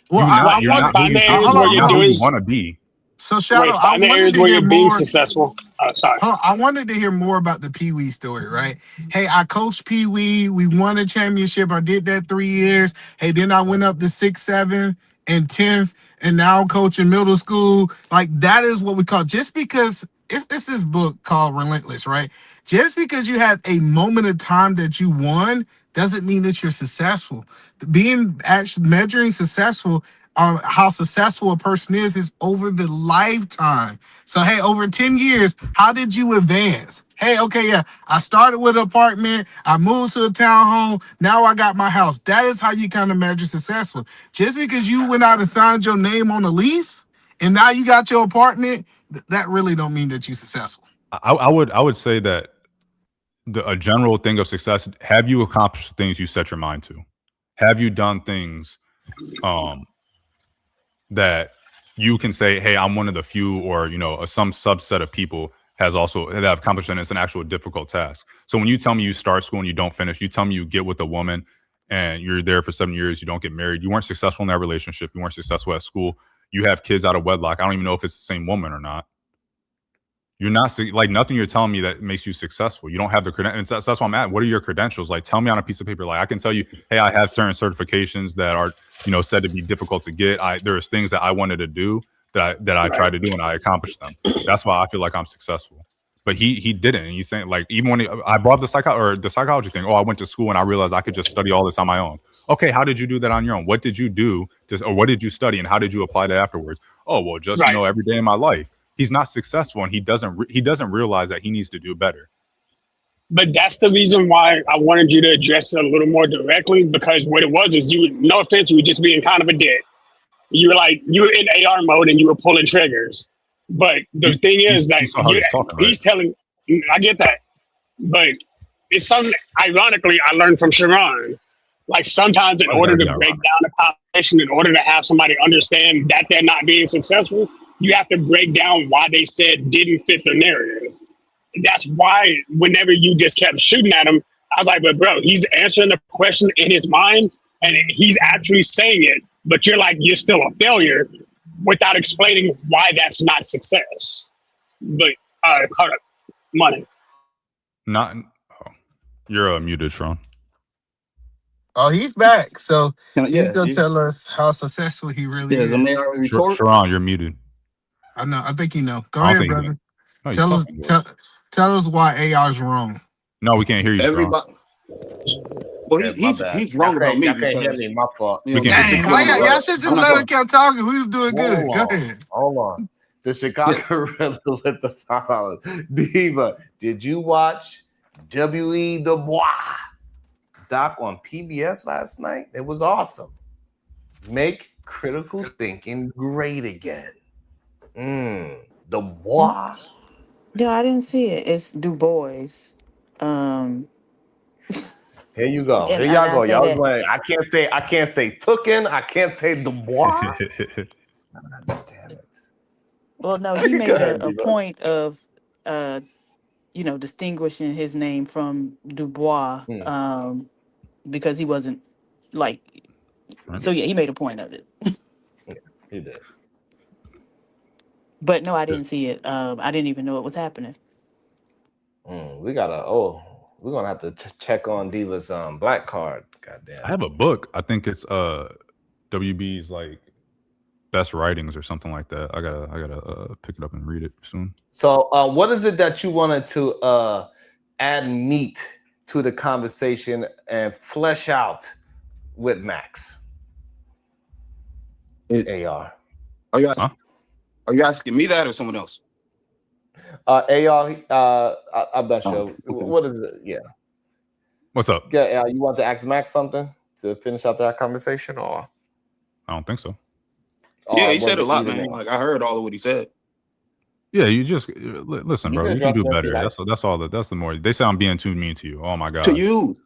Well, You're not who you want to be. So Shadow, I wanted to hear being more. Successful. Sorry. I wanted to hear more about the Pee Wee story, right? Hey, I coached Pee Wee. We won a championship. I did that 3 years. Hey, then I went up to 6th, 7th, and 10th, and now I'm coaching middle school. Like, that is what we call, just because it's this book called Relentless, right? Just because you have a moment of time that you won doesn't mean that you're successful. Being actually measuring successful, how successful a person is over the lifetime. So, hey, over 10 years, how did you advance? Hey, okay, yeah, I started with an apartment, I moved to a townhome, now I got my house. That is how you kind of measure successful. Just because you went out and signed your name on a lease and now you got your apartment, that really don't mean that you're successful. I would say that a general thing of success, have you accomplished things you set your mind to? Have you done things that you can say, hey, I'm one of the few, or some subset of people that have accomplished it, and it's an actual difficult task. So when you tell me you start school and you don't finish, you tell me you get with a woman and you're there for 7 years, you don't get married, you weren't successful in that relationship, you weren't successful at school, you have kids out of wedlock, I don't even know if it's the same woman or not. You're not, like, nothing you're telling me that makes you successful. You don't have the credentials. That's why I'm at. What are your credentials? Like, tell me on a piece of paper. Like, I can tell you, hey, I have certain certifications that are, said to be difficult to get. There's things that I wanted to do that I tried to do, and I accomplished them. That's why I feel like I'm successful. But he didn't. And he's saying, like, even when I brought up the psychology thing. Oh, I went to school and I realized I could just study all this on my own. Okay, how did you do that on your own? What did you do or what did you study, and how did you apply that afterwards? Oh, well, just every day in my life. He's not successful, and he doesn't realize that he needs to do better. But that's the reason why I wanted you to address it a little more directly, because what it was is no offense, you were just being kind of a dick. You were in AR mode and you were pulling triggers. But the thing is that he's telling, I get that, but it's something, ironically, I learned from Sharon. Like, sometimes in order to break down a conversation, in order to have somebody understand that they're not being successful, you have to break down why they said didn't fit the narrative. That's why whenever you just kept shooting at him, I was like, but bro, he's answering the question in his mind and he's actually saying it, but you're like, you're still a failure without explaining why that's not success. But hold up, money. You're muted, Sharon. Oh, he's back. So he's going to tell us how successful he really is. Sharon, you're muted. I know. I think you know. Go ahead, brother. No, tell us why AR is wrong. No, we can't hear you. Everybody. Well, he's wrong about me. I can't hear me. My fault. Y'all should just let him keep talking. We was doing good. Go ahead. Hold on. The Chicago Riddle with the following. Diva, did you watch W.E. Du Bois doc on PBS last night? It was awesome. Make critical thinking great again. Du Bois. Yeah, I didn't see it. It's Du Bois. Here you go. Here y'all go. Y'all like, I can't say Tooken. I can't say Du Bois. Damn it. Well, no, he made a point of distinguishing his name from Du Bois, because he wasn't like. So yeah, he made a point of it. Yeah, he did. But no, I didn't see it. I didn't even know it was happening. We're gonna have to check on Diva's black card. Goddamn. I have a book. I think it's WB's like best writings or something like that. I gotta pick it up and read it soon. So what is it that you wanted to add meat to the conversation and flesh out with Max? AR. Are you asking me that or someone else? AR, I'm not sure. Okay. What is it? Yeah. What's up? Yeah, you want to ask Max something to finish out that conversation, or? I don't think so. Yeah, he said a lot, man. Like, I heard all of what he said. Yeah, you just listen, bro. You can do better. That's all. That's the more they say I'm being too mean to you. Oh my god. To you.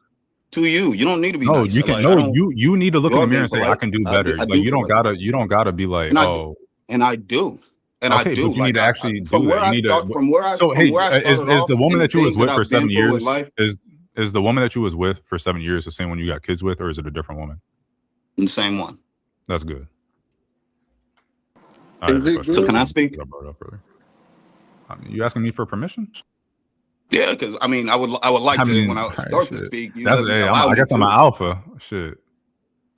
to you. You don't need to be No, nice. you can. Like, I No, don't. you need to look You in the are mirror being and say, "I polite. can do I better." do Like you feel don't like gotta. You don't gotta be like, and I "Oh, and I do. And I okay," do. but you need Like to actually from do where that. You I need to. start from So from hey, where I started is the off woman and the that you was things that with for I've been 7 through in years life, is the woman that you was with for 7 years the same one you got kids with, or is it a different woman? the same one. That's good. I Is have a it question. So can I good? speak? I brought it up earlier. You asking me for permission? Yeah, because I mean, I would like I to mean, when I start to shit. speak, you That's let me hey, allow I me guess I'm an to. alpha. Shit.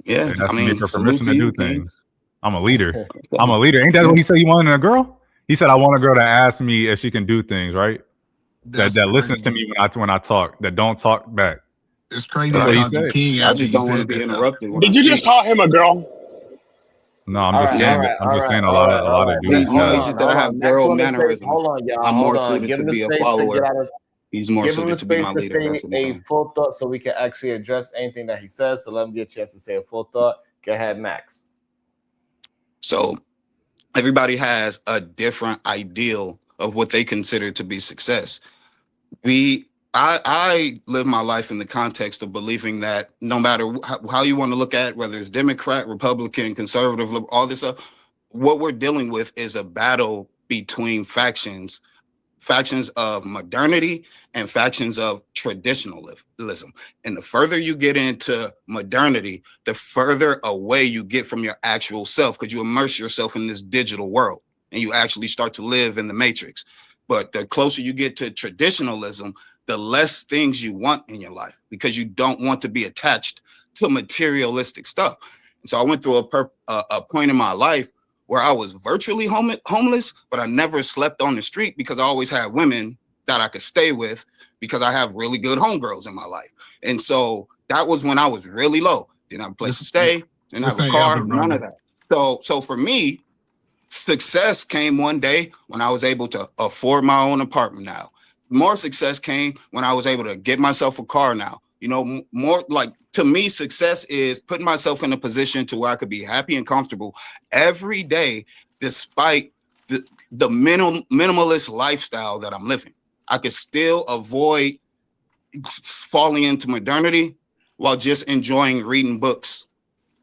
Yeah, It I asking me mean, for salute permission to to do you, King. things. I'm a leader. I'm a leader. Ain't that what he said he wanted in a girl? He said I want a girl to ask me if she can do things, right? That's That listens to crazy. me when I talk, that don't talk back. It's crazy That's they what he called you said. king I after just you don't want to said be that though. interrupted when I Did you just speak. call him a girl? No, I'm All just right, saying all that right, I'm all just right, saying all right, a all lot of right. dudes Hold No, have it's on, just that I hold have on. Max girl on the stage. mannerisms. Hold on, y'all. I'm Hold more on. suited Give to him the be a space to get follower. out of. He's more Give him the suited to be space my to leader. say That's what he's a saying. full thought, so we can actually address anything that he says. So let him get a chance to say a full thought. Go ahead, Max. So everybody has a different ideal of what they consider to be success. I live my life in the context of believing that no matter how you want to look at it, whether it's Democrat, Republican, conservative, all this stuff, what we're dealing with is a battle between factions of modernity and factions of traditionalism. And the further you get into modernity, the further away you get from your actual self, because you immerse yourself in this digital world and you actually start to live in the matrix. But the closer you get to traditionalism, the less things you want in your life, because you don't want to be attached to materialistic stuff. And so I went through a point in my life where I was virtually homeless, but I never slept on the street because I always had women that I could stay with because I have really good homegirls in my life. And so that was when I was really low. Didn't have a place to stay, didn't have a ain't car, ever, none of brother. that. So for me, success came one day when I was able to afford my own apartment now. More success came when I was able to get myself a car now. You know, more like, to me, success is putting myself in a position to where I could be happy and comfortable every day, despite the minimalist lifestyle that I'm living. I could still avoid falling into modernity while just enjoying reading books,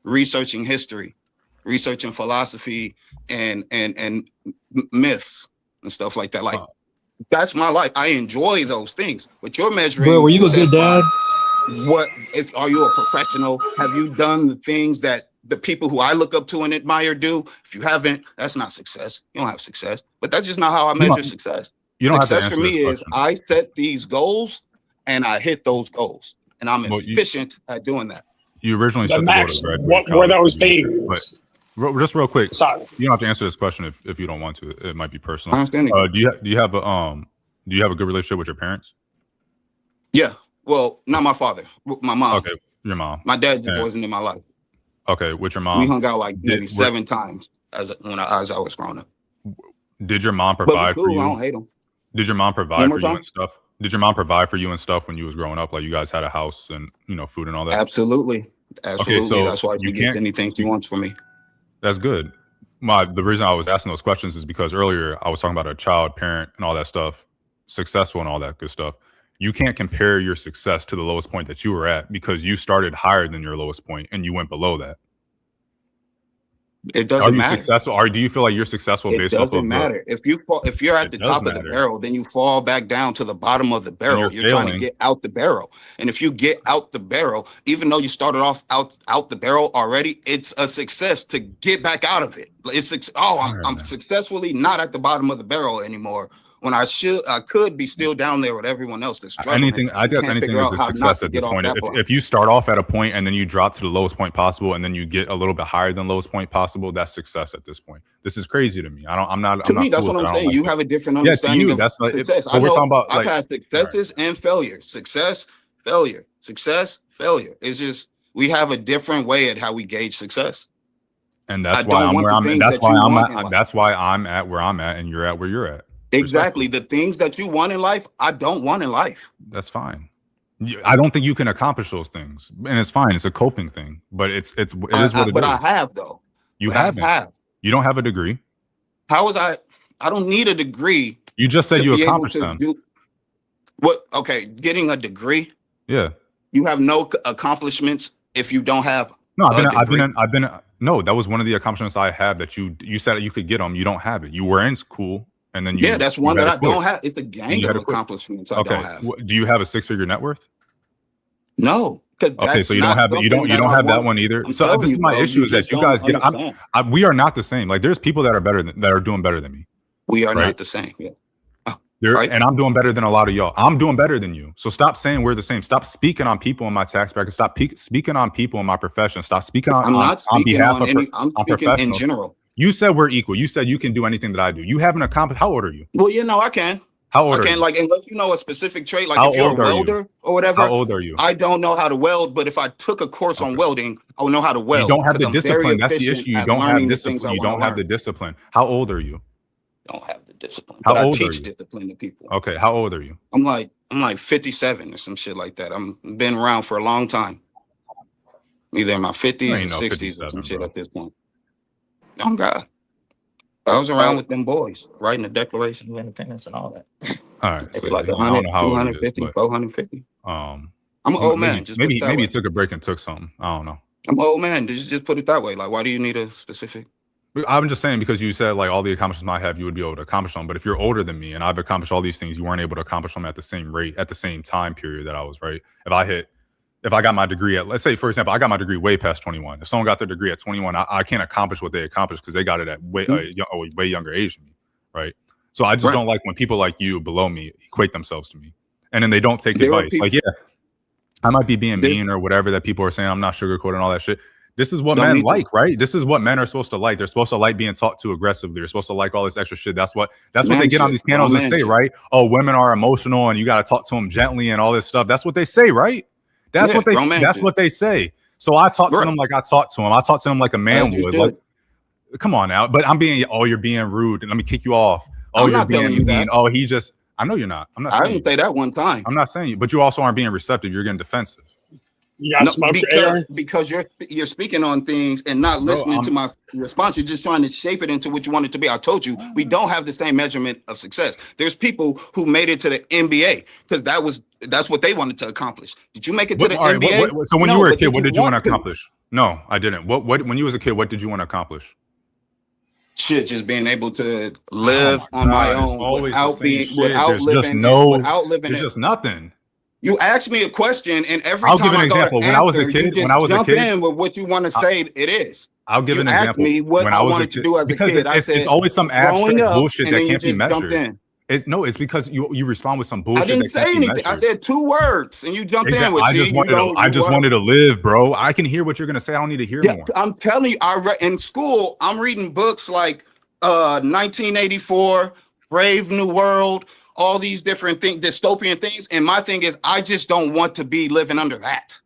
researching history, researching philosophy and myths and stuff like that. Like, that's my life. I enjoy those things. But you're measuring Bro, were you a success good dad? are you a professional? Have you done the things that the people who I look up to and admire do? If you haven't, that's not success. You don't have success. But that's just not how I measure success. You don't have to Success for answer this me is question. I set these goals and I hit those goals. And I'm Well, efficient at doing that. You originally But set the goal to Max, graduate what were college, those but things? just real quick, Sorry. you don't have to answer this question if you don't want to. It might be personal. I understand. Do you have a good relationship with your parents? Yeah. Well, not my father, my mom. Okay, your mom. My dad just Yeah. wasn't in my life. Okay, with your mom. We hung out like maybe 7 times as I was growing up. Did your mom But we provide for cool. you? I don't hate him. Did your mom One provide more for you time? and stuff? Did your mom provide for you and stuff when you was growing up? Like you guys had a house and food and all that? Absolutely. Okay, so That's why she gets anything she wants from me. That's good. The reason I was asking those questions is because earlier I was talking about a child, parent, and all that stuff, successful and all that good stuff. You can't compare your success to the lowest point that you were at because you started higher than your lowest point and you went below that. It doesn't matter. Successful? Or do you feel like you're successful based off of It doesn't matter. If you're at the top of the barrel, then you fall back down to the bottom of the barrel. You're trying to get out the barrel. And if you get out the barrel, even though you started off out the barrel already, it's a success to get back out of it. I'm successfully not at the bottom of the barrel anymore. When I could be still down there with everyone else that's struggling. I guess anything is a success at this point. If you start off at a point and then you drop to the lowest point possible and then you get a little bit higher than lowest point possible, that's success at this point. This is crazy to me. I'm not. To me, that's what I'm saying. You have a different understanding of success. We're talking about I've had successes and failures. Success, failure. Success, failure. It's just we have a different way at how we gauge success. And that's why I'm where I'm at. That's why I'm at where I'm at and you're at where you're at. Exactly. The things that you want in life, I don't want in life. That's fine. I don't think you can accomplish those things, and it's fine. It's a coping thing, but it is what it is. But I have though. You haven't. You don't have a degree. How was I? I don't need a degree. You just said you accomplished them. What? Okay, getting a degree. Yeah. You have no accomplishments if you don't have No, I've been. No, that was one of the accomplishments I have that you said you could get them. You don't have it. You were in school, and then you. Yeah, that's one that I don't have. It's the gang of accomplishments I don't have. Do you have a 6-figure net worth? No. Okay, so you don't have you don't have that one either. So this is my issue is that you guys get. We are not the same. Like there's people that are doing better than me. We are not the same. Yeah. Right? And I'm doing better than a lot of y'all. I'm doing better than you. So stop saying we're the same. Stop speaking on people in my tax bracket. Stop speaking on people in my profession. Stop speaking on behalf of I'm speaking in general. You said we're equal. You said you can do anything that I do. You haven't accomplished. How old are you? Well, I can. How old are you? Like, unless you know a specific trait, like if you're a welder or whatever. How old are you? I don't know how to weld, but if I took a course on welding, I would know how to weld. You don't have the discipline. That's the issue. You don't have discipline. You don't have the discipline. How old are you? Don't have the discipline. How but old I teach are you? discipline to people. Okay, how old are you? I'm like 57 or some shit like that. I'm been around for a long time. Either in my 50s or 60s or some shit at this point. Oh God. I was around with them boys, writing the Declaration of Independence and all that. All right. So like 100, 250, 450. I'm an old man. Maybe you took a break and took something. I don't know. I'm an old man. Just put it that way. Like, why do you need a specific? I'm just saying because you said like all the accomplishments I have, you would be able to accomplish them. But if you're older than me and I've accomplished all these things, you weren't able to accomplish them at the same rate, at the same time period that I was, right? If I got my degree at, let's say, for example, I got my degree way past 21. If someone got their degree at 21, I can't accomplish what they accomplished because they got it at way younger age than me, right? So I just don't like when people like you below me equate themselves to me. And then they don't take advice. Like, yeah, I might be being mean or whatever that people are saying. I'm not sugarcoating all that shit. This is what men like, right? This is what men are supposed to like. They're supposed to like being talked to aggressively. They're supposed to like all this extra shit. That's what they get on these panels and say, right? Oh, women are emotional and you got to talk to them gently and all this stuff. That's what they say, right? That's what they say. So I talk to them like I talk to them. I talk to them like a man would. Like, come on now. But you're being rude and let me kick you off. Oh, you're being mean. Oh, I know you're not. I didn't say that one time. I'm not saying you, but you also aren't being receptive. You're getting defensive. Because you're speaking on things and not listening to my response. You're just trying to shape it into what you want it to be. I told you we don't have the same measurement of success. There's people who made it to the NBA because that's what they wanted to accomplish. Did you make it to the NBA? So when you were a kid, what did you want to accomplish? No, I didn't. What when you was a kid, what did you want to accomplish? Shit, just being able to live on my own without living. There's just nothing. You ask me a question, and every I'll time give an I example. When I was a kid, jump in with what you want to say. It is. I'll give an example. Me what when I wanted to do as a kid. It's always some abstract bullshit that can't be measured. It's because you respond with some bullshit. I didn't say anything. I said 2 words, and you jumped in with. I just wanted to live, bro. I can hear what you're gonna say. I don't need to hear more. I'm telling you, I read in school. I'm reading books like 1984, Brave New World. All these different things, dystopian things. And my thing is, I just don't want to be living under that.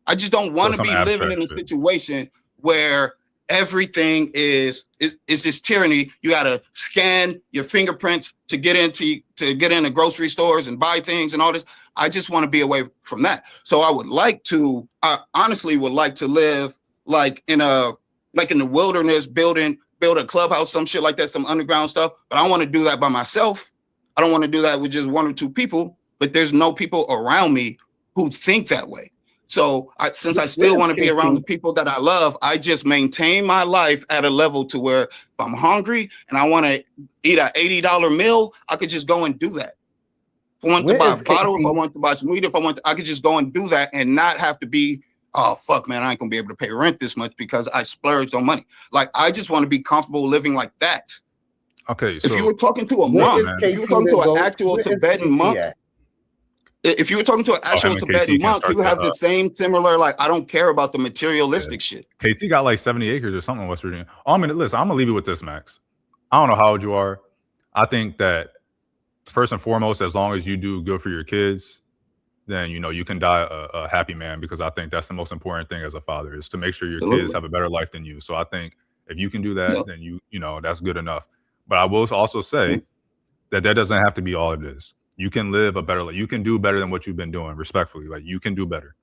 I just don't want to be living in a situation where everything is this tyranny. You got to scan your fingerprints to get into grocery stores and buy things and all this. I just want to be away from that. So I honestly would like to live like in the wilderness, build a clubhouse, some shit like that, some underground stuff. But I want to do that by myself. I don't want to do that with just 1 or 2 people, but there's no people around me who think that way. So since I still want to be around the people that I love, I just maintain my life at a level to where if I'm hungry and I want to eat an $80 meal, I could just go and do that. If I want to buy a bottle, if I want to buy some weed, I could just go and do that and not have to be, oh, fuck, man, I ain't going to be able to pay rent this much because I splurged on money. Like, I just want to be comfortable living like that. Okay, so if you were talking to a monk, if you were talking to an actual Tibetan monk, if you were talking to an actual Tibetan monk, you have the similar, like, I don't care about the materialistic shit. KC got like 70 acres or something in West Virginia. Listen, I'm gonna leave you with this, Max. I don't know how old you are. I think that first and foremost, as long as you do good for your kids, then you can die a happy man, because I think that's the most important thing as a father, is to make sure your kids have a better life than you. So I think if you can do that, then you that's good enough. But I will also say that doesn't have to be all it is. You can live a better life. You can do better than what you've been doing, respectfully. Like, you can do better.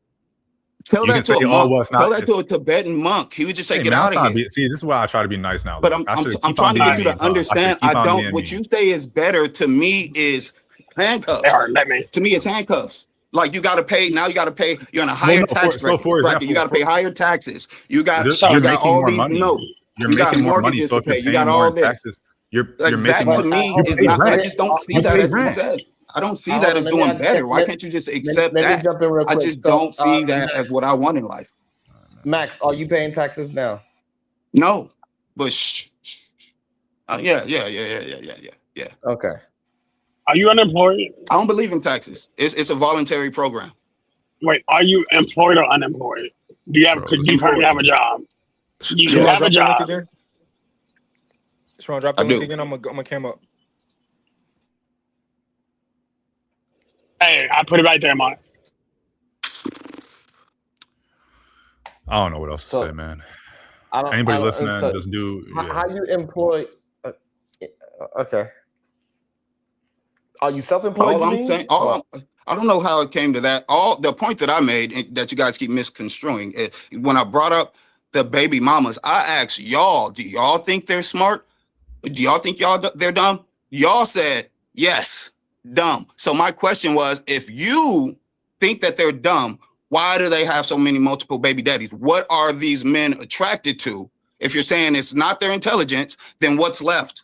Tell that to a monk. Tell that to a Tibetan monk. He would just say, get out of here. See, this is why I try to be nice now. But I'm trying to get you to understand. What you say is better to me is handcuffs. To me, it's handcuffs. Like you got to pay now. You got to pay. You're in a higher tax bracket. You got to pay higher taxes. You got all more these money. You're you got making more money. mortgages So to if you're pay. You paying got more all in this. taxes, you're Like, making that more. to me You is pay not. I rent. just don't see You that pay as rent. success. I don't see that as doing better. Why can't you just accept let me that? jump in real I quick. just So, don't see that as what I want in life. Max, are you paying taxes now? No, but yeah. Okay. Are you unemployed? I don't believe in taxes. It's a voluntary program. Wait, are you employed or unemployed? Do you currently have a job? You have a job. Sharon, drop the link again. I'm gonna cam up. Hey, I put it right there, Mark. I don't know what else to say, man. Anybody listening, just do. How you employ? Okay. Are you self-employed? I don't know how it came to that. The point that I made that you guys keep misconstruing is when I brought up the baby mamas, I asked y'all, do y'all think they're smart? Do y'all think they're dumb? Y'all said yes, dumb. So my question was, if you think that they're dumb, why do they have so many multiple baby daddies? What are these men attracted to? If you're saying it's not their intelligence, then what's left?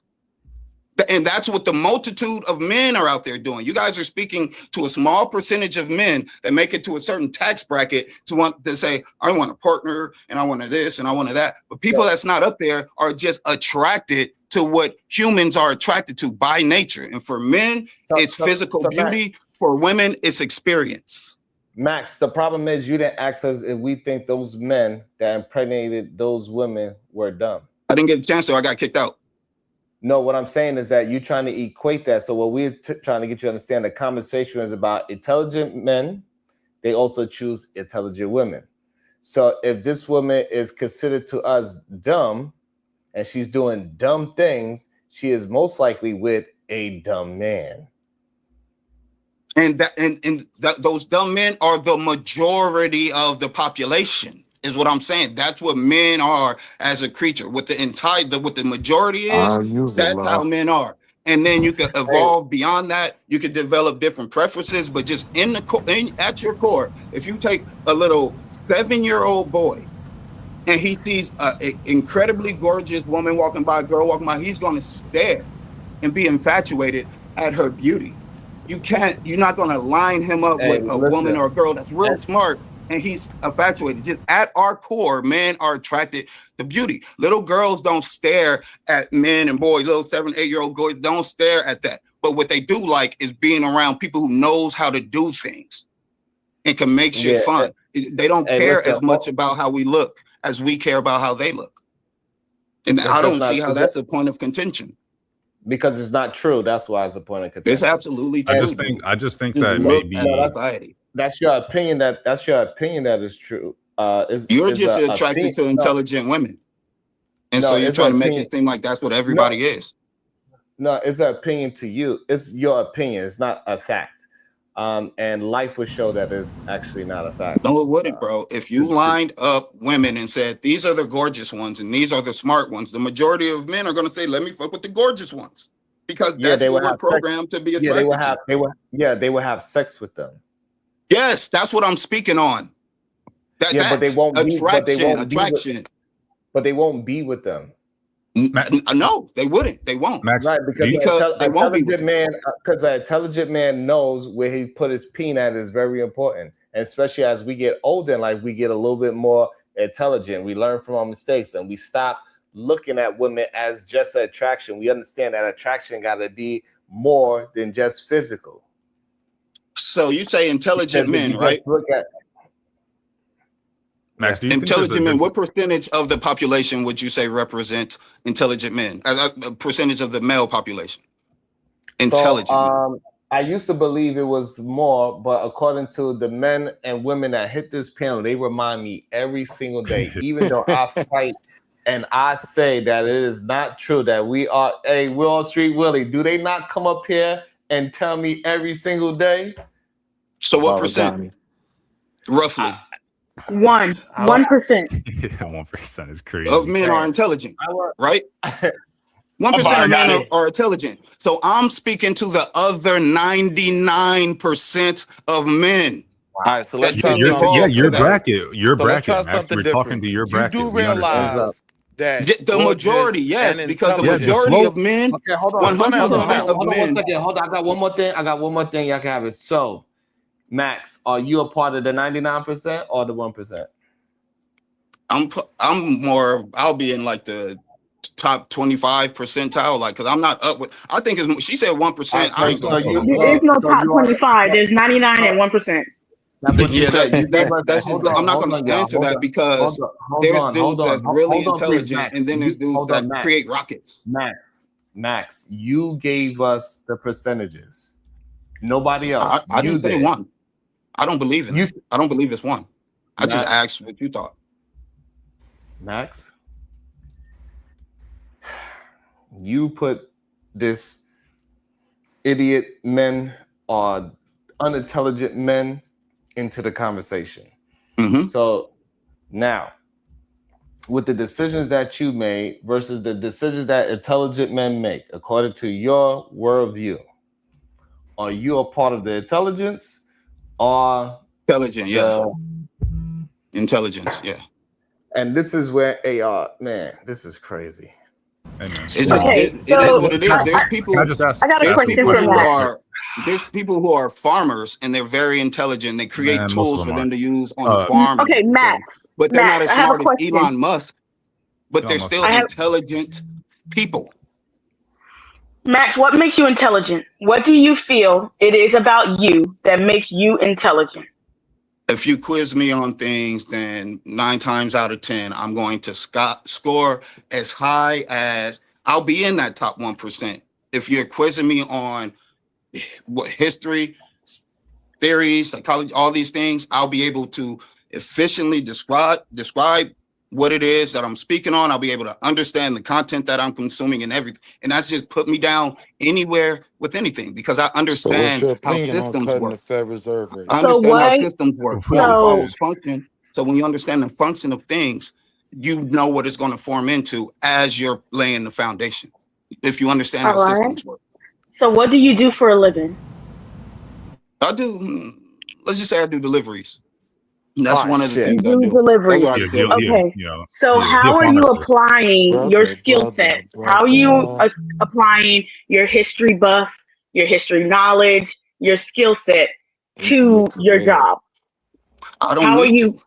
And that's what the multitude of men are out there doing. You guys are speaking to a small percentage of men that make it to a certain tax bracket to want to say, I want a partner and I want this and I want that. But people that's not up there are just attracted to what humans are attracted to by nature. And for men, it's physical beauty. For women, it's experience. Max, the problem is you didn't ask us if we think those men that impregnated those women were dumb. I didn't get a chance, so I got kicked out. No, what I'm saying is that you're trying to equate that. So what we're trying to get you to understand, the conversation is about intelligent men. They also choose intelligent women. So if this woman is considered to us dumb and she's doing dumb things, she is most likely with a dumb man. And those dumb men are the majority of the population. Is what I'm saying. That's what men are as a creature. What the majority is, that's how men are. And then you can evolve beyond that. You can develop different preferences, but just at your core, if you take a little 7-year-old boy and he sees an incredibly gorgeous woman walking by, a girl walking by, he's going to stare and be infatuated at her beauty. You're not going to line him up with a woman or a girl that's real smart and he's infatuated. Just at our core, men are attracted to beauty. Little girls don't stare at men and boys. Little 7-8-year-old girls don't stare at that. But what they do like is being around people who knows how to do things and can make shit fun. They don't care as much about how we look as we care about how they look. And I don't see how that's a point of contention. Because it's not true. That's why it's a point of contention. It's absolutely true. I just think that maybe that's your opinion. That's your opinion that is true. You're just attracted to intelligent women, and so you're trying to make it seem like that's what everybody is. No, it's an opinion to you. It's your opinion. It's not a fact. And life would show that it's actually not a fact. No, it wouldn't, bro. If you lined up women and said, these are the gorgeous ones and these are the smart ones, the majority of men are going to say, let me fuck with the gorgeous ones. Because that's what we're programmed to be attracted to. They will have sex with them. Yes, that's what I'm speaking on. But they won't attraction. But they won't be with them. No, they wouldn't. They won't. Max, right, because they won't be with man. Because an intelligent man knows where he put his peanut is very important, and especially as we get older, like we get a little bit more intelligent, we learn from our mistakes, and we stop looking at women as just an attraction. We understand that attraction got to be more than just physical. So you say intelligent men, right? Max, intelligent men, what percentage of the population would you say represents intelligent men? A percentage of the male population? Intelligent. So, I used to believe it was more, but according to the men and women that hit this panel, they remind me every single day, even though I fight and I say that it is not true, that we are a Wall Street Willie. Do they not come up here and tell me every single day? So what percent? Roughly. 1%. 1% is crazy. Of men are intelligent, right? 1% of men are intelligent. So I'm speaking to the other 99% of men. All right, so let's try Your something. bracket, So let's try Max. something We're talking different. to your You bracket. do We understand. realize that The majority, yes, because the majority of men, Okay, hold on. 100% of Hold on 1 men. second. Hold on. I got one more thing. Y'all can have it. So, Max, are you a part of the 99% or the 1%? I'm more. I'll be in like the top 25 percentile, like, because I'm not up with. I think it's. She said 1%. I ain't going. There is no top 25. There's 99 and 1%. But you Yeah, said you gave us that's hold just. I'm on, not hold going on, to y'all. answer that because there's dudes that's really Hold on, please, intelligent, Max. and then there's dudes Hold on, that Max. create rockets. Max, you gave us the percentages. Nobody else. I didn't say one. I don't believe in it. I don't believe it's one. I just asked what you thought. Max, you put this idiot men or unintelligent men into the conversation. So now, with the decisions that you made versus the decisions that intelligent men make, according to your worldview, are you a part of the intelligence or intelligent? Yeah, intelligence. Yeah. And this is where AR, man, this is crazy. It's just it is what it is. There's people. I got a question for Max. There's people who are farmers and they're very intelligent. They create tools for them to use on the farm. Okay, Max. But they're not as I have a smart as question. Elon Musk. But they're still intelligent people. Max, what makes you intelligent? What do you feel it is about you that makes you intelligent? If you quiz me on things, then 9 times out of 10, I'm going to score as high as I'll be in that top 1%. If you're quizzing me on what history, theories, psychology, all these things, I'll be able to efficiently describe what it is that I'm speaking on. I'll be able to understand the content that I'm consuming and everything. And that's just put me down anywhere with anything because I understand how systems work. The Fed Reserve rate? I understand how systems work. Form follows function. So when you understand the function of things, you know what it's going to form into as you're laying the foundation. If you understand how systems work. So what do you do for a living? I do, let's just say I do deliveries. That's one of the things I do. Delivery. Okay. So how are you applying your skill sets? How are you applying your history buff, your history knowledge, your skill set to your job? I don't need to.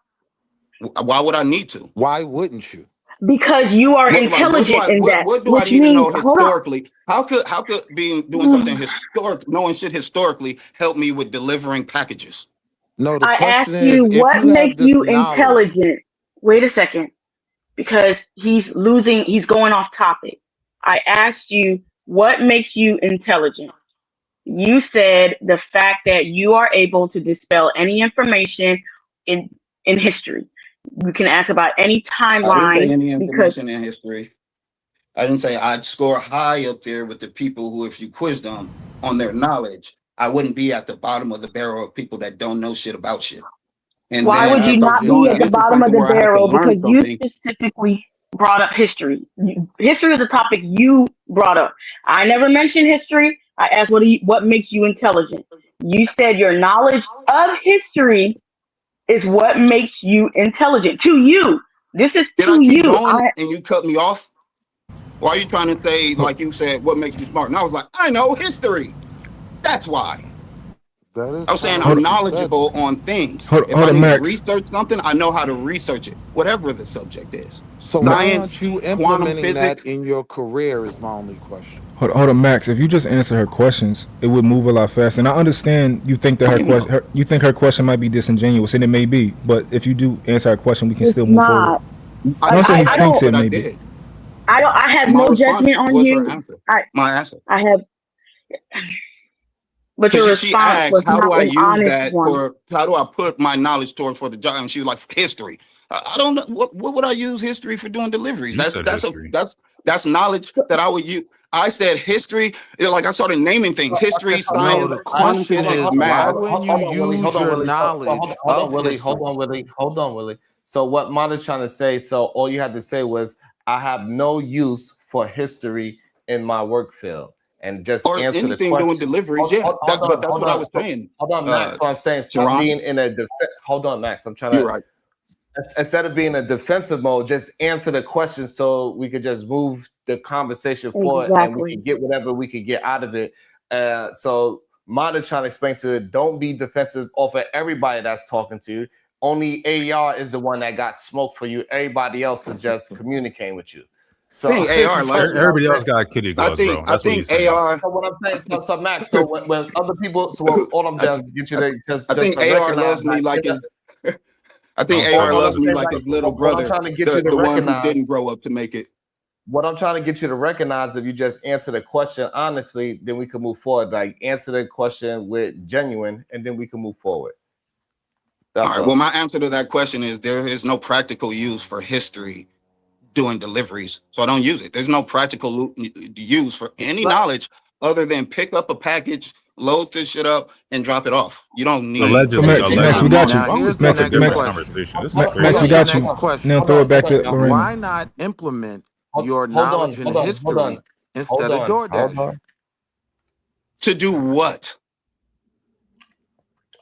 Why would I need to? Why wouldn't you? Because you are intelligent in that. What do I need to know historically? How could doing something historic, knowing shit historically, help me with delivering packages? No, I asked you what makes you intelligent. Wait a second, because he's going off topic. I asked you what makes you intelligent. You said the fact that you are able to dispel any information in history. You can ask about any timeline. I didn't say any information in history. I didn't say I'd score high up there with the people who, if you quiz them on their knowledge, I wouldn't be at the bottom of the barrel of people that don't know shit about shit. And why would you not be at the bottom of the barrel? Because you specifically brought up history. History is a topic you brought up. I never mentioned history. I asked what makes you intelligent. You said your knowledge of history is what makes you intelligent. To you. This is Did to I keep you. Going and you cut me off? Why are you trying to say, like you said, what makes you smart? And I was like, I know history. That's why. I was saying I'm knowledgeable on things. If I need to research something, I know how to research it, whatever the subject is. So why aren't you implementing that in your career is my only question. Hold on, Max. If you just answer her questions, it would move a lot faster. And I understand you think that her question might be disingenuous, and it may be. But if you do answer her question, we can still move forward. I thinks it may be. I have no judgment on you. My answer. I have. But your response was how do I use that for? How do I put my knowledge toward for the job? And she was like, history. I don't know what would I use history for doing deliveries. That's knowledge that I would use. I said history. Like I started naming things. History, science. The question is, math. why wouldn't you use your knowledge? Hold on, Willie. So what Mata's trying to say? So all you had to say was, I have no use for history in my work field and just or answer the anything question. doing deliveries. But that's what I was saying. Hold on, Max. What I'm saying, stop Sharon? being in a hold on, Max. I'm trying You're to. right. Instead of being in a defensive mode, just answer the question so we could just move the conversation forward and we can get whatever we could get out of it. So Mada's trying to explain to it, don't be defensive off of everybody that's talking to you. Only AR is the one that got smoked for you. Everybody else is just communicating with you. So everybody else got kitty claws, bro. That's what he's saying. So what I'm saying, so Max, so when other people, so all I'm doing is get you to just I think AR loves me like his. I think AR loves me like his little brother, the one who didn't grow up to make it. What I'm trying to get you to recognize, if you just answer the question honestly, then we can move forward. Like answer the question with genuine, and then we can move forward. All right. Well, my answer to that question is there is no practical use for history doing deliveries, so I don't use it. There's no practical use for any knowledge other than pick up a package, load this shit up, and drop it off. You don't need. Allegedly, Max, we got you. Now, here's Max, the next Max, conversation. Max, we got you. Now throw it back to Lorena. Why not implement your knowledge and history instead of DoorDash? To do what?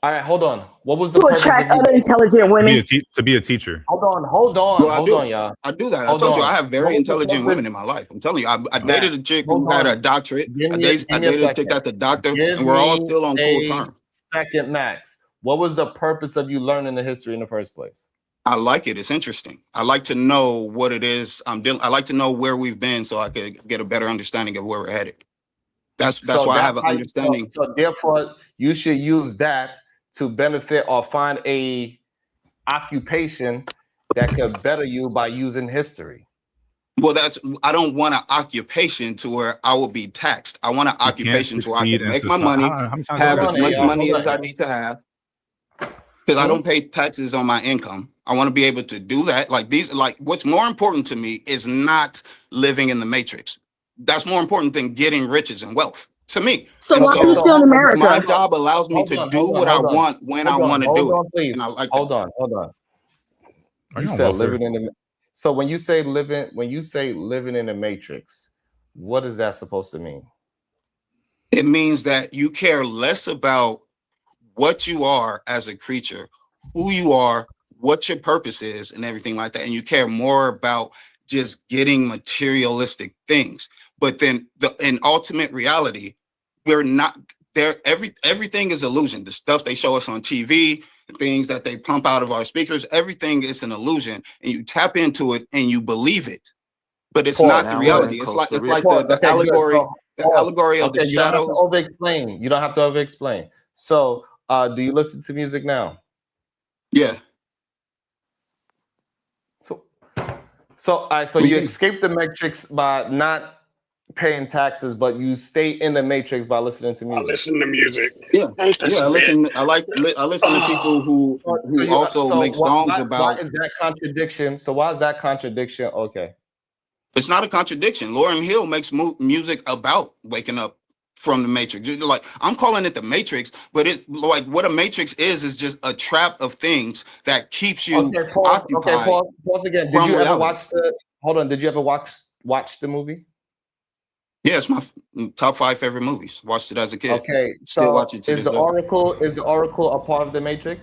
All right, hold on. What was the To purpose attract of you? other intelligent women. To be a teacher. Hold on, Well, hold on, y'all. I do that. Hold I told you on. I have very What was the intelligent purpose? women in my life. I'm telling you, I Max, dated a chick who hold had on. a doctorate. Give I me dated a a chick second. that's a doctor, Give and we're all me still on cool a terms. second, Max. What was the purpose of you learning the history in the first place? I like it. It's interesting. I like to know what it is I'm dealing. I like to know where we've been so I could get a better understanding of where we're headed. That's why I have an understanding. So therefore, you should use that to benefit or find a occupation that could better you by using history. Well, I don't want an occupation to where I will be taxed. I want an occupation so I can make my money, have as much money as I need to have. Because I don't pay taxes on my income. I want to be able to do that. What's more important to me is not living in the matrix. That's more important than getting riches and wealth to me. So why are you still in America? My job allows me to do what I want when I want to do it. And I like hold on. You said living in the. So when you say living in the matrix, what is that supposed to mean? It means that you care less about what you are as a creature, who you are, what your purpose is, and everything like that. And you care more about just getting materialistic things. But then in ultimate reality, we're not there. Everything is illusion. The stuff they show us on TV, the things that they pump out of our speakers, everything is an illusion. And you tap into it and you believe it. But it's not the reality. It's like the allegory. The allegory of the shadows. You don't have to over-explain. So, do you listen to music now? Yeah. So you escape the matrix by not paying taxes, but you stay in the matrix by listening to music. I listen to music. Yeah. I listen to people who also make songs about. Why is that contradiction? So why is that contradiction? Okay. It's not a contradiction. Lauryn Hill makes music about waking up from the matrix. Like, I'm calling it the matrix, but it's like what a matrix is just a trap of things that keeps you occupied. Pause again. Did you ever watch Did you ever watch the movie? Yeah, it's my top 5 favorite movies. Watched it as a kid. Okay, still watch it to is the Oracle a part of the matrix?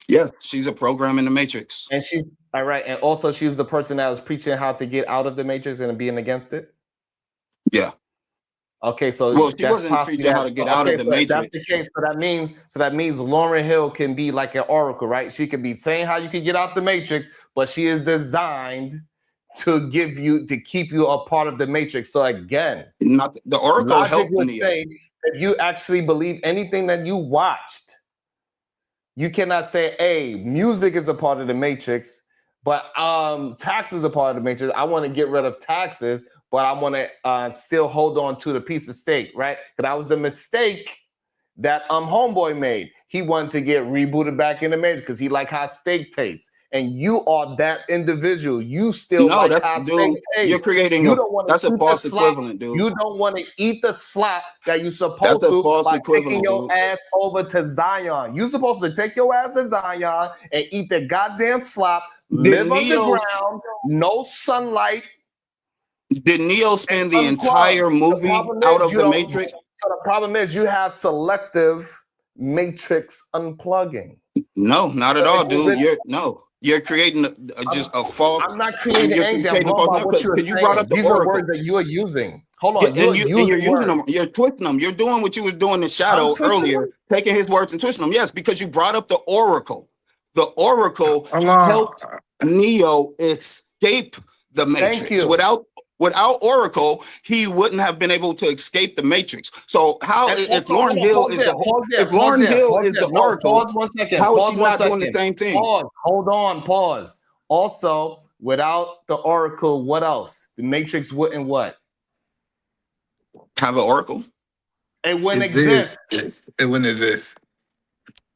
Yeah, she's a program in the matrix. And she's all right, and also she's the person that was preaching how to get out of the matrix and being against it. Yeah. Okay, so she wasn't preaching how to get out of the matrix. That's the case. So that means Lauryn Hill can be like an oracle, right? She can be saying how you can get out the matrix, but she is designed to keep you a part of the matrix. So again, not the oracle helped me. Say if you actually believe anything that you watched, you cannot say, "Hey, music is a part of the matrix, but taxes is a part of the matrix. I want to get rid of taxes." But I want to still hold on to the piece of steak, right? Because that was the mistake that Homeboy made. He wanted to get rebooted back in the matrix because he liked how steak tastes. And you are that individual. You still like how steak tastes. You're creating that's a false equivalent, dude. You don't want to eat the slop that you're supposed to by taking your ass over to Zion. You're supposed to take your ass to Zion and eat the goddamn slop, live underground, no sunlight. Did Neo spend the entire movie out of the Matrix? So the problem is you have selective matrix unplugging. No, not at all, dude. You're creating just a false. I'm not creating anything. I'm talking about what you're saying. You brought up the These Oracle. are words that you are using. Hold on, Yeah, and you're using them. You're twisting them. You're doing what you was doing in Shadow earlier, taking his words and twisting them. Yes, because you brought up the Oracle. The Oracle helped Neo escape the Matrix. Without Oracle, he wouldn't have been able to escape the Matrix. So how if Lauryn Hill is the Oracle, how is she not doing the same thing? Hold on, pause. Also, without the Oracle, what else? The Matrix wouldn't what? Have an Oracle? It wouldn't exist. It wouldn't exist.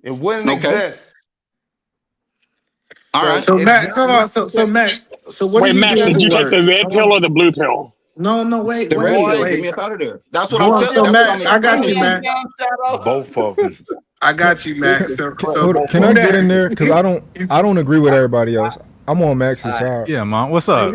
It wouldn't exist. All right. So Max, so Max, so what Wait, Max, did you take the red pill or the blue pill? No, wait. The red pill. Get me up out of there. That's what I'm telling you. So Max, I got you, Max. Both of them. I got you, Max. Can I get in there? Because I don't agree with everybody else. I'm on Max's side. Yeah, man. What's up?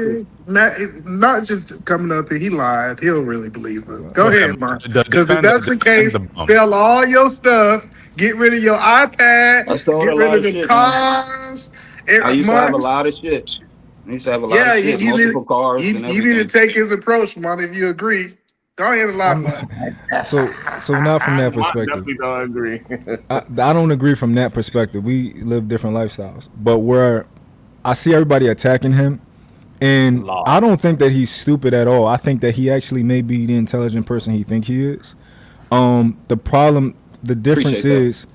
Matt, not just coming up here, he lied. He'll really believe it. Go ahead, man. Because if that's the case, sell all your stuff, get rid of your iPad, get rid of the cars. I used to have a lot of shit. I used to have a lot of shit, multiple cars and everything. You need to take his approach, man, if you agree. Go ahead and lie, man. So not from that perspective. I definitely don't agree. I don't agree from that perspective. We live different lifestyles. But where I see everybody attacking him, and I don't think that he's stupid at all. I think that he actually may be the intelligent person he thinks he is. The difference is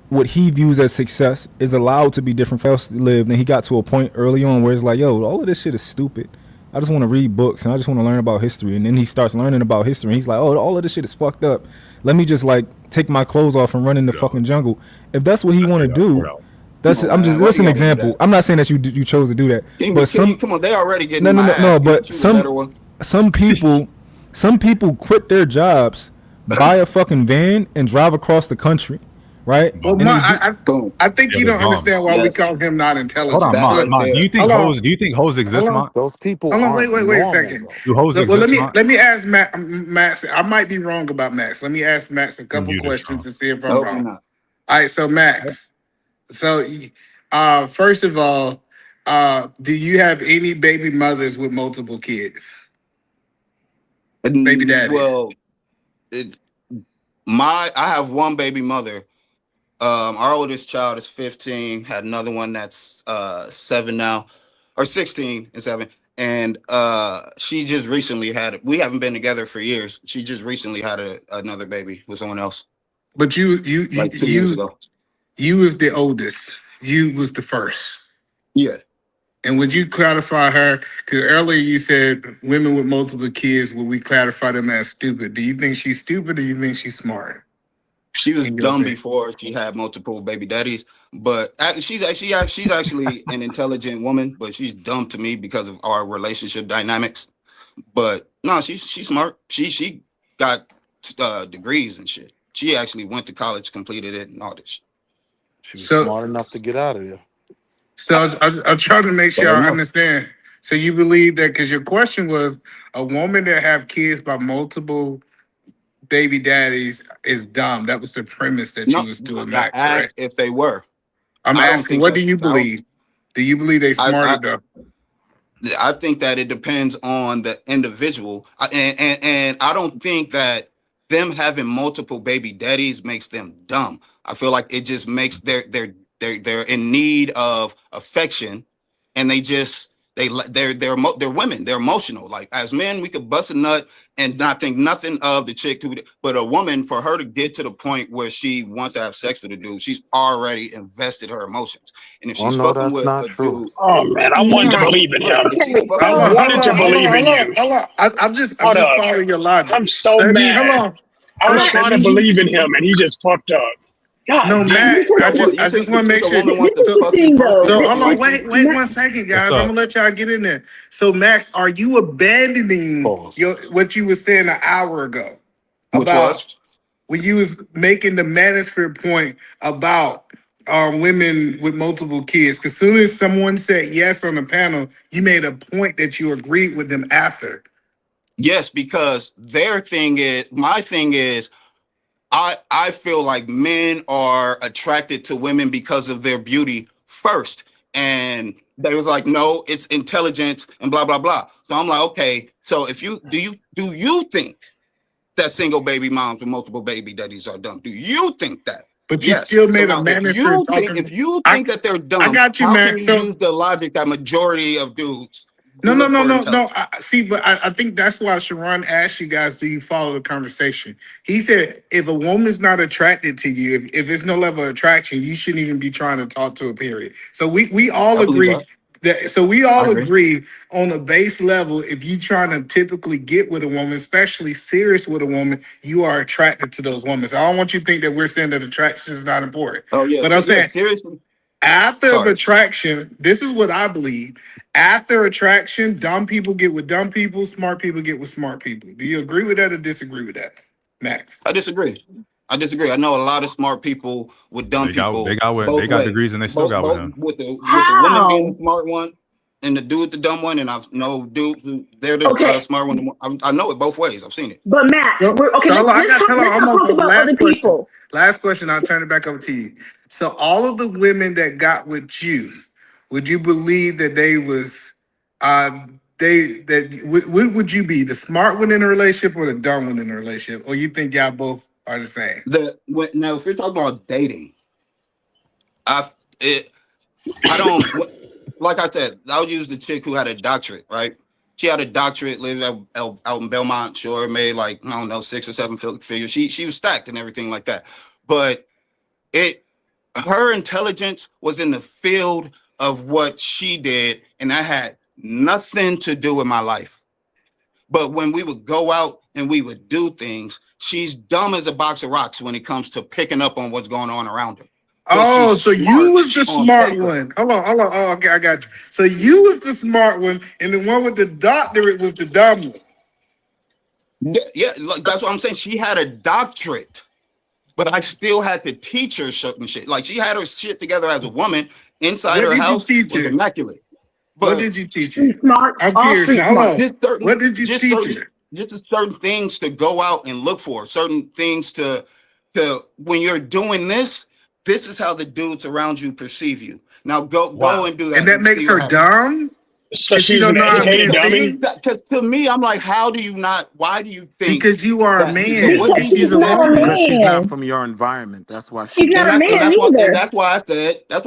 what he views as success is allowed to be different for us to live. And he got to a point early on where it's like, yo, all of this shit is stupid. I just want to read books and I just want to learn about history. And then he starts learning about history. And he's like, oh, all of this shit is fucked up. Let me just like take my clothes off and run in the fucking jungle. If that's what he want to do, that's an example. I'm not saying that you chose to do that. But come on, they already getting but some people quit their jobs, buy a fucking van and drive across the country. Right. Well, I think you don't understand why we call him not intelligent. Hold on, Ma. Do you think hoes exist, Ma? Those people. Hold on, wait a second. Do hoes exist? Let me ask Max. I might be wrong about Max. Let me ask Max a couple questions to see if I'm wrong. All right, so Max. So, first of all, do you have any baby mothers with multiple kids? Baby daddies. Well, I have one baby mother. Our oldest child is 15, had another one that's 7 now, or 16 and 7. And she just recently we haven't been together for years. She just recently had another baby with someone else. But you like 2 years ago. You was the oldest. You was the first. Yeah. And would you clarify her? Because earlier you said women with multiple kids, would we clarify them as stupid? Do you think she's stupid or do you think she's smart? She was dumb before she had multiple baby daddies, but she's actually an intelligent woman, but she's dumb to me because of our relationship dynamics. But no, she's smart. She got degrees and shit. She actually went to college, completed it, and all this. She was smart enough to get out of there. So I'm trying to make sure I understand. So you believe that because your question was a woman that have kids by multiple baby daddies is dumb. That was the premise that you was doing, Max. I asked if they were. I'm asking, what do you believe? Do you believe they smart enough? I think that it depends on the individual, and I don't think that them having multiple baby daddies makes them dumb. I feel like it just makes they're in need of affection, and they're women. They're emotional. Like as men, we could bust a nut and not think nothing of the chick but a woman, for her to get to the point where she wants to have sex with a dude, she's already invested her emotions. And if she's fucking with a dude, oh man, I wanted to believe in him. I wanted to believe in you. Hold on. I'm just following your logic. I'm so mad. Hold on. I was trying to believe in him, and he just fucked up. God, no, Max. I just want to make sure. So hold on, wait 1 second, guys. I'm gonna let y'all get in there. So, Max, are you abandoning what you were saying an hour ago about when you was making the manosphere point about women with multiple kids? Because soon as someone said yes on the panel, you made a point that you agreed with them after. Yes, because their thing is, my thing is, I feel like men are attracted to women because of their beauty first. And they was like, no, it's intelligence and blah, blah, blah. So I'm like, okay, so if you do you think that single baby moms with multiple baby daddies are dumb? Do you think that? But you still made a manifest. If you think that they're dumb, I got you, how Max. can you So, use the logic that majority of dudes no. look for No. intelligence? See, but I think that's why Sharon asked you guys, do you follow the conversation? He said, if a woman's not attracted to you, if there's no level of attraction, you shouldn't even be trying to talk to her, period. So we all I believe agree that. so we all I agree. agree on a base level, if you trying to typically get with a woman, especially serious with a woman, you are attracted to those women. So I don't want you to think that we're saying that attraction is not important. Oh yes, But I'm saying, seriously. after attraction, this is what I believe. After attraction, dumb people get with dumb people, smart people get with smart people. Do you agree with that or disagree with that, Max? I disagree. I know a lot of smart people with dumb people. They got degrees and they still got with him. With the woman being the smart one and the dude the dumb one, and I know dudes who they're the smart one. I know it both ways. I've seen it. But Max, So, let's talk about other people. Last question. I'll turn it back over to you. So all of the women that got with you, would you believe that they was what would you be, the smart one in a relationship or the dumb one in a relationship, or you think y'all both are the same? Now, if you're talking about dating, I don't like I said. I'll use the chick who had a doctorate, right? She had a doctorate, lived out in Belmont, sure, made like, I don't know, 6 or 7 figures. She was stacked and everything like that. But her intelligence was in the field of what she did, and that had nothing to do with my life. But when we would go out and we would do things, she's dumb as a box of rocks when it comes to picking up on what's going on around her. Oh, so you was the smart one. Hold on. Oh, okay, I got you. So you was the smart one, and the one with the doctorate was the dumb one. Yeah, that's what I'm saying. She had a doctorate, but I still had to teach her certain shit. Like, she had her shit together as a woman inside her house. Was immaculate. But what did you teach her? Smart. I'm curious now. Hold on. What did you teach her? Just certain things to go out and look for. Certain things to when you're doing this. This is how the dudes around you perceive you. Now go and do that. And that makes her dumb? So she's an educated dummy? Because to me, I'm like, how do you not? Why do you think? Because you are a man. She's not from your environment. That's why she's not a man either. That's why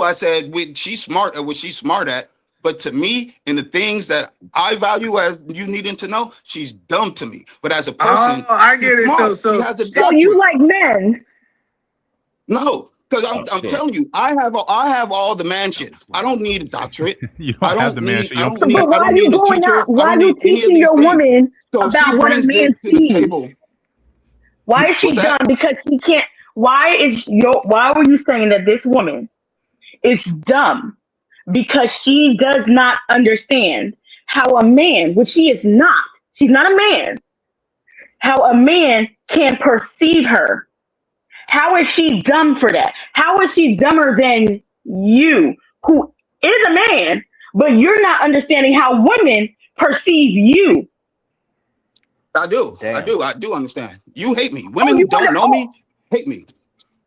I said she's smart at what she's smart at. But to me, in the things that I value as you needing to know, she's dumb to me. But as a person, I get it. Smart. So you like men? No. Because I'm telling you, I have all the man shit. I don't need a doctorate. You don't have the man shit. But why are you going out? Why are you teaching your woman about what a man sees? Why is she dumb? Because she can't. Why were you saying that this woman is dumb? Because she does not understand how a man, which she is not. She's not a man. How a man can perceive her. How is she dumb for that? How is she dumber than you, who is a man, but you're not understanding how women perceive you? I do. I do understand. You hate me. Women who don't know me hate me.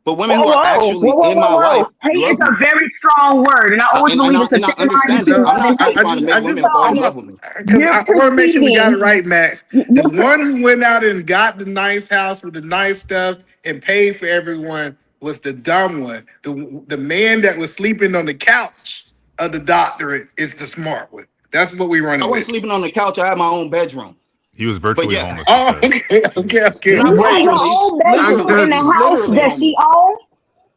But women who are actually in my life. Hate is a very strong word, and I always believe it's a understand it. I'm not trying to make women fall in love with me. Because I want to make sure we got it right, Max. The one who went out and got the nice house with the nice stuff and paid for everyone was the dumb one. The man that was sleeping on the couch of the doctorate is the smart one. That's what we run. I wasn't sleeping on the couch. I had my own bedroom. He was virtually homeless. Oh, okay. You had your own bedroom in the house that she owned?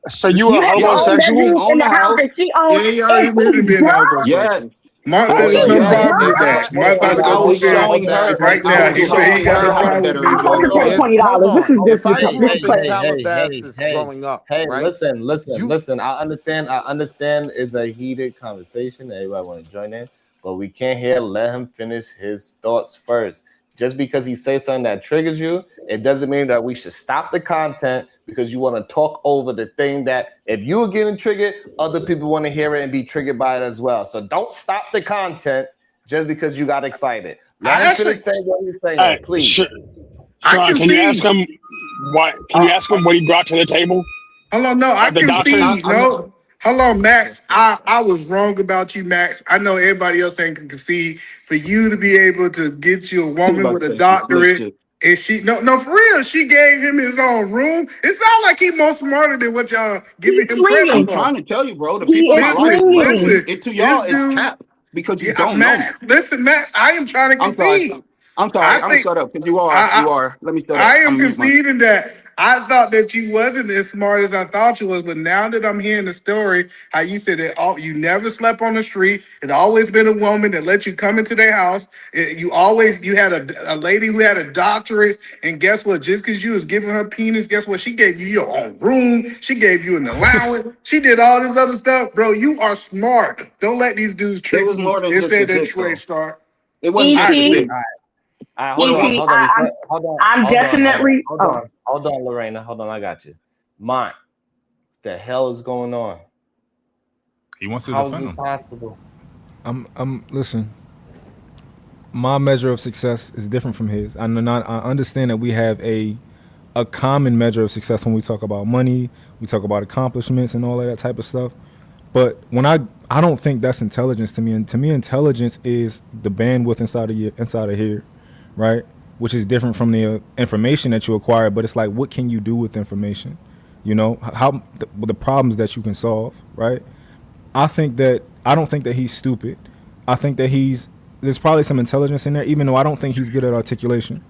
So you were homosexual? In the house that she owned? Yeah, he already admitted being homosexual. Yes. Mark said it's no problem with that. Mark about to go showing her right now. He said he got a problem with I'm going to pay $20. This is If I grew up in Calabasas growing up, Hey, right? listen. I understand it's a heated conversation. Everybody want to join in, but we can't let him finish his thoughts first. Just because he says something that triggers you, it doesn't mean that we should stop the content because you want to talk over the thing that if you're getting triggered, other people want to hear it and be triggered by it as well. So don't stop the content just because you got excited. Let him finish saying what he's saying, please. Sean, can you ask him what? Can you ask him what he brought to the table? Hold on, no, I The can doctrine? see. No, hold on, Max. I was wrong about you, Max. I know everybody else ain't can concede. For you to be able to get you a woman with a doctorate, and she no for real, she gave him his own room. It sounds like he's more smarter than what y'all giving him credit for. I'm trying to tell you, bro. The people in my life, listen, to y'all, it's cap because you don't know me. Listen, Max, I am trying to concede. I'm sorry. I'm gonna shut up because you are. Let me shut up. I am conceding that I thought that you wasn't as smart as I thought you was, but now that I'm hearing the story, how you said that you never slept on the street, it's always been a woman that let you come into their house. You had a lady who had a doctorate, and guess what? Just because you was giving her penis, guess what? She gave you your own room. She gave you an allowance. She did all this other stuff, bro. You are smart. Don't let these dudes trick you and say that you ain't smart. It wasn't just a dick. Hold on, Lorena. Hold on, I got you. Mont, what the hell is going on? He wants to How is defend this him. possible? Listen. My measure of success is different from his. I understand that we have a common measure of success when we talk about money, we talk about accomplishments and all of that type of stuff. But when I don't think that's intelligence to me. And to me, intelligence is the bandwidth inside of here, right? Which is different from the information that you acquire. But it's like, what can you do with information? You know, the problems that you can solve, right? I don't think that he's stupid. I think that there's probably some intelligence in there, even though I don't think he's good at articulation.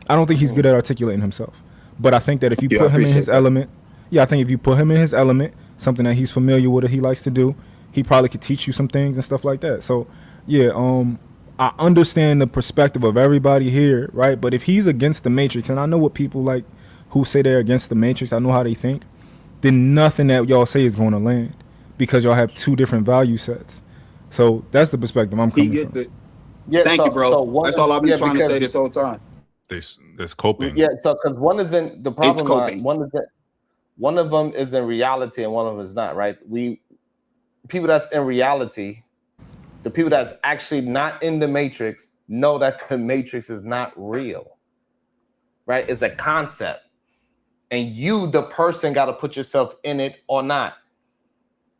I don't think he's good at articulating himself. But I think that if you put him in his element, I think if you put him in his element, something that he's familiar with, that he likes to do, he probably could teach you some things and stuff like that. So, I understand the perspective of everybody here, right? But if he's against the Matrix, and I know what people like who say they're against the Matrix, I know how they think, then nothing that y'all say is going to land because y'all have two different value sets. So that's the perspective I'm coming from. He gets it. Yeah, Thank you, bro. That's all I've been trying to say this whole time. There's coping. Yeah, so because one isn't the problem. One of them is in reality and one of them is not, right? People that's in reality, the people that's actually not in the Matrix know that the Matrix is not real, right? It's a concept. And you, the person, got to put yourself in it or not.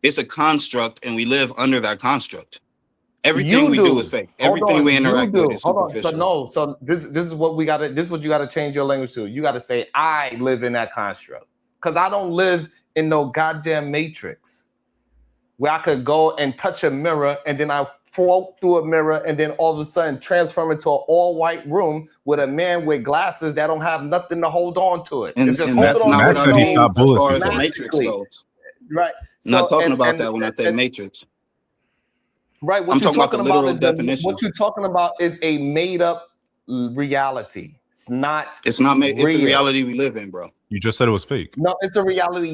It's a construct and we live under that construct. Everything we do is fake. Everything we interact with is superficial. So this is what we gotta. This is what you gotta change your language to. You gotta say, I live in that construct, because I don't live in no goddamn Matrix where I could go and touch a mirror and then I fall through a mirror and then all of a sudden transform into an all-white room with a man with glasses that don't have nothing to hold on to it. And just that's not what I mean as far as the Matrix goes. Right. I'm not talking about that when I say Matrix. Right. I'm talking about the literal definition. What you're talking about is a made-up reality. It's not. It's not made. It's the reality we live in, bro. You just said it was fake. No, it's the reality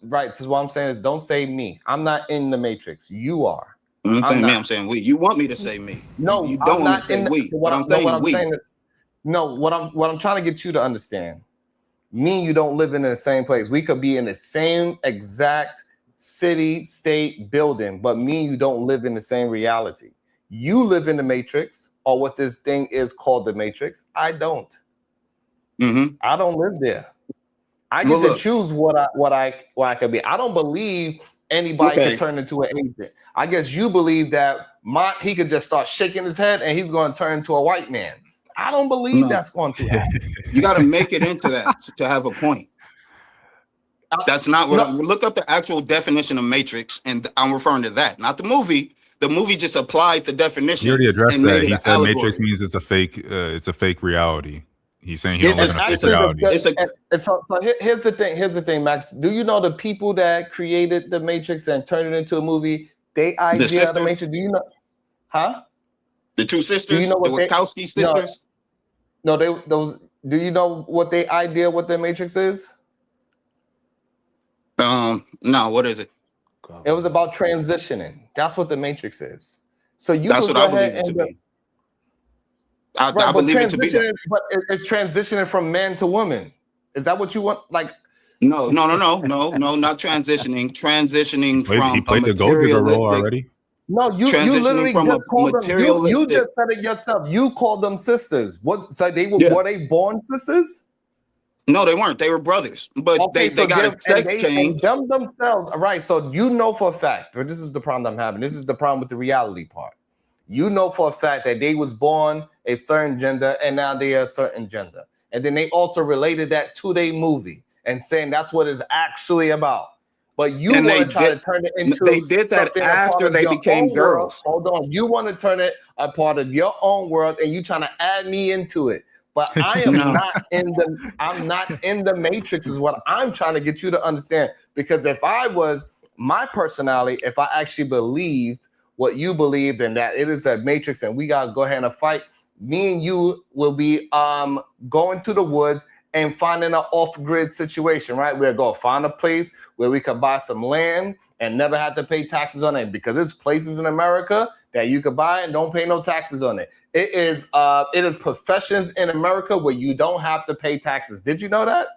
right. This is what I'm saying is don't say me. I'm not in the Matrix. You are. I'm saying me. I'm saying we. You want me to say me? No, you don't want to say we. What I'm saying we. What I'm trying to get you to understand. Me and you don't live in the same place. We could be in the same exact city, state, building, but me and you don't live in the same reality. You live in the Matrix, or what this thing is called the Matrix. I don't. I don't live there. I get to choose what I could be. I don't believe anybody can turn into an agent. I guess you believe that he could just start shaking his head and he's going to turn into a white man. I don't believe that's going to happen. You got to make it into that to have a point. That's not what look up the actual definition of Matrix, and I'm referring to that, not the movie. The movie just applied the definition. He already addressed that. He said Matrix means it's a fake reality. He's saying he don't live in a fake reality. So here's the thing. Here's the thing, Max. Do you know the people that created the Matrix and turned it into a movie? They idea of the Matrix. Do you know? Huh? The two sisters, do you know the Wachowski sisters. No, those. Do you know what they idea what the Matrix is? No, what is it? It was about transitioning. That's what the Matrix is. So you that's what I believe it to be. I believe it to be that. But it's transitioning from man to woman. Is that what you want? Like, no, not transitioning. Transitioning He from a played the gold digger role materialistic. already. no, you Transitioning literally from just a called them. You materialistic. just said it yourself. You called them sisters. So they were they born sisters? No, they weren't. They were brothers, but Okay, they got a sex and change. them themselves. All right, so you know for a fact, but this is the problem I'm having. This is the problem with the reality part. You know for a fact that they was born a certain gender and now they are a certain gender. And then they also related that to their movie and saying that's what it's actually about. But you want to try to turn it into they did that after they became girls. Hold on. You want to turn it a part of your own world and you trying to add me into it. But I am I'm not in the matrix is what I'm trying to get you to understand. Because if I was my personality, if I actually believed what you believed in that it is a matrix and we got to go ahead and fight, me and you will be going to the woods and finding an off-grid situation, right? We'll go find a place where we could buy some land and never have to pay taxes on it because there's places in America that you could buy and don't pay no taxes on it. It is professions in America where you don't have to pay taxes. Did you know that?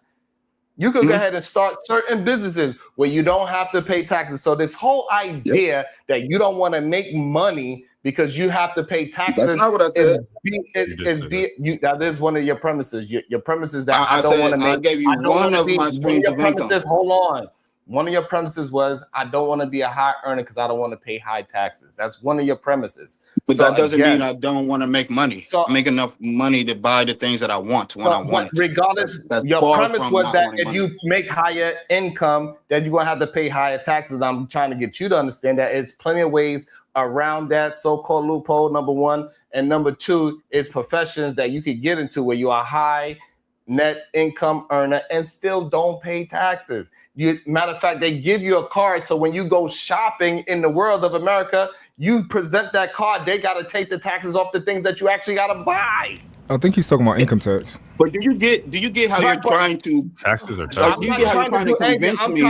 You could go ahead and start certain businesses where you don't have to pay taxes. So this whole idea that you don't want to make money because you have to pay taxes. That's not what I said. That is one of your premises. Your premises that I don't want to make. I gave you one of my streams of income. Hold on. One of your premises was I don't want to be a high earner because I don't want to pay high taxes. That's one of your premises. But that doesn't mean I don't want to make money. So, make enough money to buy the things that I want when I want it. Regardless, your premise was that if you make higher income, that you're going to have to pay higher taxes. I'm trying to get you to understand that there's plenty of ways around that so-called loophole, number one. And number two is professions that you could get into where you are high net income earner and still don't pay taxes. Matter of fact, they give you a card. So when you go shopping in the world of America, you present that card. They got to take the taxes off the things that you actually got to buy. I think he's talking about income tax. But do you get how you're trying to taxes are like, do you get how you're trying to convince me?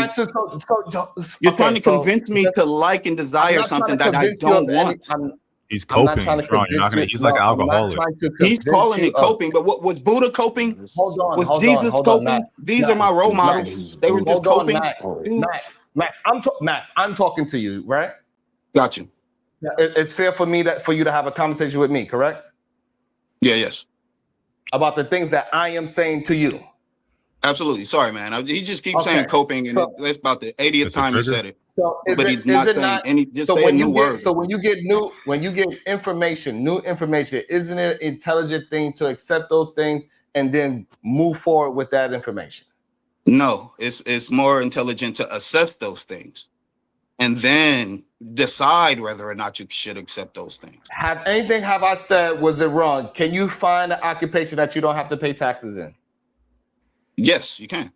You're trying to convince me to like and desire something that I don't want. He's coping, Sean. You're not gonna. He's like an alcoholic. He's calling it coping, but what was Buddha coping? Was Jesus coping? These are my role models. They were just coping. Max, I'm talking to you, right? Got you. It's fair for you to have a conversation with me, correct? Yeah, yes. About the things that I am saying to you. Absolutely. Sorry, man. He just keeps saying coping, and that's about the 80th time he said it. So but he's not saying any. Just say a new word. So when you get new information, isn't it an intelligent thing to accept those things and then move forward with that information? No, it's more intelligent to assess those things and then decide whether or not you should accept those things. Have I said was it wrong? Can you find an occupation that you don't have to pay taxes in? Yes, you can.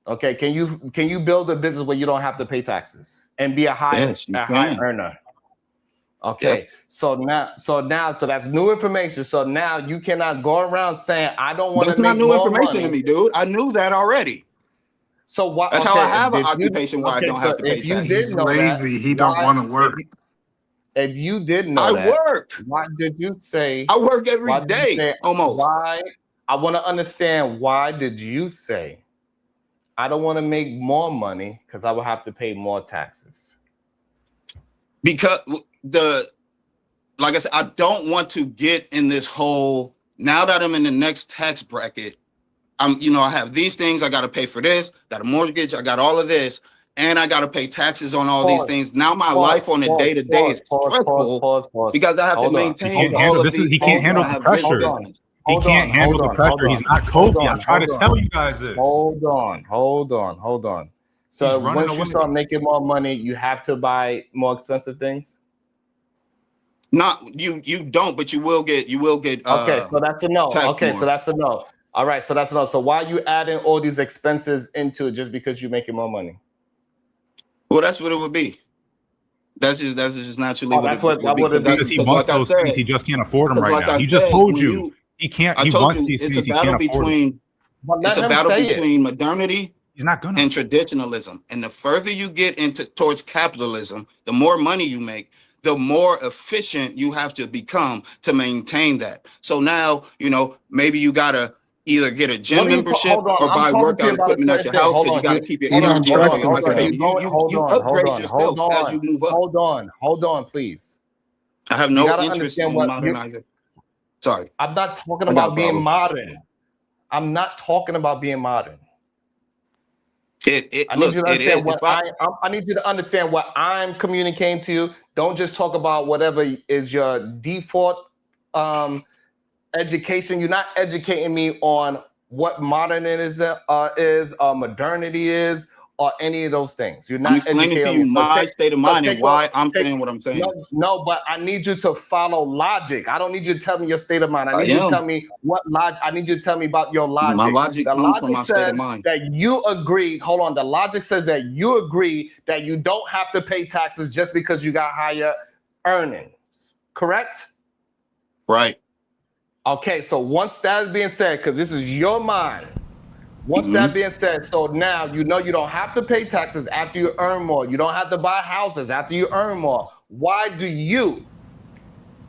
Okay, can you build a business where you don't have to pay taxes and be a high earner? Okay, yep. So that's new information. So now you cannot go around saying I don't want to. That's not new information to me, dude. I knew that already. So what? That's how I have an occupation where I don't have to pay taxes. If you didn't know lazy, he don't want to work. If you didn't know I work. Why did you say? I work every day, almost. Why? I want to understand why did you say I don't want to make more money because I will have to pay more taxes? Because like I said, I don't want to get in this whole, now that I'm in the next tax bracket, I have these things, I got to pay for this, got a mortgage, I got all of this, and I got to pay taxes on all these things. Now my life on a day-to-day is stressful because I have to maintain all of these. He can't handle the pressure. He can't handle the pressure. He's not coping. I'm trying to tell you guys this. Hold on. So once you start making more money, you have to buy more expensive things? Not you don't, but you will get okay, so that's a no. Okay, more. So that's a no. All right, so that's a no. So why are you adding all these expenses into it just because you're making more money? Well, that's what it would be. That's just naturally what it would be. Because he wants those things, he just can't afford them right now. He just told you he can't. He wants these things. He can't afford them. It's a battle between modernity and traditionalism. And the further you get towards capitalism, the more money you make, the more efficient you have to become to maintain that. So now, you know, maybe you gotta either get a gym membership or buy workout equipment at your house because you got to keep your energy up. So like I said, you upgrade yourself as you move up. Hold on, please. I have no interest in modernizing. Sorry. I'm not talking about being modern. I'm not talking about being modern. I need you to understand what I'm communicating to you. Don't just talk about whatever is your default education. You're not educating me on what modern is, modernity is, or any of those things. You're not explaining to you my state of mind and why I'm saying what I'm saying. No, but I need you to follow logic. I don't need you to tell me your state of mind. I need you to tell me what logic. I need you to tell me about your logic. My logic comes from my state of mind. That you agree. Hold on. The logic says that you agree that you don't have to pay taxes just because you got higher earnings. Correct? Right. Okay. So once that is being said, because this is your mind. Once that being said, so now you know you don't have to pay taxes after you earn more. You don't have to buy houses after you earn more. Why do you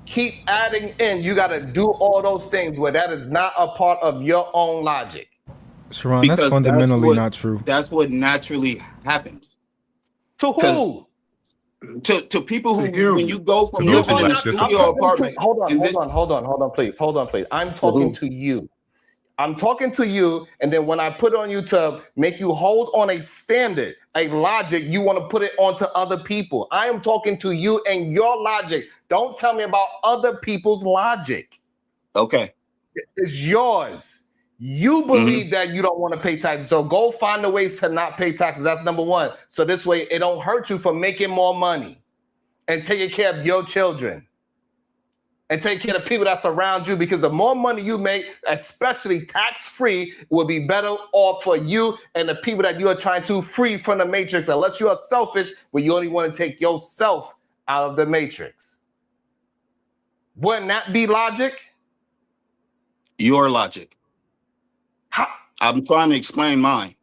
keep adding in? You got to do all those things where that is not a part of your own logic. Sharon, that's fundamentally not true. That's what naturally happens. To who? To people who, when you go from living in a studio apartment. Hold on, please. I'm talking to you. I'm talking to you, and then when I put on you to make you hold on a standard, a logic, you want to put it onto other people. I am talking to you and your logic. Don't tell me about other people's logic. Okay. It's yours. You believe that you don't want to pay taxes, so go find the ways to not pay taxes. That's number one. So this way, it don't hurt you for making more money and taking care of your children. And take care of people that surround you, because the more money you make, especially tax-free, will be better off for you and the people that you are trying to free from the matrix, unless you are selfish, where you only want to take yourself out of the matrix. Wouldn't that be logic? Your logic. I'm trying to explain mine.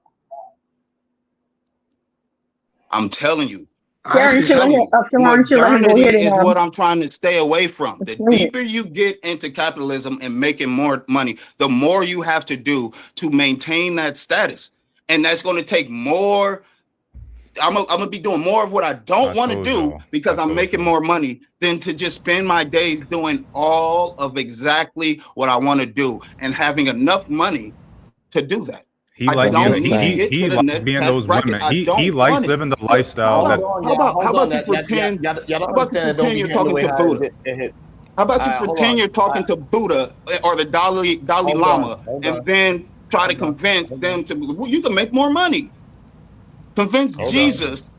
I'm telling you. Modernity is what I'm trying to stay away from. The deeper you get into capitalism and making more money, the more you have to do to maintain that status. And that's going to take more. I'm going to be doing more of what I don't want to do because I'm making more money than to just spend my days doing all of exactly what I want to do and having enough money to do that. He likes being those women. He likes living the lifestyle. How about you pretend you're talking to Buddha? How about you pretend you're talking to Buddha or the Dalai Lama and then try to convince them to, you can make more money. Convince Jesus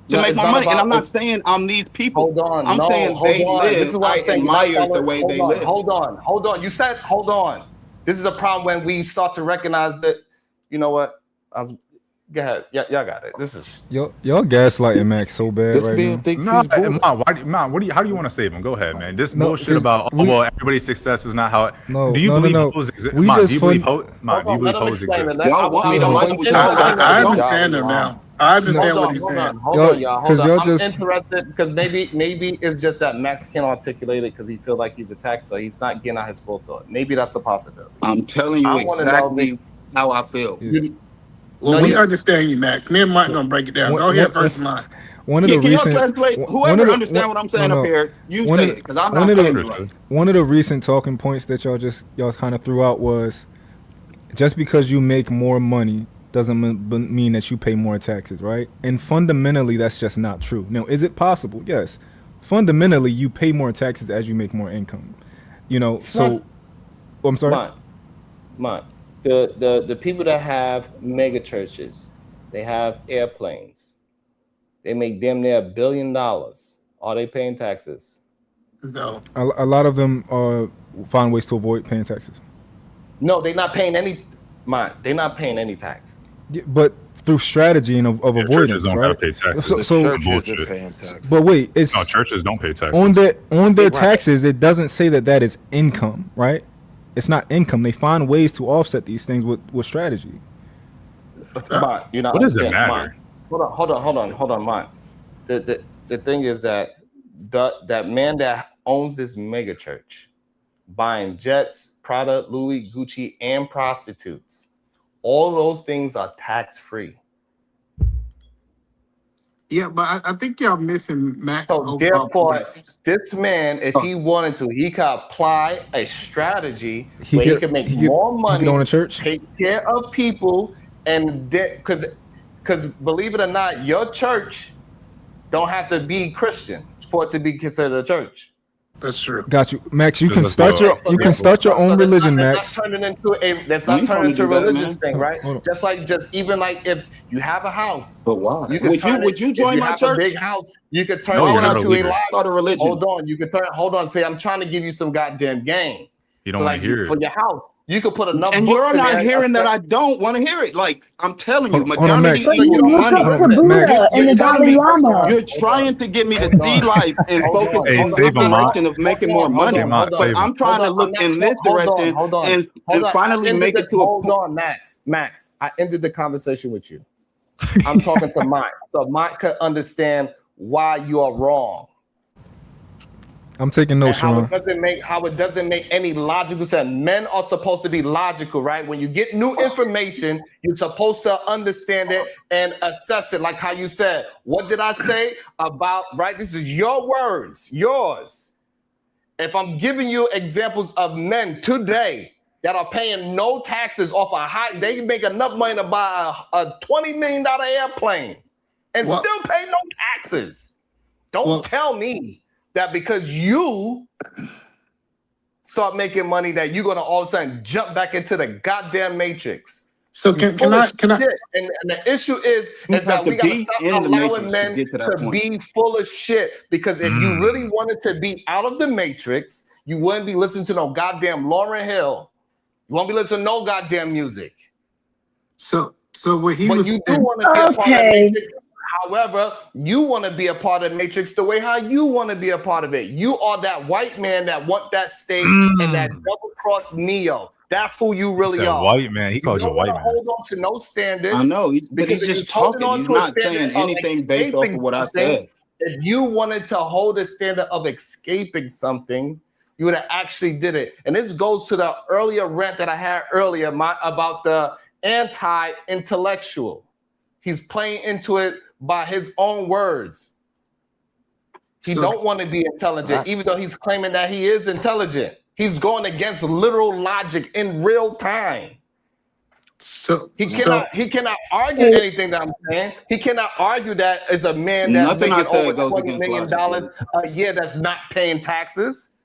to make more money. And I'm not saying I'm these people. I'm saying they live. I admire the way they live. Hold on. You said, hold on. This is a problem when we start to recognize that. You know what? Go ahead. Y'all got it. This is y'all gaslighting Max so bad right now. How do you want to save him? Go ahead, man. This bullshit about everybody's success is not how it. Do you believe hoes exist? Do you believe hoes exist? I understand him now. I understand what he's saying. Hold on, y'all. I'm interested because maybe it's just that Max can't articulate it because he feels like he's attacked, so he's not getting out his full thought. Maybe that's a possibility. I'm telling you exactly how I feel. Well, we understand you, Max. Me and Mike gonna break it down. Go ahead first, Mike. Can y'all translate? Whoever understand what I'm saying up here, you say it, because I'm not saying it right. One of the recent talking points that y'all kind of threw out was, just because you make more money doesn't mean that you pay more taxes, right? And fundamentally, that's just not true. Now, is it possible? Yes. Fundamentally, you pay more taxes as you make more income. I'm sorry. Mike. The people that have mega churches, they have airplanes. They make damn near $1 billion. Are they paying taxes? No. A lot of them find ways to avoid paying taxes. No, they're not paying any. They're not paying any tax. Yeah, but through strategy and of avoidance, churches don't right? Gotta pay taxes. So bullshit. But wait, churches don't pay taxes on their taxes. It doesn't say that is income, right? It's not income. They find ways to offset these things with strategy. What does it matter? Hold on, Mike. The thing is that that man that owns this mega church, buying jets, Prada, Louis, Gucci, and prostitutes. All those things are tax-free. Yeah, but I think y'all missing Max. So therefore, this man, if he wanted to, he could apply a strategy where he could make more money, own a church, take care of people, and because believe it or not, your church don't have to be Christian for it to be considered a church. That's true. Got you, Max. You can start your own religion, Max. That's not turning into a religious thing, right? Just even like if you have a house, but why? Would you join my church? A big house, you could turn it into a religion. Hold on. Say, I'm trying to give you some goddamn game. You don't want to hear it for your house. You could put enough. And you're not hearing that I don't want to hear it. Like I'm telling you, majority But you look up to Buddha and the Dalai Lama. You're trying to get me to see life and focus on the direction of making more money. So I'm trying to look in this direction and finally make it to a point. Hold on, Max. I ended the conversation with you. I'm talking to Mike, so Mike could understand why you are wrong. I'm taking notes, Sharon. How it doesn't make any logical sense. Men are supposed to be logical, right? When you get new information, you're supposed to understand it and assess it. Like how you said, what did I say about, right? This is your words, yours. If I'm giving you examples of men today that are paying no taxes off they make enough money to buy a $20 million airplane and still pay no taxes. Don't tell me that because you start making money that you're gonna all of a sudden jump back into the goddamn matrix. So can I? And the issue is that we gotta stop allowing men to be full of shit. Because if you really wanted to be out of the matrix, you wouldn't be listening to no goddamn Lauryn Hill. You won't be listening to no goddamn music. So what he was you do want to be a part of the matrix. However, you want to be a part of the matrix the way how you want to be a part of it. You are that white man that want that stage and that double-cross neo. That's who you really are. White man. He called you a white man. Hold on to no standard. I know, but he's just talking. He's not saying anything based off of what I said. If you wanted to hold a standard of escaping something, you would have actually did it. And this goes to the earlier rant that I had earlier about the anti-intellectual. He's playing into it by his own words. He don't want to be intelligent, even though he's claiming that he is intelligent. He's going against literal logic in real time. So he cannot argue anything that I'm saying. He cannot argue that as a man that's making over $20 million a year that's not paying taxes.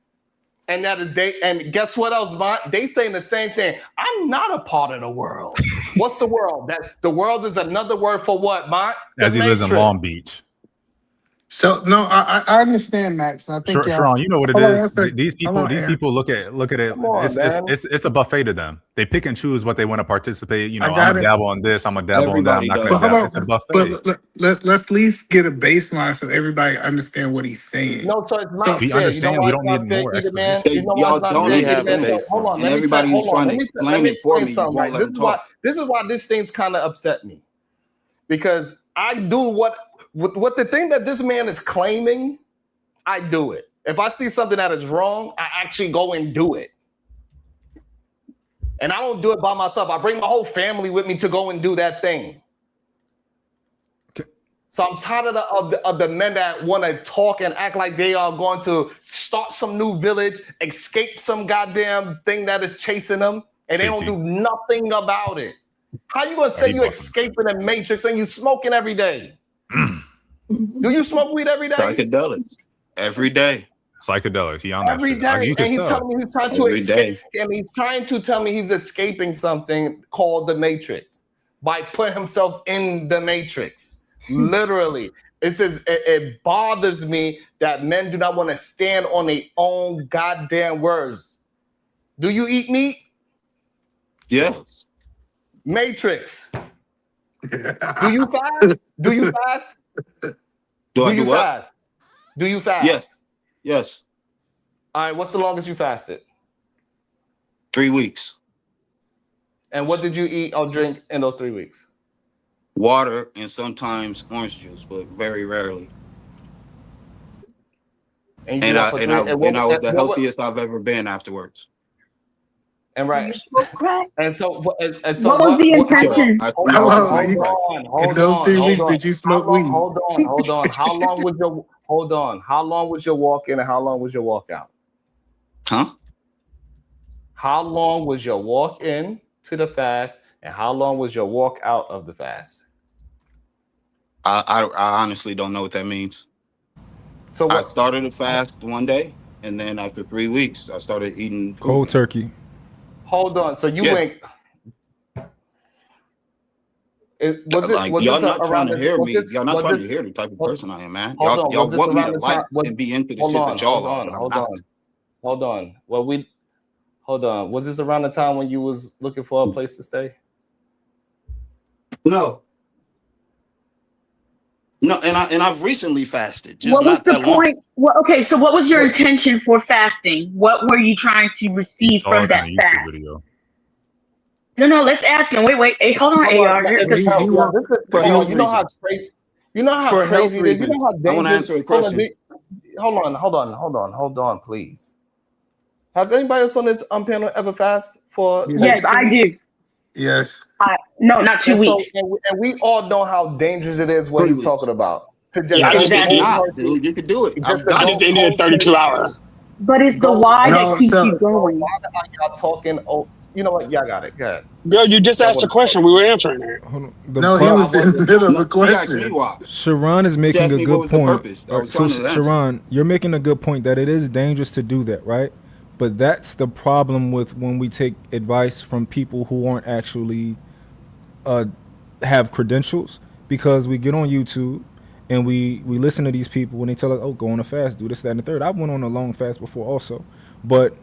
And that is and guess what else, Vaughn? They saying the same thing. I'm not a part of the world. What's the world? That the world is another word for what, Vaughn? As he lives in Long Beach. So no, I understand, Max. I think Sharon, you know what it is. These people look at it. It's a buffet to them. They pick and choose what they want to participate. You know, I'm gonna dabble on this. I'm gonna dabble on that. I'm not gonna dabble. It's a buffet. But let's at least get a baseline so everybody understand what he's saying. No, so it's not we fair. understand. We don't need more explanation. Y'all don't need to. Hold on. And everybody who's trying to explain it for me, you won't let them talk. This is why this thing's kind of upset me, because I do what the thing that this man is claiming, I do it. If I see something that is wrong, I actually go and do it. And I don't do it by myself. I bring my whole family with me to go and do that thing. So I'm tired of the men that want to talk and act like they are going to start some new village, escape some goddamn thing that is chasing them, and they don't do nothing about it. How you gonna say you escaping the matrix and you smoking every day? Do you smoke weed every day? Psychedelics every day. Psychedelics. He on that every day, and he's telling me he's trying to escape, and he's trying to tell me he's escaping something called the matrix by putting himself in the matrix. Literally, it says it bothers me that men do not want to stand on their own goddamn words. Do you eat meat? Yeah. Matrix. Do you fast? Do you fast? Do you fast? Do you fast? Yes. All right. What's the longest you fasted? 3 weeks. And what did you eat or drink in those 3 weeks? Water and sometimes orange juice, but very rarely. And you do that for 3. I was the healthiest I've ever been afterwards. And right. You smoke crack? And so what was the intention? Hold on. In those 3 weeks, did you smoke weed? Hold on. How long was your walk in and how long was your walk out? Huh? How long was your walk in to the fast and how long was your walk out of the fast? I honestly don't know what that means. So I started a fast one day, and then after 3 weeks, I started eating food. Cold turkey. Hold on. So you went. Y'all not trying to hear me. Y'all not trying to hear the type of person I am, man. Y'all want me to like and be into the shit that y'all are. Hold on. Hold on. Was this around the time when you was looking for a place to stay? No, and I've recently fasted. Just What was not the that long. point? Well, okay, so what was your intention for fasting? What were you trying to receive from that fast? No, let's ask him. Wait. Hey, hold on, AR. You know how crazy. You know how crazy it is. You know how dangerous. I want to answer a question. Hold on, please. Has anybody else on this panel ever fast for? Yes, I do. Yes. No, not 2 weeks. And we all know how dangerous it is what he's talking about. You could do it. I just ended at 32 hours. But it's the why that keeps you going. Why are y'all talking? Oh, you know what? Y'all got it. Go ahead. Girl, you just asked a question. We were answering it. No, he was in the middle of a question. Sharon is making a good point. So Sharon, you're making a good point that it is dangerous to do that, right? But that's the problem with when we take advice from people who aren't actually have credentials, because we get on YouTube and we listen to these people when they tell us, oh, go on a fast, do this, that, and the third. I went on a long fast before also, but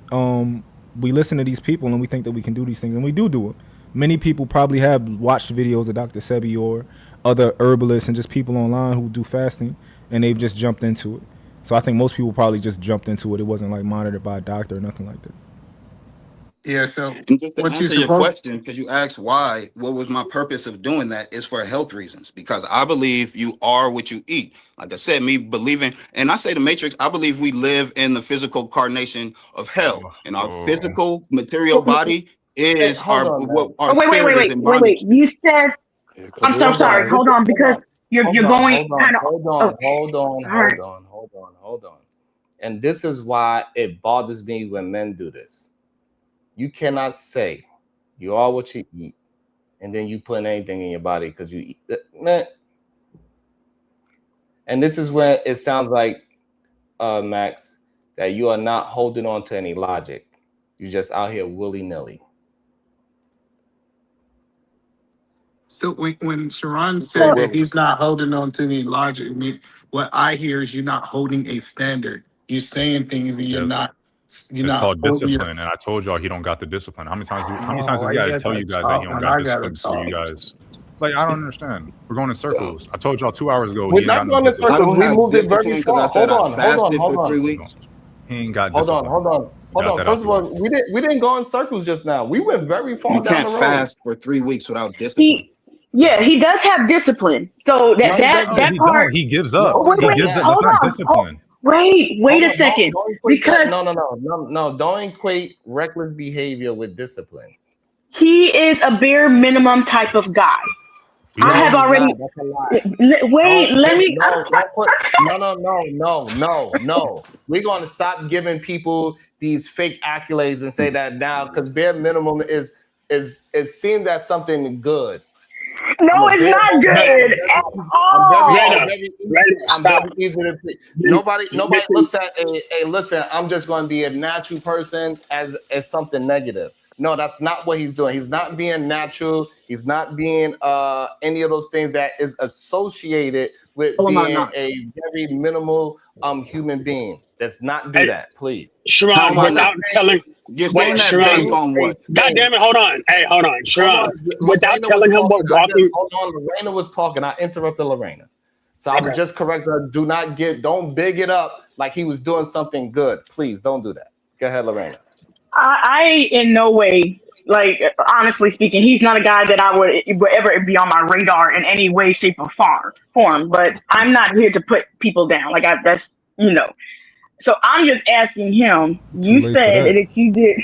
we listen to these people and we think that we can do these things, and we do it. Many people probably have watched videos of Dr. Sebi or other herbalists and just people online who do fasting, and they've just jumped into it. So I think most people probably just jumped into it. It wasn't like monitored by a doctor or nothing like that. Yeah, so just to answer your question, because you asked why, what was my purpose of doing that, is for health reasons. Because I believe you are what you eat. Like I said, me believing, and I say the Matrix, I believe we live in the physical carnation of hell. And our physical material body is our spirit is in bondage. Wait. You said, I'm so sorry. Hold on, because you're going kind of. Hold on. And this is why it bothers me when men do this. You cannot say you are what you eat, and then you put anything in your body because you eat. Man. And this is when it sounds like, Max, that you are not holding on to any logic. You're just out here willy-nilly. So when Sharon said that he's not holding on to any logic, what I hear is you're not holding a standard. You're saying things and you're not. It's called discipline, and I told y'all he don't got the discipline. How many times has he got to tell you guys that he don't got discipline for you guys? Like, I don't understand. We're going in circles. I told y'all 2 hours ago. We're not going in circles. We moved it very far. Hold on. 3 weeks. He ain't got discipline. Hold on. First of all, we didn't go in circles just now. We went very far down the road. You can't fast for 3 weeks without discipline. He does have discipline. So that part he gives up. Wait, he gives up. That's not discipline. Wait a second. Because no, don't equate reckless behavior with discipline. He is a bare minimum type of guy. No, I have already. Wait, let me. No. We're going to stop giving people these fake accolades and say that now, because bare minimum is seen as something good. No, it's not good at all. I'm very easy to pick. Nobody looks at listen, I'm just going to be a natural person as something negative. No, that's not what he's doing. He's not being natural. He's not being any of those things that is associated with being a very minimal human being. Let's not do that, please. Sharon, without telling. You're saying that based on what? God damn it! Hold on. Hey, hold on, Sharon. Without telling him what walking. Hold on, Lorena was talking. I interrupted Lorena, so I would just correct her. Don't big it up like he was doing something good. Please don't do that. Go ahead, Lorena. I in no way, like, honestly speaking, he's not a guy that I would ever be on my radar in any way, shape, or form. But I'm not here to put people down. Like that's. So I'm just asking him. Too You late for said that. that you did.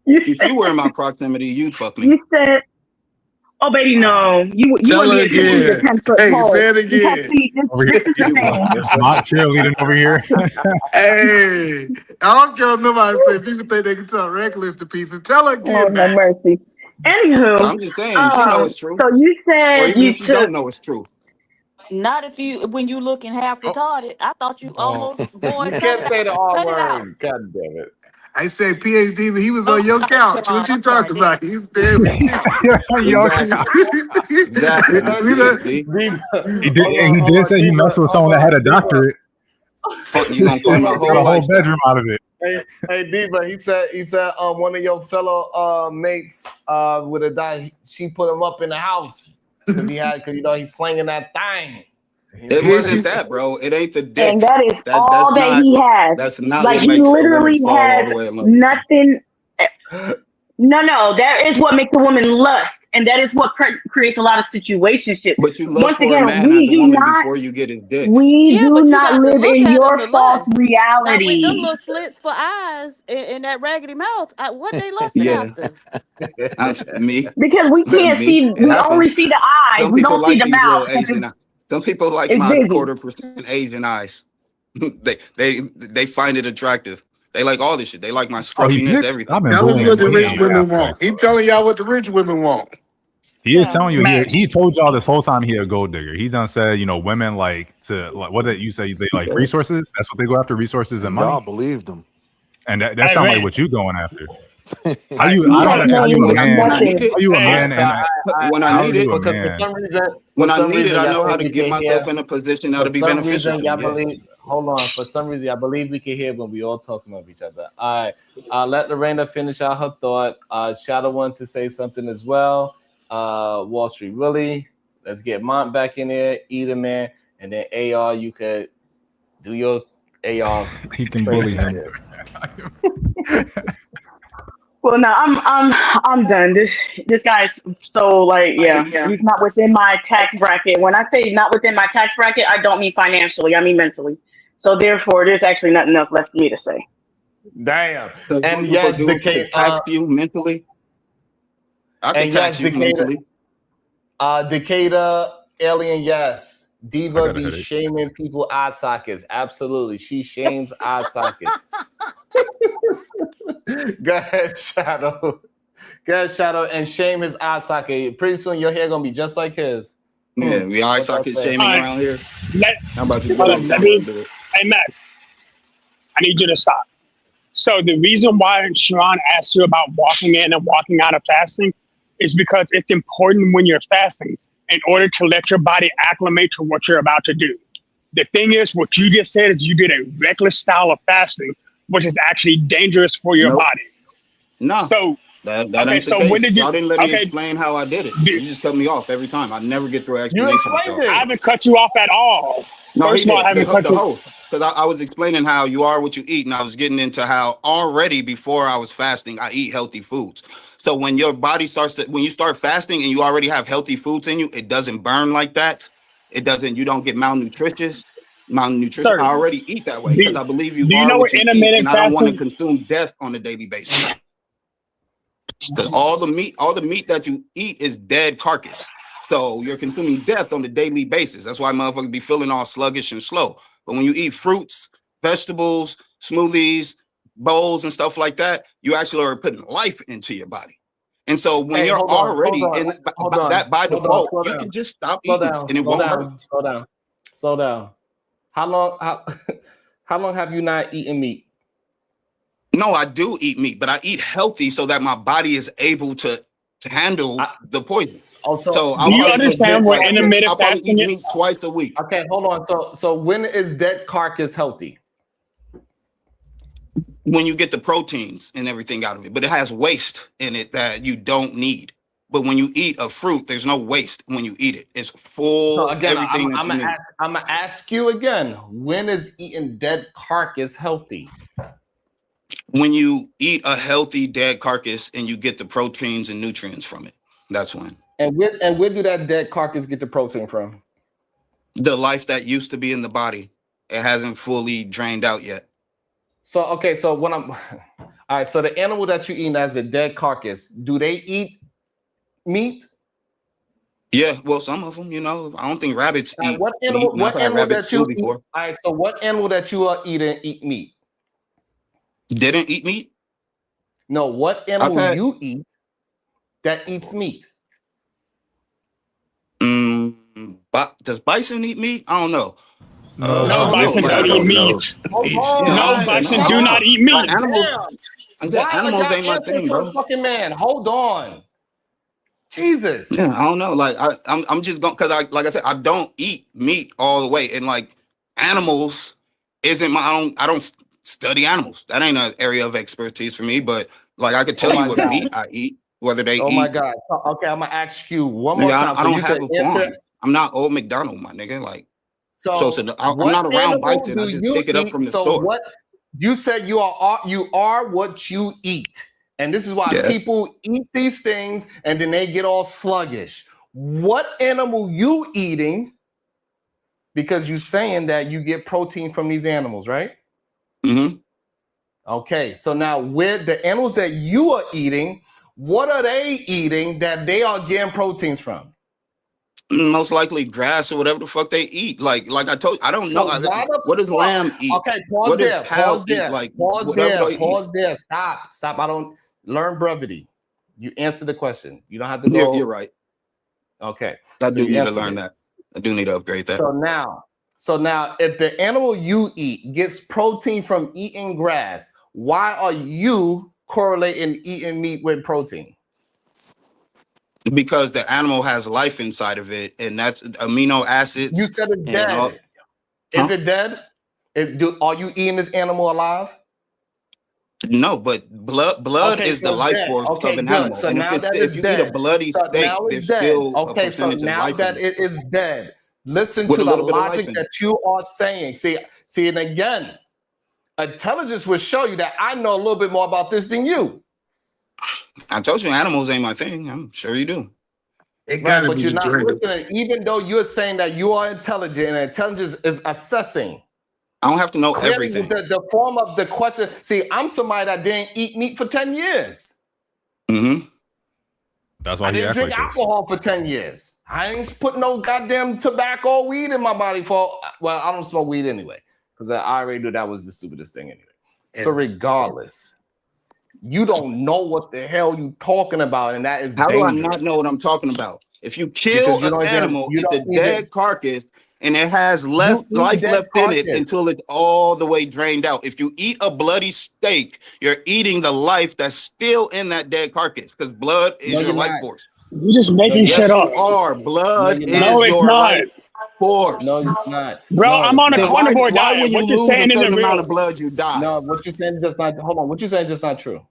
If you were in my proximity, you'd fuck me. You said, "Oh, baby, no, you Tell wouldn't her be a 10 feet or again. 10-foot Hey, pole." say it Because again. see, Over this is the here, thing. not cheerleading over here. Hey, I don't care if nobody say people think they can talk reckless to pieces. Tell her Oh, again, no Max. mercy. Anywho, I'm just saying, she know it's true. so you Or said even you if you don't took. know it's true. Not if you when you looking half retarded. I thought you almost boy You cut can't it say the out. R Cut it out. word. God damn it. I say PhD, but he was Oh, on your couch. What Sharon, you I'm sorry. talking about? Damn. He's there with you. Yo, Exactly. Exactly, Miss We done- PhD. he did. Hold He on, did say he messed with someone that had a doctorate. You gonna fund my Got whole a whole lifestyle. bedroom out of it. Hey, Diva, he said one of your fellow mates with a die, she put him up in the house because he's slinging that thing. It wasn't that, bro. It ain't the dick. And that is That's all that not he has. that's not Like what he makes a woman literally fall all has the way in love. nothing. No, that is what makes a woman lust, and that is what creates a lot of situationships. But you lust Once for a again, man as a woman before you get his dick. Yeah, but you got to live look in at them your to false lust. Now with them reality. little slits for eyes and that raggedy mouth, what they lusting Yeah. after? Me. Because we can't Me. see, It we happens. only see the eyes. Some We people don't see like the these mouth little because Asian eyes. Some people like it's my busy. 0.25% Asian eyes. they find it attractive. They like all this shit. They like my scruffiness, everything. I've been Tell us bullying what the him. rich women want. He telling y'all what the rich women want. He is telling you. Max. He told y'all this whole time he a gold digger. He done said, women like to what did you say? They like resources. That's what they go after, resources and money. Y'all believed him. And that Hey, sounds like man. what you going after. How you? You I don't have understand how you a named man. When I need nothing. it, How you a Hey, man? And when I how need are it, you a Because man? when I need it, reason, I y'all know how believe to we get can myself hear. in a position that'll be For some beneficial reason, to y'all me. Yeah. believe. Hold on. For some reason, I believe we can hear when we all talking of each other. All right. Let Lorena finish out her thought. Shadow wanted to say something as well. Wall Street Willie. Let's get Mont back in there. Edelman, and then AR. You could do your AR. He can bully him. Well, no, I'm done. This guy's so he's not within my tax bracket. When I say not within my tax bracket, I don't mean financially, I mean mentally. So therefore, there's actually nothing else left for me to say. Damn. Does And looking for yes, dudes to tax you mentally? I can tax you mentally. Decatur, Alien, yes. I Diva got a be headache. shaming people eye sockets. Absolutely. She shames eye sockets. Go ahead, Shadow. Go ahead, Shadow, and shame his eye socket. Pretty soon your hair gonna be just like his. Yeah, we eye socket shaming All right. around here. Let, How about you hold get on, on let camera me, and do it? hey, Max, I need you to stop. So the reason why Sharon asked you about walking in and walking out of fasting is because it's important when you're fasting in order to let your body acclimate to what you're about to do. The thing is, what you just said is you did a reckless style of fasting, which is actually dangerous for your Nope. body. No. So That okay, ain't the so case. when did you? Y'all didn't let me Okay, explain how I did it. You just cut me off every time. I never get through an You explanation with explained y'all. I it. haven't cut you off at all. No, First he of all, I did. haven't cut The you. host. Because I was explaining how you are what you eat, and I was getting into how already before I was fasting, I eat healthy foods. So when your body when you start fasting and you already have healthy foods in you, it doesn't burn like that. You don't get malnutrition. Sir, I already eat that way do, because I believe you do you are know what what you eat, and intermittent I don't want to fasting? consume death on a daily basis. Because all the meat that you eat is dead carcass. So you're consuming death on a daily basis. That's why motherfuckers be feeling all sluggish and slow. But when you eat fruits, vegetables, smoothies, bowls, and stuff like that, you actually are putting life into your body. And so when Hey, you're hold on, already in hold on, that by hold on, default, slow you down. can just stop Slow eating down, and it slow won't hurt. down, slow down, slow down. How long have you not eaten meat? No, I do eat meat, but I eat healthy so that my body is able to handle the poison. So I'll do you probably understand what intermittent I'll probably fasting eat is? meat twice a week. Okay, hold on. So when is dead carcass healthy? When you get the proteins and everything out of it, but it has waste in it that you don't need. But when you eat a fruit, there's no waste when you eat it. It's full. So again, everything that you need. I'm gonna ask you again. When is eating dead carcass healthy? When you eat a healthy dead carcass and you get the proteins and nutrients from it, that's when. And where do that dead carcass get the protein from? The life that used to be in the body, it hasn't fully drained out yet. So okay, so when I'm all right, so the animal that you eat as a dead carcass, do they eat meat? Yeah, well, some of them, you know, I don't think rabbits eat What meat. animal? And I've What had animal rabbit that you stew eat? before. All right, so what animal that you are eating eat meat? Didn't eat meat? No, what I've animal had. you eat that eats meat? Does bison eat meat? I don't know. No, I don't know. bison Like, I don't eat don't meat. Hold Yeah, No, on. bison I do don't not know. eat Like meat. animals, Damn. Why are animals y'all ain't my answering thing, to bro. the fucking man? Hold on. Jesus. Yeah, I don't know. Like I'm just going because like I said, I don't eat meat all the way, and like animals isn't I don't study animals. That ain't an area of expertise for me. But like I could tell Oh you my what God. meat I eat, whether they Oh my eat. God. Okay, I'm gonna ask you one more Nigga, time I so don't you can have a answer. farm. I'm not old McDonald, my nigga. Like So I'm what not around animal bison. I do just you pick it up eat? from the So store. what you said you are what you eat. And this is why Yes. people eat these things and then they get all sluggish. What animal you eating? Because you're saying that you get protein from these animals, right? Mm-hmm. Okay, so now with the animals that you are eating, what are they eating that they are getting proteins from? Most likely grass or whatever the fuck they eat. Like I told you, I don't know. So why the What does fuck? lamb eat? Okay, pause What does there, cow pause eat? there, Like pause whatever there, they eat. pause there. Stop. I don't learn brevity. You answer the question. You don't have to You're go. right. Okay, I so do you need to answered learn it. that. I do need to upgrade that. So now, if the animal you eat gets protein from eating grass, why are you correlating eating meat with protein? Because the animal has life inside of it, and that's amino acids. You said it's and all. dead. Is it dead? Are you eating this animal alive? No, but blood Okay, is the so it's life dead. force Okay, of an good. animal. So And now that if it's you eat a dead, bloody so now steak, it's there's dead. still a Okay, so percentage of now life in that it. it is dead, listen With to a the little bit of life logic in that it. you are saying. See, and again, intelligence will show you that I know a little bit more about this than you. I told you animals ain't my thing. I'm sure you do. It Right, gotta but be you're the not Jordans. listening, even though you're saying that you are intelligent and intelligence is assessing. I don't have to know Clearly, everything. the form of the question. See, I'm somebody that didn't eat meat for 10 years. Mm-hmm. That's why I he didn't acts drink like this. alcohol for 10 years. I ain't put no goddamn tobacco or weed in my body for, well, I don't smoke weed anyway, because I already knew that was the stupidest thing anyway. So regardless, you don't know what the hell you talking about, and that is How do I dangerous. not know what I'm talking about? If you kill Because you an don't even, animal, you it's a don't even, dead carcass, and it has you eat life dead left in it carcass. until it's all the way drained out. If you eat a bloody steak, you're eating the life that's still in that dead carcass, because blood is No, your you're life not. force. You're just No, making you're shit Yes, not. up. you are. No, Blood you're not. No, is it's your not. life force. No, it's not. Bro, No, I'm it's on a Then not. carnivore why diet. when you What you're lose a saying isn't certain amount real. of blood, you die? No, what you're saying is just not, hold on, what you're saying is just not true.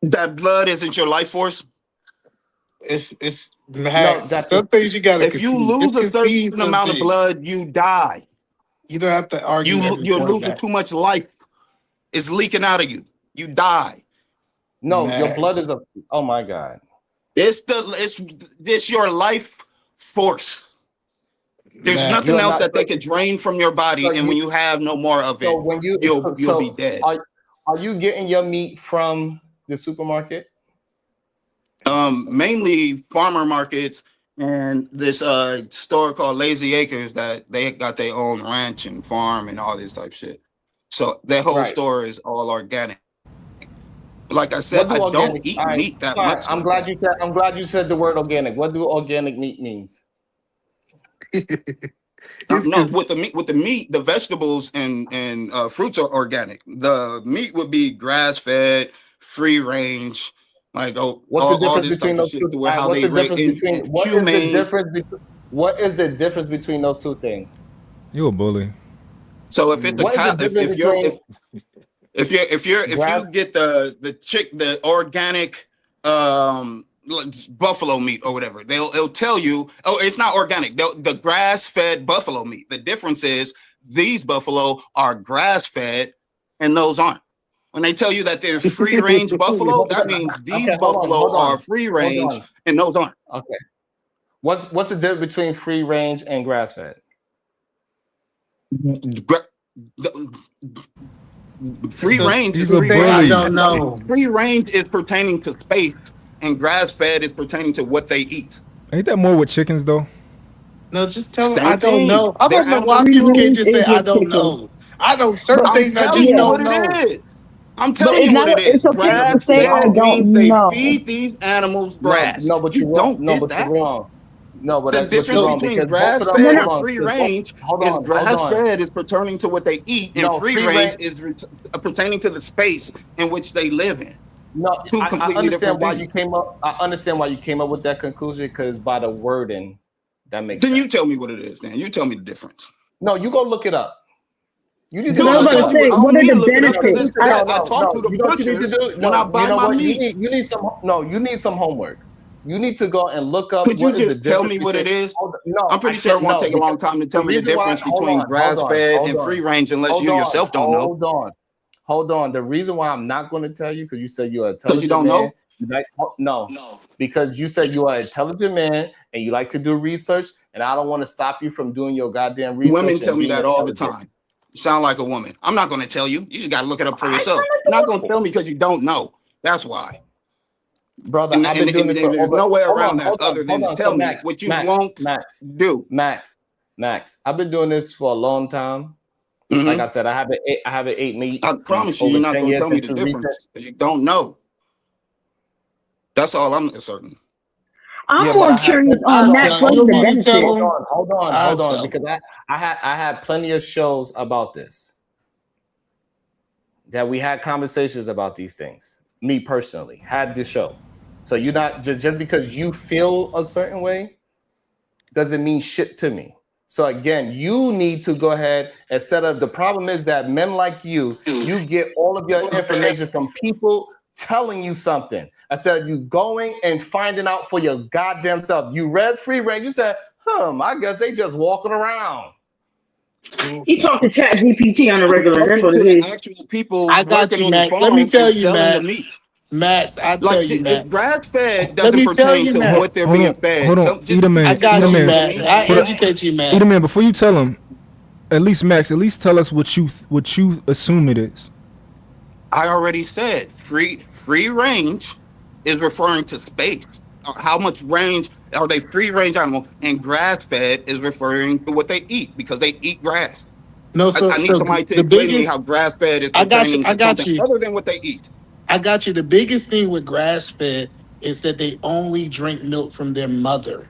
That blood isn't your life force. It's No, Max. that Some things you gotta If you concede. Just lose a concede certain amount of something. blood, you die. You don't have to argue every You're point, losing Max. too much life. It's leaking out of you. You die. no, your blood is Max. oh my God. It's your life force. There's Max. nothing You're else not, that they could drain from your body, so and when you have no more of so it, when you, you'll be so dead. are you getting your meat from the supermarket? Mainly farmer markets and this store called Lazy Acres that they got their own ranch and farm and all this type shit. So that whole Right. store is all organic. Like I said, What do I don't organic, eat all right, meat that fine. much. I'm glad you said the word organic. What do organic meat means? No, with the meat, the vegetables and fruits are organic. The meat would be grass fed, free range, like What's the all difference this between type of those shit two? to where how What's they the rate difference between in humane. what is the difference between those two things? You a bully. So if it's a What is cow, the difference between if grass? you get the organic like buffalo meat or whatever, it'll tell you, oh, it's not organic. The grass fed buffalo meat. The difference is these buffalo are grass fed and those aren't. When they tell you that they're free range buffalo, that means these Okay, hold buffalo on. are free range and those aren't. Okay. What's the difference between free range and grass fed? Free range is He's a free bully. range. I don't know. Free range is pertaining to space, and grass fed is pertaining to what they eat. Ain't that more with chickens though? No, just tell them Same I don't thing. know. I They're don't know animals why Free people too. can't range just say is I with don't know. chickens. I know certain I'm things I telling just you Yeah. don't what know. it is. I'm But telling it's you what not. it is. It's okay to Grass say I fed don't means they know. feed these animals No, grass. no, but You you're wrong. don't No, get but you're that. wrong. No, but The but you're difference wrong between because both grass of them. No, fed no. Hold and on, free because both. range Hold is on, hold grass on. fed is pertaining to what they eat, and No, free free range range. is pertaining to the space in which they live in. No, Two I completely understand different why things. you came up. I understand why you came up with that conclusion because by the wording, that makes Then sense. you tell me what it is. Then you tell me the difference. No, you go look it up. You need to Because go I was No, look about it to up. say, I don't what are need the to look it up No, you because need benefits? it's to I, that. no, I no, talk to no. the You know what you need to butchers do? when I No, you buy know my what? meat. You need some homework. You need to go and look up Could you what is the just tell difference me what between. it is? No, I'm I pretty sure can't. it won't No, take a long because time to the tell me the reason why. difference between grass fed and free range unless you yourself don't know. Hold on. The reason why I'm not going to tell you because you said you're an Because you intelligent don't man. know? You like no, because you said you are an intelligent man and you like to do research, and I don't want to stop you from doing your goddamn research. Women tell and me being that all the intelligent. time. You sound like a woman. I'm not going to tell you. You just got to look it up for yourself. You're not going to tell me because you don't know. That's why. Brother, And, I've been doing this for there's over. no way Hold around on, that hold on, other than hold to on. tell So me what you won't do. Max. I've been doing this for a long time. Like I said, I haven't ate meat. I promise you, over you're not 10 going to years tell me the into research. difference because you don't know. That's all I'm certain. I'm Yeah, but more I had curious I'll on Max. tell What you. are You the want me to tell benefits? them? Hold I'll on, tell because them. I had plenty of shows about this. That we had conversations about these things. Me personally had this show. So you're not just because you feel a certain way doesn't mean shit to me. So again, you need to go ahead instead of the problem is that men like you get all of your information from people telling you something instead of you going and finding out for your goddamn self. You read Free Range, you said, I guess they just walking around. You talk to Chat GPT on a I'm regular. That's talking what to it the is. actual people I got working you, on the Max. Let me farm tell and you, selling the Max. meat. Max, I tell Like you, if Max. grass fed Let doesn't me tell pertain you, to what Max. they're being fed, just I got tell you, me what it Max. means. I educate you, Max. Eat man, before you tell him, at least Max, at least tell us what you assume it is. I already said free range is referring to space. How much range are they free range animal? And grass fed is referring to what they eat because they eat grass. No, I need somebody to the explain to me biggest. how grass fed is I got you. pertaining I to got something you. other than what they eat. I got you. The biggest thing with grass fed is that they only drink milk from their mother,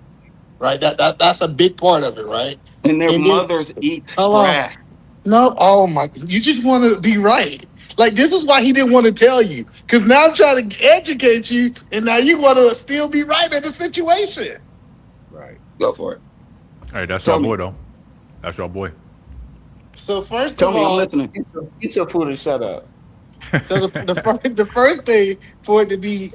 right? That's a big part of it, right? And their And then, mothers eat hold on. grass. No, oh my! You just want to be right. Like this is why he didn't want to tell you, because now I'm trying to educate you, and now you want to still be right in the situation. Right. Go for it. Hey, that's Tell y'all me. boy though. That's y'all boy. So first Tell of me, I'm all, listening. Eat your food and shut up. so the first thing for it to be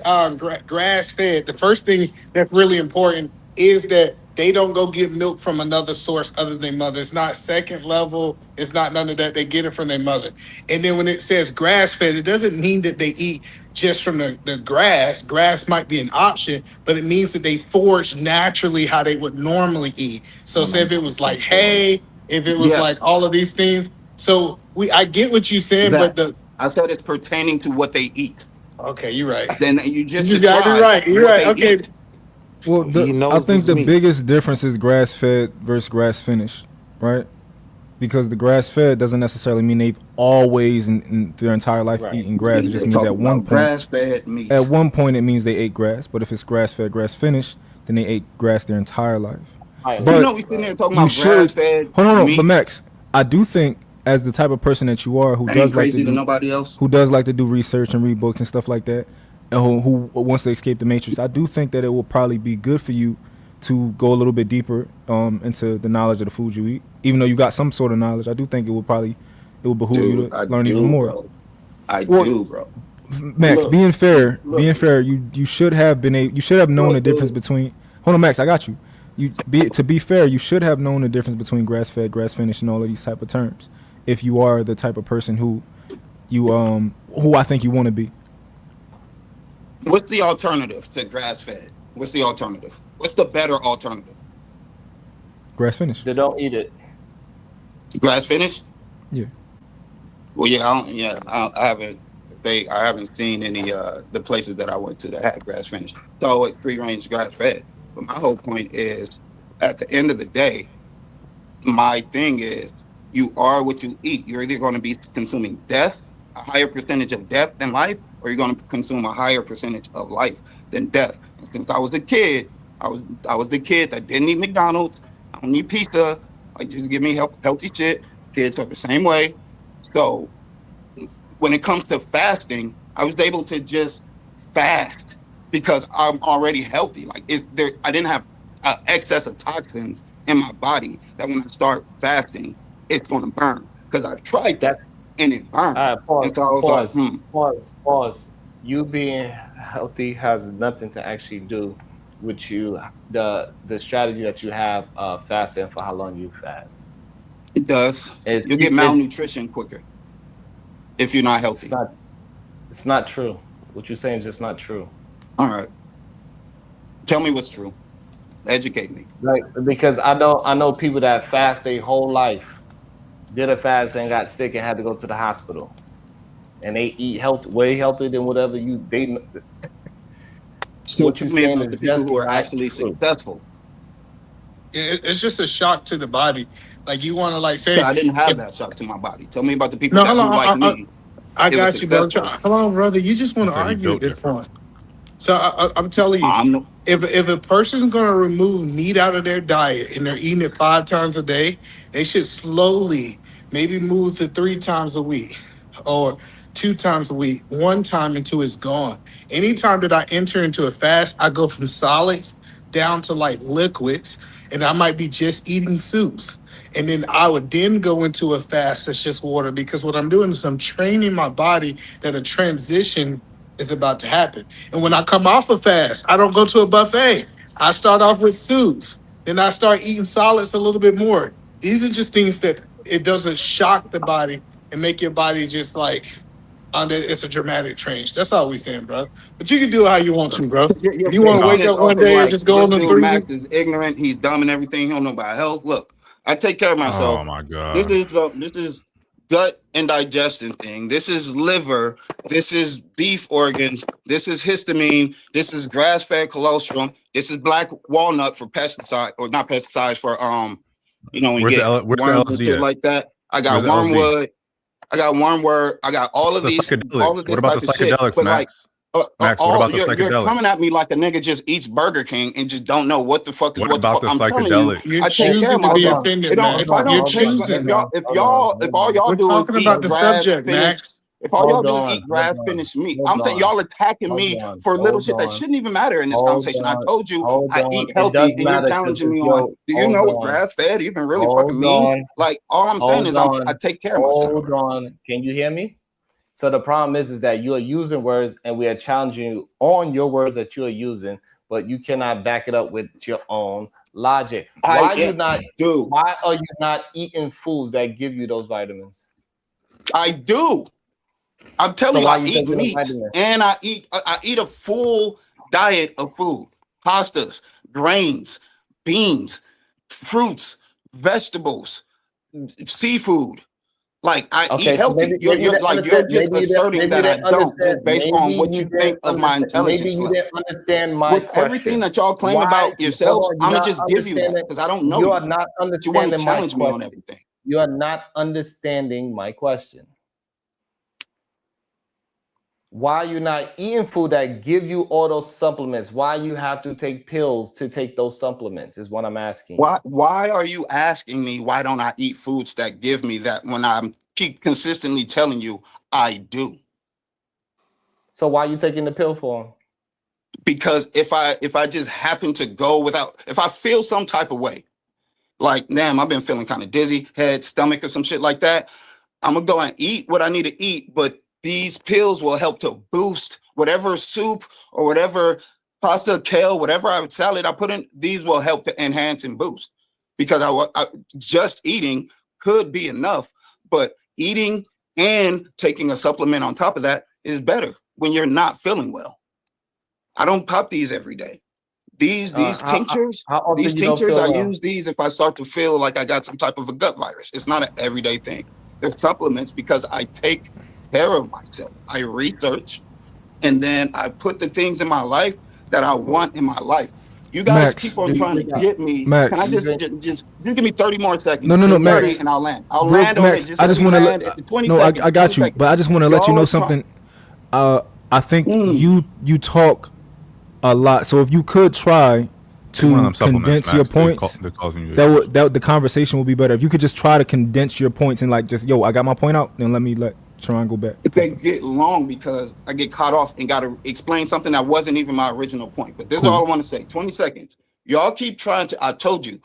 grass fed, the first thing that's really important is that they don't go get milk from another source other than mother. It's not second level. It's not none of that. They get it from their mother. And then when it says grass fed, it doesn't mean that they eat just from the grass. Grass might be an option, but it means that they forage naturally how they would normally eat. So say if it was like hay, if it was Yes, like all of these things. So I get what you're saying, but that. I said it's pertaining to what they eat. okay, you're right. Then you You just just gotta be described right. You're what right. they Okay. eat. Well, He I knows think his the meat. biggest difference is grass fed versus grass finished, right? Because the grass fed doesn't necessarily mean they've always in their entire life eaten grass. It just means at one point. Grass-fed meat. At one point, it means they ate grass. But if it's grass fed, grass finished, then they ate grass their entire life. But You know, we sitting there talking you about should grass-fed hold on. meat. But Max, I do think as the type of person that you are, who I does ain't like crazy to to do, nobody else. who does like to do research and read books and stuff like that, and who wants to escape the matrix, I do think that it will probably be good for you to go a little bit deeper into the knowledge of the food you eat. Even though you got some sort of knowledge, I do think it will behoove you to learn even more. Bro. I do, bro. Max, being fair, you should have known the difference between. Hold on, Max, I got you. To be fair, you should have known the difference between grass fed, grass finished, and all of these type of terms. If you are the type of person who I think you want to be. What's the alternative to grass-fed? What's the alternative? What's the better alternative? Grass finished. They don't eat it. Grass finished? Yeah. Well, yeah, I haven't. I haven't seen any the places that I went to that had grass finished. It's always free range grass fed. But my whole point is, at the end of the day, my thing is, you are what you eat. You're either going to be consuming death, a higher percentage of death than life, or you're going to consume a higher percentage of life than death. And since I was a kid, I was the kid that didn't eat McDonald's. I don't need pizza. Like, just give me healthy shit. Kids are the same way. So when it comes to fasting, I was able to just fast because I'm already healthy. Like, I didn't have excess of toxins in my body that when I start fasting, it's going to burn. Because I've tried that and it burned. Pause, and so I was pause. You being healthy has nothing to actually do with you. The strategy that you have fasting for how long you fast. It does. You get malnutrition quicker if you're not healthy. It's not true. What you're saying is just not true. All right. Tell me what's true. Educate me. Like, because I know people that fast their whole life, did a fast and got sick and had to go to the hospital, and they eat way healthier than whatever they. So what you mean about the people who are actually successful? It's just a shock to the body. Like, you want to like say, I didn't have that shock to my body. Tell me about the people who like me. I got you, bro. Hold on, brother. You just want to argue at this point. So I'm telling you, if a person's going to remove meat out of their diet and they're eating it 5 times a day, they should slowly maybe move to 3 times a week or 2 times a week, 1 time until it's gone. Anytime that I enter into a fast, I go from solids down to like liquids, and I might be just eating soups. And then I would then go into a fast that's just water, because what I'm doing is I'm training my body that a transition is about to happen. And when I come off a fast, I don't go to a buffet. I start off with soups. Then I start eating solids a little bit more. These are just things that it doesn't shock the body and make your body just like, it's a dramatic change. That's all we saying, bro. But you can do it how you want to, bro. If you want to wake up one day and just go on the 3. Max is ignorant. He's dumb and everything. He don't know about health. Look, I take care of myself. Oh my god. This is gut and digestion thing. This is liver. This is beef organs. This is histamine. This is grass-fed colostrum. This is black walnut for pesticide, or not pesticides, for where's the worms and shit like that. I got wormwood. I got all of these. All of this. What about the psychedelics, Max? Max, what about the psychedelics? You're coming at me like a nigga just eats Burger King and just don't know what the fuck is what about the psychedelics. You, I take care of myself. If all y'all do is eat grass finished, if all y'all do is eat grass finished meat, I'm saying y'all attacking me for little shit that shouldn't even matter in this conversation. I told you I eat healthy, and you're challenging me on. Do you know what grass fed even really fucking means? Like, all I'm saying is I take care of myself. Hold on, can you hear me? So the problem is that you are using words, and we are challenging you on your words that you are using, but you cannot back it up with your own logic. Why are you not eating foods that give you those vitamins? I do. I'm telling you, I eat meat, and I eat a full diet of food: pastas, grains, beans, fruits, vegetables, seafood. Like, I eat healthy. You're just asserting that I don't, just based on what you think of my intelligence. Maybe you didn't understand my question. Everything that y'all claim about yourselves, I'm gonna just give you that because I don't know. You are not understanding. You want to challenge me on everything. You are not understanding my question. Why are you not eating food that give you all those supplements? Why you have to take pills to take those supplements is what I'm asking. Why are you asking me why don't I eat foods that give me that when I'm keep consistently telling you I do? So why are you taking the pill for them? Because if I just happen to go without, if I feel some type of way, like, damn, I've been feeling kind of dizzy, head, stomach, or some shit like that, I'm gonna go and eat what I need to eat, but these pills will help to boost whatever soup or whatever pasta, kale, whatever salad I put in. These will help to enhance and boost, because I just eating could be enough, but eating and taking a supplement on top of that is better when you're not feeling well. I don't pop these every day. These tinctures, I use these if I start to feel like I got some type of a gut virus. It's not an everyday thing. They're supplements because I take care of myself. I research, and then I put the things in my life that I want in my life. You guys Max, keep on trying to get me. Max. Can I just give me 30 more seconds? No, 30, Max. and I'll land. I'll Bro, land on Max, it. Just I just want to let. 20 No, seconds. I got you, but I just want to let you know Y'all something. I think you talk a lot, so if you could try to condense your points, that the conversation will be better. If you could just try to condense your points and like just I got my point out, then let Sharon go back. They get long because I get caught off and got to explain something that wasn't even my original point. But this is all I want to say. 20 seconds. Y'all keep trying to. I told you,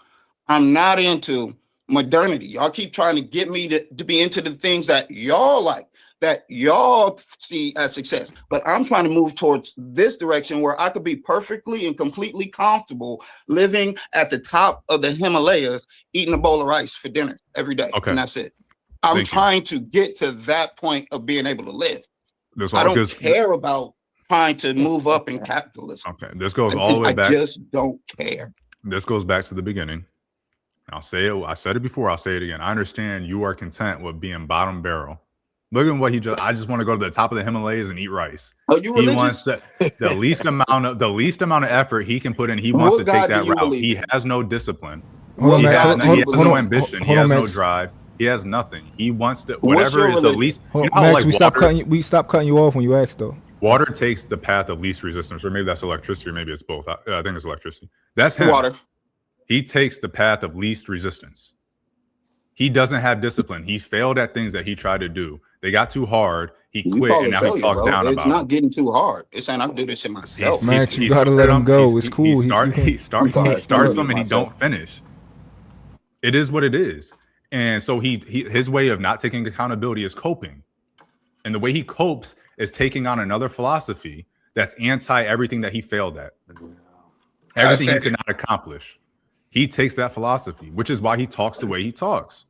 I'm not into modernity. Y'all keep trying to get me to be into the things that y'all like, that y'all see as success. But I'm trying to move towards this direction where I could be perfectly and completely comfortable living at the top of the Himalayas, eating a bowl of rice for dinner every day. Okay. And that's it. I'm trying to get to that point of being able to live. I don't care about trying to move up in capitalism. Okay, this goes all the way back. I just don't care. This goes back to the beginning. I'll say it. I said it before. I'll say it again. I understand you are content with being bottom barrel. Look at what he just. I just want to go to the top of the Himalayas and eat rice. Are you religious? He wants the least amount of effort he can put in. He wants to take that route. He has no discipline. He has no ambition. He has no drive. He has nothing. He wants to whatever is the least. Max, we stop cutting you off when you ask though. Water takes the path of least resistance, or maybe that's electricity, or maybe it's both. I think it's electricity. That's him. Water. He takes the path of least resistance. He doesn't have discipline. He failed at things that he tried to do. They got too hard. He quit, and now he talks down about it. It's not getting too hard. It's saying I can do this in myself. Max, you gotta let him go. It's cool. He starts something he don't finish. It is what it is. And so his way of not taking accountability is coping. And the way he copes is taking on another philosophy that's anti everything that he failed at. Everything he could not accomplish. He takes that philosophy, which is why he talks the way he talks.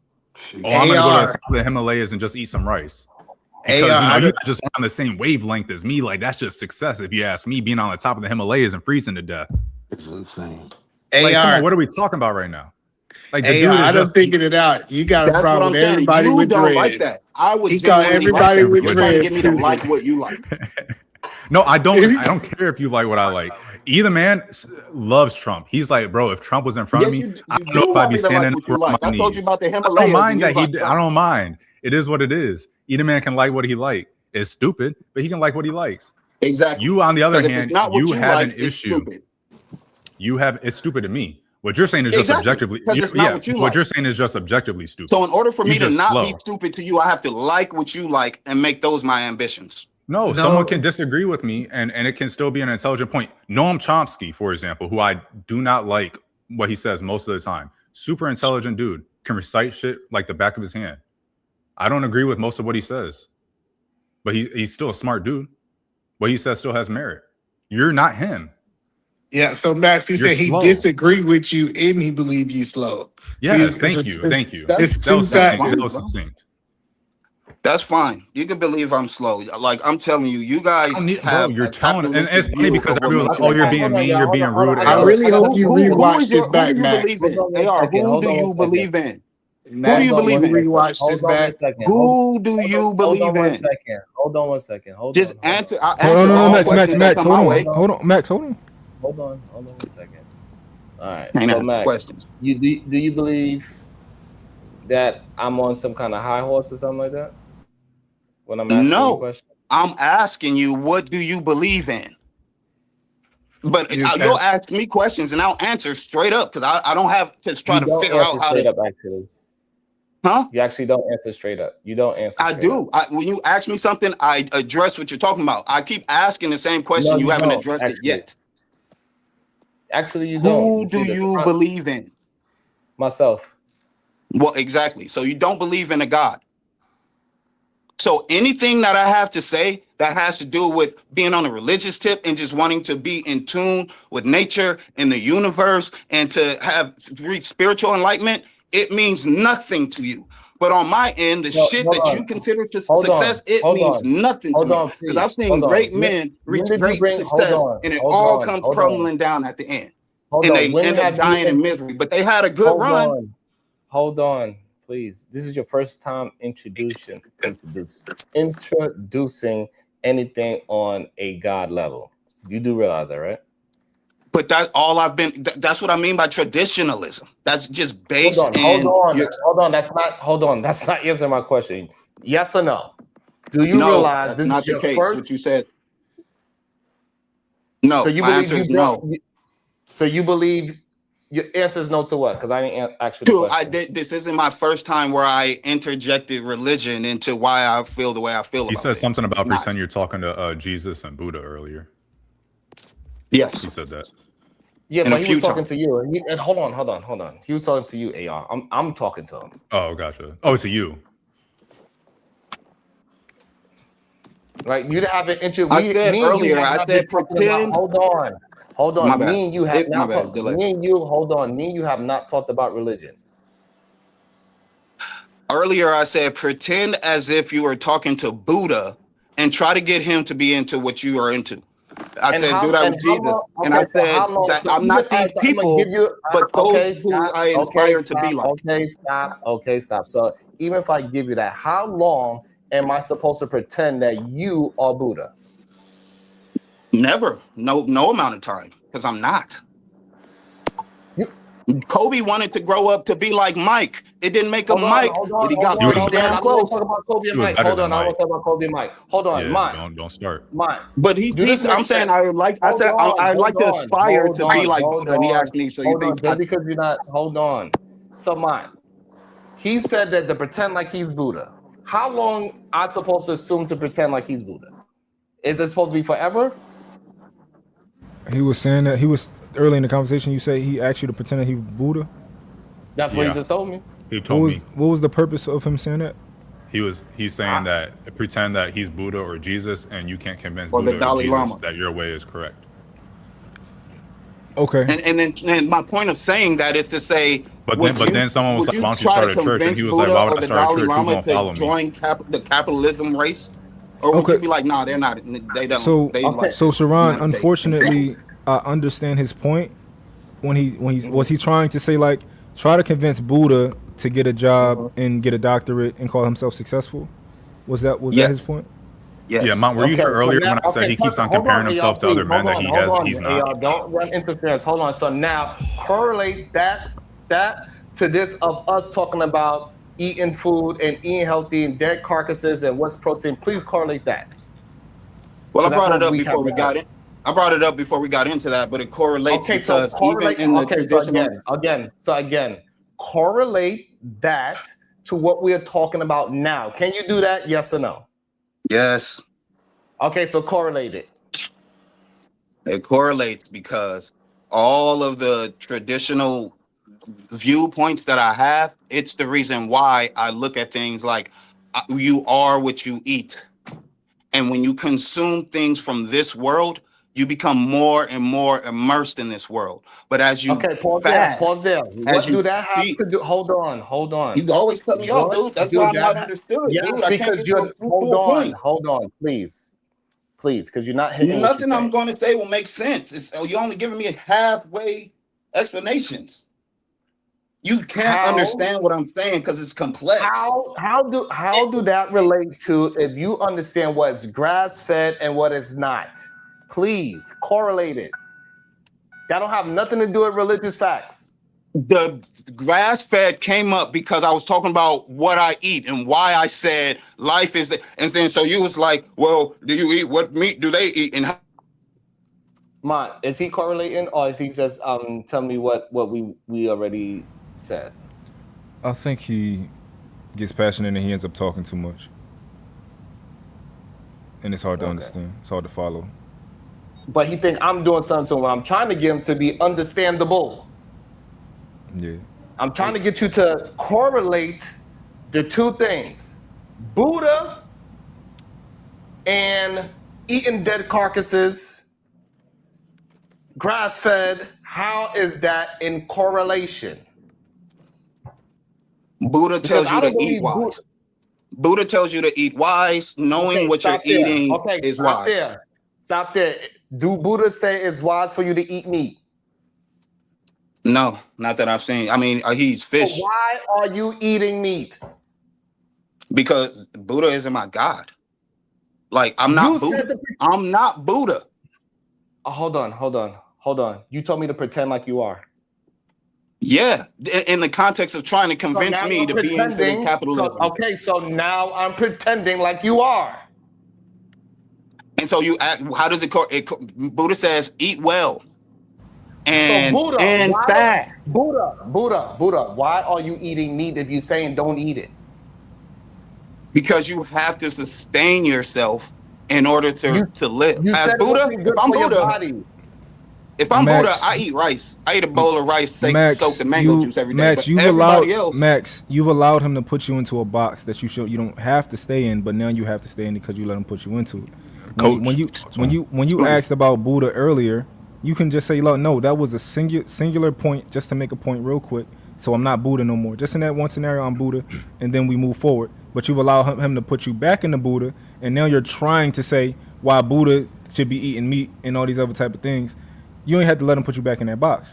I'm going to go to the top of the Himalayas and just eat some rice. Because you're just on the same wavelength as me. Like, that's just success. If you ask me, being on the top of the Himalayas and freezing to death. It's insane. Like, come on, what are we talking about right now? Like, the dude I just figured it out. You got a problem with everybody with dreads. Like that. I would got everybody with dreads. Get me to like what you like. No, I don't care if you like what I like. Either man loves Trump. He's like, bro, if Trump was in front of me, I don't know if I'd be standing up on my knees. I told you about the Himalayas. I don't mind that I don't mind. It is what it is. Either man can like what he like. It's stupid, but he can like what he likes. Exactly. You, on the other hand, you have an issue. It's stupid to me. What you're saying is just objectively. What you're saying is just objectively stupid. So in order for me to not be stupid to you, I have to like what you like and make those my ambitions. No, someone can disagree with me and it can still be an intelligent point. Noam Chomsky, for example, who I do not like what he says most of the time. Super intelligent dude, can recite shit like the back of his hand. I don't agree with most of what he says, but he's still a smart dude. What he says still has merit. You're not him. Yeah, so Max, he said he disagreed with you and he believed you slow. Yes, thank you. It's too fat. That was succinct. That's fine. You can believe I'm slow. Like I'm telling you, you guys you're telling, and it's funny because everyone's like, "Oh, you're being mean, you're being rude." I really hope you rewatch this back, Max. Who do you believe in? Who do you believe in? Rewatch this back. Who do you believe in? Hold on one second. Just answer. No, Max. Hold on, Max. Hold on one second. All right. So Max, do you believe that I'm on some kind of high horse or something like that? When I'm asking you questions? I'm asking you, what do you believe in? But you'll ask me questions and I'll answer straight up because I don't have to try to figure out how to. Actually. Huh? You actually don't answer straight up. You don't answer. I do. When you ask me something, I address what you're talking about. I keep asking the same question. You haven't addressed it yet. Actually, you don't. Who do you believe in? Myself. Well, exactly. So you don't believe in a God. So anything that I have to say that has to do with being on a religious tip and just wanting to be in tune with nature and the universe and to reach spiritual enlightenment, it means nothing to you. But on my end, that you consider to success, it means nothing to me. Because I've seen great men reach great success and it all comes crumbling down at the end. And they end up dying in misery. But they had a good run. Hold on. Please. This is your first time introducing anything on a God level. You do realize that, right? But that's what I mean by traditionalism. That's just based Hold on. That's not answering my question. Yes or no? Do you realize that's this not is the your case, first? what you said. No, So you my believe answer you is brought, no. So you believe your answer is no to what? Because I didn't actually. This isn't my first time where I interjected religion into why I feel the way I feel He about said things. something about pretend you're talking to Jesus and Buddha earlier. Yes. He said that. Yeah, but he was talking to you. And hold on. He was talking to you, AR. I'm talking to him. Oh, gotcha. Oh, to you. Like you haven't intro. I said earlier, I said pretend. Hold on. My bad. Me and you have not talked. Delay. Me and you, hold on. Me and you have not talked about religion. Earlier, I said pretend as if you were talking to Buddha and try to get him to be into what you are into. I said do that with Jesus, and I said that I'm not these people, but those who I inspire to be like. Okay, stop. So even if I give you that, how long am I supposed to pretend that you are Buddha? Never. No amount of time, because I'm not. Kobe wanted to grow up to be like Mike. It didn't make him Mike, but he got pretty damn close. I want to talk about Kobe and Mike. Hold on, I want to talk about Kobe and Mike. Hold on, yeah, Mike. Don't start. Mike. But I'm saying I would like. I said I'd like to aspire to be like Buddha. And he asked me, so you think? Just because you're not. Hold on. So Mike, he said that to pretend like he's Buddha. How long am I supposed to assume to pretend like he's Buddha? Is it supposed to be forever? He was saying that he was early in the conversation. You say he asked you to pretend that he was Buddha. That's what he just told me. He told me. What was the purpose of him saying that? He's saying that pretend that he's Buddha or Jesus, and you can't convince or Buddha the Dalai or Jesus Lama that your way is correct. Okay. And then my point of saying that is to say, but then someone was like, "Why don't you start a church?" And he was like, "Why would I start a church? Who's gonna follow me?" Join the capitalism race, or would you be like, "Nah, they're not. They don't." So Sharon, unfortunately, I understand his point. When he was he trying to say like try to convince Buddha to get a job and get a doctorate and call himself successful? Was that his point? Yes. Yeah, Mom, were you here earlier when I said he keeps on comparing himself to other men that he's not? Don't run interference. Hold on. So now correlate that to this of us talking about eating food and eating healthy and dead carcasses and what's protein. Please correlate that. Well, I brought it up before we got it. I brought it up before we got into that, but it correlates because even in the traditional. So again, correlate that to what we are talking about now. Can you do that? Yes or no? Yes. Okay, so correlate it. It correlates because all of the traditional viewpoints that I have, it's the reason why I look at things like you are what you eat. And when you consume things from this world, you become more and more immersed in this world. But as you pause there. What do that have to do? Hold on. You always cut me off, dude. That's why I'm not understood, dude. I can't get to a full point. Hold on, please, because you're not hitting. Nothing I'm going to say will make sense. You're only giving me halfway explanations. You can't understand what I'm saying because it's complex. How do that relate to if you understand what's grass fed and what is not? Please correlate it. That don't have nothing to do with religious facts. The grass fed came up because I was talking about what I eat and why I said life is. And then so you was like, well, do you eat? What meat do they eat? And is he correlating or is he just telling me what we already said? I think he gets passionate and he ends up talking too much. And it's hard to understand. It's hard to follow. But he think I'm doing something to him. I'm trying to get him to be understandable. Yeah. I'm trying to get you to correlate the two things. Buddha and eating dead carcasses, grass-fed. How is that in correlation? Buddha tells you to eat wise. Buddha tells you to eat wise, knowing what you're eating is wise. Stop there. Do Buddha say it's wise for you to eat meat? No, not that I've seen. I mean, he eats fish. So why are you eating meat? Because Buddha isn't my God. Like, I'm not Buddha. I'm not Buddha. Oh, hold on. You told me to pretend like you are. Yeah, in the context of trying to convince me to be into the capitalism. Okay, so now I'm pretending like you are. And so you act, how does it go? Buddha says, eat well. And, so Buddha, and fat. Buddha, why are you eating meat if you're saying don't eat it? Because you have to sustain yourself in order to live. As Buddha, if I'm Buddha, I eat rice. I eat a bowl of rice, soaked in mango juice every day. Max, you've allowed him to put you into a box that you don't have to stay in, but now you have to stay in because you let him put you into it. When you asked about Buddha earlier, you can just say, no, that was a singular point, just to make a point real quick. So I'm not Buddha no more. Just in that one scenario, I'm Buddha, and then we move forward. But you've allowed him to put you back into Buddha, and now you're trying to say why Buddha should be eating meat and all these other type of things. You ain't had to let him put you back in that box.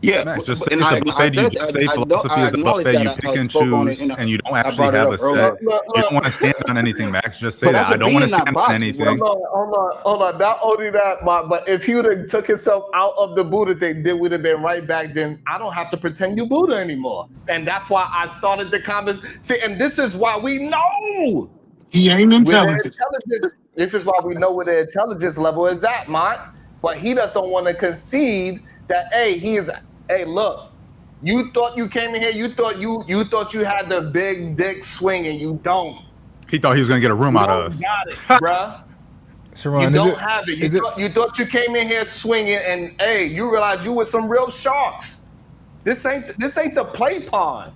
Yeah, Max, just say philosophy is a buffet. You pick and choose, and you don't actually have a set. You don't want to stand on anything, Max. Just say that. I don't want to stand on anything. Hold on. Not only that, but if he would have took himself out of the Buddha thing, then we'd have been right back. Then I don't have to pretend you Buddha anymore. And that's why I started the conversation. See, and this is why we know he ain't intelligent. This is why we know where the intelligence level is at, man. But he just don't want to concede that, hey, look, you thought you came in here, you thought you had the big dick swing, and you don't. He thought he was gonna get a room out of us. You got it, bruh. Sharon, you don't have it. You thought you came in here swinging, and you realized you with some real sharks. This ain't the play pond.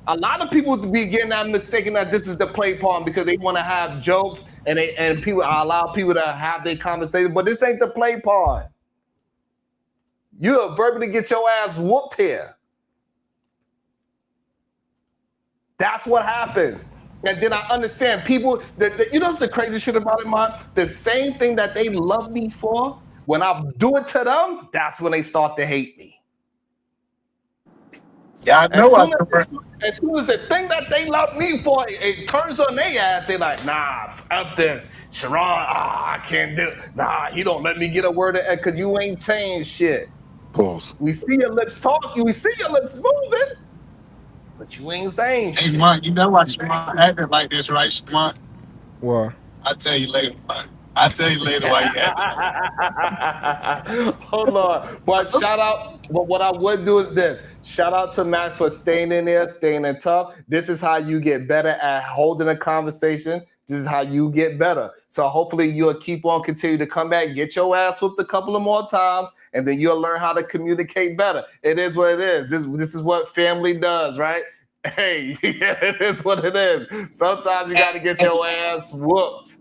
A lot of people be getting that mistaken that this is the play pond because they want to have jokes and people allow people to have their conversation, but this ain't the play pond. You'll verbally get your ass whooped here. That's what happens. And then I understand people that you know what's the crazy shit about it, man? The same thing that they love me for, when I do it to them, that's when they start to hate me. Yeah, I know. As soon as the thing that they love me for, it turns on their ass, they like, nah, F this. Sharon, I can't do it. Nah, he don't let me get a word in because you ain't saying shit. Pause. We see your lips talking, we see your lips moving, but you ain't saying shit. Hey, Mark, you know why Sharon acting like this, right, Sharon? Why? I'll tell you later, Mark. I'll tell you later why you acting. Hold on. But shout out, but what I would do is this. Shout out to Max for staying in there, staying in tough. This is how you get better at holding a conversation. This is how you get better. So hopefully you'll keep on continue to come back, get your ass whooped a couple of more times, and then you'll learn how to communicate better. It is what it is. This is what family does, right? Hey, yeah, it is what it is. Sometimes you got to get your ass whooped.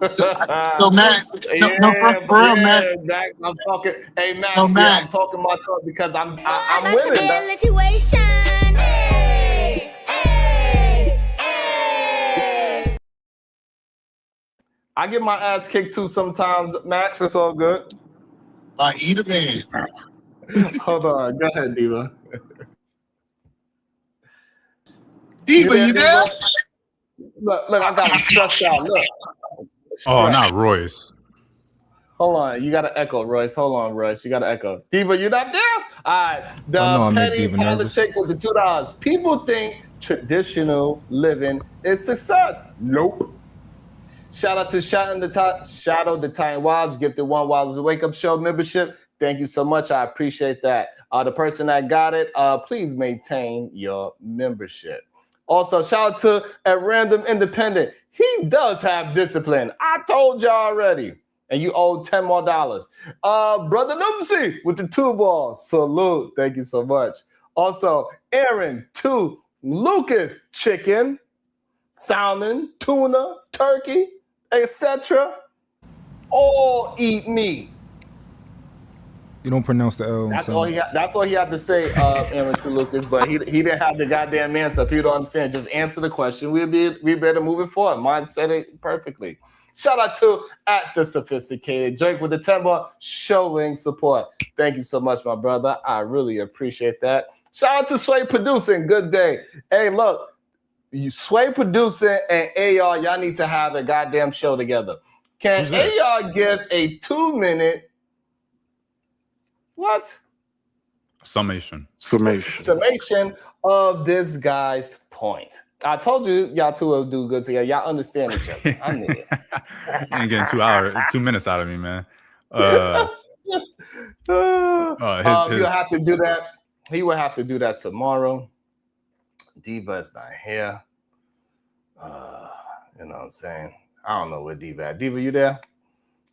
So Max, for real, Max. I'm talking. Hey, Max, so Max. I'm talking my talk because I'm winning. I get my ass kicked too sometimes, Max. It's all good. I eat a man. Hold on. Go ahead, Diva. Diva, you there? Look, I got him stressed out. Look. Oh, not Royce. Hold on. You got to echo, Royce. Hold on, Royce. You got to echo. Diva, you not there? All right. The petty politic with the $2. People think traditional living is success. Nope. Shout out to Shadow the Titan Wilds, gifted $1 Wilds Wake Up Show membership. Thank you so much. I appreciate that. The person that got it, please maintain your membership. Also, shout out to a random independent. He does have discipline. I told y'all already. And you owe $10 more. Brother Numsy with the $2. Salute. Thank you so much. Also, Aaron, 2. Lucas, chicken, salmon, tuna, turkey, etc. All eat meat. You don't pronounce the L. That's all he had to say, Aaron, to Lucas. But he didn't have the goddamn answer. People don't understand. Just answer the question. We'd better move it forward. Mine said it perfectly. Shout out to at the Sophisticated. Drake with the 10 bar showing support. Thank you so much, my brother. I really appreciate that. Shout out to Sway Producing. Good day. Hey, look, you Sway Producing and AR, y'all need to have a goddamn show together. Can AR give a 2-minute summation of this guy's point? I told you y'all two will do good together. Y'all understand each other. I knew it. You ain't getting 2 minutes out of me, man. You'll have to do that. He will have to do that tomorrow. Diva is not here. You know what I'm saying? I don't know where Diva at. Diva, you there?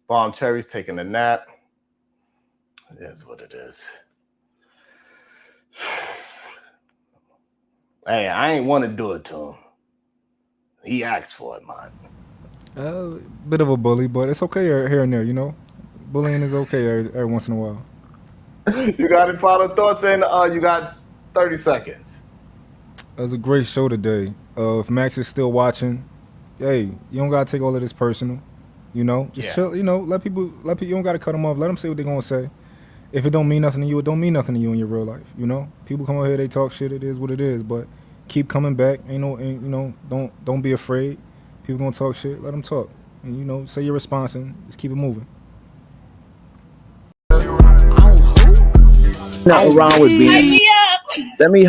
Bomb Cherry's taking a nap. It is what it is. Hey, I ain't want to do it to him. He asked for it, man. Bit of a bully, but it's okay here and there, you know? Bullying is okay every once in a while. You got any final thoughts? And you got 30 seconds. It was a great show today. If Max is still watching, hey, you don't gotta take all of this personal. You know, just chill. You know, let people. You don't gotta cut them off. Let them say what they're gonna say. If it don't mean nothing to you, it don't mean nothing to you in your real life. You know, people come over here, they talk shit. It is what it is. But keep coming back. Don't be afraid. People gonna talk shit. Let them talk. And say your response and just keep it moving. Nothing wrong with being. Let me.